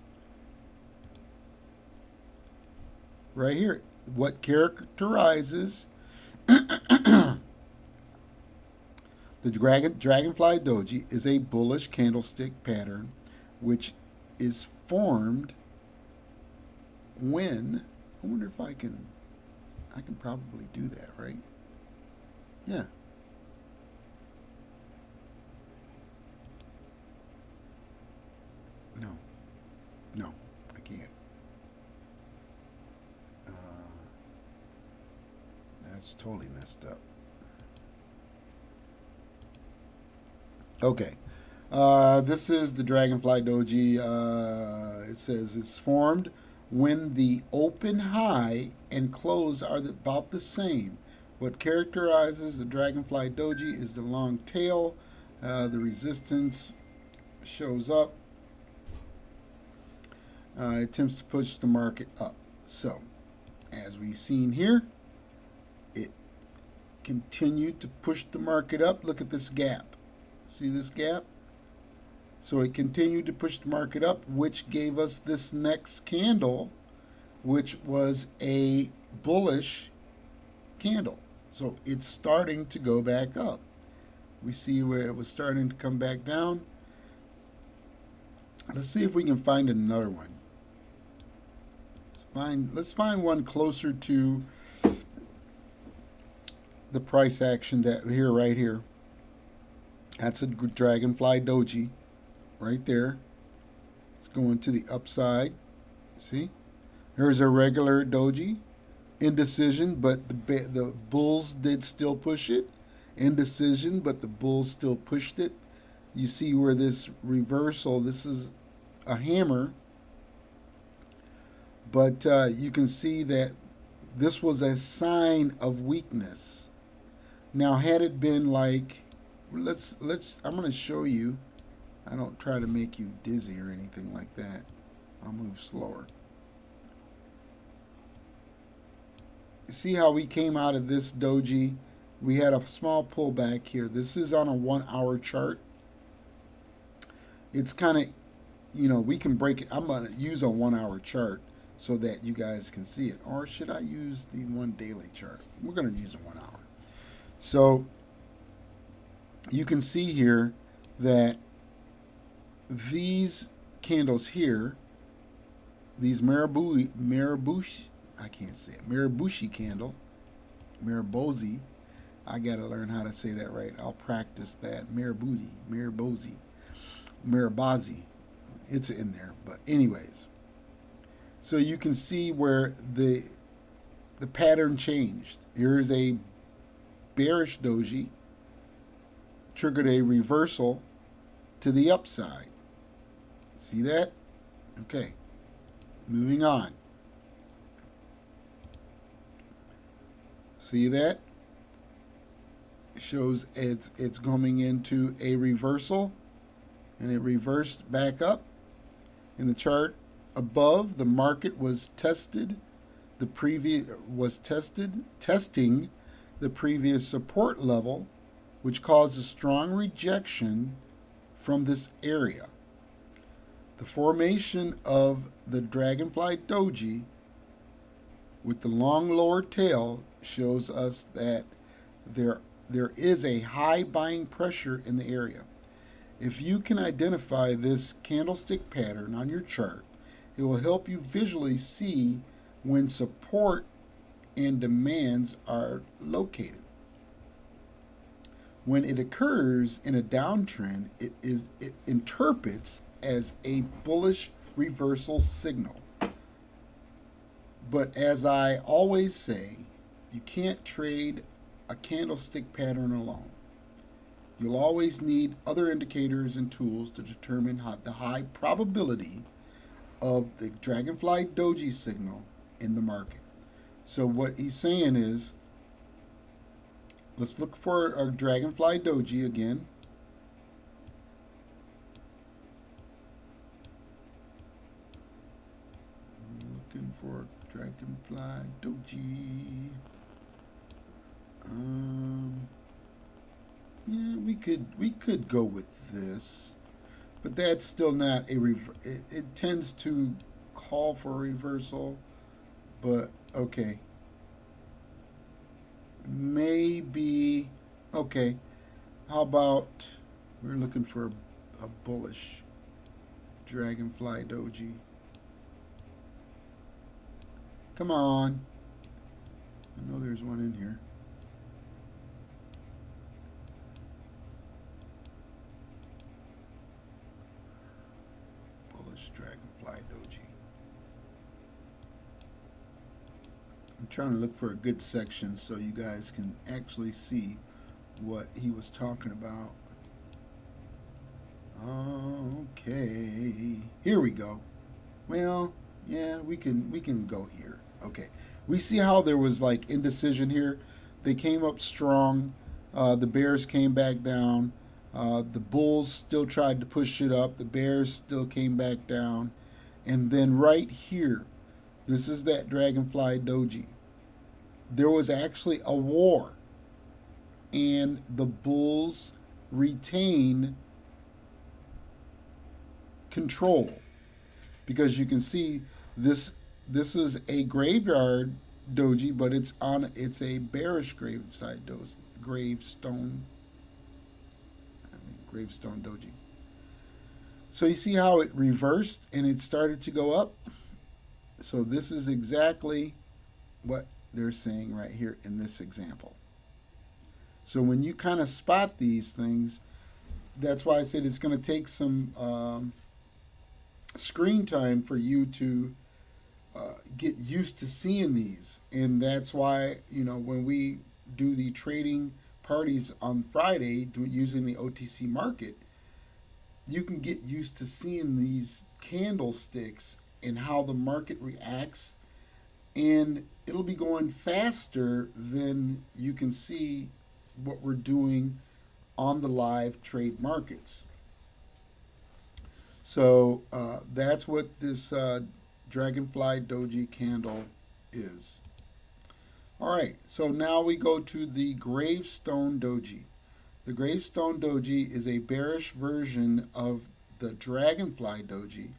Right here. What characterizes the dragonfly doji is a bullish candlestick pattern, which is formed when, I wonder if I can probably do that, right? Yeah. No, I can't. That's totally messed up. Okay. This is the dragonfly doji. It says it's formed when the open high and close are about the same. What characterizes the dragonfly doji is the long tail. The resistance shows up. It attempts to push the market up. So, as we've seen here, it continued to push the market up. Look at this gap. See this gap? So it continued to push the market up, which gave us this next candle, which was a bullish candle. So it's starting to go back up. We see where it was starting to come back down. Let's see if we can find another one. Let's find one closer to the price action that right here. That's a dragonfly doji right there. It's going to the upside. See? Here's a regular doji. Indecision, but the bulls did still push it. Indecision, but the bulls still pushed it. You see where this reversal, this is a hammer. But you can see that this was a sign of weakness. Now, had it been like, I'm going to show you. I don't try to make you dizzy or anything like that. I'll move slower. see how we came out of this doji. We had a small pullback here. This is on a 1 hour chart. It's kind of, we can break it. I'm going to use a 1 hour chart so that you guys can see it. Or should I use the 1 daily chart? We're going to use a 1 hour. So you can see here that these candles here, these Mirabushi candle, Mirabozi, I gotta learn how to say that right. I'll practice that. Mirabazi. It's in there, but anyways. So you can see where the pattern changed. Here's a bearish doji, triggered a reversal to the upside. See that? Okay. Moving on. See that? Shows it's coming into a reversal, and it reversed back up. In the chart above, the market was testing the previous support level, which caused a strong rejection from this area. The formation of the Dragonfly Doji with the long lower tail shows us that there is a high buying pressure in the area. If you can identify this candlestick pattern on your chart, it will help you visually see when support and demands are located. When it occurs in a downtrend, it interprets as a bullish reversal signal. But as I always say, you can't trade a candlestick pattern alone. You'll always need other indicators and tools to determine the high probability of the Dragonfly Doji signal in the market. So what he's saying is, let's look for our Dragonfly Doji again. Looking for Dragonfly Doji. Yeah, we could go with this, but that's still not a it tends to call for a reversal, but okay. Maybe, okay. How about we're looking for a bullish Dragonfly Doji. Come on. I know there's one in here. Bullish Dragonfly Doji. I'm trying to look for a good section so you guys can actually see what he was talking about. Okay, here we go. Well, yeah, we can go here. Okay, we see how there was like indecision here. They came up strong. The bears came back down. The bulls still tried to push it up. The bears still came back down. And then right here, this is that Dragonfly Doji. There was actually a war, and the bulls retained control, because you can see this is a graveyard doji, but it's a bearish graveside doji, gravestone doji. So you see how it reversed and it started to go up. So this is exactly what they're saying right here in this example. So when you kind of spot these things, that's why I said it's going to take some screen time for you to get used to seeing these. And that's why, when we do the trading parties on Friday using the OTC market, you can get used to seeing these candlesticks and how the market reacts, and it'll be going faster than you can see what we're doing on the live trade markets. So that's what this Dragonfly Doji candle is. All right, so now we go to the Gravestone Doji. The Gravestone Doji is a bearish version of the Dragonfly Doji.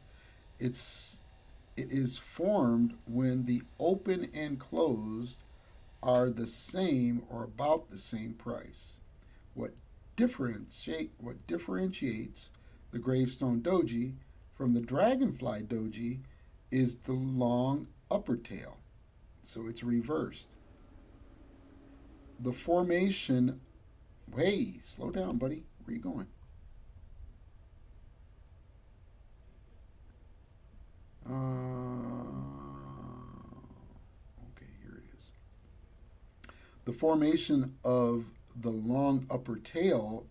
It is formed when the open and closed are the same or about the same price. What differentiates the Gravestone Doji from the Dragonfly Doji is the long upper tail. So it's reversed. The formation, hey, slow down, buddy. Where you going? Okay, here it is. The formation of the long upper tail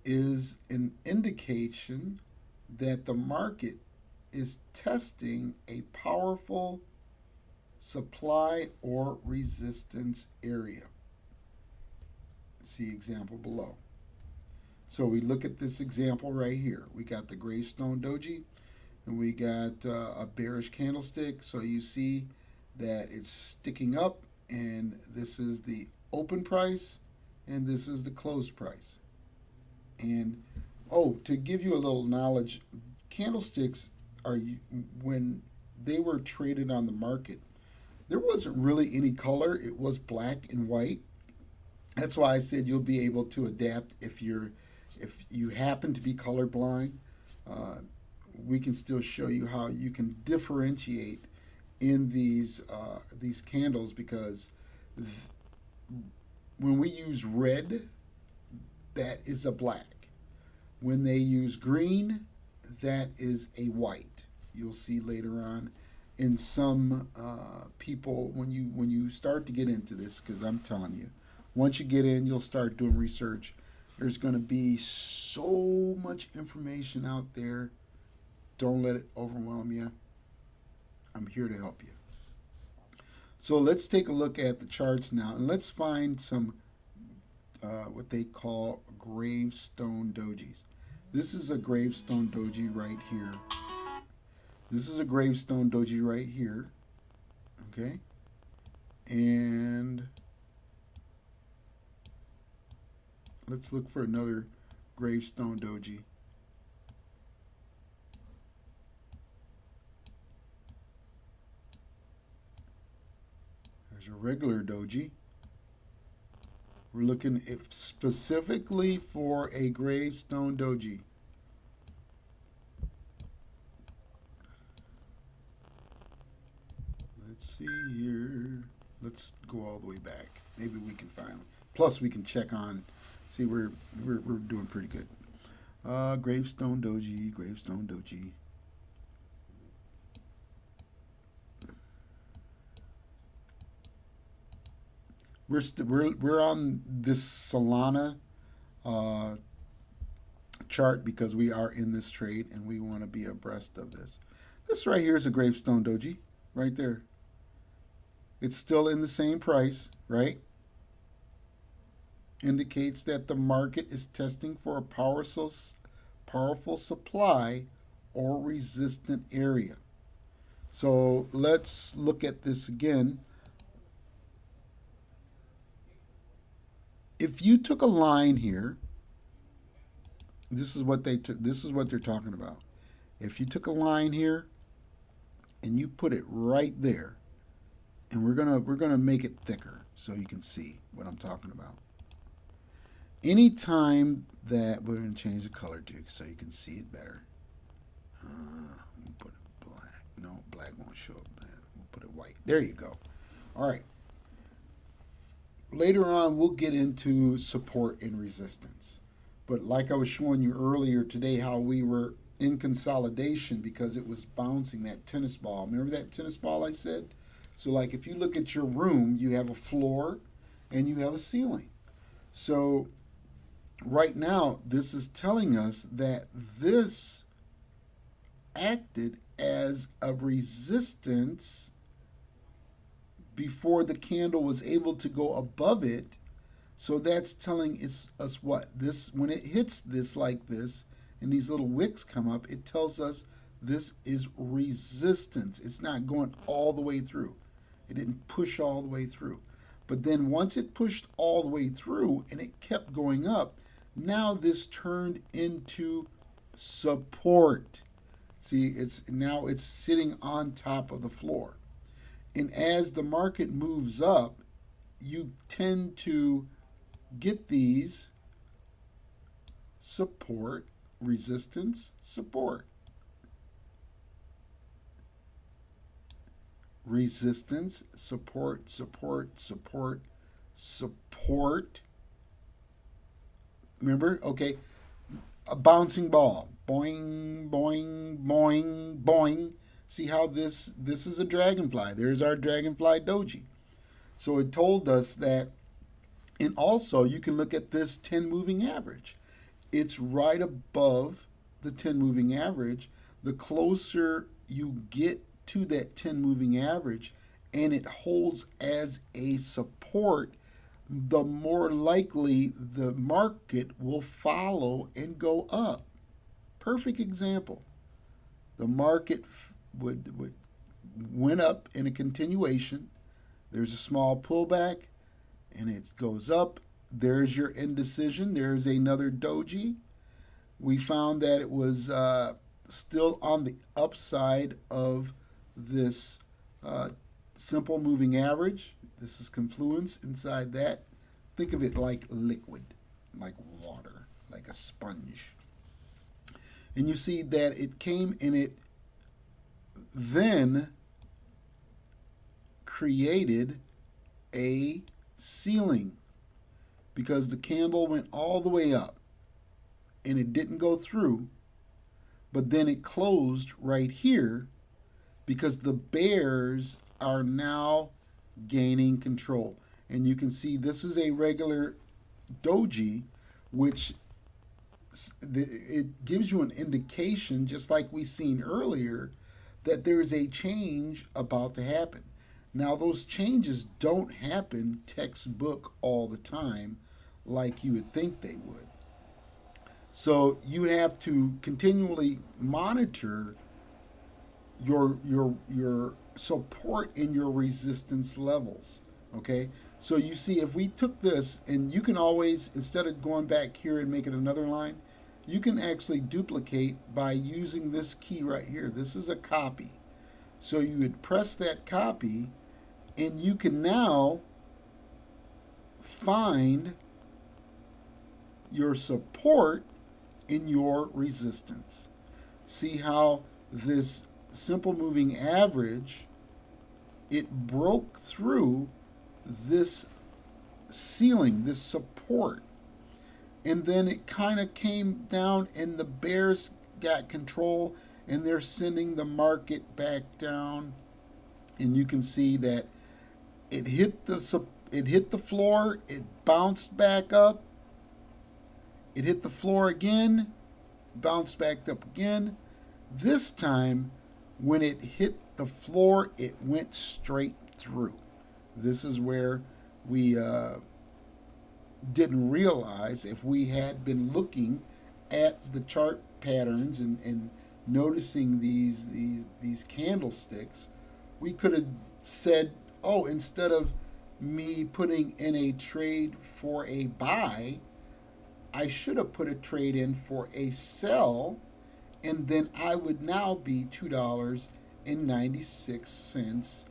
is an indication that the market is testing a powerful supply or resistance area. See example below. So we look at this example right here. We got the Gravestone Doji and we got a bearish candlestick. So you see that it's sticking up, and this is the open price and this is the closed price. And oh, to give you a little knowledge, candlesticks are, when they were traded on the market, there wasn't really any color. It was black and white. That's why I said you'll be able to adapt if you happen to be colorblind. We can still show you how you can differentiate in these candles, because when we use red, that is a black. When they use green, that is a white. You'll see later on in some people when you start to get into this, because I'm telling you, once you get in, you'll start doing research. There's going to be so much information out there. Don't let it overwhelm you. I'm here to help you. So let's take a look at the charts now, and let's find some what they call Gravestone Dojis. This is a Gravestone Doji right here. This is a Gravestone Doji right here. Okay? And let's look for another Gravestone Doji. There's a regular Doji. We're looking specifically for a Gravestone Doji. Let's see here. Let's go all the way back. Maybe we can find them. Plus, we can check on. See, we're doing pretty good. Gravestone Doji, Gravestone Doji. We're on this Solana chart because we are in this trade and we want to be abreast of this. This right here is a Gravestone Doji, right there. It's still in the same price, right? Indicates that the market is testing for a powerful supply or resistant area. So let's look at this again. If you took a line here, this is what they're talking about. If you took a line here and you put it right there, and we're gonna make it thicker so you can see what I'm talking about. Anytime that we're gonna change the color too so you can see it better. We'll put it black. No, black won't show up. We'll put it white. There you go. All right. Later on, we'll get into support and resistance. But like I was showing you earlier today, how we were in consolidation because it was bouncing that tennis ball. Remember that tennis ball I said? So like if you look at your room, you have a floor and you have a ceiling. So right now, this is telling us that this acted as a resistance before the candle was able to go above it. So that's telling us what? This, when it hits this like this and these little wicks come up, it tells us this is resistance. It's not going all the way through. It didn't push all the way through. But then once it pushed all the way through and it kept going up, now this turned into support. See, it's sitting on top of the floor. And as the market moves up, you tend to get these support, resistance, support. Resistance, support, support, support, support. Remember? Okay. A bouncing ball. Boing, boing, boing, boing. See how this is a dragonfly. There's our dragonfly doji. So it told us that, and also you can look at this 10 moving average. It's right above the 10 moving average. The closer you get to that 10 moving average and it holds as a support, the more likely the market will follow and go up. Perfect example. The market went up in a continuation. There's a small pullback and it goes up. There's your indecision. There's another doji. We found that it was still on the upside of this simple moving average. This is confluence inside that. Think of it like liquid, like water, like a sponge. And you see that it came and it then created a ceiling because the candle went all the way up and it didn't go through, but then it closed right here because the bears are now gaining control. And you can see this is a regular doji, which it gives you an indication, just like we seen earlier, that there is a change about to happen. Now, those changes don't happen textbook all the time like you would think they would. So you have to continually monitor your support and your resistance levels. Okay, so you see, if we took this, and you can always, instead of going back here and making another line, you can actually duplicate by using this key right here. This is a copy. So you would press that copy, and you can now find your support in your resistance. See how this simple moving average, it broke through this ceiling, this support, and then it kind of came down and the bears got control and they're sending the market back down. And you can see that it hit the floor, it bounced back up, it hit the floor again, bounced back up again. This time when it hit the floor, it went straight through. This is where we didn't realize, if we had been looking at the chart patterns and noticing these candlesticks, we could have said, oh, instead of me putting in a trade for a buy, I should have put a trade in for a sell, and then I would now be $2.96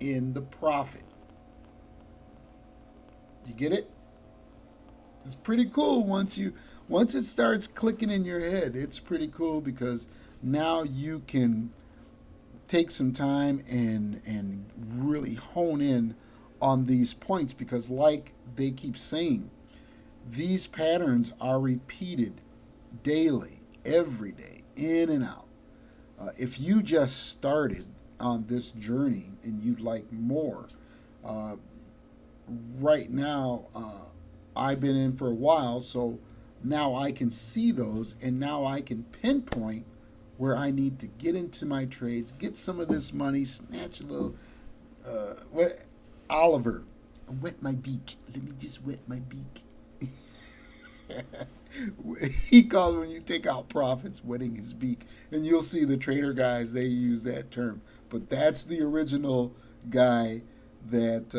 in the profit. You get it? It's pretty cool once it starts clicking in your head. It's pretty cool because now you can take some time and really hone in on these points, because like they keep saying, these patterns are repeated daily, every day, in and out. If you just started on this journey and you'd like more, right now I've been in for a while, so now I can see those, and now I can pinpoint where I need to get into my trades, get some of this money, snatch a little. Oliver, wet my beak. Let me just wet my beak. He calls when you take out profits wetting his beak, and you'll see the trader guys, they use that term, but that's the original guy that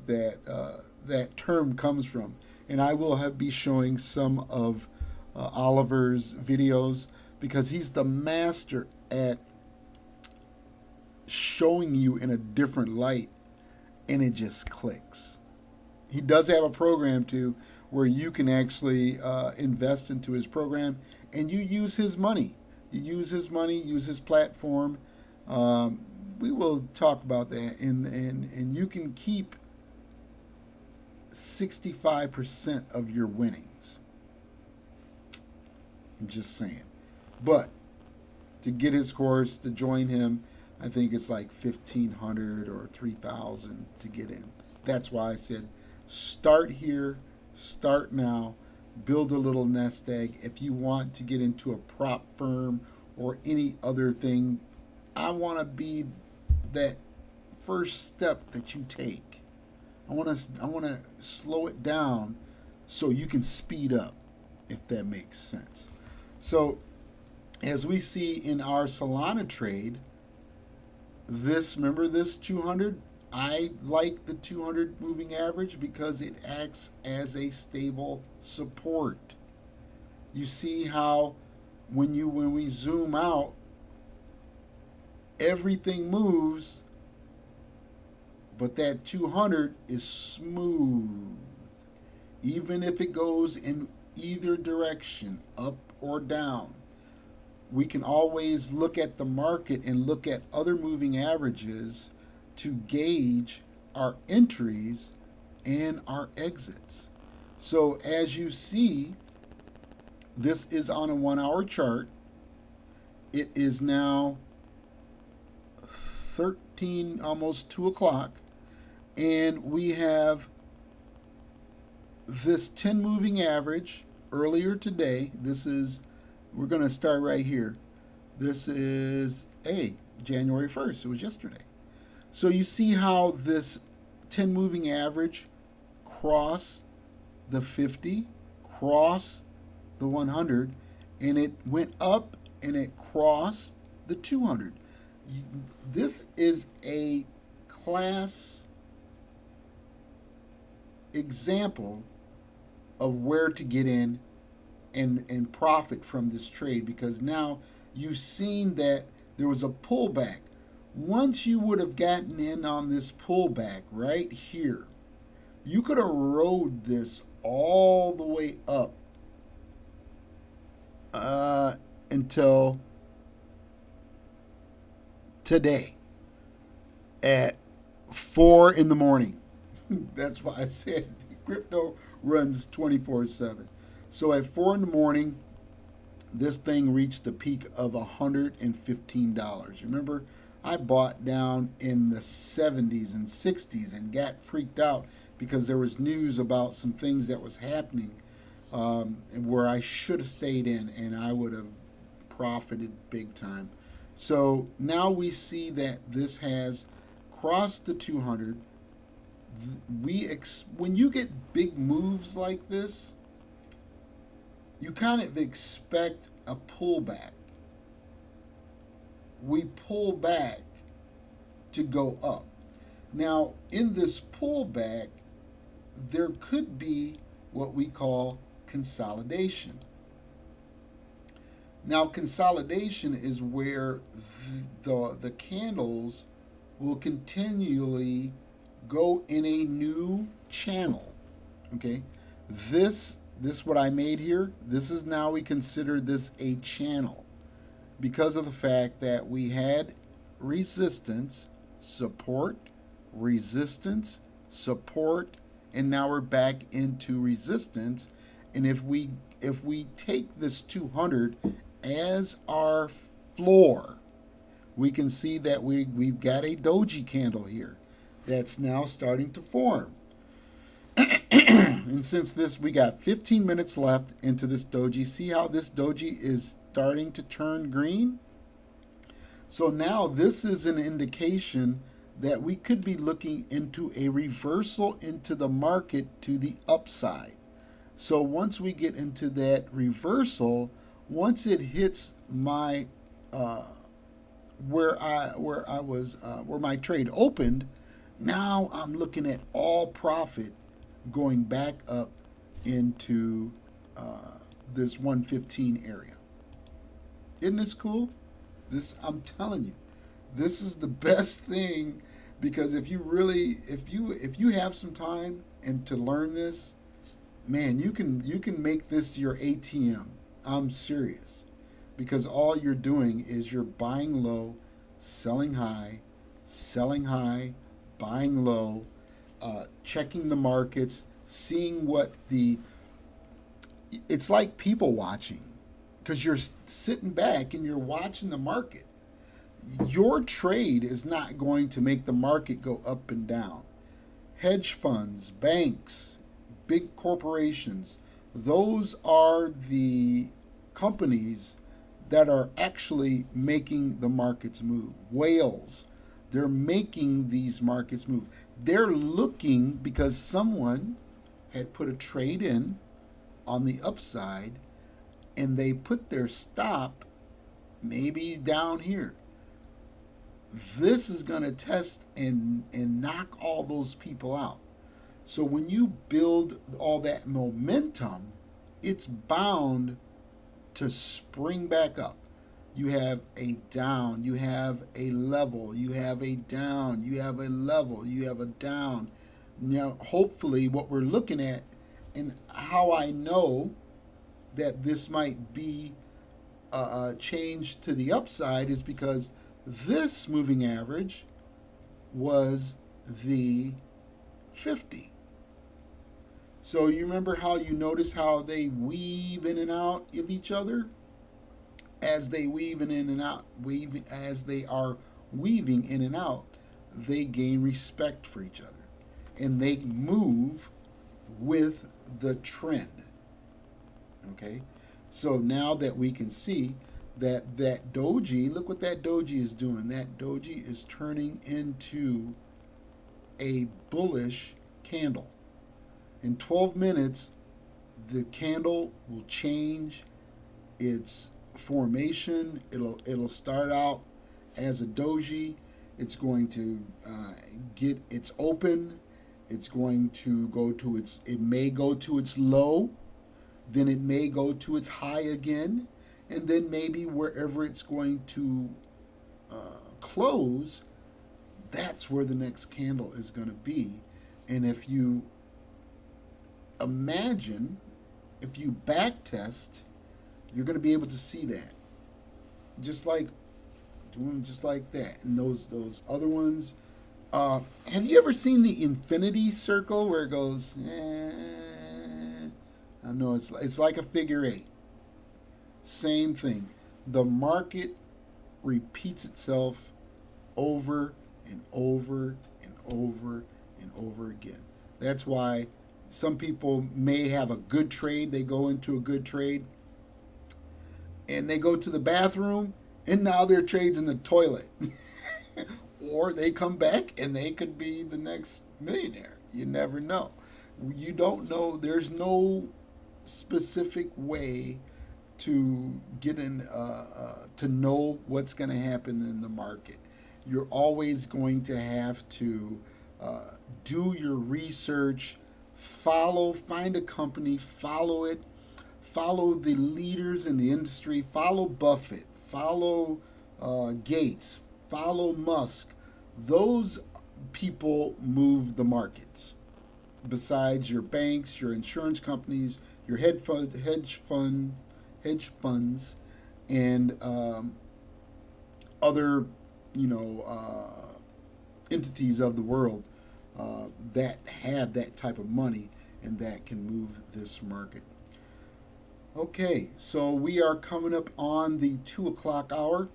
that term comes from. And I will be showing some of Oliver's videos because he's the master at showing you in a different light, and it just clicks. He does have a program too where you can actually invest into his program, and you use his money. You use his money, use his platform. We will talk about that, and you can keep 65% of your winnings. I'm just saying. But to get his course, to join him, I think it's like $1,500 or $3,000 to get in. That's why I said start here, start now, build a little nest egg. If you want to get into a prop firm or any other thing, I want to be that first step that you take. I want to slow it down so you can speed up, if that makes sense. So as we see in our Solana trade, remember this 200? I like the 200 moving average because it acts as a stable support. You see how when we zoom out, everything moves, but that 200 is smooth. Even if it goes in either direction, up or down, we can always look at the market and look at other moving averages to gauge our entries and our exits. So as you see, this is on a 1 hour chart. It is now 13, almost 2 o'clock, and we have this 10 moving average earlier today. We're going to start right here. This is January 1st. It was yesterday. So you see how this 10 moving average crossed the 50, crossed the 100, and it went up and it crossed the 200. This is a class example of where to get in and profit from this trade, because now you've seen that there was a pullback. Once you would have gotten in on this pullback right here, you could have rode this all the way up until today at 4 in the morning. That's why I said crypto runs 24/7. So at 4 in the morning, this thing reached a peak of $115. Remember, I bought down in the 70s and 60s and got freaked out because there was news about some things that was happening where I should have stayed in, and I would have profited big time. So now we see that this has crossed the 200. When you get big moves like this, you kind of expect a pullback. We pull back to go up. Now, in this pullback, there could be what we call consolidation. Now, consolidation is where the candles will continually go in a new channel. Okay, this what I made here, this is now, we consider this a channel because of the fact that we had resistance, support, resistance, support, and now we're back into resistance. And if we take this 200 as our floor, we can see that we've got a doji candle here that's now starting to form. And since we got 15 minutes left into this doji, see how this doji is starting to turn green? So now this is an indication that we could be looking into a reversal into the market to the upside. So once we get into that reversal, once it hits my where my trade opened, Now I'm looking at all profit going back up into this 115 area. Isn't this cool? I'm telling you, this is the best thing, because if you have some time and to learn this, man, you can make this your ATM. I'm serious, because all you're doing is you're buying low, selling high, buying low, checking the markets, seeing it's like people watching, because you're sitting back and you're watching the market. Your trade is not going to make the market go up and down. Hedge funds, banks, big corporations, those are the companies that are actually making the markets move. Whales, they're making these markets move. They're looking because someone had put a trade in on the upside, and they put their stop maybe down here. This is going to test and knock all those people out. So when you build all that momentum, it's bound to spring back up. You have a down, you have a level, you have a down, you have a level, you have a down. Now, hopefully what we're looking at, and how I know that this might be a change to the upside, is because this moving average was the 50. So you remember how you notice how they weave in and out of each other? As they weave in and out, as they are weaving in and out, they gain respect for each other, and they move with the trend. Okay, so now that we can see that doji, look what that doji is doing. That doji is turning into a bullish candle. In 12 minutes, the candle will change its formation. It'll start out as a doji. It's going to get its open. It's going to go to it may go to its low, then it may go to its high again, and then maybe wherever it's going to close, that's where the next candle is going to be. And if you imagine, if you back test, you're going to be able to see that, just like that. And those other ones, have you ever seen the infinity circle where it goes, I know it's like a figure eight. Same thing. The market repeats itself over and over and over and over again. That's why some people may have a good trade. They go into a good trade and they go to the bathroom, and now their trade's in the toilet. Or they come back and they could be the next millionaire. You never know. You don't know. There's no specific way to get in to know what's going to happen in the market. You're always going to have to do your research, find a company, follow it, follow the leaders in the industry, follow Buffett, follow Gates, follow Musk. Those people move the markets. Besides your banks, your insurance companies, your hedge funds, and other, entities of the world that have that type of money and that can move this market. Okay, so we are coming up on the 2 o'clock hour.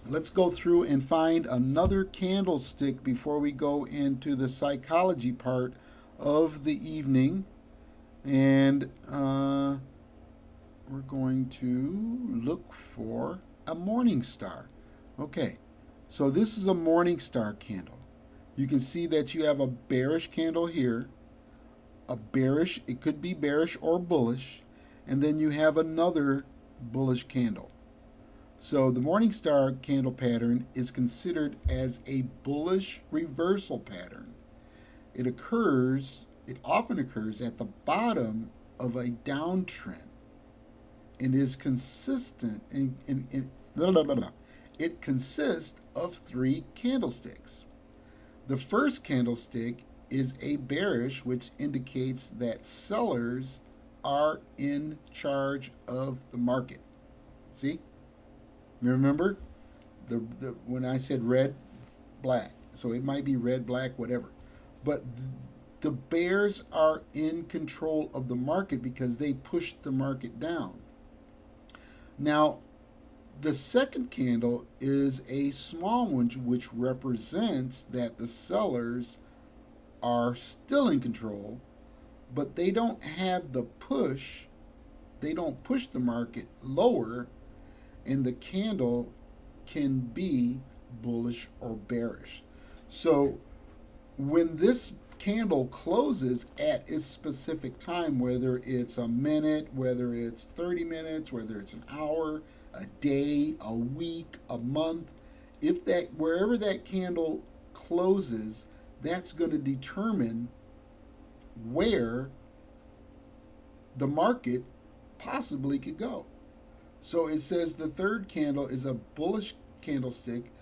Let's go through and find another candlestick before we go into the psychology part of the evening. And we're going to look for a morning star. Okay, so this is a morning star candle. You can see that you have a bearish candle here. It could be bearish or bullish. And then you have another bullish candle. So the Morningstar candle pattern is considered as a bullish reversal pattern. It often occurs at the bottom of a downtrend and is consistent it consists of 3 candlesticks. The first candlestick is a bearish, which indicates that sellers are in charge of the market. See? Remember when I said red, black. So it might be red, black, whatever. But the bears are in control of the market because they push the market down. Now, the second candle is a small one, which represents that the sellers are still in control, but they don't have the push. They don't push the market lower, and the candle can be bullish or bearish. So when this candle closes at its specific time, whether it's a minute, whether it's 30 minutes, whether it's an hour, a day, a week, a month, wherever that candle closes, that's going to determine where the market possibly could go. So it says the third candle is a bullish candlestick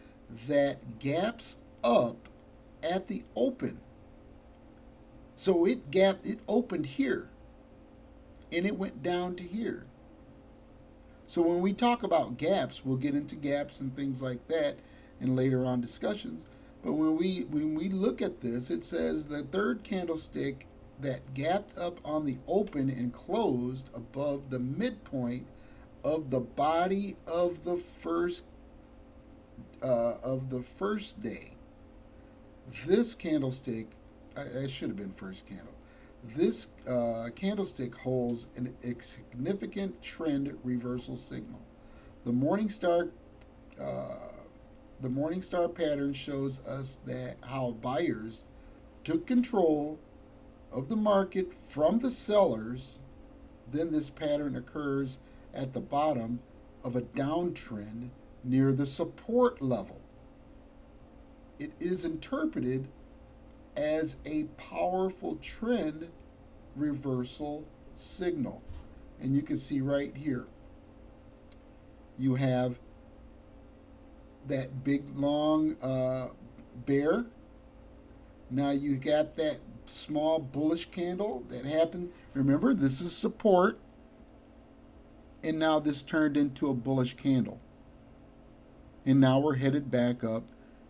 that gaps up at the open. So it opened here and it went down to here. So when we talk about gaps, we'll get into gaps and things like that in later on discussions. But when we look at this, it says the third candlestick that gapped up on the open and closed above the midpoint of the body of the first day. This candlestick, that should have been first candle. This candlestick holds a significant trend reversal signal. The Morningstar pattern shows us that how buyers took control of the market from the sellers. Then this pattern occurs at the bottom of a downtrend near the support level. It is interpreted as a powerful trend reversal signal. And you can see right here, you have that big long bear. Now you got that small bullish candle that happened. Remember, this is support. And now this turned into a bullish candle. And now we're headed back up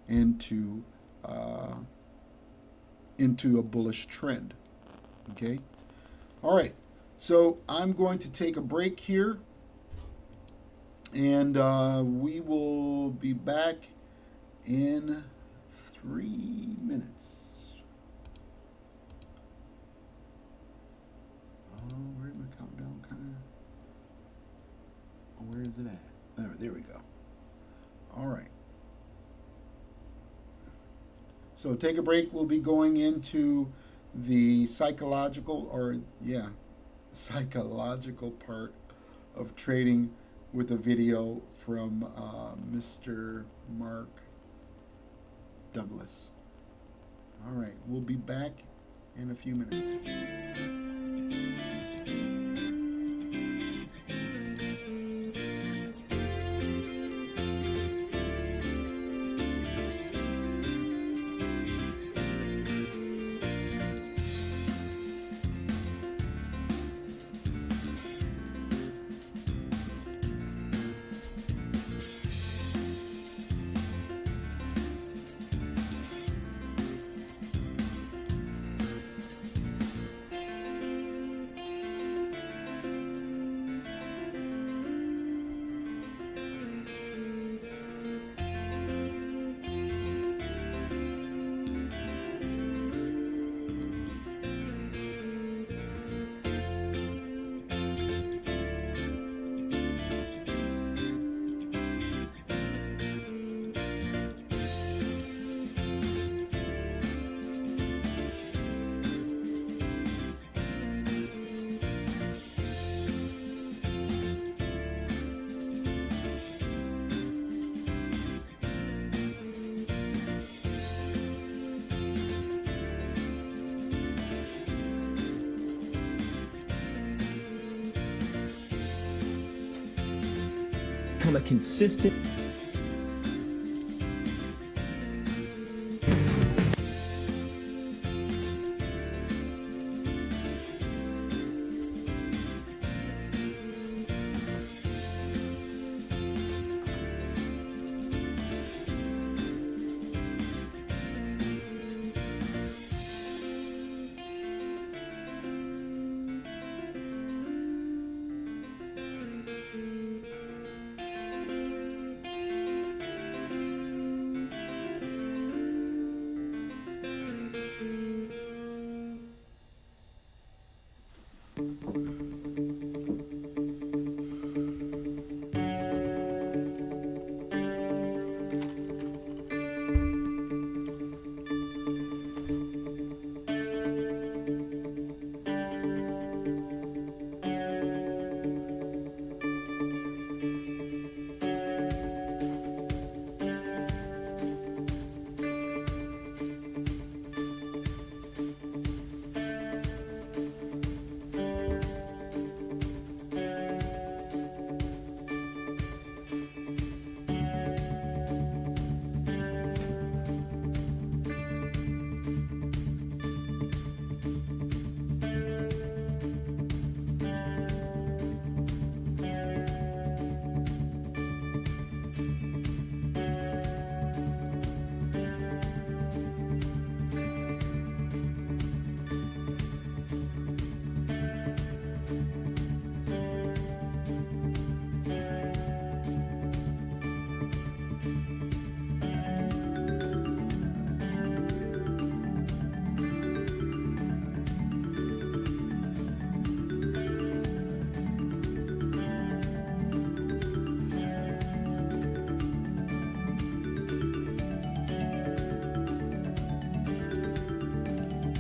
into a bullish trend. Okay? All right. So I'm going to take a break here. And we will be back in 3 minutes. Oh, where's my countdown kind of? Where is it at? There we go. All right. So take a break. We'll be going into the psychological part of trading with a video from Mr. Mark Douglas. All right. We'll be back in a few minutes. become a consistent.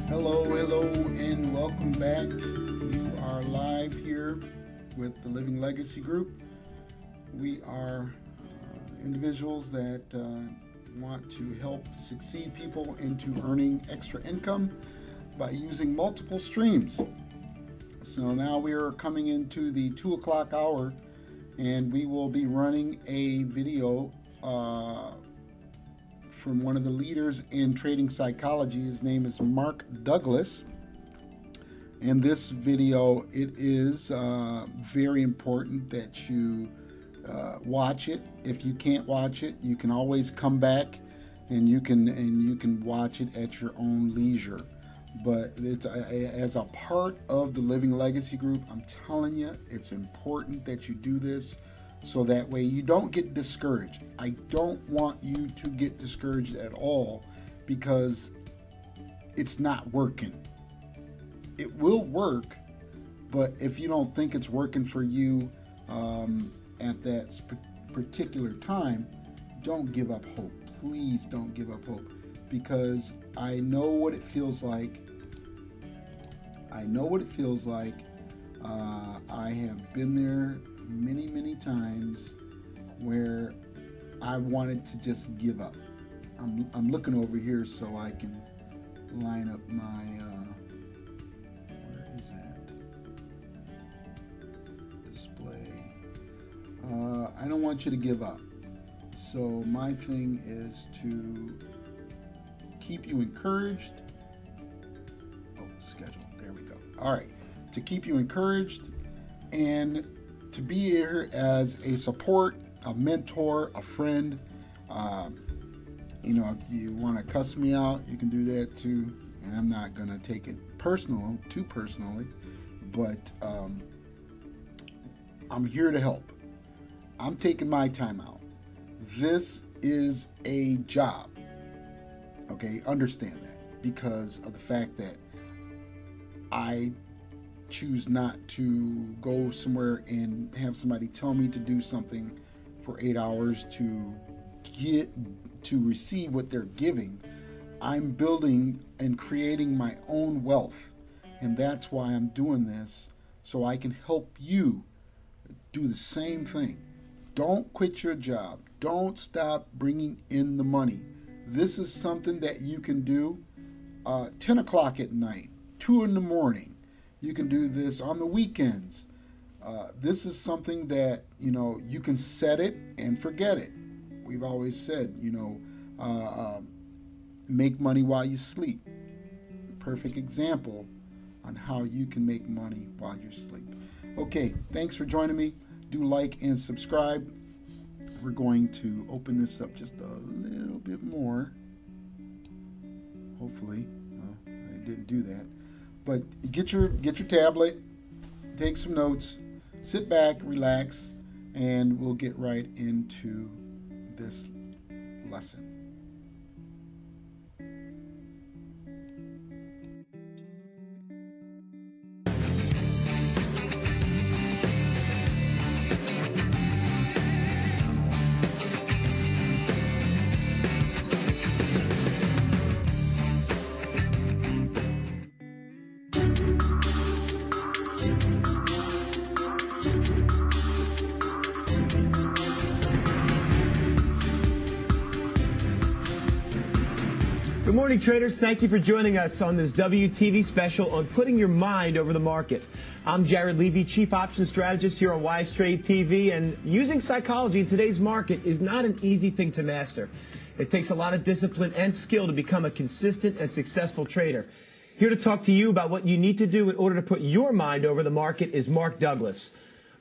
Hello, and welcome back. You are live here with the Living Legacy Group. We are individuals that want to help succeed people into earning extra income by using multiple streams. So now we are coming into the 2 o'clock hour, and we will be running a video from one of the leaders in trading psychology. His name is Mark Douglas. And this video, it is very important that you watch it. If you can't watch it, you can always come back and you can watch it at your own leisure. But it's as a part of the Living Legacy Group, I'm telling you, it's important that you do this so that way you don't get discouraged. I don't want you to get discouraged at all because it's not working. It will work, but if you don't think it's working for you at that particular time, don't give up hope. Please don't give up hope, because I know what it feels like. I have been there many times where I wanted to just give up. I'm looking over here so I can line up my where is that display. I don't want you to give up. So my thing is to keep you encouraged. Oh, schedule. There we go. All right. To keep you encouraged and to be here as a support, a mentor, a friend. If you want to cuss me out, you can do that too. And I'm not going to take it too personally, but I'm here to help. I'm taking my time out. This is a job. Okay, understand that, because of the fact that I choose not to go somewhere and have somebody tell me to do something for 8 hours to receive what they're giving. I'm building and creating my own wealth, and that's why I'm doing this, so I can help you do the same thing. Don't quit your job. Don't stop bringing in the money. This is something that you can do 10 o'clock at night, 2 in the morning. You can do this on the weekends. This is something that, you know, you can set it and forget it. We've always said, you know, make money while you sleep. Perfect example on how you can make money while you sleep. Okay, thanks for joining me. Do like and subscribe. We're going to open this up just a little bit more. Hopefully, I didn't do that. But get your tablet, take some notes, sit back, relax, and we'll get right into this lesson. Good morning, traders. Thank you for joining us on this WTV special on putting your mind over the market. I'm Jared Levy, Chief Options Strategist here on Wise Trade TV, and using psychology in today's market is not an easy thing to master. It takes a lot of discipline and skill to become a consistent and successful trader. Here to talk to you about what you need to do in order to put your mind over the market is Mark Douglas.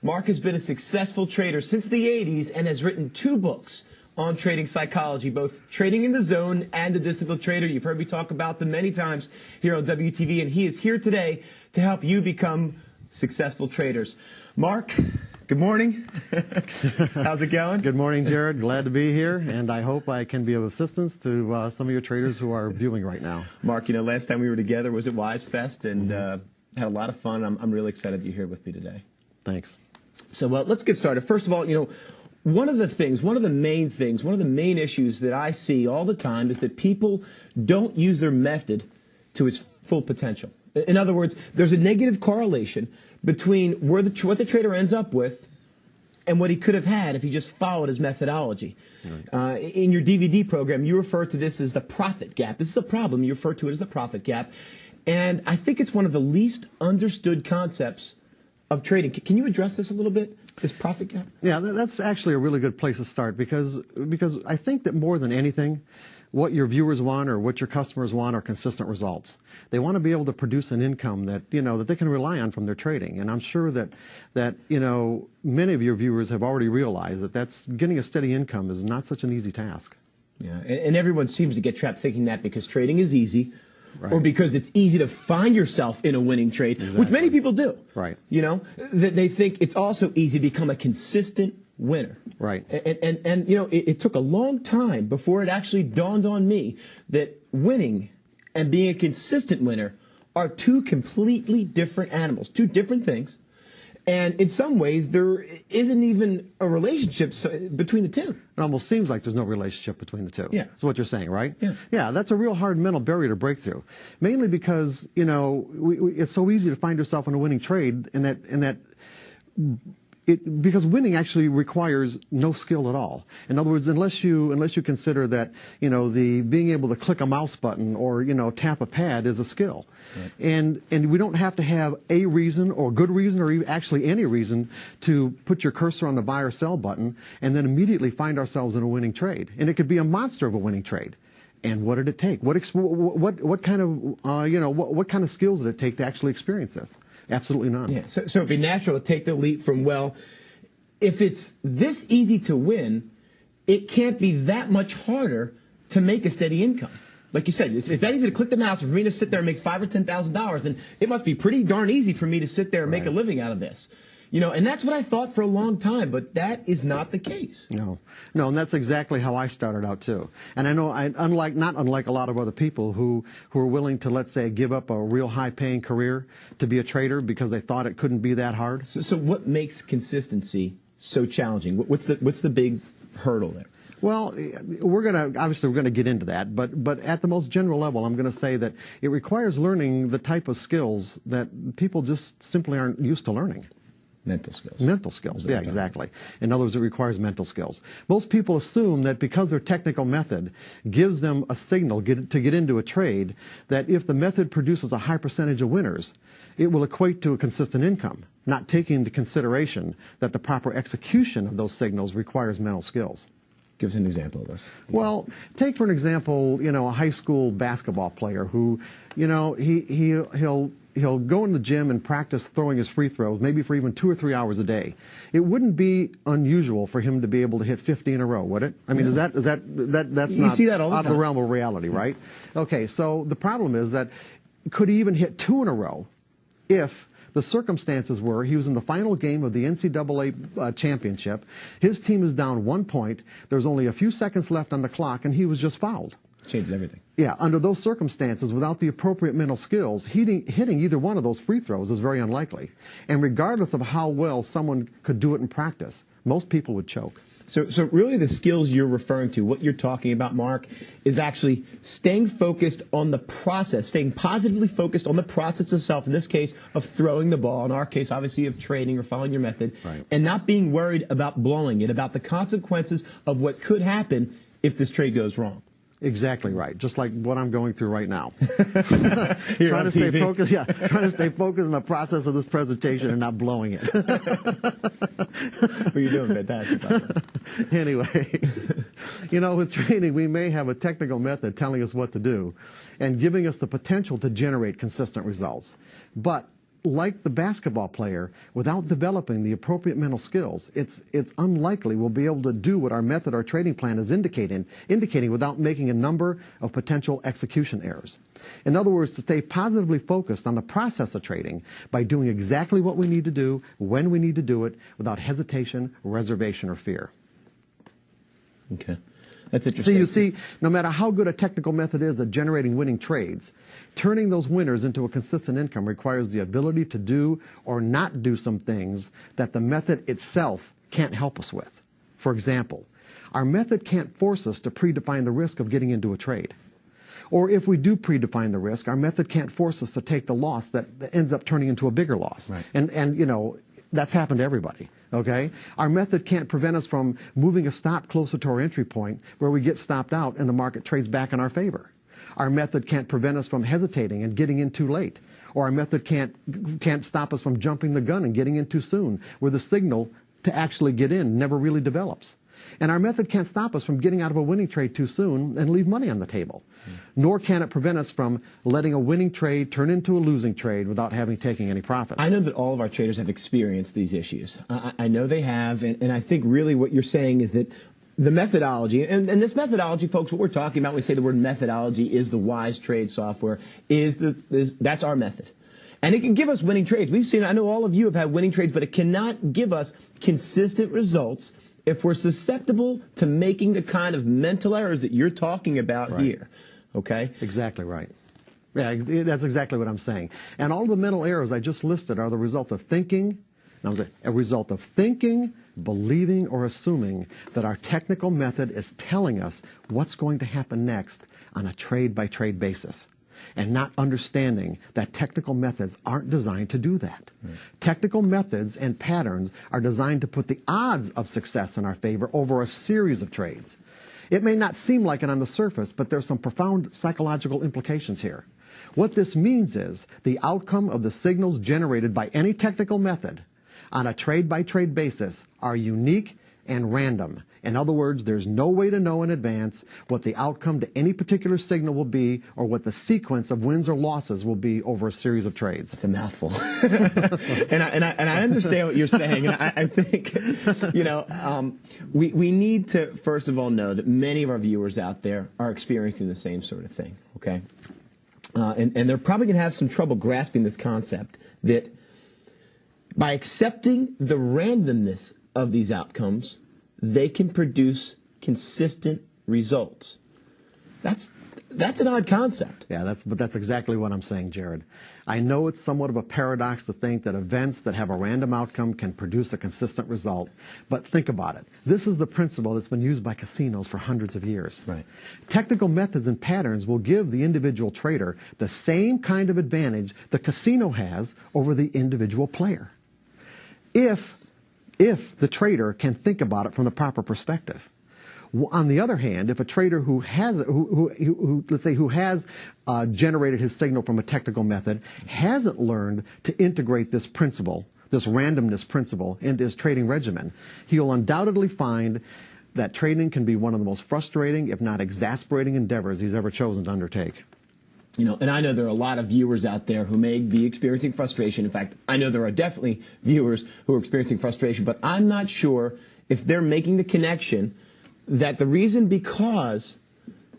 Mark has been a successful trader since the 80s and has written 2 books on trading psychology, both Trading in the Zone and The Disciplined Trader. You've heard me talk about them many times here on WTV, and he is here today to help you become successful traders. Mark, good morning. How's it going? Good morning, Jared. Glad to be here, and I hope I can be of assistance to some of your traders who are viewing right now. Mark, you know, last time we were together was at Wise Fest, and had a lot of fun. I'm really excited you're here with me today. Thanks. So let's get started. First of all, you know, one of the main issues that I see all the time is that people don't use their method to its full potential. In other words, there's a negative correlation between what the trader ends up with and what he could have had if he just followed his methodology. Right. In your DVD program, you refer to this as the profit gap. This is a problem. You refer to it as the profit gap. And I think it's one of the least understood concepts of trading. Can you address this a little bit? This profit gap? Yeah, that's actually a really good place to start because I think that more than anything, what your viewers want or what your customers want are consistent results. They want to be able to produce an income that, you know, that they can rely on from their trading. And I'm sure that you know, many of your viewers have already realized that getting a steady income is not such an easy task. Yeah, and everyone seems to get trapped thinking that because trading is easy. Right. Or because it's easy to find yourself in a winning trade, exactly. Which many people do. Right. You know, that they think it's also easy to become a consistent winner. Right. And you know, it took a long time before it actually dawned on me that winning and being a consistent winner are 2 completely different animals, 2 different things. And in some ways, there isn't even a relationship between the 2. It almost seems like there's no relationship between the 2. Yeah. That's what you're saying, right? Yeah. Yeah, that's a real hard mental barrier to break through. Mainly because, you know, it's so easy to find yourself in a winning trade because winning actually requires no skill at all. In other words, unless you consider that, you know, the being able to click a mouse button or, you know, tap a pad is a skill. Right. And we don't have to have a reason or good reason or actually any reason to put your cursor on the buy or sell button and then immediately find ourselves in a winning trade. And it could be a monster of a winning trade. And what did it take? What kind of you know, what kind of skills did it take to actually experience this? Absolutely none. Yeah. So it'd be natural to take the leap from, well, if it's this easy to win, it can't be that much harder to make a steady income. Like you said, it's that easy to click the mouse and for me to sit there and make $5,000 or $10,000, then it must be pretty darn easy for me to sit there and make a living out of this. You know, and that's what I thought for a long time, but that is not the case. No, and that's exactly how I started out too. And I know, not unlike a lot of other people who are willing to, let's say, give up a real high-paying career to be a trader because they thought it couldn't be that hard. So what makes consistency so challenging? What's the big hurdle there? Well, we're going to get into that, but at the most general level, I'm going to say that it requires learning the type of skills that people just simply aren't used to learning. Mental skills. Mental skills, yeah, exactly. In other words, it requires mental skills. Most people assume that because their technical method gives them a signal to get into a trade, that if the method produces a high percentage of winners, it will equate to a consistent income, not taking into consideration that the proper execution of those signals requires mental skills. Give us an example of this. Well, take for an example, a high school basketball player who, he'll go in the gym and practice throwing his free throws, maybe for even 2 or 3 hours a day. It wouldn't be unusual for him to be able to hit 50 in a row, would it? I mean, that's You not see that all the out of the time. realm of reality, right? Okay, so the problem is that could he even hit 2 in a row if the circumstances were he was in the final game of the NCAA championship, his team is down 1 point, there's only a few seconds left on the clock, and he was just fouled. Changes everything. Yeah, under those circumstances, without the appropriate mental skills, hitting either one of those free throws is very unlikely. And regardless of how well someone could do it in practice, most people would choke. So really the skills you're referring to, what you're talking about, Mark, is actually staying focused on the process, staying positively focused on the process itself, in this case, of throwing the ball, in our case, obviously, of trading or following your method, and not being worried about blowing it, about the consequences of what could happen if this trade goes wrong. Exactly right. Just like what I'm going through right now. Here trying on to stay TV. focused. Yeah, trying to stay focused on the process of this presentation and not blowing it. Well, you're doing fantastic, by the way. Anyway, with trading, we may have a technical method telling us what to do and giving us the potential to generate consistent results. But like the basketball player, without developing the appropriate mental skills, it's unlikely we'll be able to do what our method, our trading plan is indicating without making a number of potential execution errors. In other words, to stay positively focused on the process of trading by doing exactly what we need to do, when we need to do it, without hesitation, reservation, or fear. Okay. That's So interesting. you see, no matter how good a technical method is at generating winning trades, turning those winners into a consistent income requires the ability to do or not do some things that the method itself can't help us with. For example, our method can't force us to predefine the risk of getting into a trade. Or if we do predefine the risk, our method can't force us to take the loss that ends up turning into a bigger loss. Right. And that's happened to everybody. Okay? Our method can't prevent us from moving a stop closer to our entry point where we get stopped out and the market trades back in our favor. Our method can't prevent us from hesitating and getting in too late. Or our method can't stop us from jumping the gun and getting in too soon, where the signal to actually get in never really develops. And our method can't stop us from getting out of a winning trade too soon and leave money on the table. Nor can it prevent us from letting a winning trade turn into a losing trade without having taken any profit. I know that all of our traders have experienced these issues. I know they have, and I think really what you're saying is that the methodology, and this methodology, folks, what we're talking about, we say the word methodology is the Wise Trade software, that's our method. And it can give us winning trades. We've seen, I know all of you have had winning trades, but it cannot give us consistent results if we're susceptible to making the kind of mental errors that you're talking about here. Okay? Exactly right. Yeah, that's exactly what I'm saying. And all the mental errors I just listed are the result of thinking, believing, or assuming that our technical method is telling us what's going to happen next on a trade-by-trade basis, and not understanding that technical methods aren't designed to do that. Technical methods and patterns are designed to put the odds of success in our favor over a series of trades. It may not seem like it on the surface, but there's some profound psychological implications here. What this means is the outcome of the signals generated by any technical method on a trade-by-trade basis are unique and random. In other words, there's no way to know in advance what the outcome to any particular signal will be or what the sequence of wins or losses will be over a series of trades. It's a mouthful. and I understand what you're saying. And I think, we need to, first of all, know that many of our viewers out there are experiencing the same sort of thing, okay? And they're probably going to have some trouble grasping this concept that by accepting the randomness of these outcomes, they can produce consistent results. That's an odd concept. Yeah, that's exactly what I'm saying, Jared. I know it's somewhat of a paradox to think that events that have a random outcome can produce a consistent result, but think about it. This is the principle that's been used by casinos for hundreds of years. Right. Technical methods and patterns will give the individual trader the same kind of advantage the casino has over the individual player. if the trader can think about it from the proper perspective. On the other hand, if a trader who has generated his signal from a technical method hasn't learned to integrate this principle, this randomness principle, into his trading regimen, he will undoubtedly find that trading can be one of the most frustrating, if not exasperating, endeavors he's ever chosen to undertake. You know, and I know there are a lot of viewers out there who may be experiencing frustration. In fact, I know there are definitely viewers who are experiencing frustration, but I'm not sure if they're making the connection that the reason because,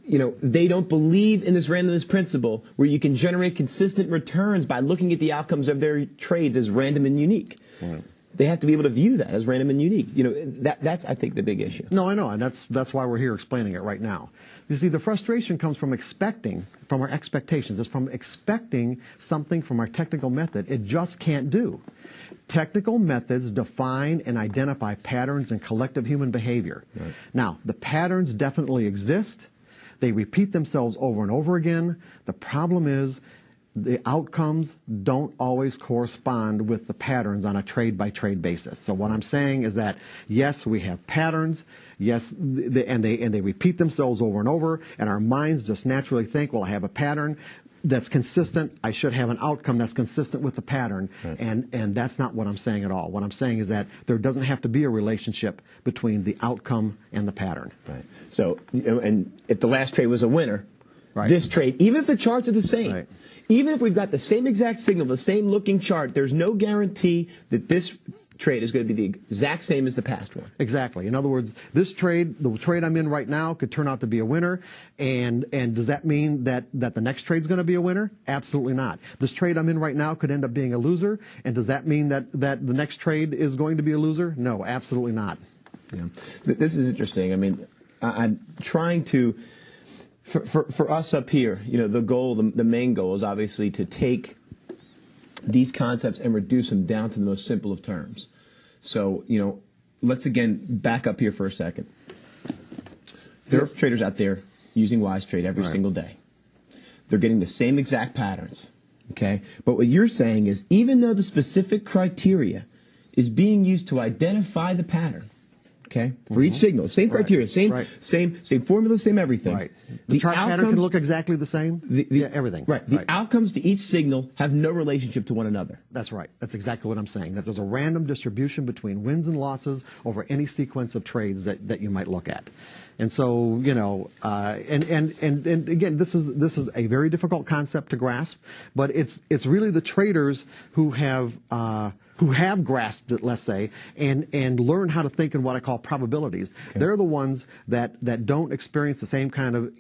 you know, they don't believe in this randomness principle where you can generate consistent returns by looking at the outcomes of their trades as random and unique. Right. They have to be able to view that as random and unique. You know, that's, I think, the big issue. No, I know, and that's why we're here explaining it right now. You see, the frustration comes from our expectations. It's from expecting something from our technical method it just can't do. Technical methods define and identify patterns in collective human behavior. Right. Now, the patterns definitely exist. They repeat themselves over and over again. The problem is the outcomes don't always correspond with the patterns on a trade-by-trade basis. So what I'm saying is that, yes, we have patterns, yes, and they repeat themselves over and over, and our minds just naturally think, well, I have a pattern that's consistent, I should have an outcome that's consistent with the pattern, right. And that's not what I'm saying at all. What I'm saying is that there doesn't have to be a relationship between the outcome and the pattern. Right. So, and if the last trade was a winner, right. This trade, even if the charts are the same, right. Even if we've got the same exact signal, the same looking chart, there's no guarantee that this trade is going to be the exact same as the past one. Exactly. In other words, this trade, the trade I'm in right now, could turn out to be a winner. And does that mean that the next trade's going to be a winner? Absolutely not. This trade I'm in right now could end up being a loser. And does that mean that the next trade is going to be a loser? No, absolutely not. Yeah. This is interesting. I mean, I'm trying to... For us up here, you know, the goal, the main goal is obviously to take these concepts and reduce them down to the most simple of terms. So, you know, let's again back up here for a second. There are traders out there using WiseTrade every single day. They're getting the same exact patterns, okay? But what you're saying is even though the specific criteria is being used to identify the pattern, okay, for each signal, same criteria, same formula, same everything. Right. The chart pattern can look exactly the same. Everything. Right. The outcomes to each signal have no relationship to one another. That's right. That's exactly what I'm saying. That there's a random distribution between wins and losses over any sequence of trades that you might look at. And so, you know, and again, this is a very difficult concept to grasp, but it's really the traders who have grasped it, let's say, and learn how to think in what I call probabilities. Okay. They're the ones that don't experience the same kind of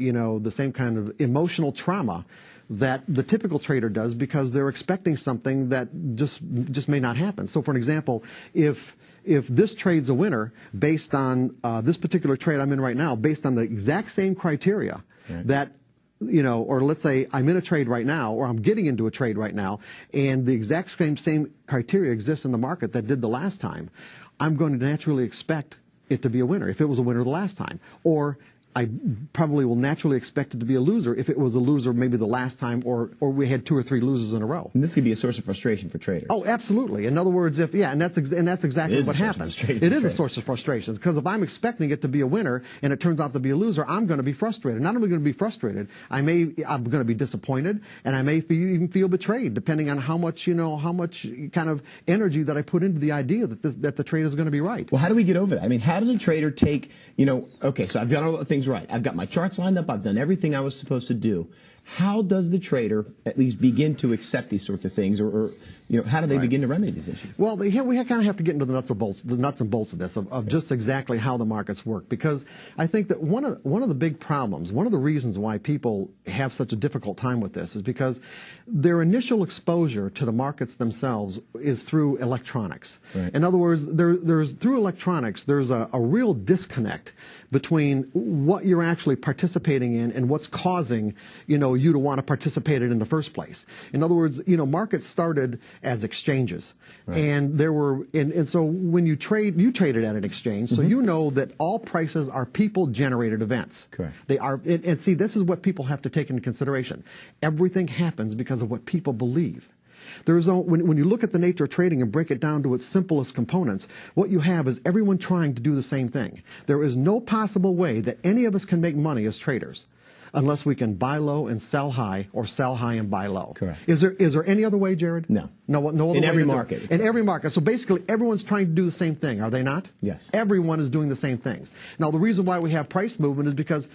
emotional trauma that the typical trader does because they're expecting something that just may not happen. So, for an example, if this trade's a winner based on this particular trade I'm in right now, based on the exact same criteria that, you know, or let's say I'm in a trade right now, or I'm getting into a trade right now, and the exact same criteria exists in the market that did the last time, I'm going to naturally expect it to be a winner if it was a winner the last time. Or I probably will naturally expect it to be a loser if it was a loser maybe the last time, or we had 2 or 3 losers in a row. And this could be a source of frustration for traders. Oh, absolutely. In other words, and that's exactly what happens. It is a source of frustration because if I'm expecting it to be a winner and it turns out to be a loser, I'm going to be frustrated. Not only going to be frustrated, I'm going to be disappointed, and I may even feel betrayed, depending on how much kind of energy that I put into the idea that the trade is going to be right. Well, how do we get over that? I mean, how does a trader take, okay, so I've got all the things right. I've got my charts lined up. I've done everything I was supposed to do. How does the trader at least begin to accept these sorts of things, or how do they begin to remedy these issues? Well, we kind of have to get into the nuts and bolts of this, of just exactly how the markets work, because I think that one of the big problems, one of the reasons why people have such a difficult time with this is because their initial exposure to the markets themselves is through electronics. Right. In other words, through electronics, there's a real disconnect between what you're actually participating in and what's causing, you to want to participate in the first place. In other words, markets started as exchanges. Right. And there were, and so when you traded at an exchange, so you know that all prices are people-generated events. Correct. They are, and see, this is what people have to take into consideration. Everything happens because of what people believe. When you look at the nature of trading and break it down to its simplest components, what you have is everyone trying to do the same thing. There is no possible way that any of us can make money as traders unless we can buy low and sell high, or sell high and buy low. Correct. Is there any other way, Jared? No. No other way. In every to do it. market. In every market. So basically, everyone's trying to do the same thing, are they not? Yes. Everyone is doing the same things. Now, the reason why we have price movement is because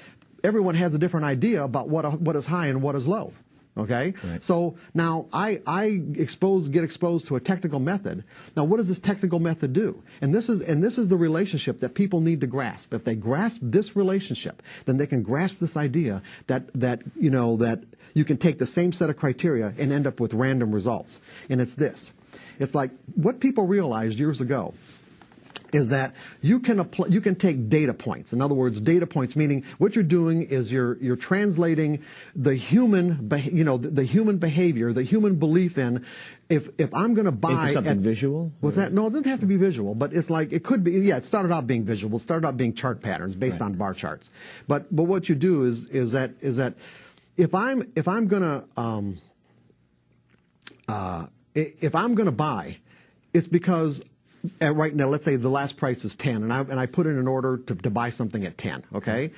everyone has a different idea about what is high and what is low. Okay? Right. So now I get exposed to a technical method. Now, what does this technical method do? And this is the relationship that people need to grasp. If they grasp this relationship, then they can grasp this idea that you can take the same set of criteria and end up with random results. And it's this. It's like what people realized years ago is that you can take data points. In other words, data points meaning what you're doing is you're translating the human behavior, the human belief in if I'm going to buy into something visual. What's that? No, it doesn't have to be visual, but it's like it could be. Yeah, it started out being visual. It started out being chart patterns based on bar charts. But what you do is that if I'm going to buy, it's because right now, let's say the last price is 10, and I put in an order to buy something at 10, okay?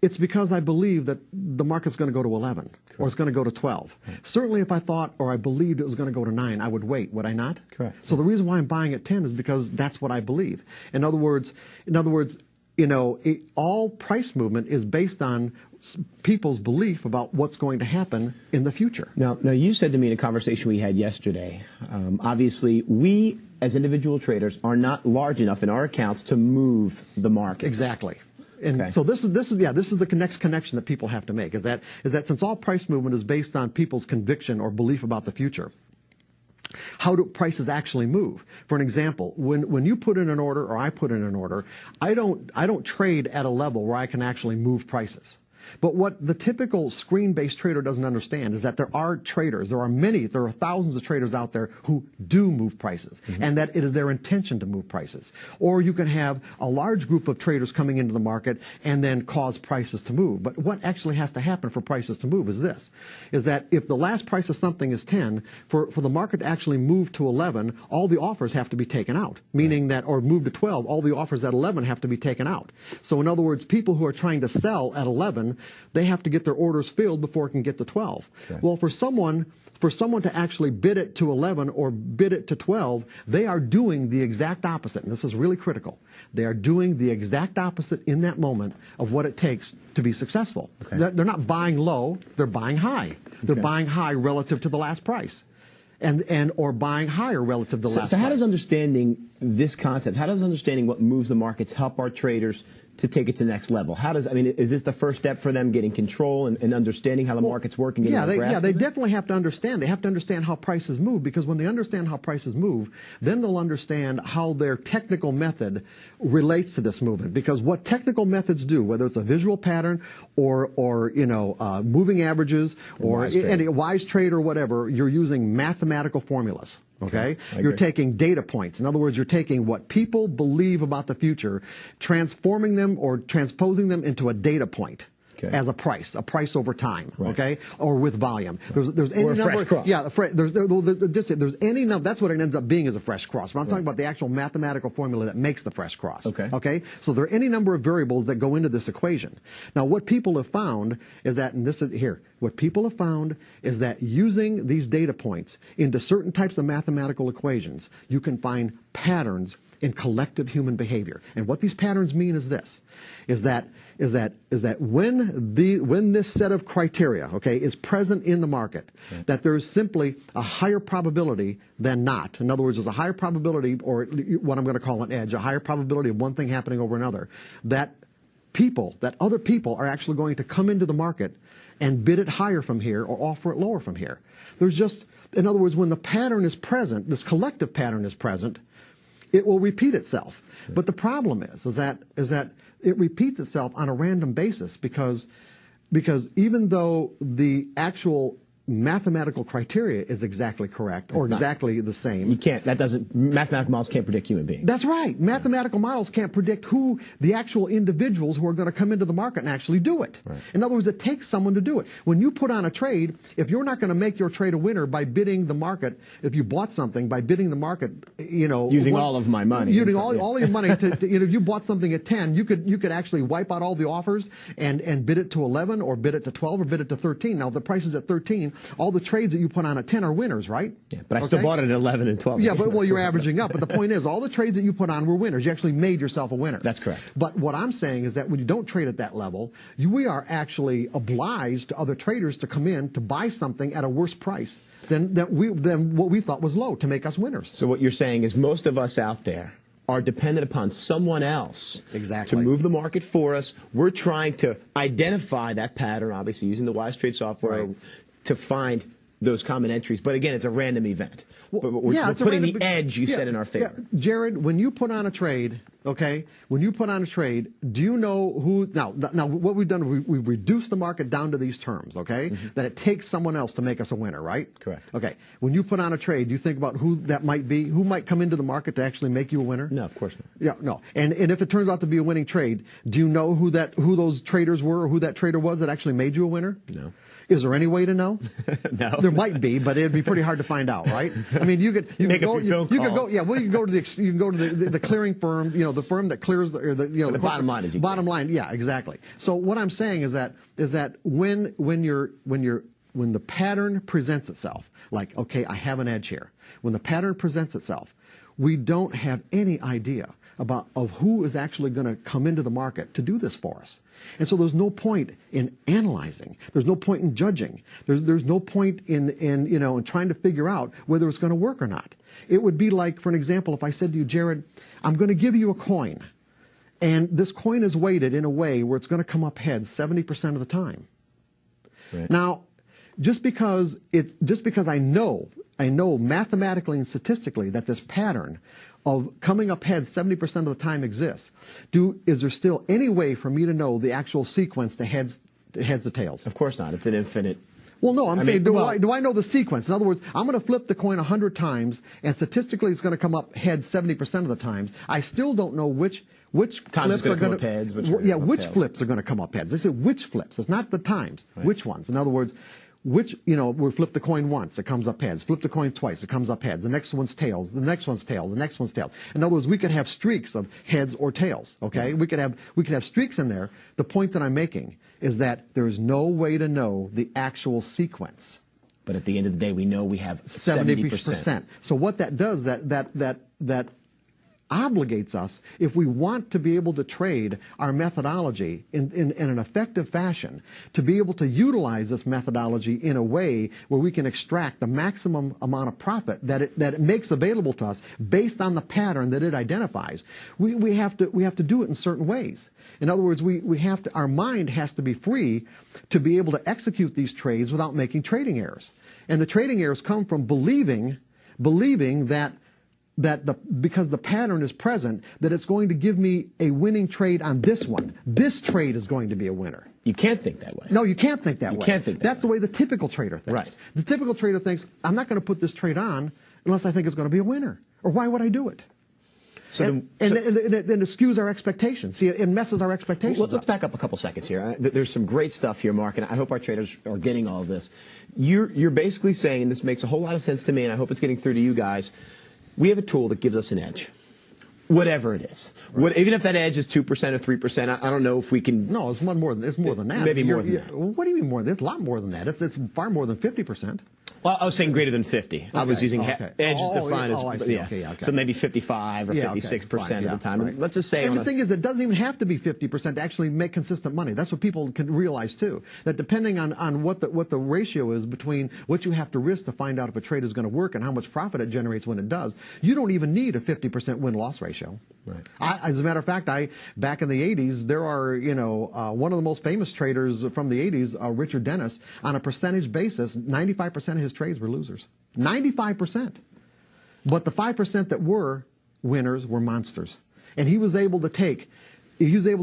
It's because I believe that the market's going to go to 11, or it's going to go to 12. Certainly if I thought or I believed it was going to go to 9, I would wait, would I not? Correct. So the reason why I'm buying at 10 is because that's what I believe. In other words, all price movement is based on people's belief about what's going to happen in the future. Now you said to me in a conversation we had yesterday, obviously we as individual traders are not large enough in our accounts to move the market. Exactly. And so this is the next connection that people have to make is that since all price movement is based on people's conviction or belief about the future, how do prices actually move? For an example, when you put in an order or I put in an order, I don't trade at a level where I can actually move prices. But what the typical screen-based trader doesn't understand is that there are thousands of traders out there who do move prices, and that it is their intention to move prices. Or you can have a large group of traders coming into the market and then cause prices to move. But what actually has to happen for prices to move is that if the last price of something is 10, for the market to actually move to 11, all the offers have to be taken out, meaning that, or move to 12, all the offers at 11 have to be taken out. So in other words, people who are trying to sell at 11, they have to get their orders filled before it can get to 12. Okay. Well, for someone to actually bid it to 11 or bid it to 12, they are doing the exact opposite. And this is really critical. They are doing the exact opposite in that moment of what it takes to be successful. Okay. They're not buying low, they're buying high. They're buying high relative to the last price. Or buying higher relative to the last price. So how does understanding this concept, how does understanding what moves the markets help our traders to take it to the next level? Is this the first step for them getting control and understanding how the markets work and getting a grasp of they it? definitely have to understand. They have to understand how prices move, because when they understand how prices move, then they'll understand how their technical method relates to this movement. Because what technical methods do, whether it's a visual pattern or moving averages or any wise trade or whatever, you're using mathematical formulas. Okay? You're taking data points. In other words, you're taking what people believe about the future, transforming them or transposing them into a data point. As a price over time, okay, or with volume. There's any or a number. Fresh cross. Yeah, there's any number. That's what it ends up being as a fresh cross. But I'm talking about the actual mathematical formula that makes the fresh cross. Okay. So there are any number of variables that go into this equation. Now, what people have found is that, and this is here, what people have found is that using these data points into certain types of mathematical equations, you can find patterns in collective human behavior. And what these patterns mean is this: is that when this set of criteria, okay, is present in the market, that there is simply a higher probability than not. In other words, there's a higher probability, or what I'm going to call an edge, a higher probability of one thing happening over another, that other people are actually going to come into the market and bid it higher from here or offer it lower from here. There's just, in other words, when the pattern is present, this collective pattern is present, it will repeat itself. But the problem is that it repeats itself on a random basis because even though the actual mathematical criteria is exactly correct or exactly the same. You can't. Mathematical models can't predict human beings. That's right. Mathematical models can't predict who the actual individuals who are going to come into the market and actually do it. Right. In other words, it takes someone to do it. When you put on a trade, if you're not going to make your trade a winner by bidding the market, if you bought something by bidding the market, using all of my money, using all your money to if you bought something at 10, you could actually wipe out all the offers and bid it to 11 or bid it to 12 or bid it to 13. Now the price is at 13. All the trades that you put on at 10 are winners, right? Yeah, but I still bought it at 11 and 12. Yeah, but you're averaging up. But the point is, all the trades that you put on were winners. You actually made yourself a winner. That's correct. But what I'm saying is that when you don't trade at that level, we are actually obliged to other traders to come in to buy something at a worse price than what we thought was low to make us winners. So what you're saying is most of us out there are dependent upon someone else to move the market for us. We're trying to identify that pattern, obviously using the Wise Trade software to find those common entries. But again, it's a random event. But we're putting the edge, you said, in our favor. Yeah. Jared, when you put on a trade, okay, when you put on a trade, do you know who, now what we've done, we've reduced the market down to these terms, okay, that it takes someone else to make us a winner, right? Correct. Okay, when you put on a trade, do you think about who that might be, who might come into the market to actually make you a winner? No, of course not. Yeah, no. And if it turns out to be a winning trade, do you know who those traders were or who that trader was that actually made you a winner? No. Is there any way to know? No. There might be, but it'd be pretty hard to find out, right? I mean, you could go to the clearing firm, the firm that clears the bottom line is bottom line. Yeah, exactly. So what I'm saying is that when the pattern presents itself, like, okay, I have an edge here. When the pattern presents itself, we don't have any idea of who is actually going to come into the market to do this for us. And so there's no point in analyzing. There's no point in judging. There's no point in trying to figure out whether it's going to work or not. It would be like, for an example, if I said to you, Jared, I'm going to give you a coin, and this coin is weighted in a way where it's going to come up heads 70% of the time. Right. Now, just because I know mathematically and statistically that this pattern of coming up heads 70% of the time exists, is there still any way for me to know the actual sequence to heads to tails? Of course not. It's an infinite. Well, no, I'm saying, do I know the sequence? In other words, I'm going to flip the coin 100 times, and statistically it's going to come up heads 70% of the times. I still don't know which times flips are going to come up heads. Which flips are going to come up heads. They say which flips. It's not the times. Right. Which ones? In other words, we flip the coin once, it comes up heads. Flip the coin twice, it comes up heads. The next one's tails. The next one's tails. The next one's tails. In other words, we could have streaks of heads or tails. Okay, we could have streaks in there. The point that I'm making is that there is no way to know the actual sequence. But at the end of the day, we know we have 70%. So what that does, that obligates us, if we want to be able to trade our methodology in an effective fashion, to be able to utilize this methodology in a way where we can extract the maximum amount of profit that it makes available to us based on the pattern that it identifies. We have to do it in certain ways. In other words, our mind has to be free to be able to execute these trades without making trading errors. And the trading errors come from believing that because the pattern is present, that it's going to give me a winning trade on this one. This trade is going to be a winner. You can't think that way. No, you can't think that way. You can't think that That's the way the typical trader thinks. Right. The typical trader thinks, I'm not going to put this trade on unless I think it's going to be a winner. Or why would I do it? And it skews our expectations. See, it messes our expectations up. Let's back up a couple seconds here. There's some great stuff here, Mark, and I hope our traders are getting all of this. You're basically saying, and this makes a whole lot of sense to me, and I hope it's getting through to you guys, we have a tool that gives us an edge, whatever it is. Right. Even if that edge is 2% or 3%, I don't know if we can. No, it's more than that. Maybe more than that. What do you mean more than that? It's a lot more than that. It's far more than 50%. Well, I was saying greater than 50. Okay. I was using edge is defined as, I see. Okay. So maybe 55 or 56% of the time. Right. Let's just say. And the thing is, it doesn't even have to be 50% to actually make consistent money. That's what people can realize too. That depending on what the ratio is between what you have to risk to find out if a trade is going to work and how much profit it generates when it does, you don't even need a 50% win-loss ratio. Right. As a matter of fact, back in the 80s, there are, one of the most famous traders from the 80s, Richard Dennis, on a percentage basis, 95% of his trades were losers. 95%. But the 5% that were winners were monsters. And he was able to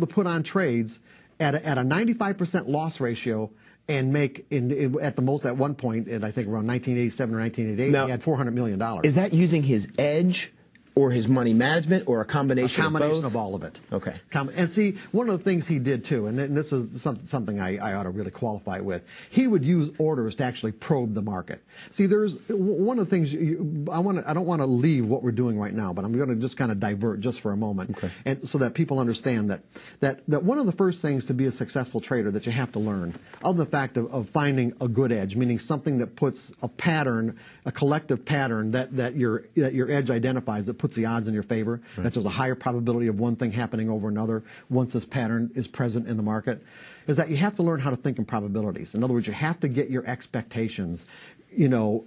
put on trades at a 95% loss ratio and make at the most at one point, and I think around 1987 or 1988, Now, he had $400 million. Is that using his edge or his money management or a combination of both? A combination of all of it. Okay. And see, one of the things he did too, and this is something I ought to really qualify with, he would use orders to actually probe the market. See, there's one of the things I don't want to leave what we're doing right now, but I'm going to just kind of divert just for a moment, and so that people understand that one of the first things to be a successful trader that you have to learn, other than the fact of finding a good edge, meaning something that puts a pattern, a collective pattern that your edge identifies, that puts the odds in your favor, that there's a higher probability of one thing happening over another once this pattern is present in the market, is that you have to learn how to think in probabilities. In other words, you have to get your expectations,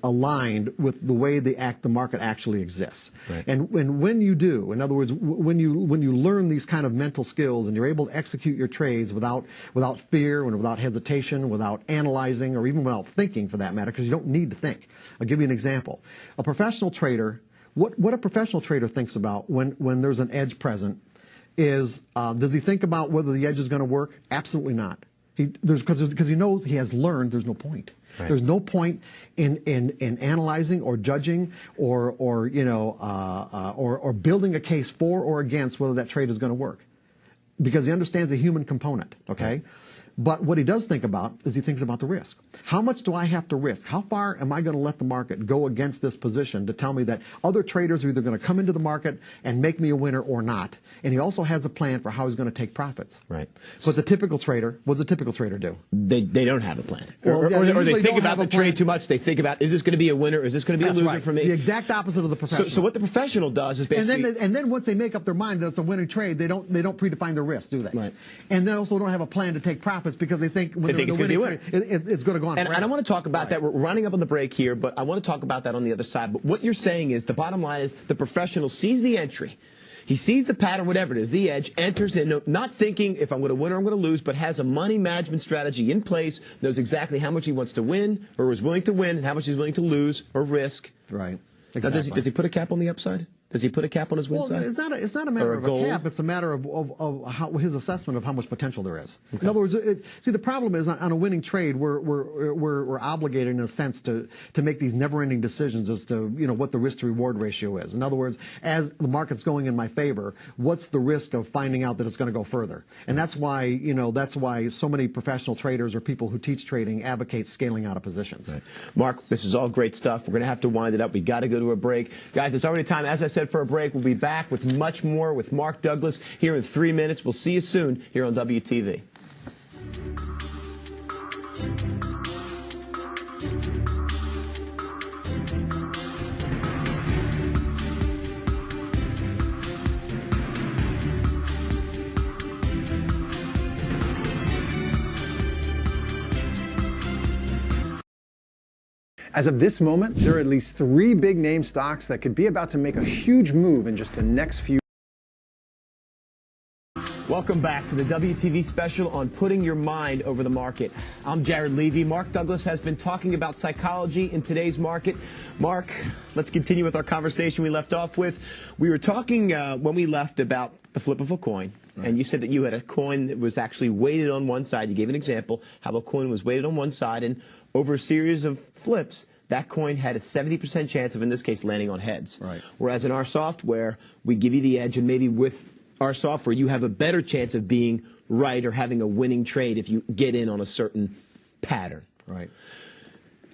aligned with the way the market actually exists. Right. And when you do, in other words, when you learn these kind of mental skills and you're able to execute your trades without fear and without hesitation, without analyzing, or even without thinking for that matter, because you don't need to think. I'll give you an example. A professional trader, what a professional trader thinks about when there's an edge present is, does he think about whether the edge is going to work? Absolutely not. Because he knows, he has learned there's no point. Right. There's no point in analyzing or judging or building a case for or against whether that trade is going to work, because he understands the human component. Okay. Right. But what he does think about is he thinks about the risk. How much do I have to risk? How far am I going to let the market go against this position to tell me that other traders are either going to come into the market and make me a winner or not? And he also has a plan for how he's going to take profits. Right. But the typical trader, what does the typical trader do? They don't have a plan. Well, or they think about the trade too much. They think about, is this going to be a winner? Is this going to be a loser for me? The exact opposite of the professional. So what the professional does is basically... And then once they make up their mind that it's a winning trade, they don't predefine their risk, do they? Right. And they also don't have a plan to take profits because they think it's going to be a winner. It's going to go on forever. And I want to talk about that. We're running up on the break here, but I want to talk about that on the other side. But what you're saying is the bottom line is the professional sees the entry. He sees the pattern, whatever it is, the edge, enters in, not thinking if I'm going to win or I'm going to lose, but has a money management strategy in place, knows exactly how much he wants to win or is willing to win and how much he's willing to lose or risk. Right. Exactly. Now, does he put a cap on the upside? Does he put a cap on his win side? It's not a matter of a cap. It's a matter of how, his assessment of how much potential there is. Okay. In other words, see, the problem is on a winning trade, we're obligated in a sense to make these never-ending decisions as to what the risk to reward ratio is. In other words, as the market's going in my favor, what's the risk of finding out that it's going to go further? And that's why so many professional traders or people who teach trading advocate scaling out of positions. Right. Mark, this is all great stuff. We're going to have to wind it up. We got to go to a break, guys. It's already time. As I said, for a break. We'll be back with much more with Mark Douglas here in 3 minutes. We'll see you soon here on WTV. As of this moment, there are at least 3 big name stocks that could be about to make a huge move in just the next few. Welcome back to the WTV special on putting your mind over the market. I'm Jared Levy. Mark Douglas has been talking about psychology in today's market. Mark, let's continue with our conversation we left off with. We were talking when we left about the flip of a coin. Right. And you said that you had a coin that was actually weighted on one side. You gave an example how a coin was weighted on one side, and over a series of flips, that coin had a 70% chance of, in this case, landing on heads. Right. Whereas in our software, we give you the edge, and maybe with our software, you have a better chance of being right or having a winning trade if you get in on a certain pattern. Right.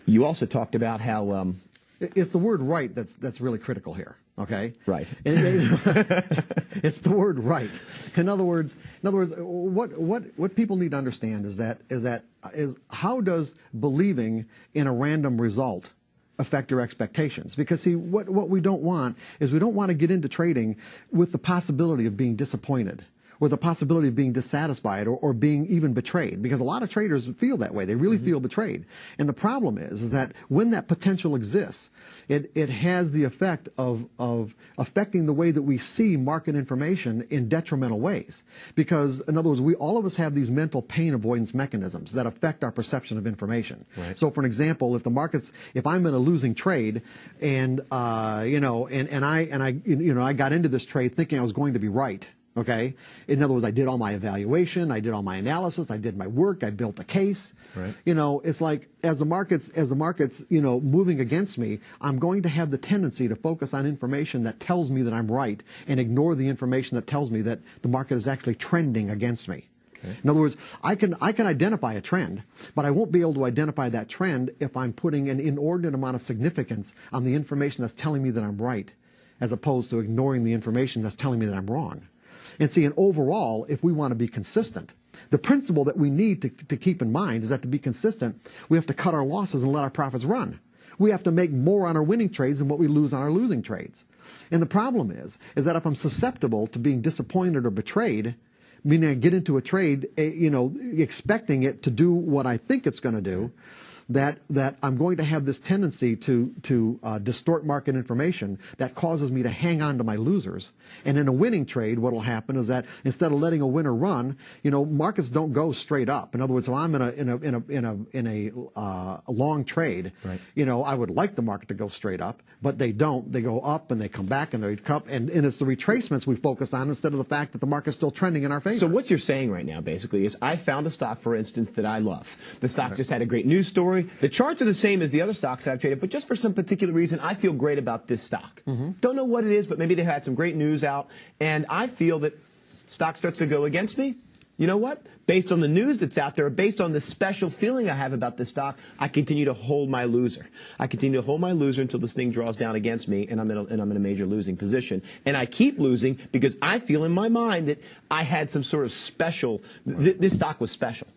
You also talked about how... it's the word right that's really critical here. Okay. Right. It's the word right. In other words, what people need to understand is how does believing in a random result affect your expectations? Because see, what we don't want is we don't want to get into trading with the possibility of being disappointed, or the possibility of being dissatisfied, or being even betrayed, because a lot of traders feel that way. They really feel betrayed. And the problem is that when that potential exists, it has the effect of affecting the way that we see market information in detrimental ways. Because, in other words, all of us have these mental pain avoidance mechanisms that affect our perception of information. Right. So, for an example, if I'm in a losing trade, and I got into this trade thinking I was going to be right. Okay? In other words, I did all my evaluation, I did all my analysis, I did my work, I built a case. Right. You know, it's like as the market's, you know, moving against me, I'm going to have the tendency to focus on information that tells me that I'm right and ignore the information that tells me that the market is actually trending against me. Okay. In other words, I can identify a trend, but I won't be able to identify that trend if I'm putting an inordinate amount of significance on the information that's telling me that I'm right, as opposed to ignoring the information that's telling me that I'm wrong. And see, and overall, if we want to be consistent, the principle that we need to keep in mind is that to be consistent, we have to cut our losses and let our profits run. We have to make more on our winning trades than what we lose on our losing trades. And the problem is that if I'm susceptible to being disappointed or betrayed, meaning I get into a trade, you know, expecting it to do what I think it's going to do, that I'm going to have this tendency to distort market information that causes me to hang on to my losers. And in a winning trade, what will happen is that instead of letting a winner run, you know, markets don't go straight up. In other words, if I'm in a long trade, right, you know, I would like the market to go straight up, but they don't. They go up and they come back and they come, and it's the retracements we focus on instead of the fact that the market's still trending in our favor. So what you're saying right now, basically, is I found a stock, for instance, that I love. The stock just had a great news story. The charts are the same as the other stocks I've traded, but just for some particular reason, I feel great about this stock. Don't know what it is, but maybe they had some great news out, and I feel that stock starts to go against me. You know what? Based on the news that's out there, based on the special feeling I have about this stock, I continue to hold my loser. I continue to hold my loser until this thing draws down against me, and I'm in a major losing position. And I keep losing because I feel in my mind that I had some sort of special. This stock was special.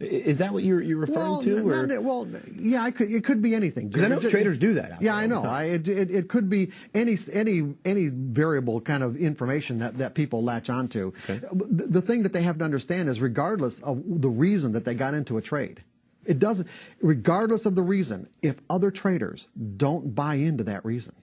Is that what you're referring to? Or? Yeah, it could be anything. Because I know traders do that. Yeah, I know. It could be any variable kind of information that people latch onto. Okay. The thing that they have to understand is, regardless of the reason that they got into a trade, it doesn't. Regardless of the reason, if other traders don't buy into that reason,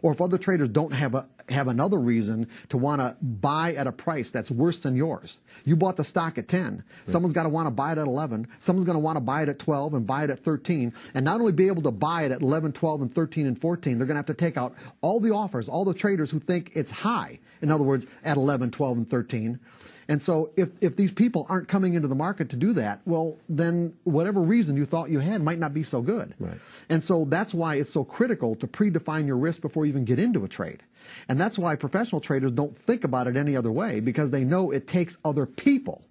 or if other traders don't have another reason to want to buy at a price that's worse than yours. You bought the stock at 10. Right. Someone's got to want to buy it at 11. Someone's going to want to buy it at 12 and buy it at 13. And not only be able to buy it at 11, 12, and 13 and 14, they're going to have to take out all the offers, all the traders who think it's high. In other words, at 11, 12, and 13. And so if these people aren't coming into the market to do that, well, then whatever reason you thought you had might not be so good. Right. And so that's why it's so critical to predefine your risk before you even get into a trade. And that's why professional traders don't think about it any other way, because they know it takes other people.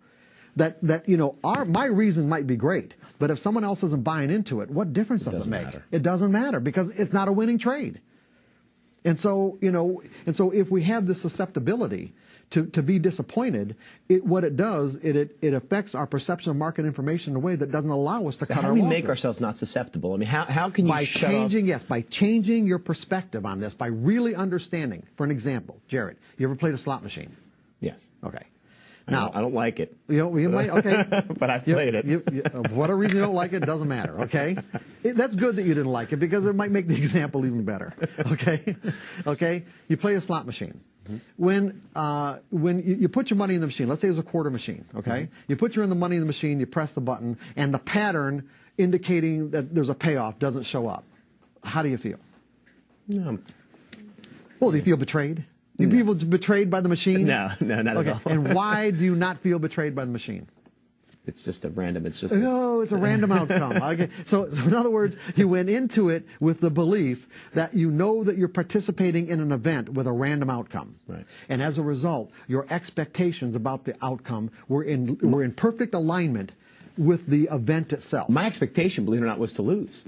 That you know, my reason might be great, but if someone else isn't buying into it, what difference does it make? It doesn't matter, because it's not a winning trade. And so, you know, if we have this susceptibility to be disappointed, what it does, it affects our perception of market information in a way that doesn't allow us to cut our losses. How do we make ourselves not susceptible? I mean, how can you shut off? Yes, by changing your perspective on this, by really understanding. For an example, Jared, you ever played a slot machine? Yes. Okay. Now, I don't like it. You might, okay. But I played it. For whatever reason you don't like it, doesn't matter, okay? That's good that you didn't like it, because it might make the example even better, okay? Okay? You play a slot machine. When you put your money in the machine, let's say it was a quarter machine, okay? You put your money in the machine, you press the button, and the pattern indicating that there's a payoff doesn't show up. How do you feel? Well, do you feel betrayed? Do you feel betrayed by the machine? No, not at all. And why do you not feel betrayed by the machine? It's just a random, it's a random outcome. Okay. So in other words, you went into it with the belief that you know that you're participating in an event with a random outcome. Right. And as a result, your expectations about the outcome were in perfect alignment with the event itself. My expectation, believe it or not, was to lose.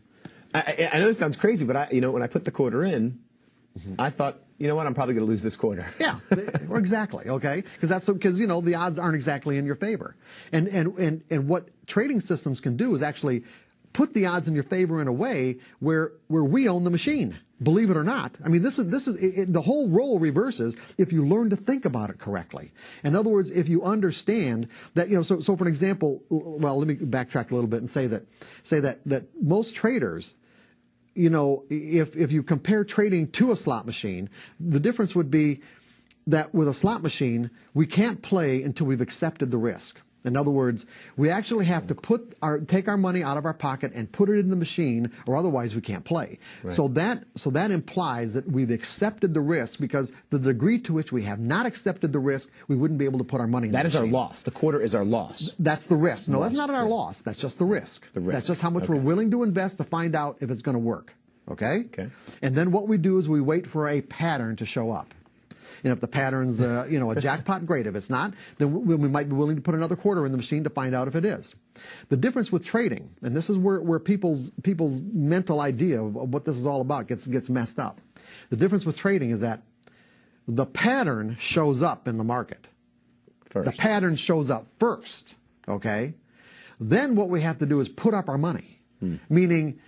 I know this sounds crazy, but when I put the quarter in, I thought, you know what, I'm probably going to lose this quarter. Yeah, exactly, okay? Because you know, the odds aren't exactly in your favor. And what trading systems can do is actually put the odds in your favor in a way where we own the machine. Believe it or not. I mean, this is the whole role reverses if you learn to think about it correctly. In other words, if you understand that, you know, so for an example, well, let me backtrack a little bit and say that most traders, you know, if you compare trading to a slot machine, the difference would be that with a slot machine, we can't play until we've accepted the risk. In other words, we actually have to take our money out of our pocket and put it in the machine, or otherwise we can't play. Right. So that implies that we've accepted the risk, because the degree to which we have not accepted the risk, we wouldn't be able to put our money in That the is our machine. loss. The quarter is our loss. That's the risk. No, that's Loss. not our loss. That's just the risk. The risk. That's just how much Okay. we're willing to invest to find out if it's going to work. Okay? Okay. And then what we do is we wait for a pattern to show up. And if the pattern's, a jackpot, great. If it's not, then we might be willing to put another quarter in the machine to find out if it is. The difference with trading, and this is where people's mental idea of what this is all about gets messed up. The difference with trading is that the pattern shows up in the market. First. The pattern shows up first, okay? Then what we have to do is put up our money, meaning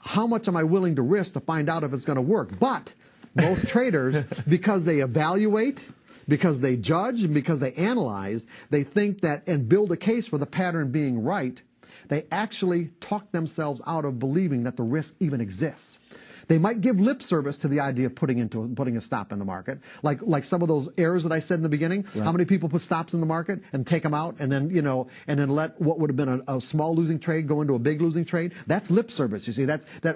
how much am I willing to risk to find out if it's going to work? But most traders, because they evaluate, because they judge, and because they analyze, they think that and build a case for the pattern being right, they actually talk themselves out of believing that the risk even exists. They might give lip service to the idea of putting a stop in the market, like some of those errors that I said in the beginning. Right. How many people put stops in the market and take them out, and then let what would have been a small losing trade go into a big losing trade? That's lip service. You see,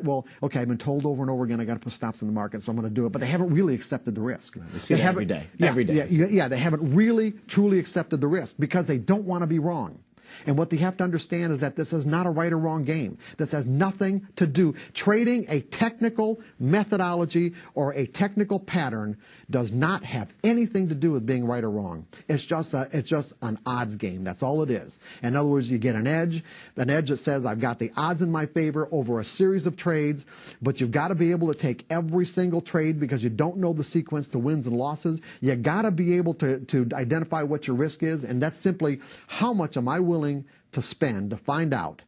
well, okay, I've been told over and over again I got to put stops in the market, so I'm going to do it. But they haven't really accepted the risk. Right. We see that every day. Every day. Yeah, they haven't really truly accepted the risk because they don't want to be wrong. And what they have to understand is that this is not a right or wrong game. This has nothing to do. Trading a technical methodology or a technical pattern does not have anything to do with being right or wrong. It's just an odds game. That's all it is. In other words, you get an edge that says I've got the odds in my favor over a series of trades, but you've got to be able to take every single trade because you don't know the sequence to wins and losses. You got to be able to identify what your risk is, and that's simply how much am I willing to spend to find out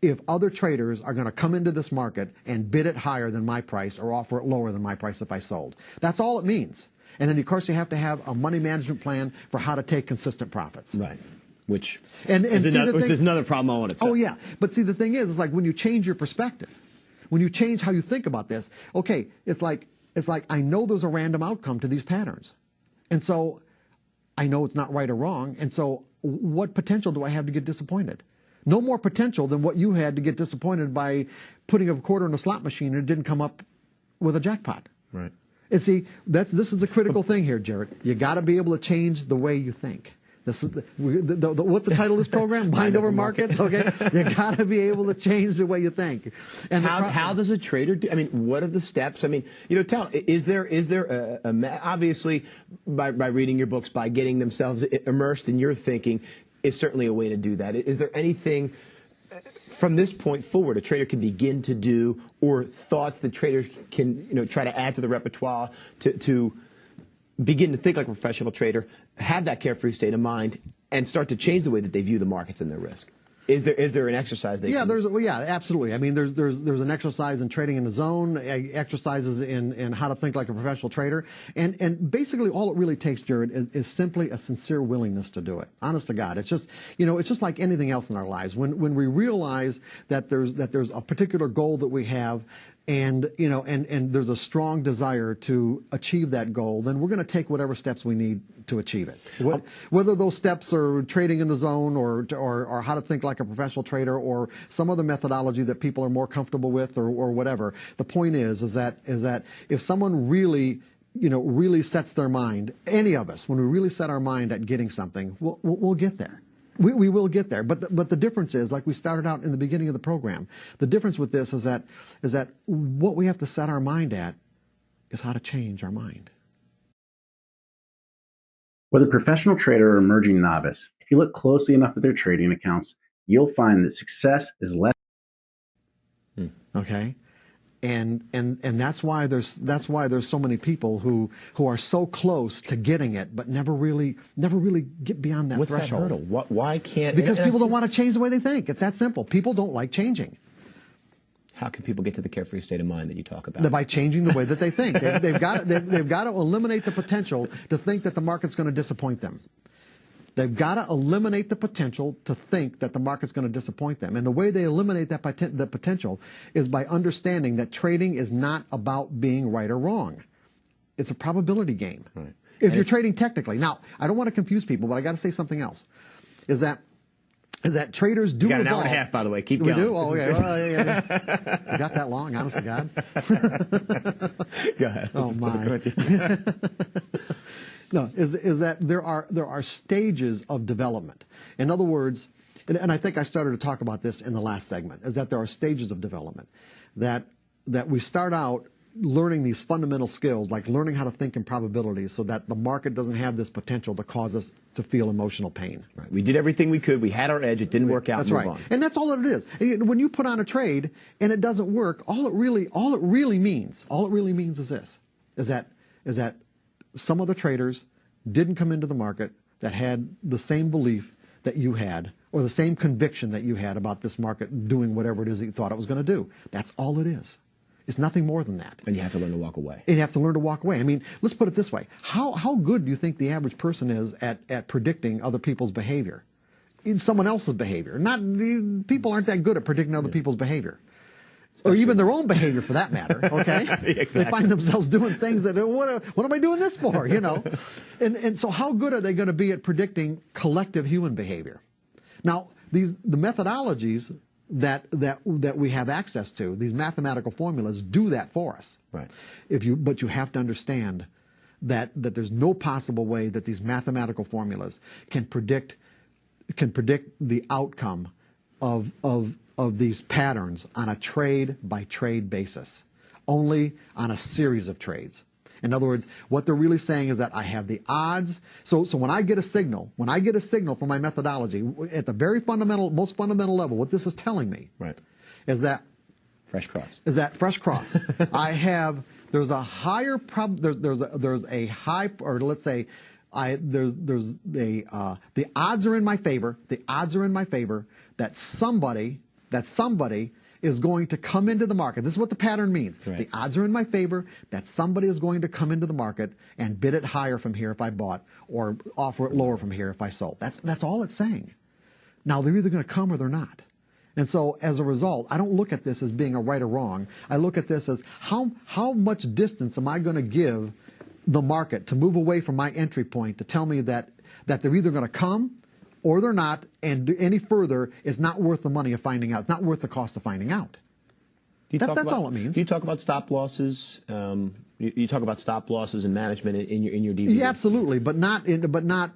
if other traders are going to come into this market and bid it higher than my price or offer it lower than my price if I sold. That's all it means. And then, of course, you have to have a money management plan for how to take consistent profits. Right. Which is another problem I want to say. Oh, yeah. But see, the thing is like when you change your perspective, when you change how you think about this, okay, it's like I know there's a random outcome to these patterns. And so I know it's not right or wrong. And so what potential do I have to get disappointed? No more potential than what you had to get disappointed by putting a quarter in a slot machine and it didn't come up with a jackpot. Right. And see, this is the critical thing here, Jared. You got to be able to change the way you think. This is what's the title of this program? Mind over markets. Okay, you got to be able to change the way you think. And how does a trader do? I mean, what are the steps? I mean, is there obviously by reading your books, by getting themselves immersed in your thinking, is certainly a way to do that. Is there anything from this point forward a trader can begin to do, or thoughts that traders can try to add to the repertoire to begin to think like a professional trader, have that carefree state of mind, and start to change the way that they view the markets and their risk? Is there an exercise they can do? Yeah, absolutely. I mean, there's an exercise in trading in the zone, exercises in how to think like a professional trader, and basically all it really takes, Jared, is simply a sincere willingness to do it. Honest to God, it's just like anything else in our lives. When we realize that there's a particular goal that we have, and there's a strong desire to achieve that goal, then we're going to take whatever steps we need to achieve it. Whether those steps are trading in the zone or how to think like a professional trader or some other methodology that people are more comfortable with or whatever. The point is that if someone really sets their mind, any of us, when we really set our mind at getting something, we'll get there. We will get there, but the difference is, like we started out in the beginning of the program, the difference with this is that what we have to set our mind at is how to change our mind. Whether professional trader or emerging novice, if you look closely enough at their trading accounts, you'll find that success is less. Okay. And that's why there's so many people who are so close to getting it, but never really get beyond that threshold. What's that hurdle? Why can't? Because people don't want to change the way they think. It's that simple. People don't like changing. How can people get to the carefree state of mind that you talk about? By changing the way that they think. They've got to eliminate the potential to think that the market's going to disappoint them. They've got to eliminate the potential to think that the market's going to disappoint them. And the way they eliminate that the potential is by understanding that trading is not about being right or wrong. It's a probability game. Right. If you're trading technically. Now, I don't want to confuse people, but I got to say something else. is that traders do got an evolve. hour and a half, by the way. Keep we going. Do? Oh, okay. Well, yeah. You got that long, honest to God. Go ahead. Oh, my. No, is that there are stages of development. In other words, and I think I started to talk about this in the last segment, is that there are stages of development. That we start out learning these fundamental skills, like learning how to think in probabilities so that the market doesn't have this potential to cause us to feel emotional pain. Right. We did everything we could. We had our edge. It didn't work out. That's move right. on. And that's all it is. When you put on a trade and it doesn't work, all it really means is this, is that some other traders didn't come into the market that had the same belief that you had or the same conviction that you had about this market doing whatever it is that you thought it was going to do. That's all it is. It's nothing more than that. And you have to learn to walk away. And you have to learn to walk away. I mean, let's put it this way. How good do you think the average person is at predicting other people's behavior? Someone else's behavior. People aren't that good at predicting other people's behavior. Or even their own behavior, for that matter. Okay, Exactly. They find themselves doing things that what am I doing this for? You know, and so how good are they going to be at predicting collective human behavior? Now, the methodologies that we have access to, these mathematical formulas, do that for us. Right. But you have to understand that there's no possible way that these mathematical formulas can predict the outcome of these patterns on a trade by trade basis, only on a series of trades. In other words, what they're really saying is that I have the odds. So when I get a signal from my methodology, at the very most fundamental level, what this is telling me is that fresh cross. There's a higher there's a high, or let's say the odds are in my favor. The odds are in my favor that somebody is going to come into the market. This is what the pattern means. Right. The odds are in my favor that somebody is going to come into the market and bid it higher from here if I bought, or offer it lower from here if I sold. That's all it's saying. Now, they're either going to come or they're not. And so, as a result, I don't look at this as being a right or wrong. I look at this as how much distance am I going to give the market to move away from my entry point to tell me that they're either going to come or they're not, and any further is not worth the money of finding out. It's not worth the cost of finding out. That's all it means. Do you talk about stop losses? You talk about stop losses and management in your DVD. Yeah, absolutely, but not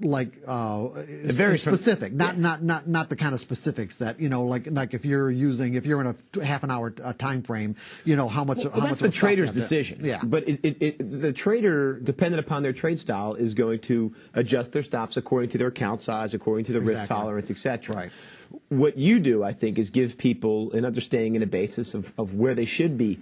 like very specific. Not the kind of specifics that like if you're in a half an hour time frame, how much. Well, how that's much the trader's decision. Yeah, but the trader, dependent upon their trade style, is going to adjust their stops according to their account size, according to the risk tolerance, etc. Right. What you do, I think, is give people an understanding and a basis of where they should be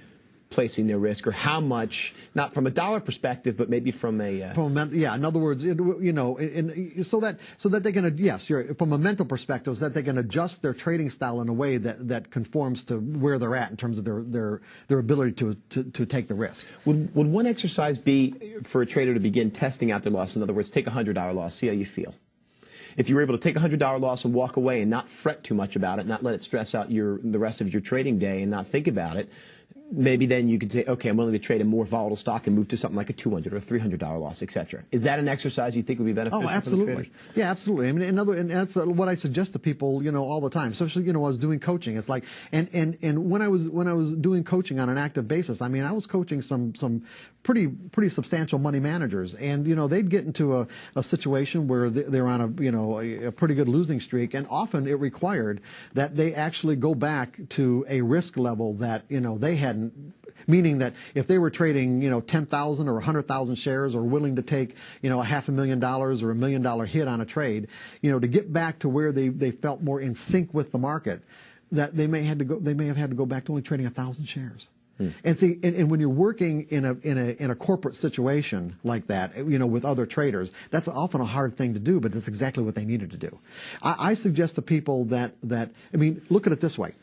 placing their risk, or how much, not from a dollar perspective, but maybe from a in other words, so that they can from a mental perspective, so that they can adjust their trading style in a way that conforms to where they're at in terms of their ability to take the risk. Would one exercise be for a trader to begin testing out their loss? In other words, take a $100 loss, see how you feel. If you were able to take a $100 loss and walk away and not fret too much about it, not let it stress out the rest of your trading day and not think about it, maybe then you could say, okay, I'm willing to trade a more volatile stock and move to something like a $200 or $300 loss, etc. Is that an exercise you think would be beneficial? Oh, absolutely. For the traders? Yeah, absolutely. I mean, and that's what I suggest to people, all the time. Especially, I was doing coaching. It's like, and when I was doing coaching on an active basis, I mean, I was coaching some pretty substantial money managers, and they'd get into a situation where they're on a pretty good losing streak, and often it required that they actually go back to a risk level that they hadn't. Meaning that if they were trading 10,000 or 100,000 shares, or willing to take $500,000 or $1 million hit on a trade, to get back to where they felt more in sync with the market, that they may have had to go back to only trading 1,000 shares. And see, and when you're working in a corporate situation like that, with other traders, that's often a hard thing to do, but that's exactly what they needed to do. I suggest to people that I mean, look at it this way: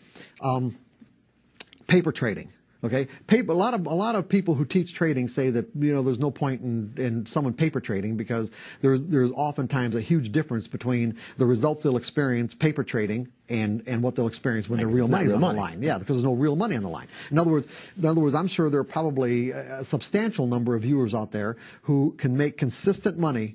paper trading. Okay, a lot of people who teach trading say that there's no point in someone paper trading, because there's oftentimes a huge difference between the results they'll experience paper trading and what they'll experience when their real money's on the line. Yeah, because there's no real money on the line. In other words, I'm sure there are probably a substantial number of viewers out there who can make consistent money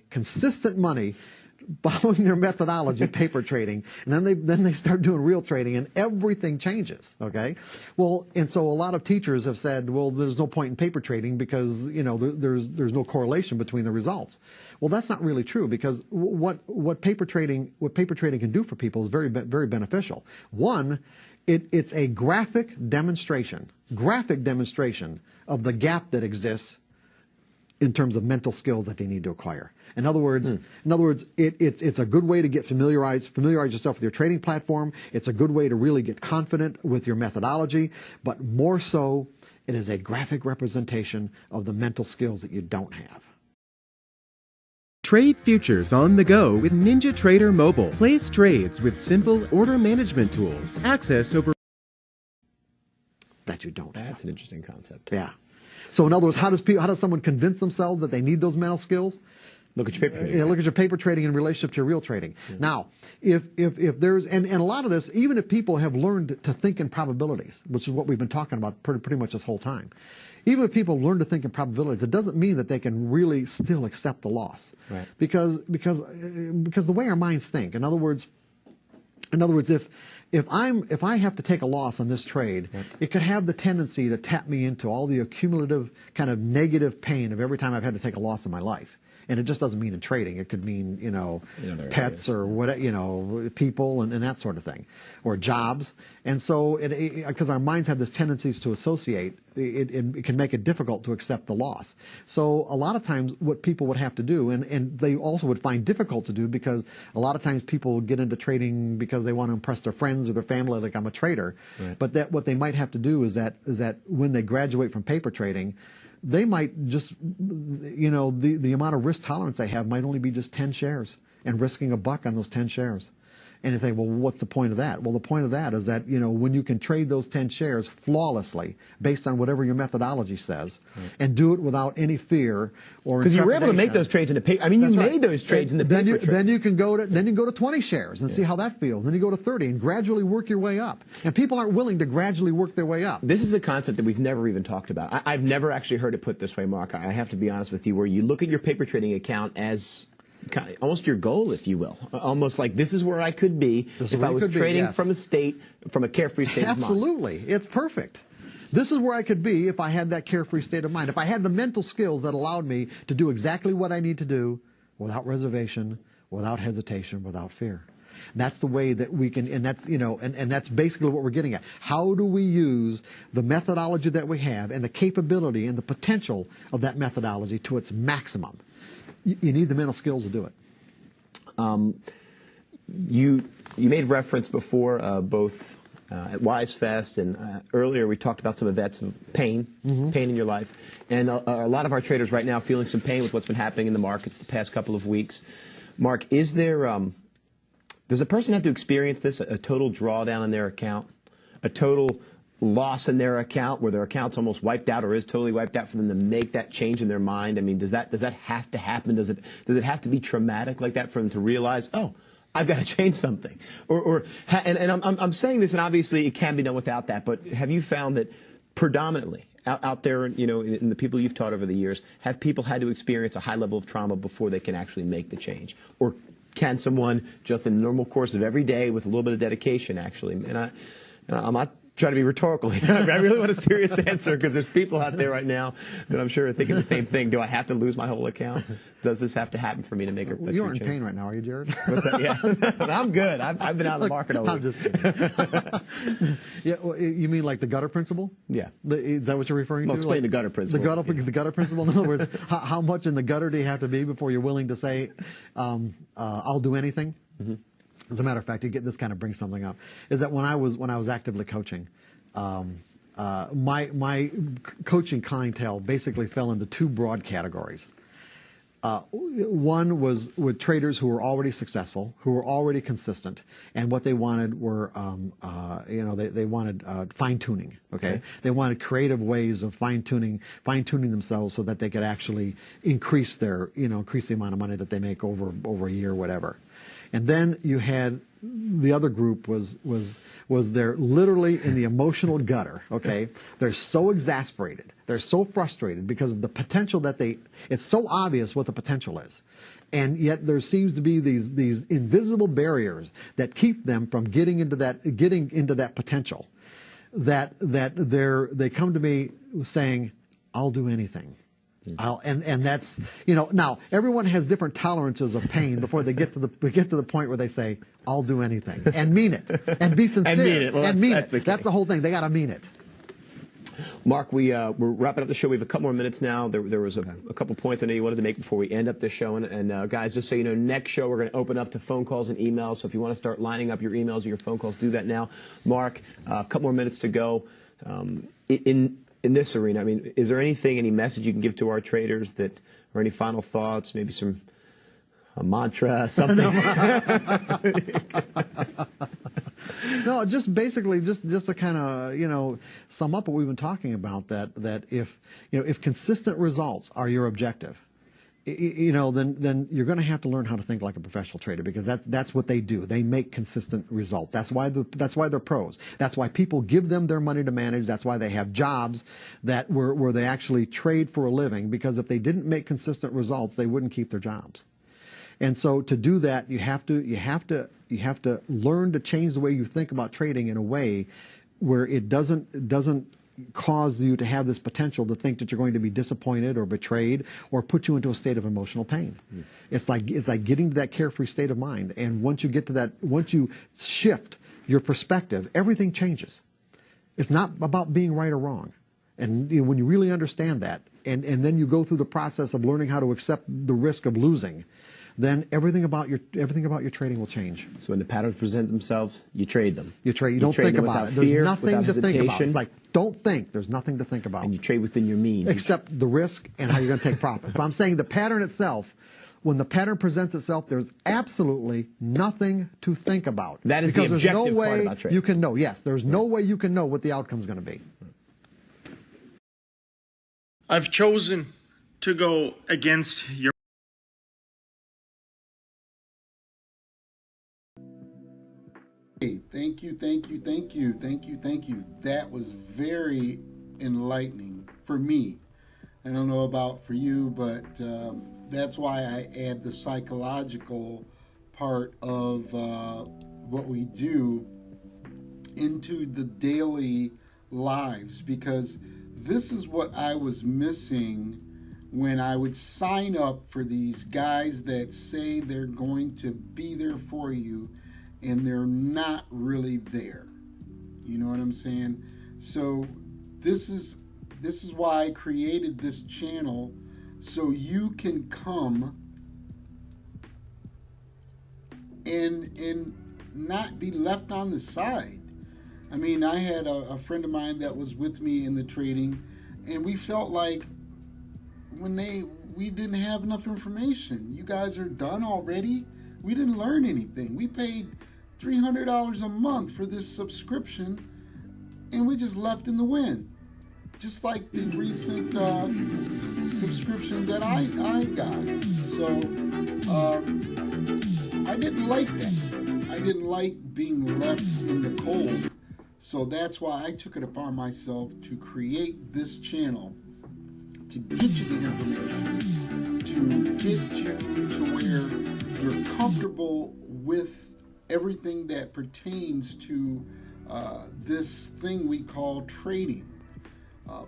following their methodology, paper trading, and then they start doing real trading, and everything changes. Okay, well, and so a lot of teachers have said, well, there's no point in paper trading because there's no correlation between the results. Well, that's not really true, because what paper trading can do for people is very beneficial. One, it's a graphic demonstration of the gap that exists in terms of mental skills that they need to acquire. In other words, it's a good way to get familiarize yourself with your trading platform. It's a good way to really get confident with your methodology, but more so, it is a graphic representation of the mental skills that you don't have. Trade futures on the go with Ninja Trader Mobile. Place trades with simple order management tools. Access over that you don't have. That's an interesting concept. Yeah. So in other words, how does someone convince themselves that they need those mental skills? Look at your paper trading. Yeah, look at your paper trading in relationship to your real trading. Yeah. Now, if there's and a lot of this, even if people have learned to think in probabilities, which is what we've been talking about pretty much this whole time. Even if people learn to think in probabilities, it doesn't mean that they can really still accept the loss. Right. Because the way our minds think. In other words, if I have to take a loss on this trade, it could have the tendency to tap me into all the accumulative kind of negative pain of every time I've had to take a loss in my life. And it just doesn't mean in trading. It could mean, pets or what, people and that sort of thing, or jobs. And so, because our minds have this tendencies to associate, it can make it difficult to accept the loss. So a lot of times what people would have to do, and they also would find difficult to do, because a lot of times people get into trading because they want to impress their friends or their family, like, I'm a trader. Right. But what they might have to do is that when they graduate from paper trading, they might just, the amount of risk tolerance they have might only be just 10 shares and risking $1 on those 10 shares. And you think, well, what's the point of that? Well, the point of that is that, when you can trade those 10 shares flawlessly based on whatever your methodology says, and do it without any fear or because you were able to make those trades in the paper. I mean, you made those trades in the paper. Then you can go to 20 shares and see how that feels. Then you go to 30 and gradually work your way up. And people aren't willing to gradually work their way up. This is a concept that we've never even talked about. I've never actually heard it put this way, Mark. I have to be honest with you, where you look at your paper trading account as kind of almost your goal, if you will. Almost like, this is where I could be if I was trading from a carefree state of mind. Absolutely. It's perfect. This is where I could be if I had that carefree state of mind. If I had the mental skills that allowed me to do exactly what I need to do without reservation, without hesitation, without fear. That's the way that we can, and that's, and that's basically what we're getting at. How do we use the methodology that we have and the capability and the potential of that methodology to its maximum? You need the mental skills to do it. You made reference before, both at WiseFest and earlier we talked about some events of pain in your life. And a lot of our traders right now feeling some pain with what's been happening in the markets the past couple of weeks. Mark, is there, does a person have to experience this, a total drawdown in their account, a total loss in their account where their account's almost wiped out or is totally wiped out for them to make that change in their mind? I mean, does that have to happen? Does it have to be traumatic like that for them to realize, oh, I've got to change something? I'm saying this, and obviously it can be done without that, but have you found that predominantly out there, in the people you've taught over the years, have people had to experience a high level of trauma before they can actually make the change? Or can someone just in the normal course of every day with a little bit of dedication actually? And I'm not trying to be rhetorical here. I really want a serious answer, because there's people out there right now that I'm sure are thinking the same thing. Do I have to lose my whole account? Does this have to happen for me to make a You aren't in pain right now, are you, Jared? What's that? Yeah. I'm good. I've been out of the market all week. I'm just kidding. Yeah, well, you mean like the gutter principle? Yeah. Is that what you're referring to? Explain the gutter principle. The gutter principle. In other words, how much in the gutter do you have to be before you're willing to say, I'll do anything? Mm-hmm. As a matter of fact, this kind of brings something up. Is that when I was actively coaching, my coaching clientele basically fell into two broad categories. One was with traders who were already successful, who were already consistent, and what they wanted were, they wanted fine tuning. Okay, they wanted creative ways of fine tuning themselves so that they could actually increase the amount of money that they make over a year, or whatever. And then you had the other group was they're literally in the emotional gutter. Okay, they're so exasperated, they're so frustrated because of the potential that it's so obvious what the potential is, And yet there seems to be these invisible barriers that keep them from getting into that potential. That they come to me saying, "I'll do anything." And that's, now everyone has different tolerances of pain before they get to the point where they say, "I'll do anything," and mean it, and be sincere, and mean it. Well, and mean it. That's the whole thing. They got to mean it. Mark, we're wrapping up the show. We have a couple more minutes now. There was a couple points I know you wanted to make before we end up this show. And guys, just so you know, next show we're going to open up to phone calls and emails. So if you want to start lining up your emails or your phone calls, do that now. Mark, a couple more minutes to go. In this arena, I mean, is there any message you can give to our traders or any final thoughts, maybe a mantra, something? No, just basically just to kind of sum up what we've been talking about, that if consistent results are your objective, then you're going to have to learn how to think like a professional trader, because that's what they do. They make consistent results. That's why they're pros. That's why people give them their money to manage. That's why they have jobs where they actually trade for a living, because if they didn't make consistent results, they wouldn't keep their jobs. And so to do that, you have to learn to change the way you think about trading in a way where it doesn't cause you to have this potential to think that you're going to be disappointed or betrayed or put you into a state of emotional pain. It's like getting to that carefree state of mind. And once you get to that, once you shift your perspective, everything changes. It's not about being right or wrong. And when you really understand that, and then you go through the process of learning how to accept the risk of losing, then everything about your trading will change. So when the patterns present themselves, you trade them. You trade. You don't think about it. There's nothing to think about. It's like, don't think. There's nothing to think about. And you trade within your means. Except the risk and how you're going to take profits. But I'm saying the pattern itself, when the pattern presents itself, there's absolutely nothing to think about. That is the objective part about trading. You can know. Yes, there's no way you can know what the outcome is going to be. I've chosen to go against your Thank you. That was very enlightening for me. I don't know about for you, but that's why I add the psychological part of what we do into the daily lives, because this is what I was missing when I would sign up for these guys that say they're going to be there for you, and they're not really there. You know what I'm saying? So this is why I created this channel, so you can come and not be left on the side. I mean, I had a friend of mine that was with me in the trading, and we felt like we didn't have enough information. You guys are done already? We didn't learn anything. We paid $300 a month for this subscription, and we just left in the wind. Just like the recent subscription that I got. So I didn't like that. I didn't like being left in the cold. So that's why I took it upon myself to create this channel, to get you the information, to get you to where you're comfortable with everything that pertains to this thing we call trading.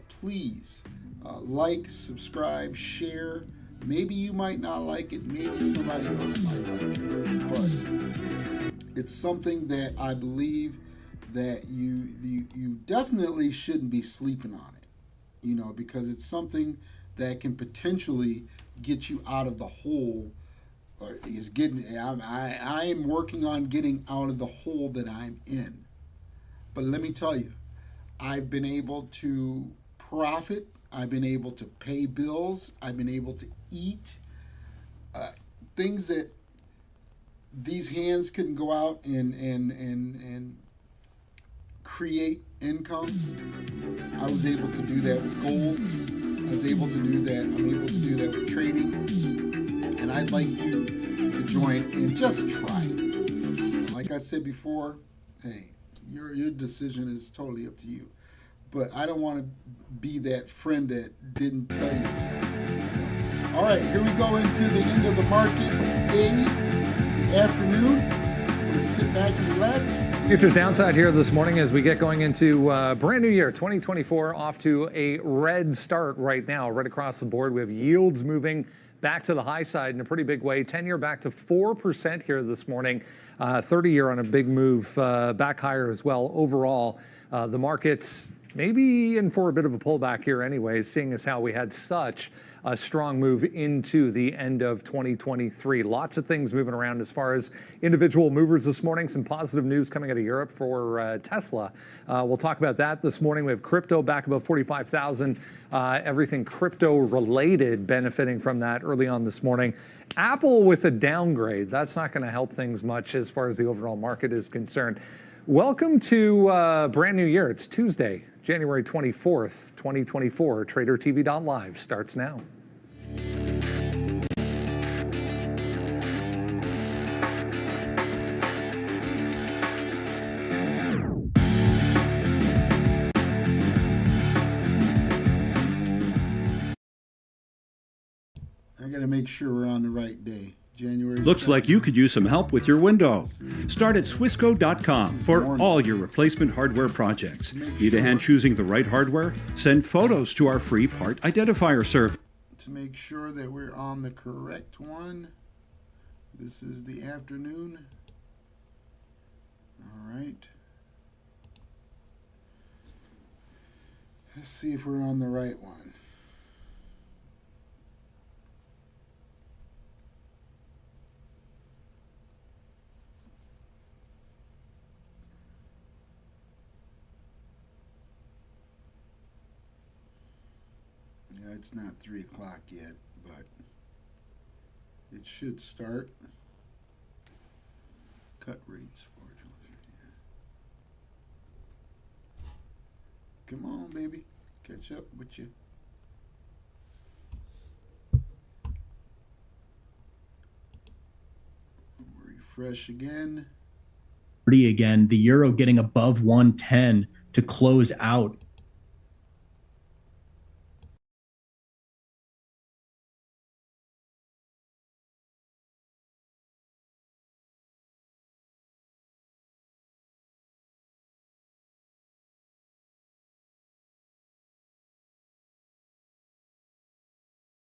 Please like, subscribe, share. Maybe you might not like it, maybe somebody else might like it, but it's something that I believe that you definitely shouldn't be sleeping on it, because it's something that can potentially get you out of the hole. I am working on getting out of the hole that I'm in. But let me tell you, I've been able to profit. I've been able to pay bills. I've been able to eat things that these hands couldn't go out and create income. I was able to do that with gold. I was able to do that. I'm able to do that with trading. And I'd like you to join and just try it. Like I said before, hey, your decision is totally up to you. But I don't want to be that friend that didn't tell you so. All right, here we go into the end of the market day, the afternoon. I'm going to sit back and relax. Futures downside here this morning as we get going into brand new year 2024, off to a red start right now, right across the board. We have yields moving back to the high side in a pretty big way. 10-year back to 4% here this morning. 30-year on a big move back higher as well. Overall, the market's maybe in for a bit of a pullback here anyways, seeing as how we had such a strong move into the end of 2023. Lots of things moving around as far as individual movers this morning. Some positive news coming out of Europe for Tesla. We'll talk about that this morning. We have crypto back above 45,000. Everything crypto related benefiting from that early on this morning. Apple with a downgrade. That's not going to help things much as far as the overall market is concerned. Welcome to brand new year. It's Tuesday, January 24th, 2024. TraderTV.live starts now. I got to make sure we're on the right day. January Looks 7th. like you could use some help with your window. Start at Swissco.com for all your replacement hardware projects. Need a hand choosing the right hardware? Send photos to our free part identifier service. To make sure that we're on the correct one. This is the afternoon. All right. Let's see if we're on the right one. It's not 3 o'clock yet, but it should start. Cut rates for yeah. Come on, baby, catch up with you. Refresh again. Again, the euro getting above 110 to close out.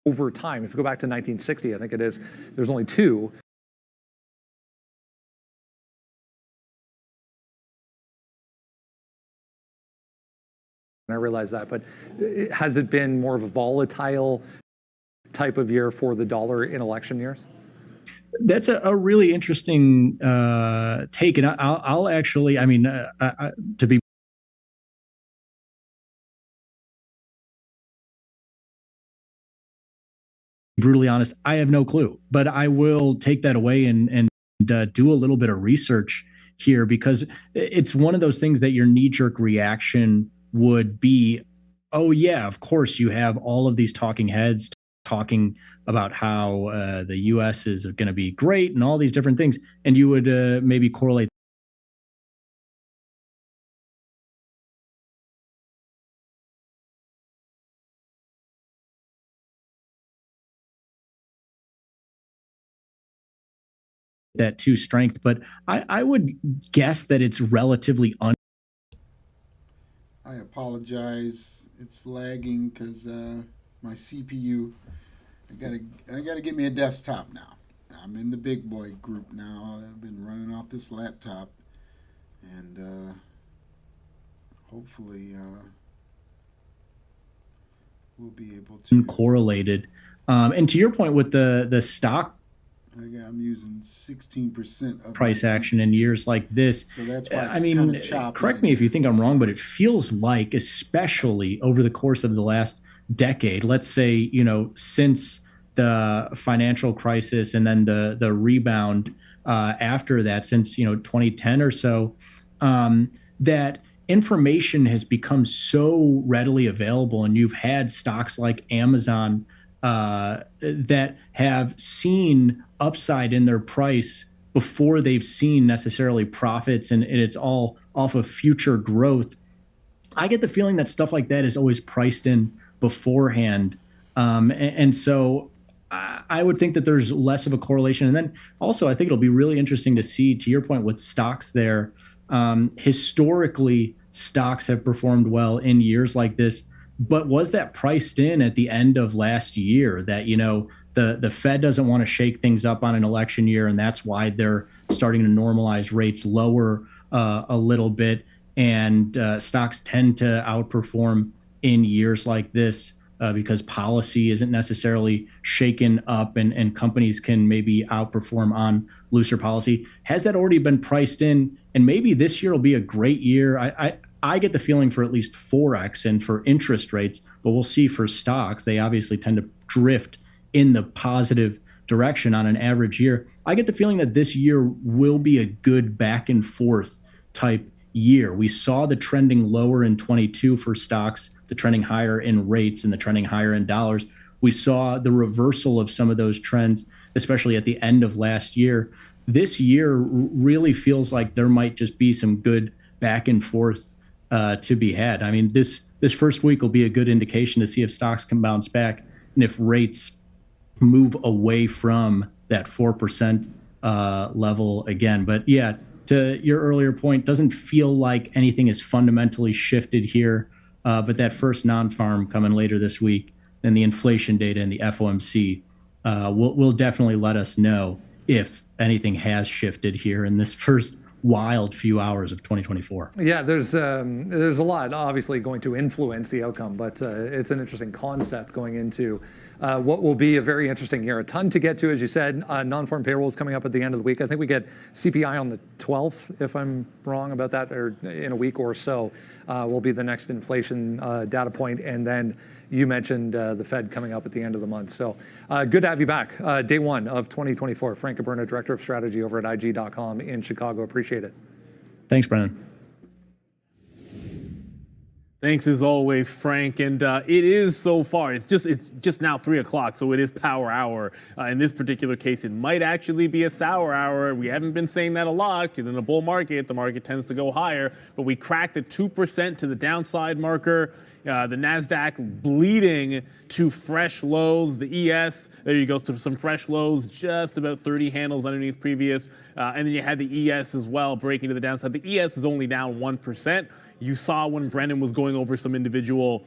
Over time, if you go back to 1960, I think it is, there's only two. And I realize that, but has it been more of a volatile type of year for the dollar in election years? That's a really interesting take, and I'll actually, I mean, to be brutally honest, I have no clue, but I will take that away and do a little bit of research here, because it's one of those things that your knee-jerk reaction would be, oh yeah, of course you have all of these talking heads talking about how the U.S. is going to be great and all these different things, and you would maybe correlate that to strength, but I would guess that it's relatively I apologize. It's lagging because my CPU. I gotta get me a desktop now. I'm in the big boy group now. I've been running off this laptop, and hopefully we'll be able to correlated. And to your point with the stock. I'm using 16% of price action in years like this. So that's why I mean, correct me if you think I'm wrong, but it feels like, especially over the course of the last decade, let's say, you know, since the financial crisis and then the rebound after that, since, you know, 2010 or so, that information has become so readily available, and you've had stocks like Amazon that have seen upside in their price before they've seen necessarily profits, and it's all off of future growth. I get the feeling that stuff like that is always priced in beforehand. And so I would think that there's less of a correlation. And then also, I think it'll be really interesting to see, to your point, with stocks there. Historically, stocks have performed well in years like this, but was that priced in at the end of last year that, the Fed doesn't want to shake things up on an election year, and that's why they're starting to normalize rates lower a little bit, and stocks tend to outperform in years like this because policy isn't necessarily shaken up and companies can maybe outperform on looser policy. Has that already been priced in? And maybe this year will be a great year. I get the feeling for at least Forex and for interest rates, but we'll see for stocks. They obviously tend to drift in the positive direction on an average year. I get the feeling that this year will be a good back and forth type year. We saw the trending lower in 22 for stocks, the trending higher in rates, and the trending higher in dollars. We saw the reversal of some of those trends, especially at the end of last year. This year really feels like there might just be some good back and forth to be had. I mean, this first week will be a good indication to see if stocks can bounce back and if rates move away from that 4% level again. But yeah, to your earlier point, doesn't feel like anything is fundamentally shifted here. But that first non-farm coming later this week, and the inflation data and the FOMC will definitely let us know if anything has shifted here in this first wild few hours of 2024. Yeah, there's a lot obviously going to influence the outcome, but it's an interesting concept going into what will be a very interesting year. A ton to get to, as you said. Non-farm payrolls coming up at the end of the week. I think we get CPI on the 12th, if I'm wrong about that, or in a week or so will be the next inflation data point. And then you mentioned the Fed coming up at the end of the month. So good to have you back. Day one of 2024. Frank Caberna, Director of Strategy over at IG.com in Chicago. Appreciate it. Thanks, Brennan. Thanks as always, Frank. And it is so far, it's just now 3 o'clock, so it is power hour. In this particular case, it might actually be a sour hour. We haven't been saying that a lot because in a bull market, the market tends to go higher. But we cracked a 2% to the downside marker. The NASDAQ bleeding to fresh lows. The ES, there you go, to some fresh lows, just about 30 handles underneath previous. And then you had the ES as well breaking to the downside. The ES is only down 1%. You saw when Brennan was going over some individual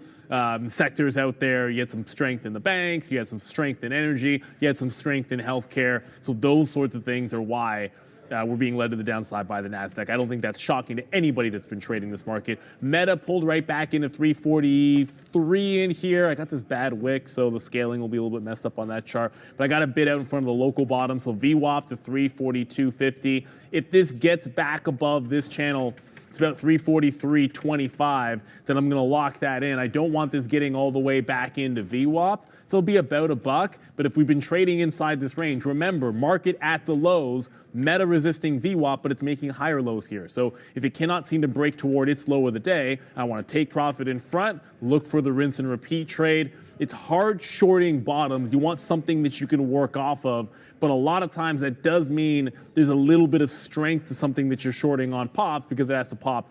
sectors out there, you had some strength in the banks, you had some strength in energy, you had some strength in healthcare. So those sorts of things are why we're being led to the downside by the NASDAQ. I don't think that's shocking to anybody that's been trading this market. Meta pulled right back into 343 in here. I got this bad wick, so the scaling will be a little bit messed up on that chart. But I got a bid out in front of the local bottom, so VWAP to 342.50. If this gets back above this channel, it's about 343.25, then I'm going to lock that in. I don't want this getting all the way back into VWAP. So it'll be about $1. But if we've been trading inside this range, remember, market at the lows, Meta resisting VWAP, but it's making higher lows here. So if it cannot seem to break toward its low of the day, I want to take profit in front, look for the rinse and repeat trade. It's hard shorting bottoms. You want something that you can work off of, but a lot of times that does mean there's a little bit of strength to something that you're shorting on pops because it has to pop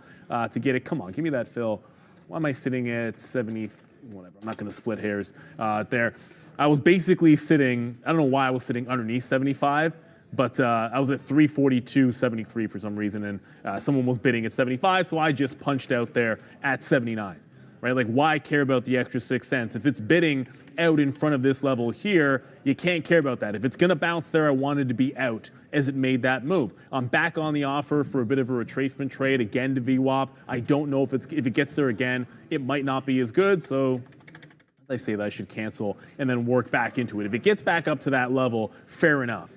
to get it. Come on, give me that fill. Why am I sitting at 70? Whatever, I'm not going to split hairs there. I was basically sitting, I don't know why I was sitting underneath 75, but I was at 342.73 for some reason, and someone was bidding at 75, so I just punched out there at 79. Right? Like, why care about the extra 6 cents? If it's bidding out in front of this level here, you can't care about that. If it's going to bounce there, I wanted to be out as it made that move. I'm back on the offer for a bit of a retracement trade, again to VWAP. I don't know if it gets there again, it might not be as good, so I say that I should cancel and then work back into it. If it gets back up to that level, fair enough.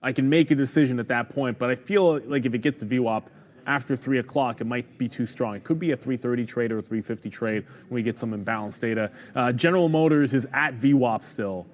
I can make a decision at that point, but I feel like if it gets to VWAP, after 3 o'clock, it might be too strong. It could be a 330 trade or a 350 trade when we get some imbalanced data. General Motors is at VWAP still.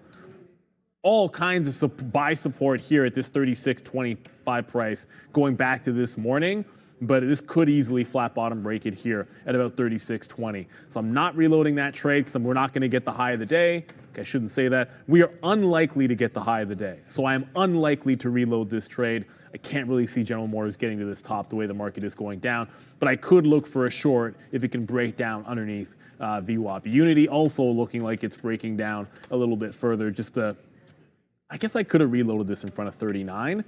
All kinds of buy support here at this 36.25 price going back to this morning, but this could easily flat bottom break it here at about 36.20. So I'm not reloading that trade because we're not going to get the high of the day. Okay, I shouldn't say that. We are unlikely to get the high of the day. So I am unlikely to reload this trade. I can't really see General Motors getting to this top the way the market is going down, but I could look for a short if it can break down underneath VWAP. Unity also looking like it's breaking down a little bit further, just to I guess I could have reloaded this in front of 39.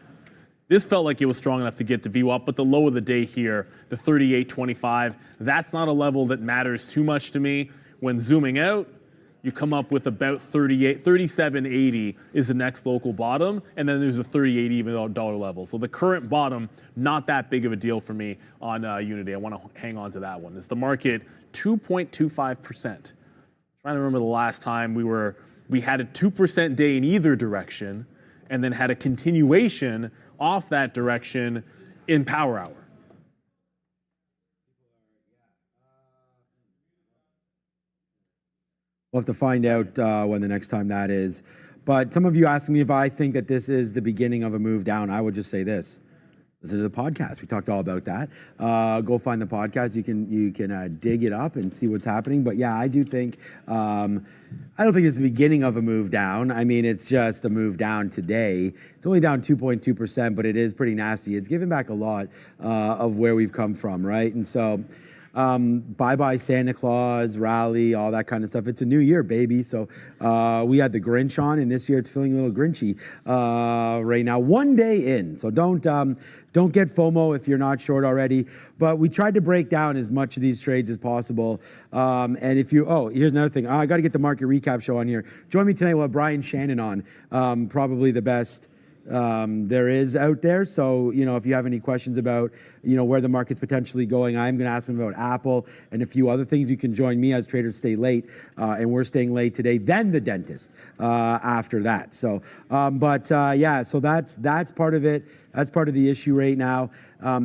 This felt like it was strong enough to get to VWAP, but the low of the day here, the 38.25, that's not a level that matters too much to me. When zooming out, you come up with about 37.80 is the next local bottom, and then there's a 38 even dollar level. So the current bottom, not that big of a deal for me on Unity. I want to hang on to that one. It's the market 2.25%. Trying to remember the last time we had a 2% day in either direction, and then had a continuation off that direction in power hour. We'll have to find out when the next time that is. But some of you asked me if I think that this is the beginning of a move down. I would just say this. Listen to the podcast. We talked all about that. Go find the podcast. You can dig it up and see what's happening. But yeah, I do think, I don't think it's the beginning of a move down. I mean, it's just a move down today. It's only down 2.2%, but it is pretty nasty. It's given back a lot of where we've come from, right? And so, bye-bye Santa Claus, rally, all that kind of stuff. It's a new year, baby. So we had the Grinch on, and this year it's feeling a little Grinchy right now. One day in, so don't get FOMO if you're not short already. But we tried to break down as much of these trades as possible. And if you, here's another thing. I got to get the market recap show on here. Join me tonight. We'll have Brian Shannon on, probably the best there is out there. So, if you have any questions about, where the market's potentially going, I'm going to ask them about Apple and a few other things. You can join me as Traders Stay Late, and we're staying late today, then the dentist after that. So, yeah, so that's part of it. That's part of the issue right now,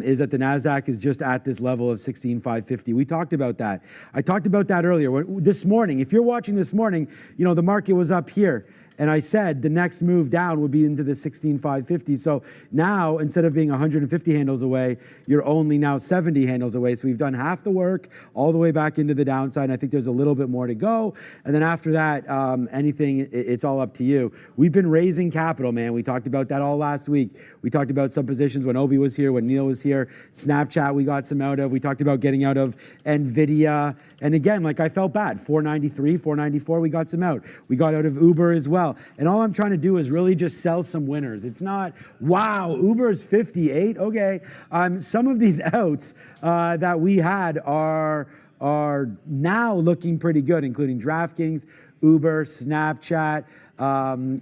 is that the NASDAQ is just at this level of 16,550. We talked about that. I talked about that earlier. This morning, if you're watching this morning, the market was up here. And I said the next move down would be into the 16,550. So now, instead of being 150 handles away, you're only now 70 handles away. So we've done half the work all the way back into the downside. And I think there's a little bit more to go. And then after that, anything, it's all up to you. We've been raising capital, man. We talked about that all last week. We talked about some positions when Obi was here, when Neil was here. Snapchat, we got some out of. We talked about getting out of NVIDIA. And again, I felt bad. 493, 494, we got some out. We got out of Uber as well. And all I'm trying to do is really just sell some winners. It's not, wow, Uber's 58. Okay. Some of these outs that we had are now looking pretty good, including DraftKings, Uber, Snapchat,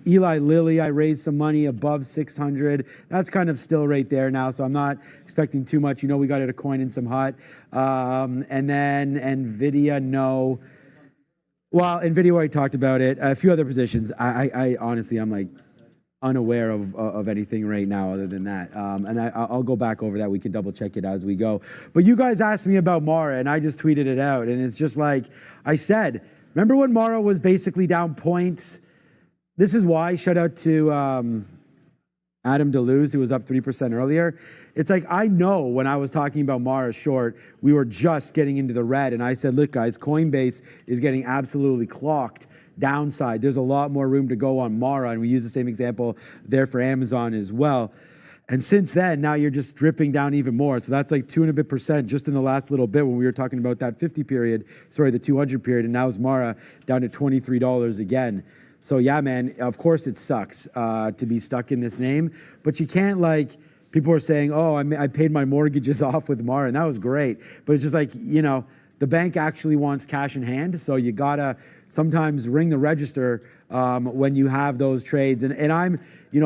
Eli Lilly. I raised some money above 600. That's kind of still right there now, so I'm not expecting too much. We got it a coin and some hot. And then NVIDIA, no. Well, NVIDIA, already talked about it. A few other positions. I honestly, I'm unaware of anything right now other than that. And I'll go back over that. We can double check it as we go. But you guys asked me about Mara, and I just tweeted it out. And it's just like I said, remember when Mara was basically down points? This is why, shout out to Adam DeLuz, who was up 3% earlier. It's like, I know when I was talking about Mara short, we were just getting into the red. And I said, look, guys, Coinbase is getting absolutely clocked downside. There's a lot more room to go on Mara. And we use the same example there for Amazon as well. And since then, now you're just dripping down even more. So that's like 2.5% just in the last little bit when we were talking about that 50 period, the 200 period. And now is Mara down to $23 again. So yeah, man, of course it sucks to be stuck in this name, but you can't people are saying, oh, I paid my mortgages off with Mara, and that was great. But it's just the bank actually wants cash in hand, so you gotta sometimes ring the register when you have those trades. And I'm,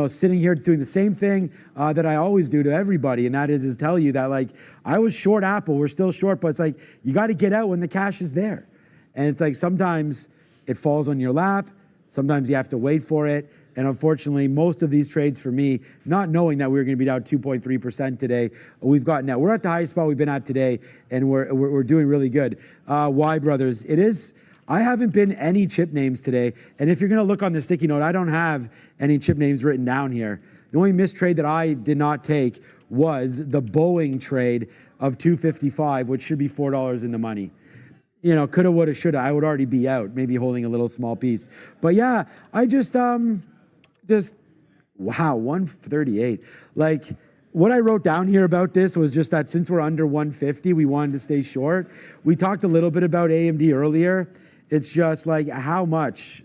sitting here doing the same thing that I always do to everybody, and that is tell you that I was short Apple, we're still short, but it's you got to get out when the cash is there. And it's sometimes it falls on your lap, sometimes you have to wait for it. And unfortunately, most of these trades for me, not knowing that we were going to be down 2.3% today, we've gotten out. We're at the highest spot we've been at today, and we're doing really good. Why, brothers? I haven't been any chip names today. And if you're going to look on the sticky note, I don't have any chip names written down here. The only missed trade that I did not take was the Boeing trade of 255, which should be $4 in the money. Coulda, woulda, shoulda. I would already be out, maybe holding a little small piece. But yeah, I just wow, 138. What I wrote down here about this was just that since we're under 150, we wanted to stay short. We talked a little bit about AMD earlier. It's just how much.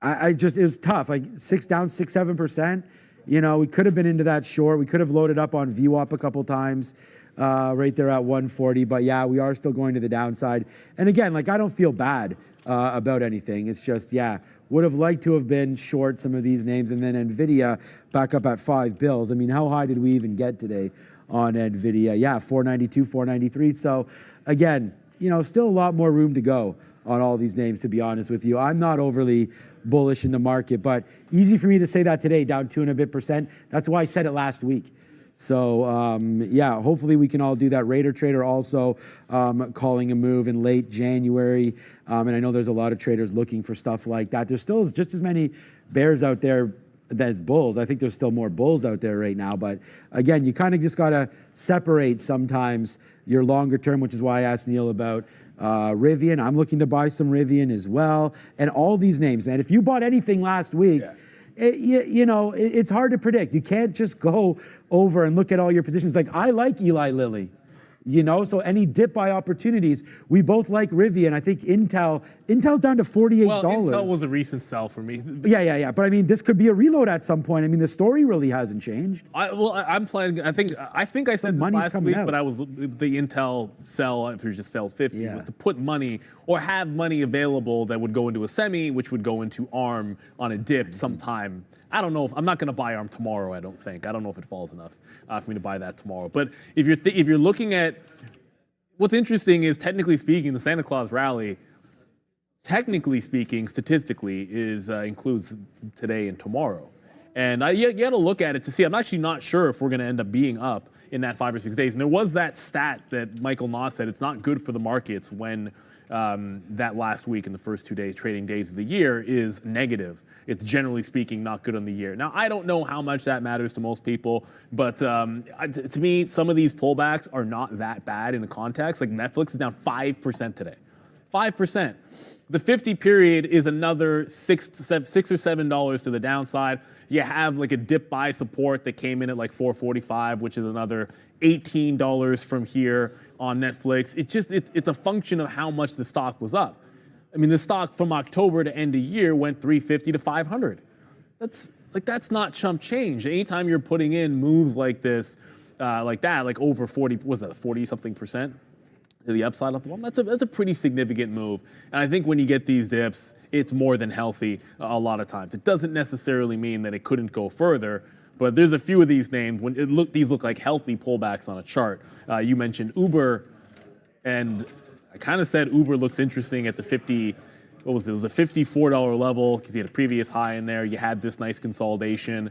I just, it was tough. Like down 6-7%. You know, we could have been into that short. We could have loaded up on VWAP a couple times, right there at 140. But yeah, we are still going to the downside. And again, like I don't feel bad about anything. It's just, yeah, would have liked to have been short some of these names. And then NVIDIA back up at $5 bills. I mean, how high did we even get today on NVIDIA? Yeah, 492, 493. So again, you know, still a lot more room to go on all these names, to be honest with you. I'm not overly bullish in the market, but easy for me to say that today, down 2 and a bit percent. That's why I said it last week. So yeah, hopefully we can all do that. Raider Trader also calling a move in late January. And I know there's a lot of traders looking for stuff like that. There's still just as many bears out there as bulls. I think there's still more bulls out there right now. But again, you kind of just got to separate sometimes your longer term, which is why I asked Neil about Rivian. I'm looking to buy some Rivian as well. And all these names, man, if you bought anything last week, you know, it's hard to predict. You can't just go over and look at all your positions. Like, I like Eli Lilly, you know, so any dip buy opportunities. We both like Rivian. I think Intel's down to $48. Well, Intel was a recent sell for me. Yeah. But I mean, this could be a reload at some point. I mean, the story really hasn't changed. I'm planning. I think I said this last week, but I was the Intel sell. If you just fell 50, was to put money or have money available that would go into a semi, which would go into ARM on a dip sometime. I don't know if I'm not going to buy ARM tomorrow. I don't think. I don't know if it falls enough for me to buy that tomorrow. But if you're looking at what's interesting is, technically speaking, the Santa Claus rally, technically speaking, statistically, includes today and tomorrow. And you got to look at it to see. I'm actually not sure if we're going to end up being up in that 5 or 6 days. And there was that stat that Michael Noss said, it's not good for the markets when that last week in the first 2 days, trading days of the year, is negative. It's generally speaking not good on the year. Now, I don't know how much that matters to most people, but to me, some of these pullbacks are not that bad in the context. Like Netflix is down 5% today. 5%. The 50 period is another $6 or $7 to the downside. You have like a dip buy support that came in at like 445, which is another $18 from here on Netflix. It's a function of how much the stock was up. I mean, the stock from October to end of year went 350 to 500. That's not chump change. Anytime you're putting in moves like this, like over 40, was that 40 something percent? The upside off the bottom, that's a pretty significant move. And I think when you get these dips, it's more than healthy a lot of times. It doesn't necessarily mean that it couldn't go further, but there's a few of these names when these look like healthy pullbacks on a chart. You mentioned Uber, and I kind of said Uber looks interesting at the 50. What was it? It was a $54 level because you had a previous high in there. You had this nice consolidation.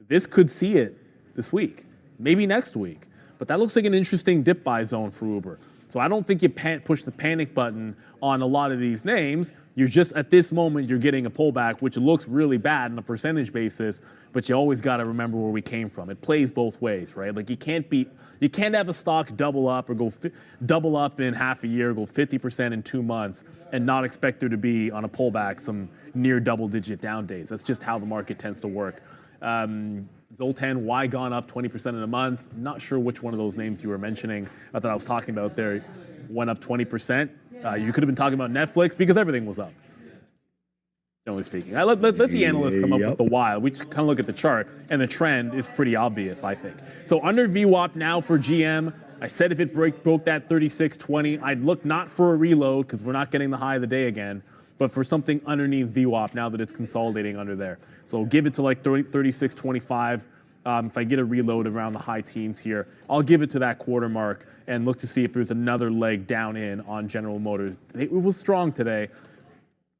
This could see it this week, maybe next week, but that looks like an interesting dip buy zone for Uber. So I don't think you push the panic button on a lot of these names. You're just, at this moment, you're getting a pullback, which looks really bad on a percentage basis, but you always got to remember where we came from. It plays both ways, right? Like you can't have a stock double up or go double up in half a year, go 50% in 2 months, and not expect there to be on a pullback some near double-digit down days. That's just how the market tends to work. Zoltan, why gone up 20% in a month? Not sure which one of those names you were mentioning that I was talking about there went up 20%. You could have been talking about Netflix because everything was up, generally speaking. Let the analysts come up with the why. We just kind of look at the chart, and the trend is pretty obvious, I think. So under VWAP now for GM. I said if it broke that 36.20, I'd look not for a reload because we're not getting the high of the day again, but for something underneath VWAP now that it's consolidating under there. So give it to like 36.25. If I get a reload around the high teens here, I'll give it to that quarter mark and look to see if there's another leg down in on General Motors. It was strong today.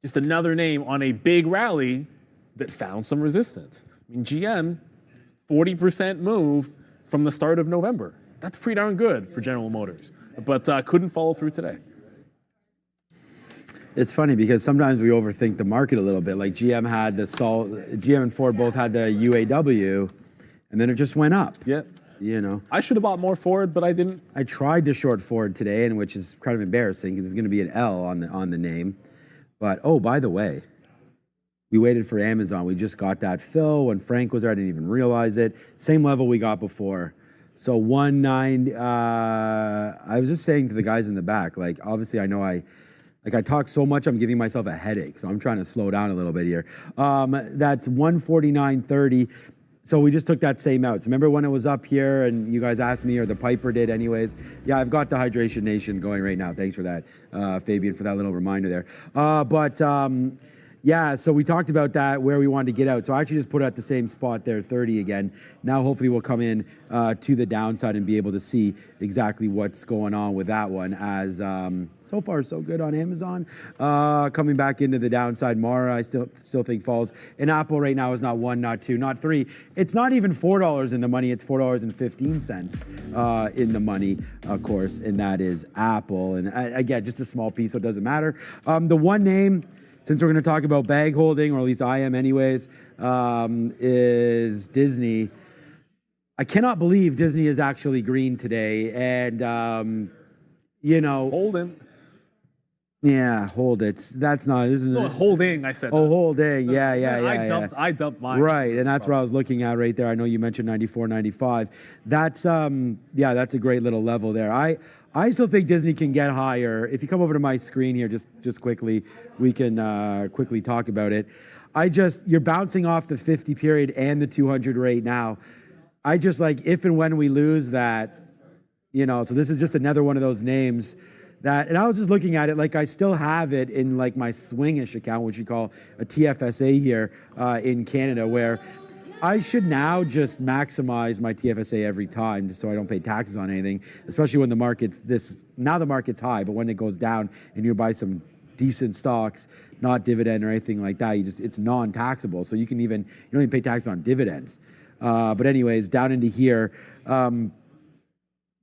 Just another name on a big rally that found some resistance. I mean, GM, 40% move from the start of November. That's pretty darn good for General Motors, but couldn't follow through today. It's funny because sometimes we overthink the market a little bit. Like GM and Ford both had the UAW, and then it just went up. Yep. You know, I should have bought more Ford, but I didn't. I tried to short Ford today, and which is kind of embarrassing because it's going to be an L on the name. But oh, by the way, we waited for Amazon. We just got that fill when Frank was there. I didn't even realize it. Same level we got before. So 190. I was just saying to the guys in the back, like obviously I know I Like I talk so much, I'm giving myself a headache. So I'm trying to slow down a little bit here. That's 149.30. So we just took that same out. So remember when it was up here and you guys asked me, or the Piper did anyways? Yeah, I've got the Hydration Nation going right now. Thanks for that, Fabian, for that little reminder there. Yeah, so we talked about that, where we wanted to get out. So I actually just put it at the same spot there, 30 again. Now hopefully we'll come in to the downside and be able to see exactly what's going on with that one, as so far so good on Amazon. Coming back into the downside. Mara, I still think falls. And Apple right now is not 1, not 2, not 3. It's not even $4 in the money. It's $4.15 in the money, of course, and that is Apple. And again, just a small piece, so it doesn't matter. The one name, since we're going to talk about bag holding, or at least I am anyways, is Disney. I cannot believe Disney is actually green today. And, you know. Holding. Yeah, hold it. That's not, isn't it? Holding, I said. Oh, holding. Yeah. I dumped mine. Right, and that's what I was looking at right there. I know you mentioned 94, 95. That's, yeah, that's a great little level there. I still think Disney can get higher. If you come over to my screen here, just quickly, we can quickly talk about it. You're bouncing off the 50 period and the 200 right now. I just like, if and when we lose that, you know, so this is just another one of those names that, and I was just looking at it, like I still have it in like my Swingish account, which you call a TFSA here in Canada, where I should now just maximize my TFSA every time just so I don't pay taxes on anything, especially when the market's now the market's high, but when it goes down and you buy some decent stocks, not dividend or anything like that, it's non-taxable. So you don't even pay taxes on dividends. But anyways, down into here, it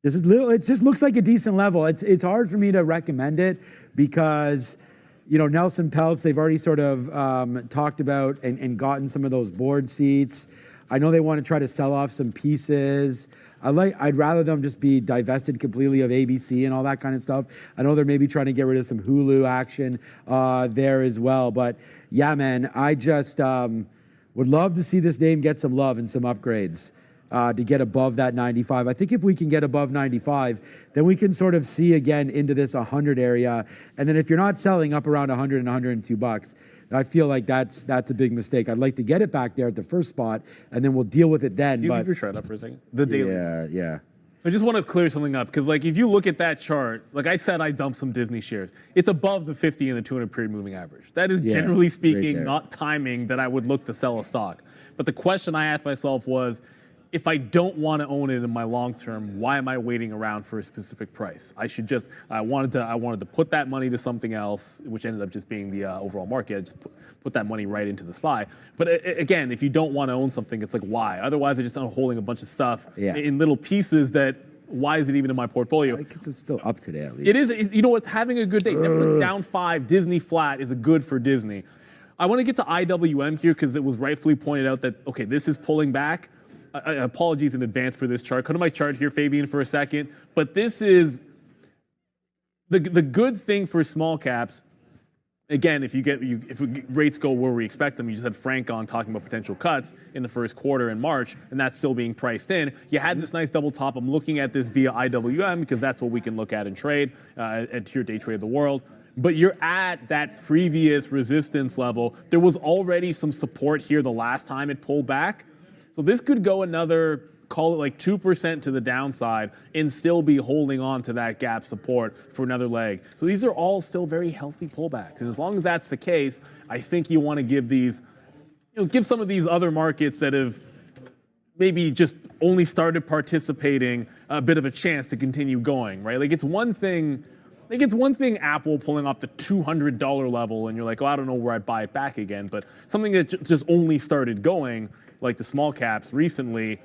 just looks like a decent level. It's hard for me to recommend it because, you know, Nelson Peltz, they've already sort of talked about and gotten some of those board seats. I know they want to try to sell off some pieces. I'd rather them just be divested completely of ABC and all that kind of stuff. I know they're maybe trying to get rid of some Hulu action there as well. But yeah, man, I just would love to see this name get some love and some upgrades to get above that 95. I think if we can get above 95, then we can sort of see again into this 100 area. And then if you're not selling up around 100 and 102 bucks, I feel like that's a big mistake. I'd like to get it back there at the first spot, and then we'll deal with it then. Can you leave your chart up for a second? The daily. Yeah. I just want to clear something up, because like if you look at that chart, like I said, I dumped some Disney shares. It's above the 50 and the 200 period moving average. That is generally speaking not timing that I would look to sell a stock. But the question I asked myself was, if I don't want to own it in my long term, why am I waiting around for a specific price? I wanted to put that money to something else, which ended up just being the overall market. I just put that money right into the SPY. But again, if you don't want to own something, it's like, why? Otherwise, I just end up holding a bunch of stuff in little pieces that, why is it even in my portfolio? Because it's still up today at least. It is, you know, it's having a good day. Netflix down 5, Disney flat is a good for Disney. I want to get to IWM here because it was rightfully pointed out that, okay, this is pulling back. Apologies in advance for this chart. Come to my chart here, Fabian, for a second. But this is the good thing for small caps. Again, if rates go where we expect them, you just had Frank on talking about potential cuts in the first quarter in March, and that's still being priced in. You had this nice double top. I'm looking at this via IWM because that's what we can look at and trade at here Day Trade the World. But you're at that previous resistance level. There was already some support here the last time it pulled back. So this could go another, call it like 2% to the downside and still be holding on to that gap support for another leg. So these are all still very healthy pullbacks. And as long as that's the case, I think you want to give these, give some of these other markets that have maybe just only started participating a bit of a chance to continue going, right? Like it's one thing Apple pulling off the $200 level and you're like, oh, I don't know where I'd buy it back again. But something that just only started going, like the small caps recently,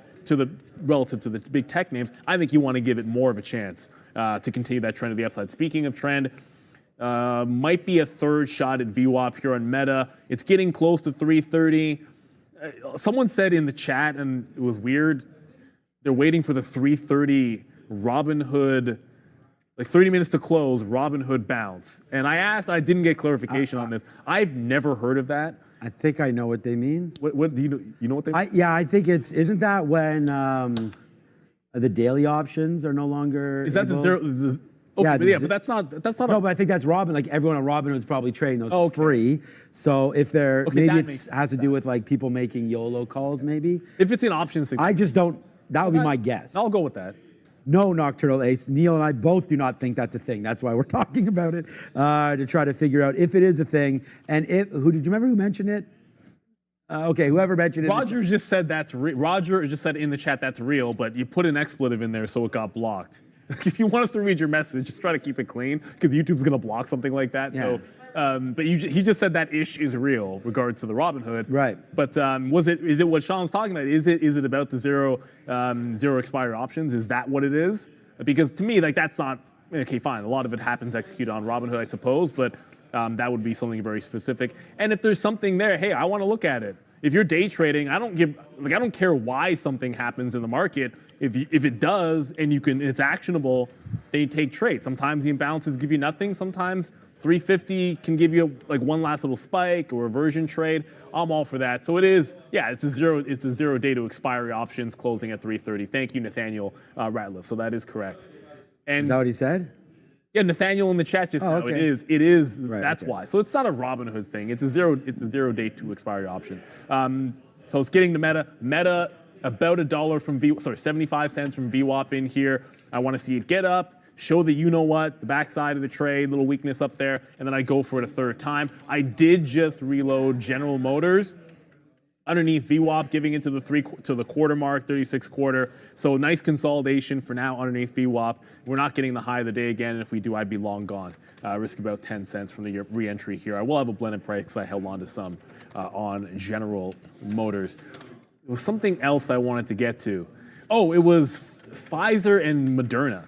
relative to the big tech names, I think you want to give it more of a chance to continue that trend to the upside. Speaking of trend, might be a third shot at VWAP here on Meta. It's getting close to 330. Someone said in the chat, and it was weird, they're waiting for the 330 Robinhood, like 30 minutes to close, Robinhood bounce. And I didn't get clarification on this. I've never heard of that. I think I know what they mean. What do you know what they mean? Yeah, I think isn't that when the daily options are no longer Is that Okay, but that's not No, but I think that's Robin. Like everyone on Robinhood is probably trading those free. So if they're maybe it has to do with like people making YOLO calls, maybe. If it's an option, I just don't. That would be my guess. I'll go with that. No, Nocturnal Ace. Neil and I both do not think that's a thing. That's why we're talking about it to try to figure out if it is a thing. And did you remember who mentioned it? Okay, whoever mentioned it. Roger just said Roger just said in the chat that's real, but you put an expletive in there, so it got blocked. If you want us to read your message, just try to keep it clean, because YouTube's gonna block something like that. Yeah. So, but he just said that ish is real, regard to the Robinhood. Right. But is it what Sean's talking about? Is it about the zero expiry options? Is that what it is? Because to me, like that's not okay. Fine, a lot of it happens executed on Robinhood, I suppose, but that would be something very specific. And if there's something there, hey, I want to look at it. If you're day trading, I don't care why something happens in the market. If it does and it's actionable, then you take trades. Sometimes the imbalances give you nothing. Sometimes 350 can give you like one last little spike or reversion trade. I'm all for that. So it's a zero day to expiry options closing at 3:30. Thank you, Nathaniel Ratliff. So that is correct. And is that what he said? Yeah, Nathaniel in the chat just now. Okay. It is. Right, that's okay. why. So it's not a Robinhood thing. It's a zero day to expiry options. So it's getting to Meta. Meta about $1 from 75 cents from VWAP in here. I want to see it get up, show the the backside of the trade, little weakness up there, and then I go for it a third time. I did just reload General Motors underneath VWAP, giving into the quarter mark, 36 quarter. So nice consolidation for now underneath VWAP. We're not getting the high of the day again, and if we do, I'd be long gone. Risk about 10 cents from the re-entry here. I will have a blended price because I held on to some on General Motors. There was something else I wanted to get to. Oh, it was Pfizer and Moderna.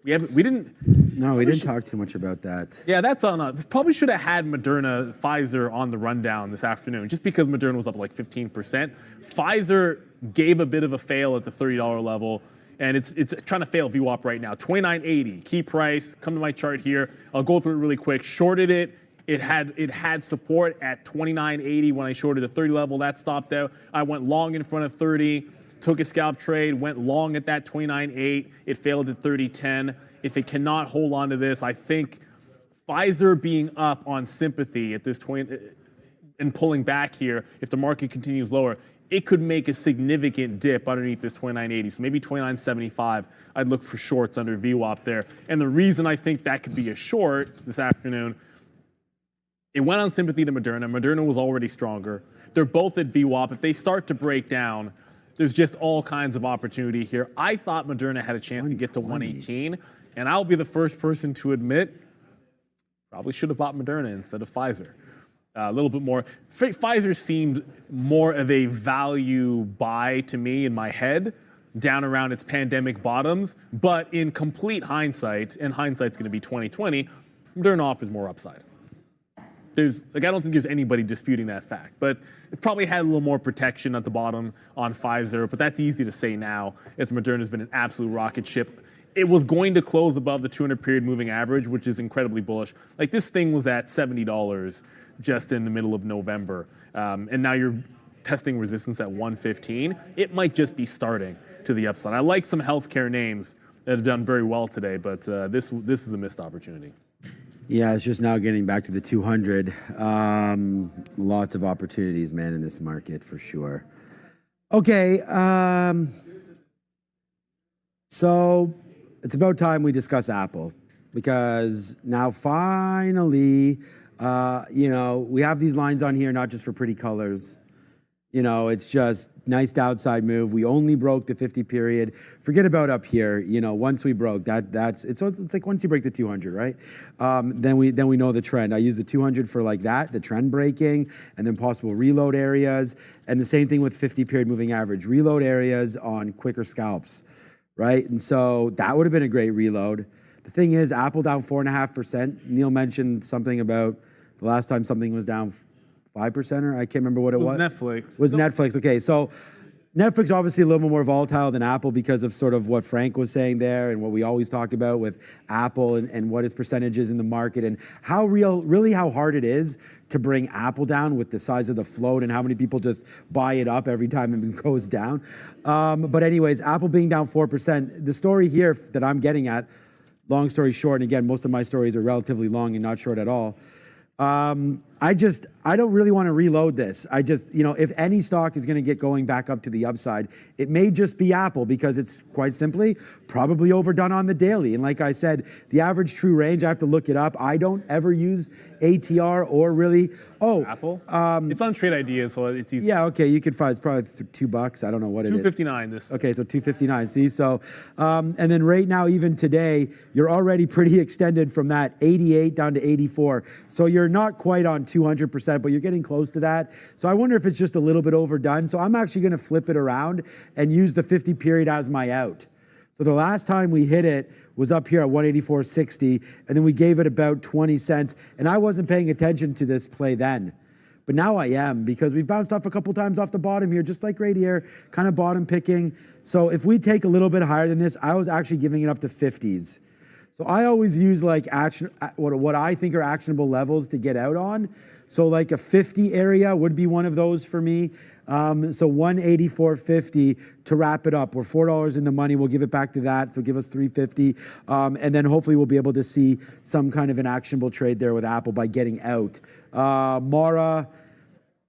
We didn't talk too much about that. Yeah, that's on us. Probably should have had Moderna, Pfizer on the rundown this afternoon, just because Moderna was up like 15%. Pfizer gave a bit of a fail at the $30 level, and it's trying to fail VWAP right now. 29.80 key price. Come to my chart here. I'll go through it really quick. Shorted it. It had support at 29.80 when I shorted the 30 level. That stopped out. I went long in front of 30. Took a scalp trade, went long at that 29.8. It failed at 30.10. If it cannot hold on to this, I think Pfizer being up on sympathy at this 20 and pulling back here, if the market continues lower, it could make a significant dip underneath this 29.80. So maybe 29.75. I'd look for shorts under VWAP there. And the reason I think that could be a short this afternoon, it went on sympathy to Moderna. Moderna was already stronger. They're both at VWAP. If they start to break down, there's just all kinds of opportunity here. I thought Moderna had a chance to get to 118, and I'll be the first person to admit, probably should have bought Moderna instead of Pfizer. A little bit more. Pfizer seemed more of a value buy to me in my head, down around its pandemic bottoms, but in complete hindsight, and hindsight's going to be 2020, Moderna offers more upside. I don't think there's anybody disputing that fact, but it probably had a little more protection at the bottom on Pfizer, but that's easy to say now, as Moderna's been an absolute rocket ship. It was going to close above the 200-period moving average, which is incredibly bullish. Like, this thing was at $70 just in the middle of November, and now you're testing resistance at 115. It might just be starting to the upside. I like some healthcare names that have done very well today, but this is a missed opportunity. Yeah, it's just now getting back to the 200. Lots of opportunities, man, in this market for sure. Okay, so it's about time we discuss Apple, because now finally, we have these lines on here not just for pretty colors. It's just nice downside move. We only broke the 50 period. Forget about up here. Once we broke it's like once you break the 200, right? Then we know the trend. I use the 200 for like that, the trend breaking, and then possible reload areas. And the same thing with 50 period moving average, reload areas on quicker scalps, right? And so that would have been a great reload. The thing is, Apple down 4.5%. Neil mentioned something about the last time something was down 5%, or I can't remember what it was. Netflix. Netflix. Okay, so Netflix obviously a little more volatile than Apple because of sort of what Frank was saying there and what we always talk about with Apple and what its percentage is in the market and how hard it is to bring Apple down with the size of the float and how many people just buy it up every time it goes down. But anyways, Apple being down 4%, the story here that I'm getting at, long story short, and again, most of my stories are relatively long and not short at all. I don't really want to reload this. If any stock is going to get going back up to the upside, it may just be Apple because it's quite simply probably overdone on the daily. And like I said, the average true range, I have to look it up. I don't ever use ATR or really. Apple? It's on Trade Ideas, so it's easy. Yeah, okay, you could find it's probably $2. I don't know what it is. $2.59 this. Okay, so $2.59. See, so and then right now, even today, you're already pretty extended from that 88 down to 84. So you're not quite on 200%, but you're getting close to that. So I wonder if it's just a little bit overdone. So I'm actually going to flip it around and use the 50 period as my out. So the last time we hit it was up here at 184.60, and then we gave it about 20 cents. And I wasn't paying attention to this play then. But now I am, because we've bounced off a couple times off the bottom here, just like right here, kind of bottom picking. So if we take a little bit higher than this, I was actually giving it up to 50s. So I always use like what I think are actionable levels to get out on. So like a 50 area would be one of those for me. So 184.50 to wrap it up. We're $4 in the money. We'll give it back to that. So give us $3.50. And then hopefully we'll be able to see some kind of an actionable trade there with Apple by getting out. Mara,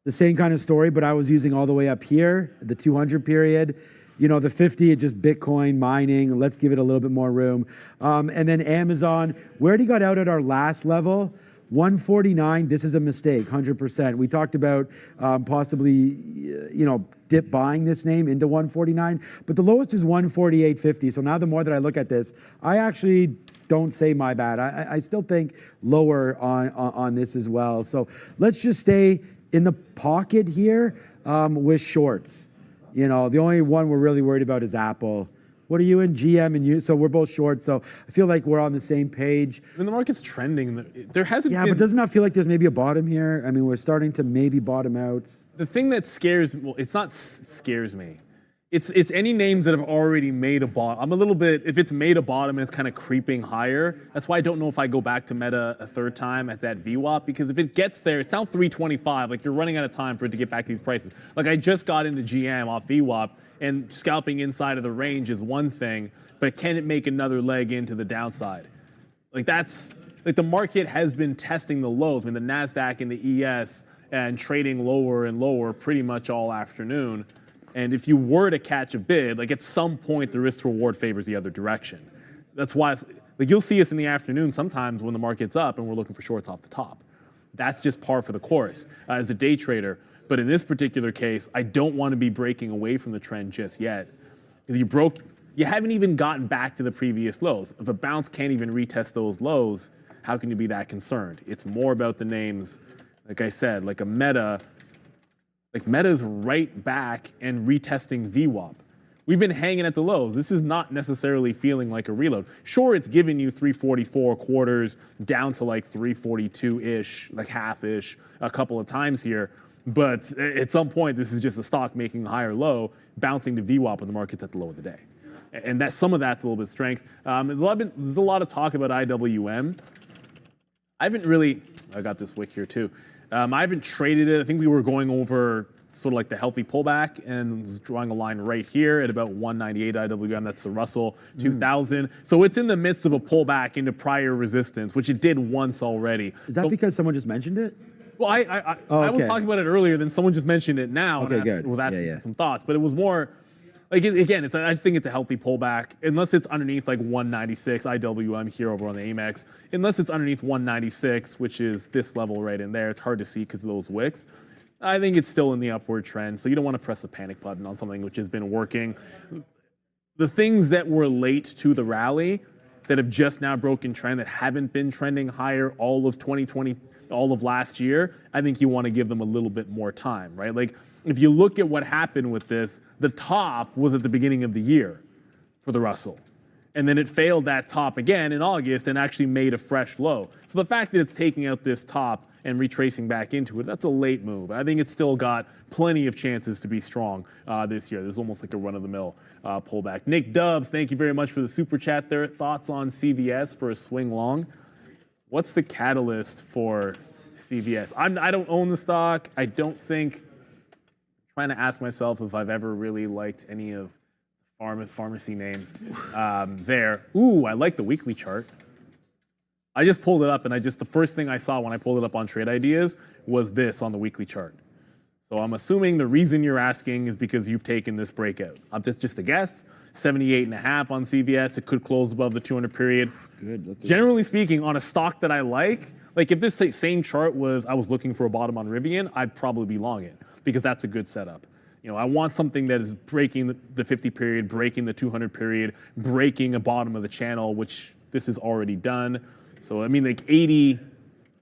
the same kind of story, but I was using all the way up here, the 200 period. The 50, it's just Bitcoin mining. Let's give it a little bit more room. And then Amazon, we already got out at our last level. 149, this is a mistake, 100%. We talked about possibly, dip buying this name into 149, but the lowest is 148.50. So now the more that I look at this, I actually don't say my bad. I still think lower on this as well. So let's just stay in the pocket here with shorts. The only one we're really worried about is Apple. What are you in? GM and you? So we're both short. So I feel like we're on the same page. When the market's trending, there hasn't been... Yeah, but doesn't that feel like there's maybe a bottom here? I mean, we're starting to maybe bottom out. The thing that scares... Well, it's not scares me. It's any names that have already made a bottom. I'm a little bit... If it's made a bottom and it's kind of creeping higher, that's why I don't know if I go back to Meta a third time at that VWAP, because if it gets there, it's now 325. Like, you're running out of time for it to get back to these prices. Like, I just got into GM off VWAP, and scalping inside of the range is one thing, but can it make another leg into the downside? Like, that's... Like, the market has been testing the lows. I mean, the NASDAQ and the ES and trading lower and lower pretty much all afternoon. And if you were to catch a bid, like, at some point the risk to reward favors the other direction. That's why, like, you'll see us in the afternoon sometimes when the market's up and we're looking for shorts off the top. That's just par for the course as a day trader. But in this particular case, I don't want to be breaking away from the trend just yet, because you haven't even gotten back to the previous lows. If a bounce can't even retest those lows, how can you be that concerned? It's more about the names, like I said, like a Meta. Like, Meta's right back and retesting VWAP. We've been hanging at the lows. This is not necessarily feeling like a reload. Sure, it's giving you 344 quarters down to like 342-ish, like half-ish, a couple of times here. But at some point, this is just a stock making a higher low, bouncing to VWAP when the market's at the low of the day. And that some of that's a little bit of strength. There's a lot of talk about IWM. I got this wick here too. I haven't traded it. I think we were going over sort of like the healthy pullback and drawing a line right here at about 198 IWM. That's the Russell 2000. So it's in the midst of a pullback into prior resistance, which it did once already. Is that because someone just mentioned it? Well, I was talking about it earlier, then someone just mentioned it now. Okay, good. Was asking for some thoughts, but it was more like, again, I just think it's a healthy pullback, unless it's underneath like 196 IWM here over on the Amex. Unless it's underneath 196, which is this level right in there. It's hard to see because of those wicks. I think it's still in the upward trend, so you don't want to press the panic button on something which has been working. The things that were late to the rally that have just now broken trend, that haven't been trending higher all of 2020, all of last year, I think you want to give them a little bit more time, right? Like, if you look at what happened with this, the top was at the beginning of the year for the Russell. And then it failed that top again in August and actually made a fresh low. So the fact that it's taking out this top and retracing back into it, that's a late move. I think it's still got plenty of chances to be strong this year. There's almost like a run-of-the-mill pullback. Nick Dubs, thank you very much for the super chat there. Thoughts on CVS for a swing long? What's the catalyst for CVS? I don't own the stock. I don't think... trying to ask myself if I've ever really liked any of pharmacy names there. Ooh, I like the weekly chart. I just pulled it up, and the first thing I saw when I pulled it up on Trade Ideas was this on the weekly chart. So I'm assuming the reason you're asking is because you've taken this breakout. Just a guess. 78.5 on CVS. It could close above the 200 period. Good. Generally speaking, on a stock that I like if this same chart I was looking for a bottom on Rivian, I'd probably be long it because that's a good setup. I want something that is breaking the 50 period, breaking the 200 period, breaking a bottom of the channel, which this is already done. So I mean, 80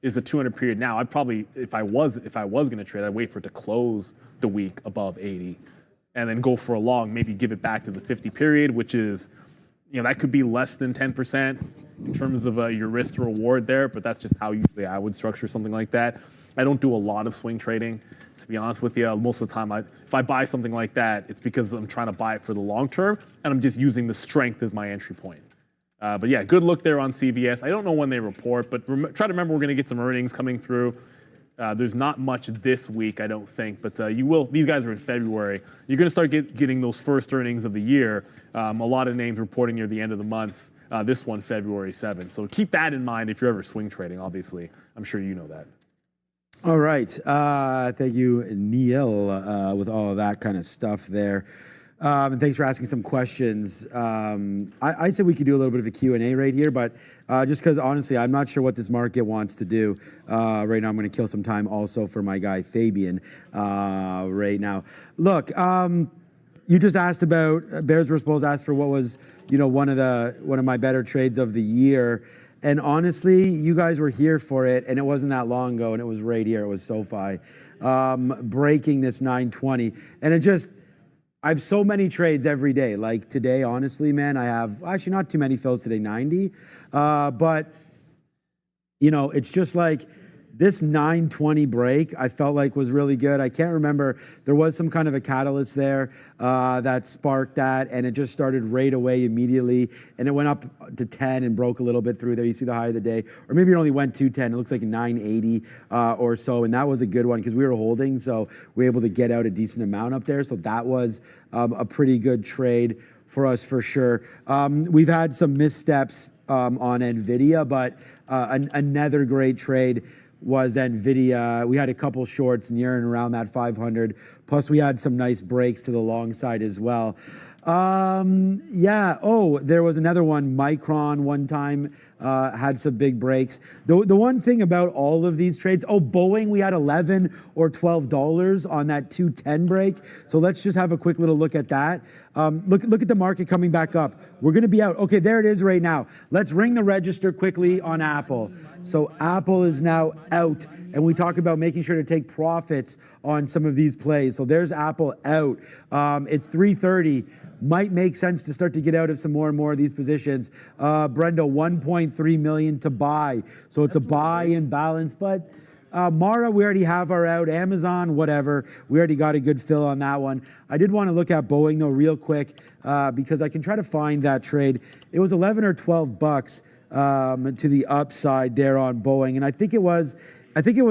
is a 200 period now. I'd probably, if I was going to trade, I'd wait for it to close the week above 80, and then go for a long. Maybe give it back to the 50 period, which is, that could be less than 10% in terms of your risk to reward there. But that's just how usually I would structure something like that. I don't do a lot of swing trading, to be honest with you. Most of the time, if I buy something like that, it's because I'm trying to buy it for the long term, and I'm just using the strength as my entry point. But yeah, good look there on CVS. I don't know when they report, but try to remember we're going to get some earnings coming through. There's not much this week, I don't think, but you will. These guys are in February. You're going to start getting those first earnings of the year. A lot of names reporting near the end of the month. This one, February 7th. So keep that in mind if you're ever swing trading, obviously. I'm sure you know that. All right. Thank you, Neil, with all of that kind of stuff there. And thanks for asking some questions. I said we could do a little bit of a Q&A right here, but just because honestly, I'm not sure what this market wants to do. Right now, I'm going to kill some time also for my guy Fabian right now. Look, you just asked about Bears vs. Bulls. Asked for what was one of my better trades of the year. And honestly, you guys were here for it, and it wasn't that long ago, and it was right here. It was SoFi breaking this 920, and I have so many trades every day. Like today, honestly, man, I have actually not too many fills today, 90. But, it's just like this 920 break, I felt like was really good. I can't remember. There was some kind of a catalyst there that sparked that, and it just started right away immediately. And it went up to 10 and broke a little bit through there. You see the high of the day. Or maybe it only went to 10. It looks like 980 or so. And that was a good one because we were holding. So we were able to get out a decent amount up there. So that was a pretty good trade for us for sure. We've had some missteps on NVIDIA, but another great trade was NVIDIA. We had a couple shorts near and around that 500. Plus we had some nice breaks to the long side as well. Yeah. Oh, there was another one. Micron one time had some big breaks. The one thing about all of these trades, Boeing, we had $11 or $12 on that 210 break. So let's just have a quick little look at that. Look at the market coming back up. We're going to be out. Okay, there it is right now. Let's ring the register quickly on Apple. So Apple is now out, and we talk about making sure to take profits on some of these plays. So there's Apple out. It's 3:30. Might make sense to start to get out of some more and more of these positions. Brenda, 1.3 million to buy. So it's a buy and balance. But Mara, we already have our out. Amazon, whatever. We already got a good fill on that one. I did want to look at Boeing though real quick because I can try to find that trade. It was 11 or 12 bucks to the upside there on Boeing. And I think it was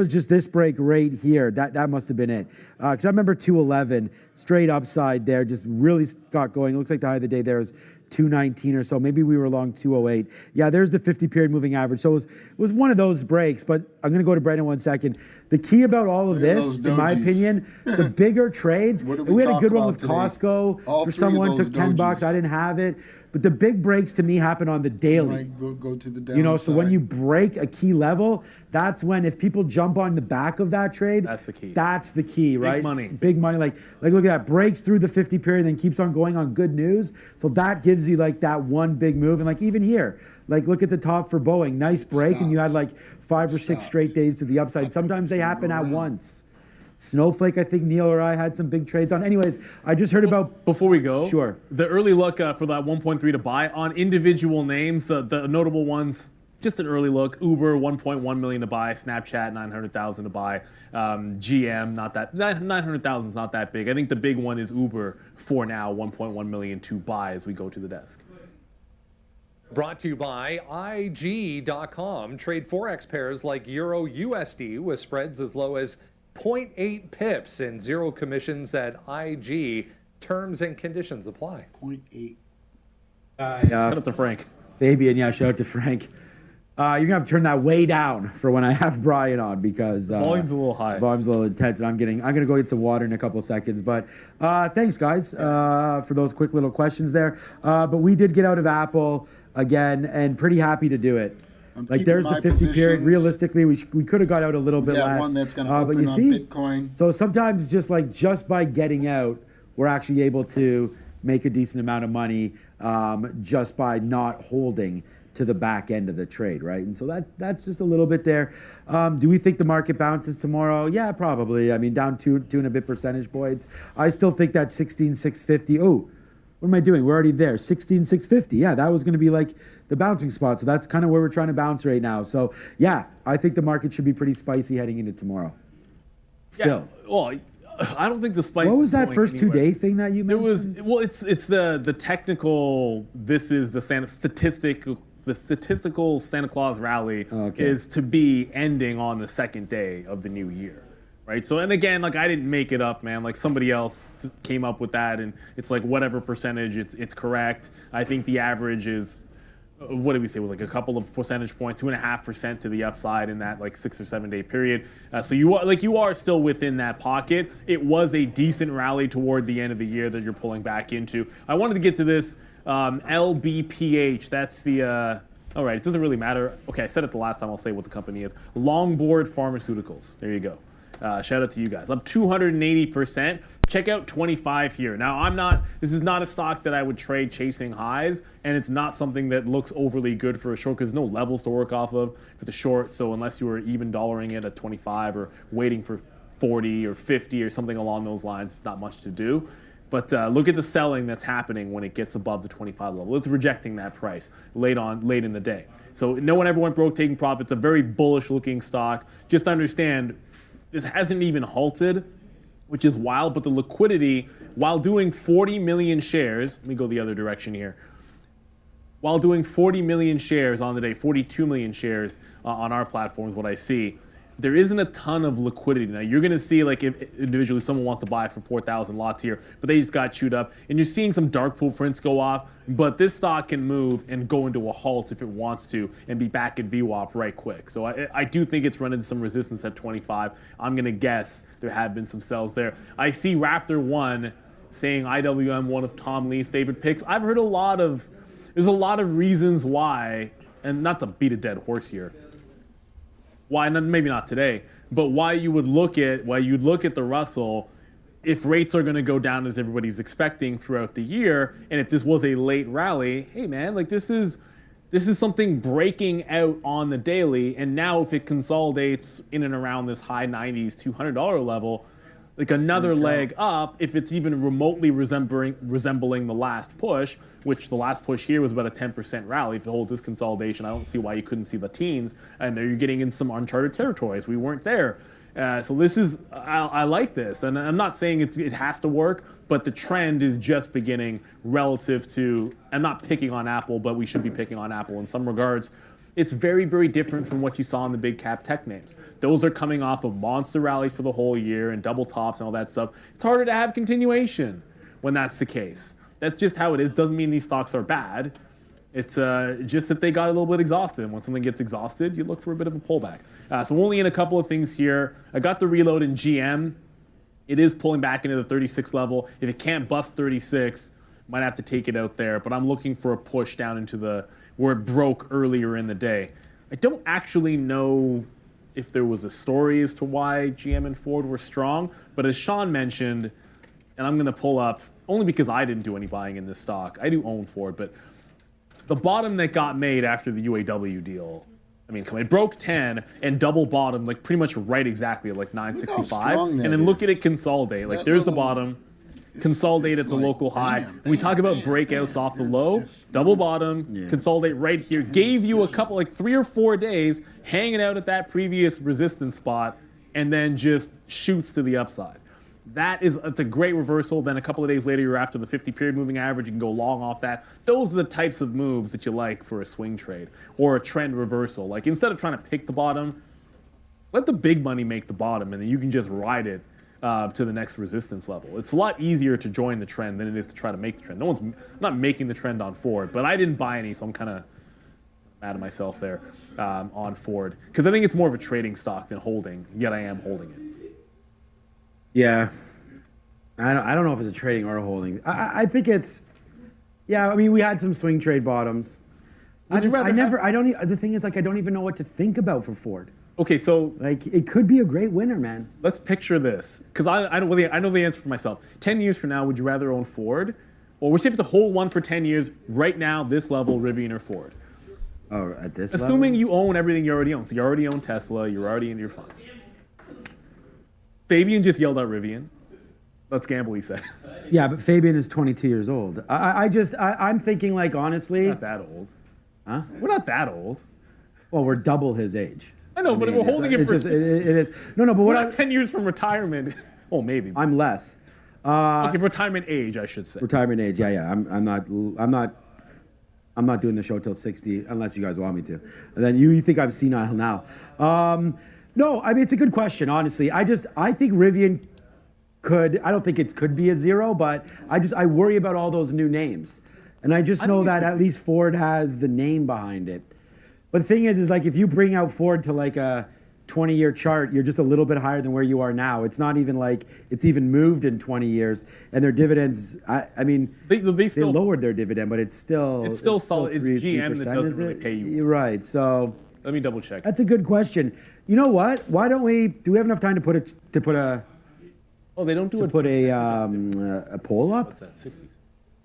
just this break right here. That must have been it. Because I remember 211 straight upside there, just really got going. It looks like the high of the day there is 219 or so. Maybe we were long 208. Yeah, there's the 50 period moving average. So it was one of those breaks, but I'm going to go to Brandon 1 second. The key about all of this, in my opinion, the bigger trades, we had a good one with today? Costco. For someone took 10 bucks. I didn't have it. But the big breaks to me happen on the daily. Go to the downside. So when you break a key level, that's when if people jump on the back of that trade, that's the key. That's the key, right? Big money. Big money. Like look at that. Breaks through the 50 period, then keeps on going on good news. So that gives you like that one big move. And like even here, like look at the top for Boeing. Nice break, and you had like 5 or 6 straight days to the upside. Sometimes they happen at once. Snowflake, I think Neil or I had some big trades on. Anyways, I just heard about... Before we go, sure. The early look for that 1.3 to buy on individual names, the notable ones, just an early look. Uber, 1.1 million to buy. Snapchat, 900,000 to buy. GM, not that... 900,000 is not that big. I think the big one is Uber for now, 1.1 million to buy as we go to the desk. Brought to you by IG.com. Trade Forex pairs like Euro USD with spreads as low as 0.8 pips and zero commissions at IG. Terms and conditions apply. 0.8. Shout out to Frank. Fabian, yeah, shout out to Frank. You're gonna have to turn that way down for when I have Brian on because Volume's a little high. Volume's a little intense, and I'm gonna go get some water in a couple seconds. But thanks, guys, for those quick little questions there. But we did get out of Apple again, and pretty happy to do it. Like there's the 50 period. Realistically, we could have got out a little bit less. One that's going to open but you on see, Bitcoin. so sometimes just by getting out, we're actually able to make a decent amount of money just by not holding to the back end of the trade, right? And so that's just a little bit there. Do we think the market bounces tomorrow? Yeah, probably. I mean, down two and a bit percentage points. I still think that 16,650. Oh, what am I doing? We're already there. 16,650. Yeah, that was going to be like the bouncing spot. So that's kind of where we're trying to bounce right now. So yeah, I think the market should be pretty spicy heading into tomorrow. Still. Yeah, well, I don't think the spice. What was that going first anywhere. 2 day thing that you mentioned? It was. It's the technical. This is the statistical Santa Claus rally is to be ending on the second day of the new year, right? So, and again, like I didn't make it up, man. Like somebody else came up with that, and it's like whatever percentage, it's correct. I think the average is, what did we say, it was like a couple of percentage points, 2.5% to the upside in that like 6 or 7 day period. So you are still within that pocket. It was a decent rally toward the end of the year that you're pulling back into. I wanted to get to this LBPH. That's the all right, it doesn't really matter. Okay, I said it the last time. I'll say what the company is. Longboard Pharmaceuticals. There you go. Shout out to you guys. Up 280%. Check out 25 here. Now, this is not a stock that I would trade chasing highs, and it's not something that looks overly good for a short because no levels to work off of for the short. So unless you were even dollaring it at 25 or waiting for 40 or 50 or something along those lines, it's not much to do. But look at the selling that's happening when it gets above the 25 level. It's rejecting that price late in the day. So no one ever went broke taking profits. A very bullish looking stock. Just understand, this hasn't even halted, which is wild, but the liquidity, while doing 40 million shares, let me go the other direction here. While doing 40 million shares on the day, 42 million shares on our platform is what I see, there isn't a ton of liquidity. Now, you're going to see, like, if individually someone wants to buy for 4,000 lots here, but they just got chewed up. And you're seeing some dark pool prints go off, but this stock can move and go into a halt if it wants to and be back at VWAP right quick. So I do think it's running some resistance at 25. I'm going to guess there have been some sells there. I see Raptor1 saying IWM, one of Tom Lee's favorite picks. I've heard there's a lot of reasons why, and not to beat a dead horse here, why, maybe not today, but why you'd look at the Russell if rates are going to go down as everybody's expecting throughout the year, and if this was a late rally, hey man, like this is something breaking out on the daily, and now if it consolidates in and around this high 90s, $200 level, like another leg up, if it's even remotely resembling the last push, which the last push here was about a 10% rally. If it holds this consolidation, I don't see why you couldn't see the teens, and there you're getting in some uncharted territories. We weren't there. So this is, I like this, and I'm not saying it has to work, but the trend is just beginning relative to, I'm not picking on Apple, but we should be picking on Apple in some regards. It's very, very different from what you saw in the big cap tech names. Those are coming off of monster rally for the whole year and double tops and all that stuff. It's harder to have continuation when that's the case. That's just how it is. Doesn't mean these stocks are bad. It's just that they got a little bit exhausted. When something gets exhausted, you look for a bit of a pullback. So only in a couple of things here. I got the reload in GM. It is pulling back into the 36 level. If it can't bust 36, might have to take it out there. But I'm looking for a push down into where it broke earlier in the day. I don't actually know if there was a story as to why GM and Ford were strong. But as Sean mentioned, and I'm going to pull up, only because I didn't do any buying in this stock. I do own Ford, but the bottom that got made after the UAW deal, I mean, it broke 10 and double bottom, like pretty much right exactly at like 965. And then look at it consolidate. Like there's the bottom, consolidate at the local high. When we talk about breakouts off the low, double bottom, consolidate right here. Gave you a couple, like 3 or 4 days hanging out at that previous resistance spot and then just shoots to the upside. It's a great reversal. Then a couple of days later, you're after the 50 period moving average. You can go long off that. Those are the types of moves that you like for a swing trade or a trend reversal. Like instead of trying to pick the bottom, let the big money make the bottom, and then you can just ride it to the next resistance level. It's a lot easier to join the trend than it is to try to make the trend. No one's not making the trend on Ford, but I didn't buy any, so I'm kind of mad at myself there on Ford because I think it's more of a trading stock than holding. Yet I am holding it. Yeah, I don't know if it's a trading or a holding. I think it's. Yeah, I mean we had some swing trade bottoms. The thing is, like, I don't even know what to think about for Ford. Okay, so like it could be a great winner, man. Let's picture this, because I know the answer for myself. 10 years from now, would you rather own Ford, or would you have to hold one for 10 years right now, this level, Rivian or Ford? Oh, at this Assuming level? you own everything you already own. So you already own Tesla, you're already in your fund. Fabian just yelled out Rivian. Let's gamble, he said. Yeah, but Fabian is 22 years old. I'm thinking, like, honestly. We're not that old. Huh? We're not that old. Well, we're double his age. I know, but we're holding it for... it is. No, but we're not 10 years from retirement. Oh, maybe. I'm less. Okay, retirement age, I should say. Retirement age, yeah. I'm not doing the show till 60 unless you guys want me to. And then you think I'm senile now. No, I mean, it's a good question, honestly. I think Rivian I don't think it could be a zero, but I worry about all those new names. And I just know that at least Ford has the name behind it. But the thing is like if you bring out Ford to like a 20-year chart, you're just a little bit higher than where you are now. It's not even like it's even moved in 20 years. And their dividends, I mean, they lowered their dividend, but it's still solid. It's GM that doesn't really pay you. You're right. So let me double check. That's a good question. You know what? Why don't do we have enough time to put a Oh, they don't do a poll up? What's that? 60.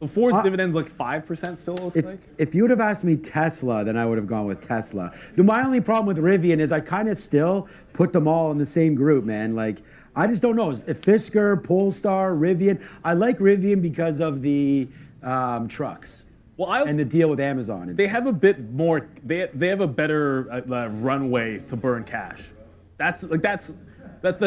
So Ford's dividend's like 5% still, it looks like? If you would have asked me Tesla, then I would have gone with Tesla. My only problem with Rivian is I kind of still put them all in the same group, man. Like, I just don't know. If Fisker, Polestar, Rivian. I like Rivian because of the trucks. And the deal with Amazon. They have a bit more, they have a better runway to burn cash. That's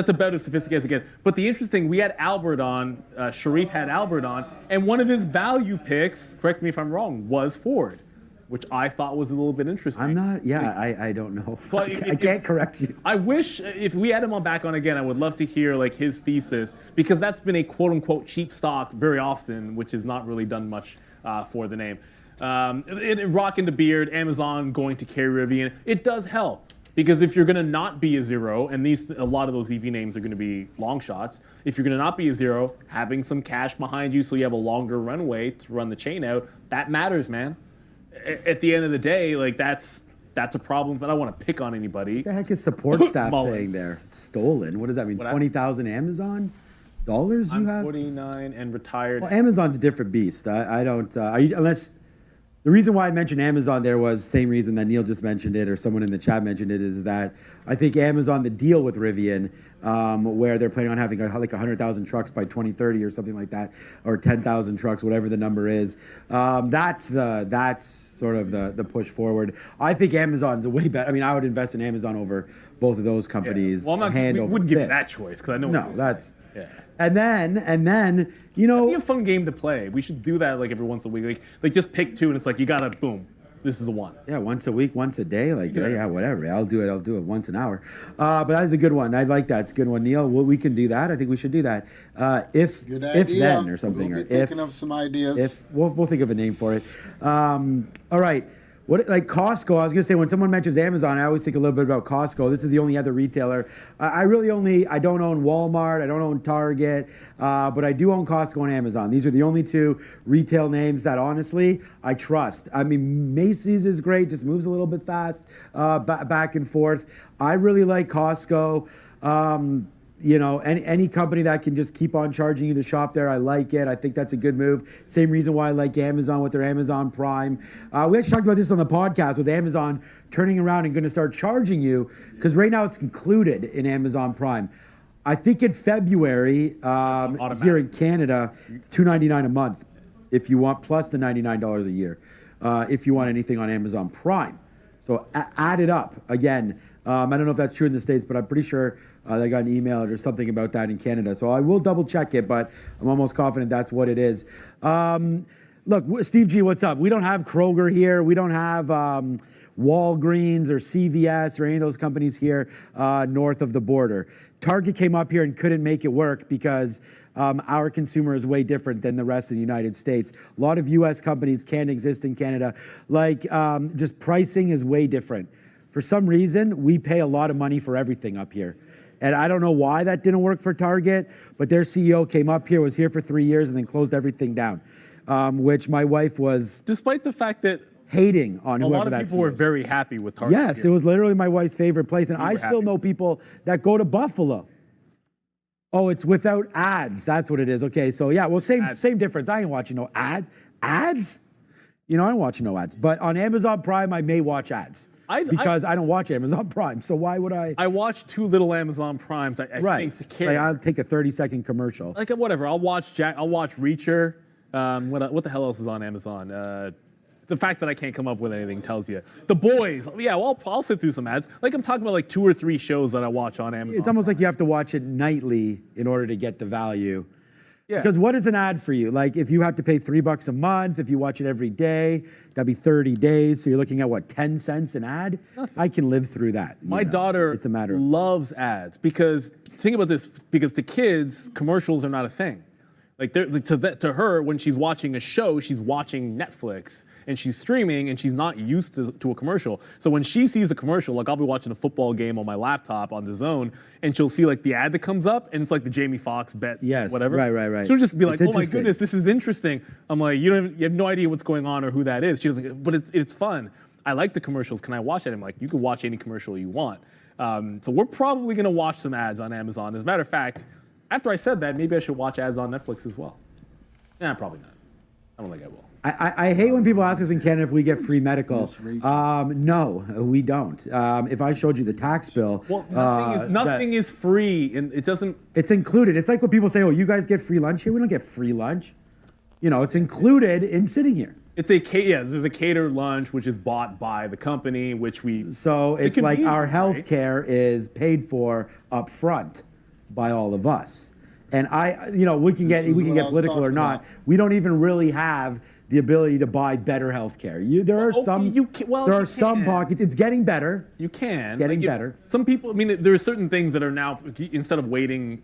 about as sophisticated as it gets. But the interesting, we had Albert on, Sharif had Albert on, and one of his value picks, correct me if I'm wrong, was Ford, which I thought was a little bit interesting. I don't know. So I can't correct you. I wish, if we had him back on again, I would love to hear like his thesis, because that's been a quote unquote cheap stock very often, which has not really done much for the name. Rocking the beard, Amazon going to carry Rivian, it does help. Because if you're going to not be a zero, and a lot of those EV names are going to be long shots, if you're going to not be a zero, having some cash behind you so you have a longer runway to run the chain out, that matters, man. At the end of the day, like that's a problem. But I don't want to pick on anybody. What the heck is support staff saying there? Stolen? What does that mean? 20,000 Amazon dollars you have? 49 and retired. Well, Amazon's a different beast. I don't unless. The reason why I mentioned Amazon there was the same reason that Neil just mentioned it, or someone in the chat mentioned it, is that I think Amazon, the deal with Rivian, where they're planning on having like 100,000 trucks by 2030 or something like that, or 10,000 trucks, whatever the number is, that's sort of the push forward. I think Amazon's a way better. I mean, I would invest in Amazon over both of those companies. Yeah. Well, we wouldn't give you that choice because I know. No, that's. Yeah. And then, you know, it'd be a fun game to play. We should do that like every once a week. Like just pick two, and it's like you gotta boom. This is the one. Yeah, once a week, once a day. Like yeah, whatever. I'll do it once an hour. But that is a good one. I like that. It's a good one, Neil. Well, we can do that. I think we should do that. If then or something. We'll be thinking of some ideas. We'll think of a name for it. All right. What, like Costco, I was going to say, when someone mentions Amazon, I always think a little bit about Costco. This is the only other retailer. I don't own Walmart, I don't own Target, but I do own Costco and Amazon. These are the only two retail names that, honestly, I trust. I mean, Macy's is great, just moves a little bit fast, back and forth. I really like Costco. You know, any company that can just keep on charging you to shop there, I like it. I think that's a good move. Same reason why I like Amazon with their Amazon Prime. We actually talked about this on the podcast with Amazon turning around and going to start charging you, because right now it's included in Amazon Prime. I think in February, here in Canada, it's $2.99 a month if you want, plus the $99 a year if you want anything on Amazon Prime. So add it up. Again, I don't know if that's true in the States, but I'm pretty sure they got an email or something about that in Canada. So I will double check it, but I'm almost confident that's what it is. Look, Steve G, what's up? We don't have Kroger here. We don't have Walgreens or CVS or any of those companies here north of the border. Target came up here and couldn't make it work because our consumer is way different than the rest of the United States. A lot of U.S. companies can't exist in Canada. Like, just pricing is way different. For some reason, we pay a lot of money for everything up here. And I don't know why that didn't work for Target, but their CEO came up here, was here for 3 years, and then closed everything down, which my wife was... Despite the fact that hating on a whoever lot of that people were very happy with Target. Yes, here. it was literally my wife's favorite place, and We I were still happy. know people that go to Buffalo. Oh, it's without ads. That's what it is. Okay, so yeah, well, same difference. I ain't watching no ads. Ads? You know, I don't watch no ads. But on Amazon Prime, I may watch ads because I don't watch Amazon Prime. So why would I? I watch too little Amazon Primes. I think to care. Like I'll take a 30-second commercial. Like whatever. I'll watch Reacher. What the hell else is on Amazon? The fact that I can't come up with anything tells you. The Boys. Yeah, well, I'll sit through some ads. Like I'm talking about like 2 or 3 shows that I watch on Amazon. It's almost like you have to watch it nightly in order to get the value. Yeah. Because what is an ad for you? Like if you have to pay $3 a month, if you watch it every day, that'd be 30 days. So you're looking at what, 10 cents an ad? Nothing. I can live through that. My daughter it's a matter of loves ads because think about this, because to kids, commercials are not a thing. Like to her, when she's watching a show, she's watching Netflix and she's streaming and she's not used to a commercial. So when she sees a commercial, like I'll be watching a football game on my laptop on DAZN and she'll see like the ad that comes up and it's like the Jamie Foxx bet, whatever. Right. She'll just be like, It's oh my interesting. goodness, this is interesting. I'm like, you have no idea what's going on or who that is. She doesn't, but it's fun. I like the commercials. Can I watch it? I'm like, you can watch any commercial you want. So we're probably gonna watch some ads on Amazon. As a matter of fact, after I said that, maybe I should watch ads on Netflix as well. Nah, probably not. I don't think I will. I hate when people ask us in Canada if we get free medical. No, we don't. If I showed you the tax bill, Well, nothing is free, and it doesn't. It's included. It's like when people say, "Oh, you guys get free lunch here." We don't get free lunch. You know, it's included in sitting here. It's there's a catered lunch which is bought by the company, which we. So it's like our health care is paid for up front by all of us. And we can get political or not. We don't even really have the ability to buy better health care. There are some pockets. It's getting better. You can. Getting better. Some people, I mean, there are certain things that are now, instead of waiting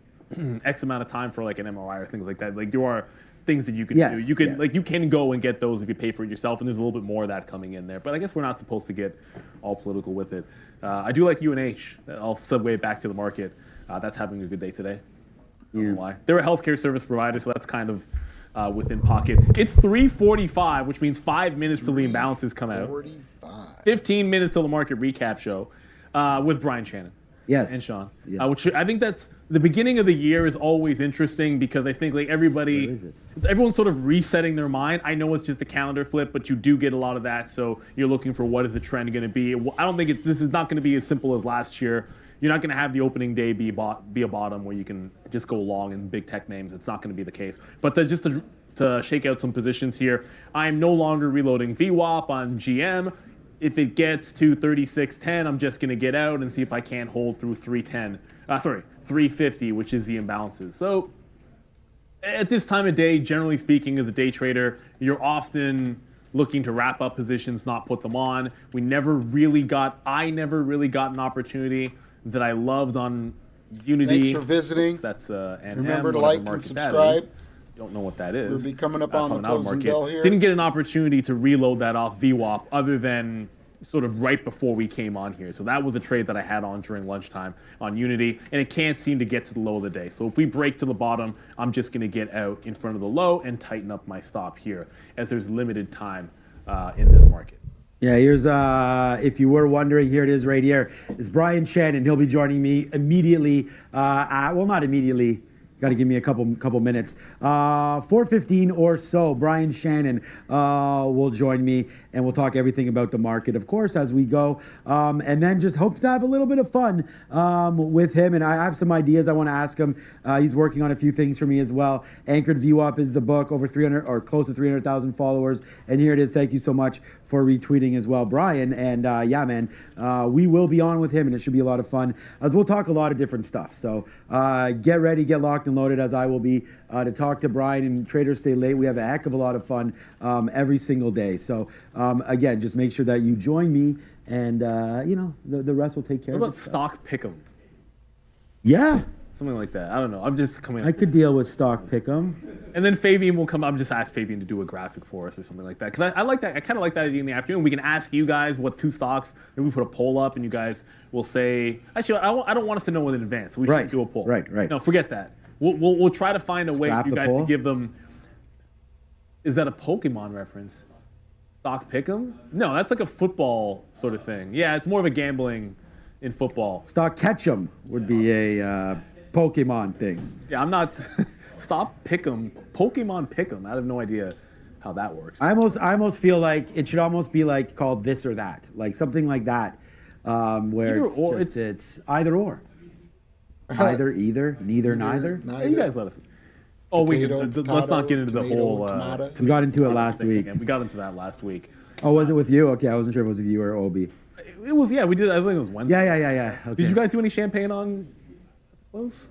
X amount of time for like an MRI or things like that, like there are things that you can do. You can you can go and get those if you pay for it yourself, and there's a little bit more of that coming in there. But I guess we're not supposed to get all political with it. I do like UNH. I'll segue back to the market. That's having a good day today. I don't know why. They're a healthcare service provider, so that's kind of within pocket. It's 3:45, which means 5 minutes till the imbalances come out. 15 minutes till the market recap show with Brian Shannon. Yes. And Sean. Yeah. Which I think that's the beginning of the year is always interesting because I think like everyone's sort of resetting their mind. I know it's just a calendar flip, but you do get a lot of that. So you're looking for what is the trend going to be. I don't think this is not going to be as simple as last year. You're not going to have the opening day be a bottom where you can just go long in big tech names. It's not going to be the case. But to shake out some positions here, I'm no longer reloading VWAP on GM. If it gets to 36.10, I'm just going to get out and see if I can't hold through 350, which is the imbalances. So at this time of day, generally speaking, as a day trader, you're often looking to wrap up positions, not put them on. I never really got an opportunity that I loved on Unity. Thanks for visiting. That's remember to like and subscribe. Don't know what that is. We'll be coming up on the closing bell here. Didn't get an opportunity to reload that off VWAP other than sort of right before we came on here. So that was a trade that I had on during lunchtime on Unity, and it can't seem to get to the low of the day. So if we break to the bottom, I'm just going to get out in front of the low and tighten up my stop here as there's limited time in this market. Yeah, here's, if you were wondering, here it is right here. It's Brian Shannon. He'll be joining me immediately. Well, not immediately. Got to give me a couple minutes. 4:15 or so, Brian Shannon will join me, and we'll talk everything about the market, of course, as we go. And then just hope to have a little bit of fun with him. And I have some ideas I want to ask him. He's working on a few things for me as well. Anchored VWAP is the book, over 300 or close to 300,000 followers. And here it is. Thank you so much for retweeting as well, Brian. And yeah, man, we will be on with him, and it should be a lot of fun, as we'll talk a lot of different stuff. So get ready, get locked locked and loaded, as I will be, to talk to Brian and Traders Stay Late. We have a heck of a lot of fun every single day. So again, just make sure that you join me, and the rest will take care What of about itself. stock pick'em? Yeah. Something like that. I don't know. I'm just coming up. I could deal with stock pick'em. And then Fabian will come. I'm just ask Fabian to do a graphic for us or something like that. Because I like that. I kind of like that idea in the afternoon. We can ask you guys what 2 stocks. Maybe we put a poll up, and you guys will say. Actually, I don't want us to know in advance. We should do a poll. Right. No, forget that. We'll try to find a way Scrap for you the guys poll? to give them. Is that a Pokemon reference? Stock pick'em? No, that's like a football sort of thing. Yeah, it's more of a gambling in football. Stock catch'em would be a Pokemon thing. Yeah, I'm not. Stop pick'em. Pokemon pick'em. I have no idea how that works. I almost feel like it should almost be like called this or that, like something like that, where it's either or. Either, neither, neither. Hey, you guys let us. Oh, let's not get into the whole. We got into it last week. We got into that last week. Oh, was it with you? Okay, I wasn't sure if it was with you or Obi. It was, yeah, we did. I think it was Wednesday. Yeah. Okay. Did you guys do any champagne on close?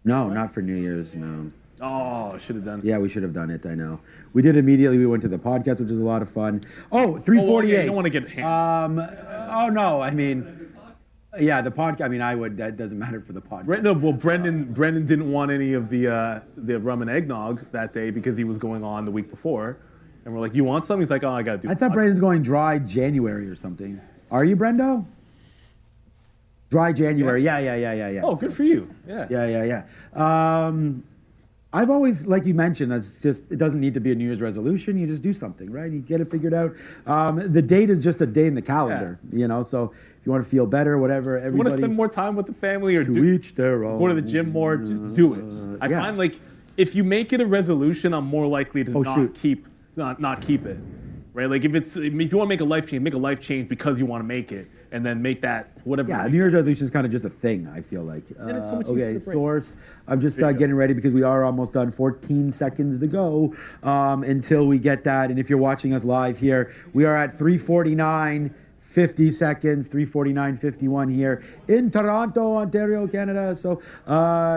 No, not for New Year's, no. Oh, should have done. Yeah, we should have done it, I know. We did immediately. We went to the podcast, which was a lot of fun. Oh, 348. Oh, yeah, you don't want to get oh, no, I mean, yeah, the podcast, I mean, that doesn't matter for the podcast. No, well, Brendan didn't want any of the rum and eggnog that day because he was going on the week before. And we're like, you want some? He's like, oh, I got to do I thought Brendan's going dry January or something. Are you, Brendo? Dry January. Yeah. Oh, good for you. Yeah. Yeah. I've always, like you mentioned, it doesn't need to be a New Year's resolution. You just do something, right? You get it figured out. The date is just a day in the calendar, so if you want to feel better, whatever, everybody. You want to spend more time with the family or to each their own. Go to the gym more, just do it. I find like if you make it a resolution, I'm more likely to not keep it. Right? Like if you want to make a life change because you want to make it, and then make that whatever. Yeah, New Year's resolution is kind of just a thing, I feel like. And it's so much easier to break. Source. I'm just getting ready because we are almost done. 14 seconds to go until we get that. And if you're watching us live here, we are at 3:49. 50 seconds, 3:49:51 here in Toronto, Ontario, Canada. So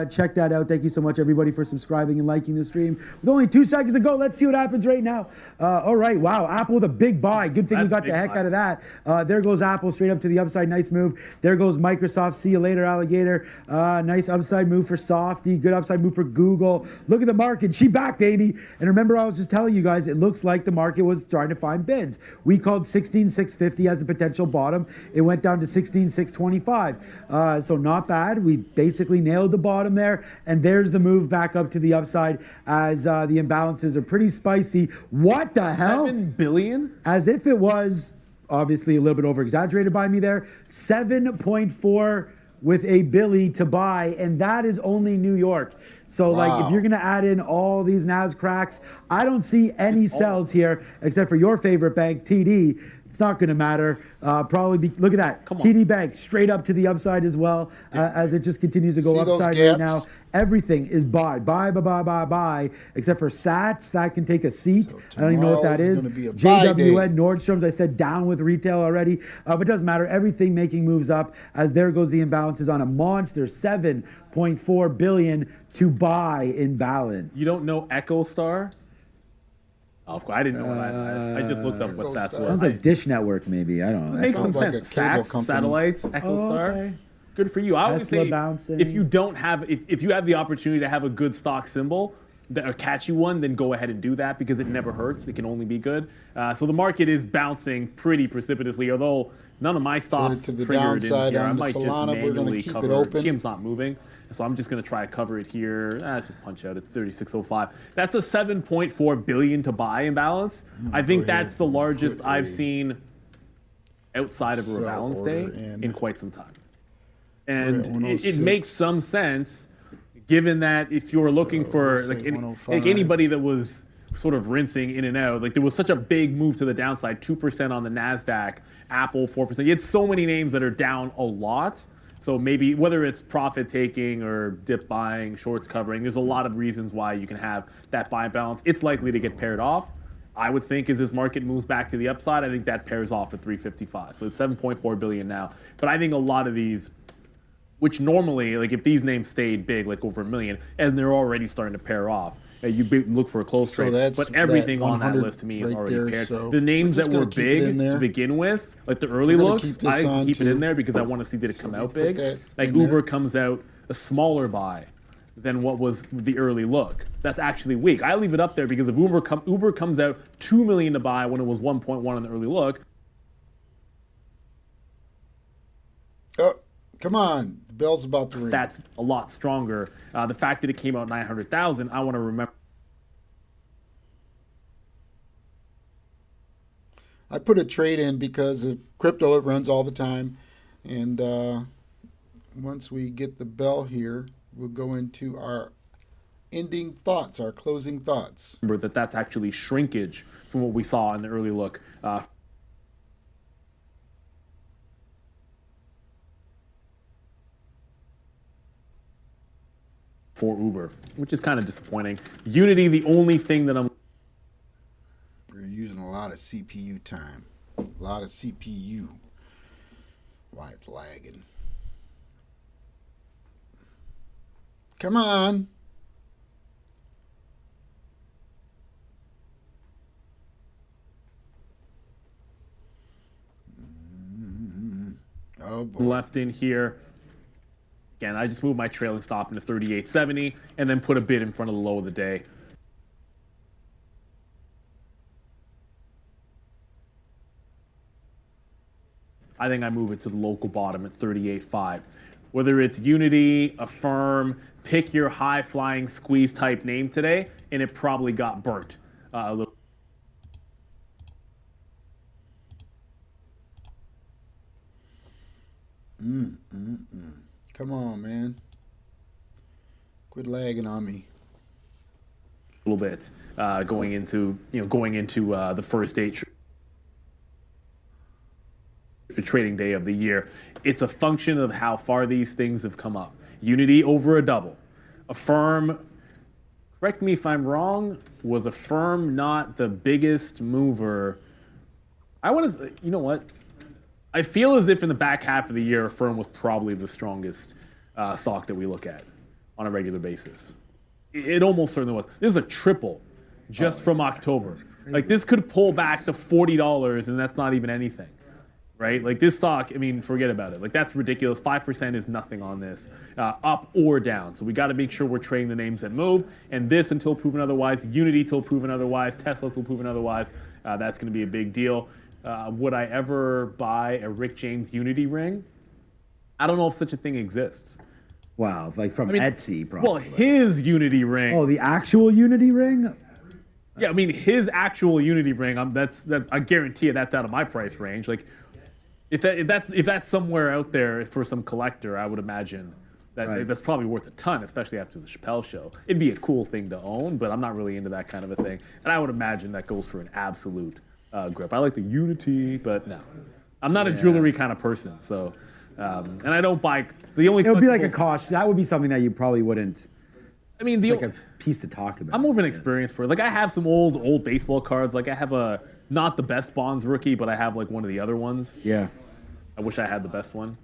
check that out. Thank you so much, everybody, for subscribing and liking the stream. With only 2 seconds to go, let's see what happens right now. All right, wow, Apple with a big buy. Good thing we got the heck out of that. There goes Apple straight up to the upside. Nice move. There goes Microsoft. See you later, alligator. Nice upside move for Softy. Good upside move for Google. Look at the market. She back, baby. And remember, I was just telling you guys, it looks like the market was trying to find bids. We called 16,650 as a potential bottom. It went down to 16,625. So not bad. We basically nailed the bottom there. And there's the move back up to the upside as the imbalances are pretty spicy. What the hell? 7 billion? As if it was obviously a little bit over exaggerated by me there. 7.4 with a Billy to buy. And that is only New York. So like if you're going to add in all these NAS cracks, I don't see any sells here except for your favorite bank, TD. It's not going to matter. Look at that. TD Bank straight up to the upside as well as it just continues to go upside right now. Everything is buy, except for SATs. That can take a seat. So I don't even know what that is. JWN, Nordstrom's, I said down with retail already. But it doesn't matter. Everything making moves up as there goes the imbalances on a monster 7.4 billion to buy in balance. You don't know Echo Star? Oh, of course, I didn't know what I just looked up what SATs was. Sounds like Dish Network, maybe. I don't know. Makes some sense. SATs, satellites, Echo Star. Okay. Good for you. I always say bouncing. if you have the opportunity to have a good stock symbol or catch you one, then go ahead and do that because it never hurts. It can only be good. So the market is bouncing pretty precipitously, although none of my stocks to the triggered in downside here. I on the might just Solana. We're gonna manually keep cover. it open. GM's not moving, so I'm just going to try to cover it here. Just punch out at 36.05. That's a 7.4 billion to buy imbalance. I think that's the largest I've seen outside of a rebalance day in quite some time. And it makes some sense, given that if you're looking for like anybody that was sort of rinsing in and out, like there was such a big move to the downside, 2% on the NASDAQ, Apple 4%. You had so many names that are down a lot. So maybe whether it's profit taking or dip buying, shorts covering, there's a lot of reasons why you can have that buy balance. It's likely to get paired off. I would think as this market moves back to the upside, I think that pairs off at 355. So it's 7.4 billion now. But I think a lot of these which normally, like if these names stayed big, like over 1 million, and they're already starting to pair off, you look for a close trade. But everything on that list to me is already paired. So the names that were big to begin with, like the early looks, I keep it in there because I want to see did it come out big. Like Uber comes out a smaller buy than what was the early look. That's actually weak. I leave it up there because if Uber comes out 2 million to buy when it was 1.1 on the early look. Oh, come on. The bell's about to ring. That's a lot stronger. The fact that it came out 900,000, I want to remember. I put a trade in because of crypto, it runs all the time. And once we get the bell here, we'll go into our ending thoughts, our closing thoughts. Remember that's actually shrinkage from what we saw in the early look. For Uber, which is kind of disappointing. Unity, the only thing that I'm... We're using a lot of CPU time. A lot of CPU. Why it's lagging. Come on. Oh boy. Left in here. Again, I just moved my trailing stop into 38.70 and then put a bid in front of the low of the day. I think I move it to the local bottom at 38.5. Whether it's Unity, Affirm, pick your high-flying squeeze type name today, and it probably got burnt a little. Come on, man. Quit lagging on me. A little bit going into the first day trading day of the year. It's a function of how far these things have come up. Unity over a double. Affirm, correct me if I'm wrong, was Affirm not the biggest mover? I want to, you know what? I feel as if in the back half of the year, Affirm was probably the strongest stock that we look at on a regular basis. It almost certainly was. This is a triple just from October. Like this could pull back to $40 and that's not even anything, right? Like this stock, I mean, forget about it. Like that's ridiculous. 5% is nothing on this, up or down. So we got to make sure we're trading the names that move. And this until proven otherwise, Unity till proven otherwise, Tesla till proven otherwise. That's going to be a big deal. Would I ever buy a Rick James Unity ring? I don't know if such a thing exists. Wow, like from Etsy, probably. Well, his Unity ring. Oh, the actual Unity ring? Yeah, I mean his actual Unity ring. That's I guarantee you that's out of my price range. Like, if that's somewhere out there for some collector, I would imagine that that's probably worth a ton, especially after the Chappelle show. It'd be a cool thing to own, but I'm not really into that kind of a thing. And I would imagine that goes for an absolute grip. I like the Unity, but no, I'm not a jewelry kind of person. So, and I don't buy the only. It would be like a cost. That would be something that you probably wouldn't. I mean, like a piece to talk about. I'm more of an experience person. Like I have some old baseball cards. Like I have a not the best Bonds rookie, but I have like one of the other ones. Yeah. I wish I had the best one.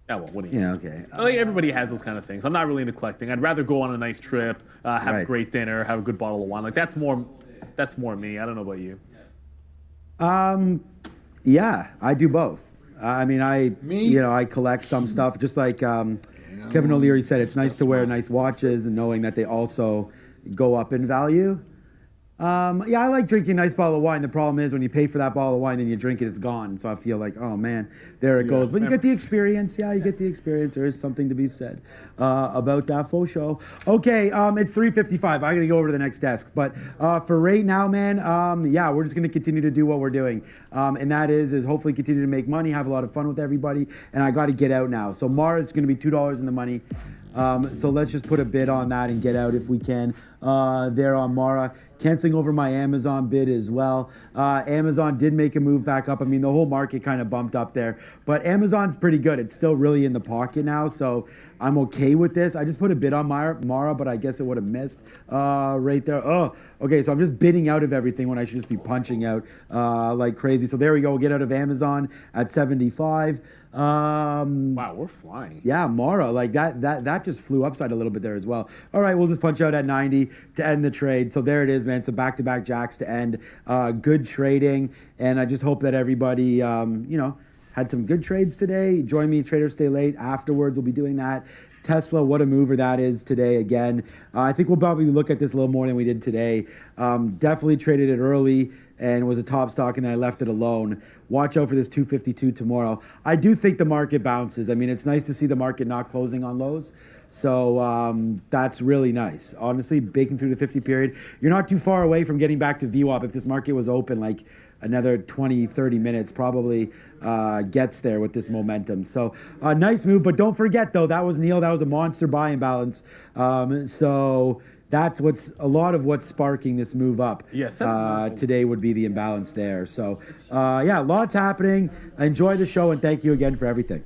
Yeah, well, what do you? Yeah, okay. Like everybody has those kind of things. I'm not really into collecting. I'd rather go on a nice trip, have a great dinner, have a good bottle of wine. Like that's more me. I don't know about you. Yeah, I do both. I mean, I collect some stuff, just like Kevin O'Leary said. It's nice to wear nice watches and knowing that they also go up in value. Yeah, I like drinking a nice bottle of wine. The problem is when you pay for that bottle of wine, then you drink it, it's gone. So I feel like, oh man, there it goes. But you get the experience. Yeah, you get the experience. There is something to be said about that faux show. Okay, it's 3:55. I gotta go over to the next desk. But for right now, man, yeah, we're just gonna continue to do what we're doing, and that is hopefully continue to make money, have a lot of fun with everybody. And I got to get out now. So Mara's gonna be $2 in the money. So let's just put a bid on that and get out if we can. There on Mara. Canceling over my Amazon bid as well. Amazon did make a move back up. I mean, the whole market kind of bumped up there. But Amazon's pretty good. It's still really in the pocket now, so I'm okay with this. I just put a bid on Mara, but I guess it would have missed right there. Oh, okay, so I'm just bidding out of everything when I should just be punching out like crazy. So there we go. We'll get out of Amazon at 75. Wow, we're flying. Yeah, Mara, like that just flew upside a little bit there as well. All right, we'll just punch out at 90 to end the trade. So there it is, man. So back-to-back jacks to end. Good trading, and I just hope that everybody, had some good trades today. Join me, Traders Stay Late. Afterwards, we'll be doing that. Tesla, what a mover that is today again. I think we'll probably look at this a little more than we did today. Definitely traded it early and was a top stock, and then I left it alone. Watch out for this 252 tomorrow. I do think the market bounces. I mean, it's nice to see the market not closing on lows. So that's really nice. Honestly, baking through the 50 period, you're not too far away from getting back to VWAP. If this market was open like another 20, 30 minutes, probably gets there with this momentum. So nice move, but don't forget though, that was Neil, that was a monster buy imbalance. So that's a lot of what's sparking this move up. Yes. Today would be the imbalance there. So yeah, lots happening. Enjoy the show and thank you again for everything.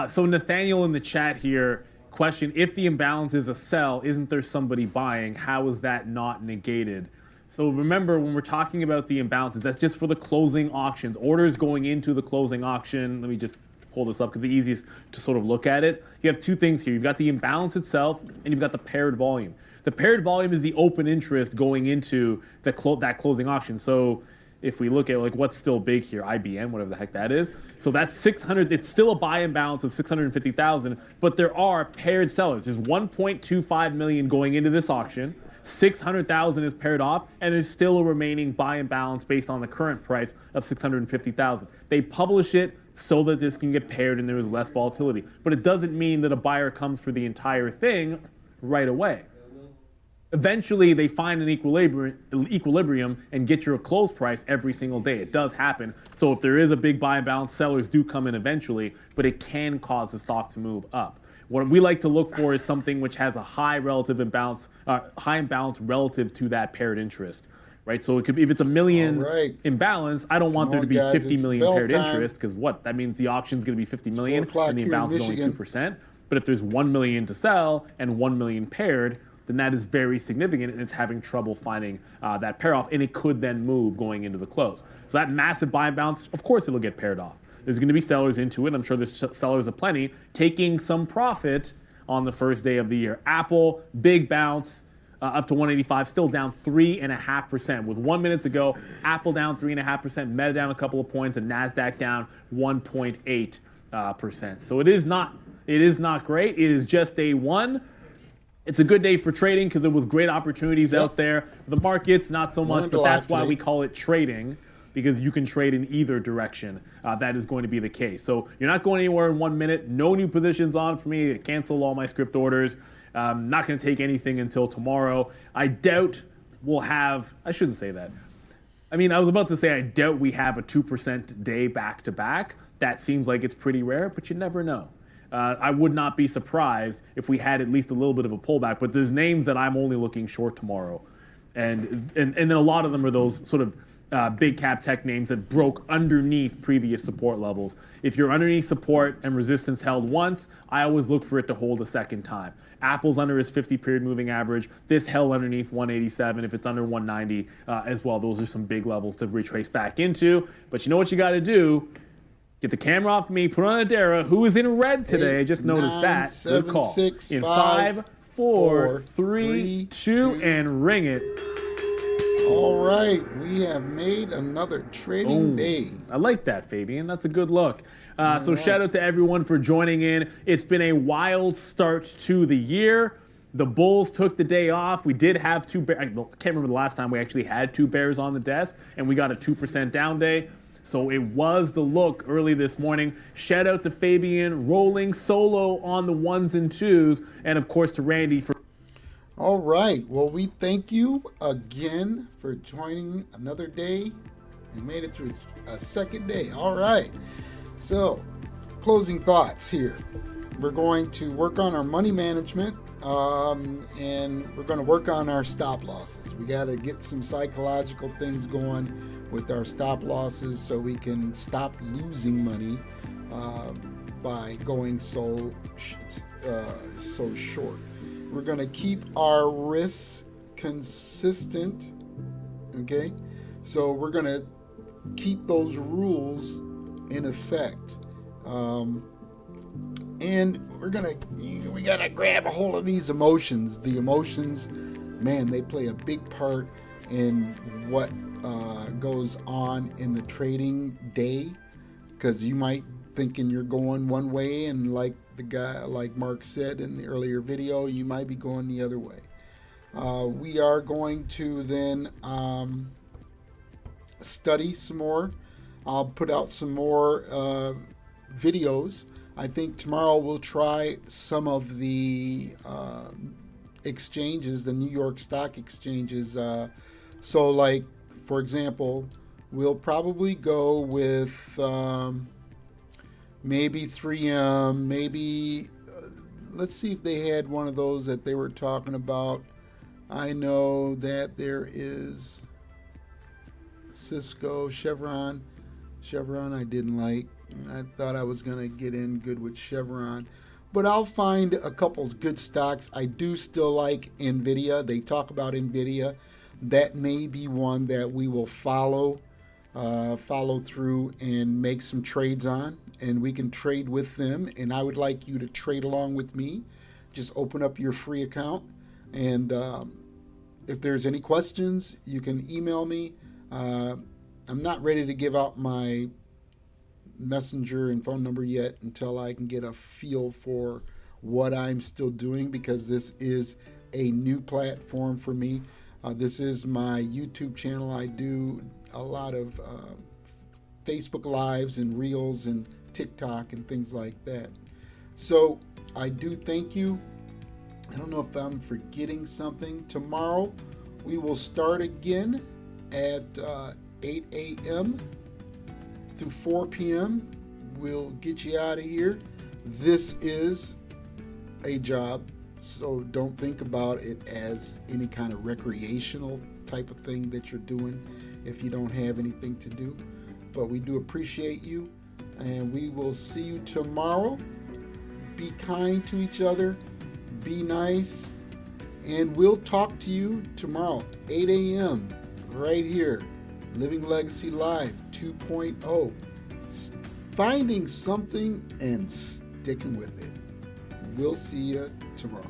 So Nathaniel in the chat here, question, if the imbalance is a sell, isn't there somebody buying? How is that not negated? So remember, when we're talking about the imbalances, that's just for the closing auctions. Orders going into the closing auction. Let me just pull this up because it's the easiest to sort of look at it. You have two things here. You've got the imbalance itself, and you've got the paired volume. The paired volume is the open interest going into that closing auction. So if we look at like what's still big here, IBM, whatever the heck that is. So that's 600. It's still a buy imbalance of 650,000, but there are paired sellers. There's 1.25 million going into this auction. 600,000 is paired off, and there's still a remaining buy and balance based on the current price of 650,000. They publish it so that this can get paired and there is less volatility. But it doesn't mean that a buyer comes for the entire thing right away. Eventually, they find an equilibrium and get your close price every single day. It does happen. So if there is a big buy and balance, sellers do come in eventually, but it can cause the stock to move up. What we like to look for is something which has a high relative imbalance, high imbalance relative to that paired interest, right? So it could be, if it's a million imbalance, I don't want there to be 50 million paired interest, because that means the auction's going to be 50 million and the imbalance is only 2%. But if there's 1 million to sell and 1 million paired, then that is very significant, and it's having trouble finding that pair off, and it could then move going into the close. So that massive buy and balance, of course, it'll get paired off. There's going to be sellers into it. I'm sure there's sellers aplenty taking some profit on the first day of the year. Apple, big bounce up to 185, still down 3.5%. With 1 minute to go, Apple down 3.5%, Meta down a couple of points, and NASDAQ down 1.8%. So it is not great. It is just day one. It's a good day for trading because there was great opportunities out there. The markets, not so much, but that's why we call it trading, because you can trade in either direction. That is going to be the case. So you're not going anywhere in 1 minute. No new positions on for me. I canceled all my script orders. Not going to take anything until tomorrow. I doubt we'll have, I shouldn't say that. I mean, I was about to say I doubt we have a 2% day back-to-back. That seems like it's pretty rare, but you never know. I would not be surprised if we had at least a little bit of a pullback, but there's names that I'm only looking short tomorrow. And then a lot of them are those sort of big cap tech names that broke underneath previous support levels. If you're underneath support and resistance held once, I always look for it to hold a second time. Apple's under his 50-period moving average. This held underneath 187. If it's under 190 as well, those are some big levels to retrace back into. But you know what you got to do? Get the camera off me, put on Adara, who is in red today. I just noticed that. Good call. In 5, 4, 3, 2, and ring it. All right, we have made another trading day. I like that, Fabian. That's a good look. So shout out to everyone for joining in. It's been a wild start to the year. The Bulls took the day off. We did have two bears. I can't remember the last time we actually had two bears on the desk, and we got a 2% down day. So it was the look early this morning. Shout out to Fabian rolling solo on the 1s and 2s, and of course to Randy for. All right. Well, we thank you again for joining another day. We made it through a second day. All right. So, closing thoughts here. We're going to work on our money management, and we're going to work on our stop losses. We got to get some psychological things going with our stop losses so we can stop losing money by going so short. We're going to keep our risks consistent, okay? So we're going to keep those rules in effect. And we gotta grab a hold of these emotions. The emotions, man, they play a big part in what goes on in the trading day, because you might thinking you're going one way, and like Mark said in the earlier video, you might be going the other way. We are going to then study some more. I'll put out some more videos. I think tomorrow we'll try some of the exchanges, the New York Stock Exchanges. So like, for example, we'll probably go with maybe 3M, maybe, let's see if they had one of those that they were talking about. I know that there is Cisco, Chevron I didn't like. I thought I was going to get in good with Chevron. But I'll find a couple good stocks. I do still like NVIDIA. They talk about NVIDIA. That may be one that we will follow through and make some trades on. And we can trade with them. And I would like you to trade along with me. Just open up your free account. And if there's any questions, you can email me. I'm not ready to give out my messenger and phone number yet until I can get a feel for what I'm still doing, because this is a new platform for me. This is my YouTube channel. I do a lot of Facebook Lives and Reels and TikTok and things like that. So I do thank you. I don't know if I'm forgetting something. Tomorrow we will start again at 8 a.m. through 4 p.m. We'll get you out of here. This is a job, so don't think about it as any kind of recreational type of thing that you're doing if you don't have anything to do. But we do appreciate you, and we will see you tomorrow. Be kind to each other. Be nice. And we'll talk to you tomorrow, 8 a.m. right here. Living Legacy Live 2.0. Finding something and sticking with it. We'll see you tomorrow.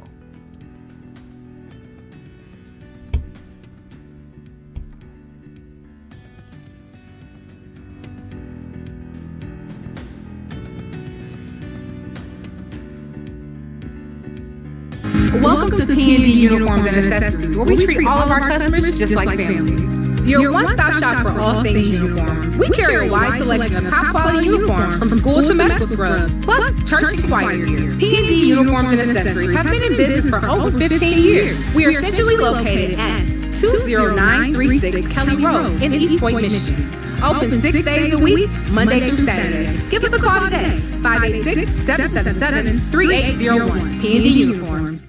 Welcome to P&D Uniforms and Accessories, where we treat all of our customers just like family. Your one-stop shop for all things uniforms. We carry a wide selection of top-quality uniforms from school to medical scrubs, plus church and choir gear. P&D Uniforms and Accessories have been in business for over 15 years. We are centrally located at 20936 Kelly Road in East Point, Michigan. Open 6 days a week, Monday through Saturday. Give us a call today, 586-777-3801. P&D Uniforms.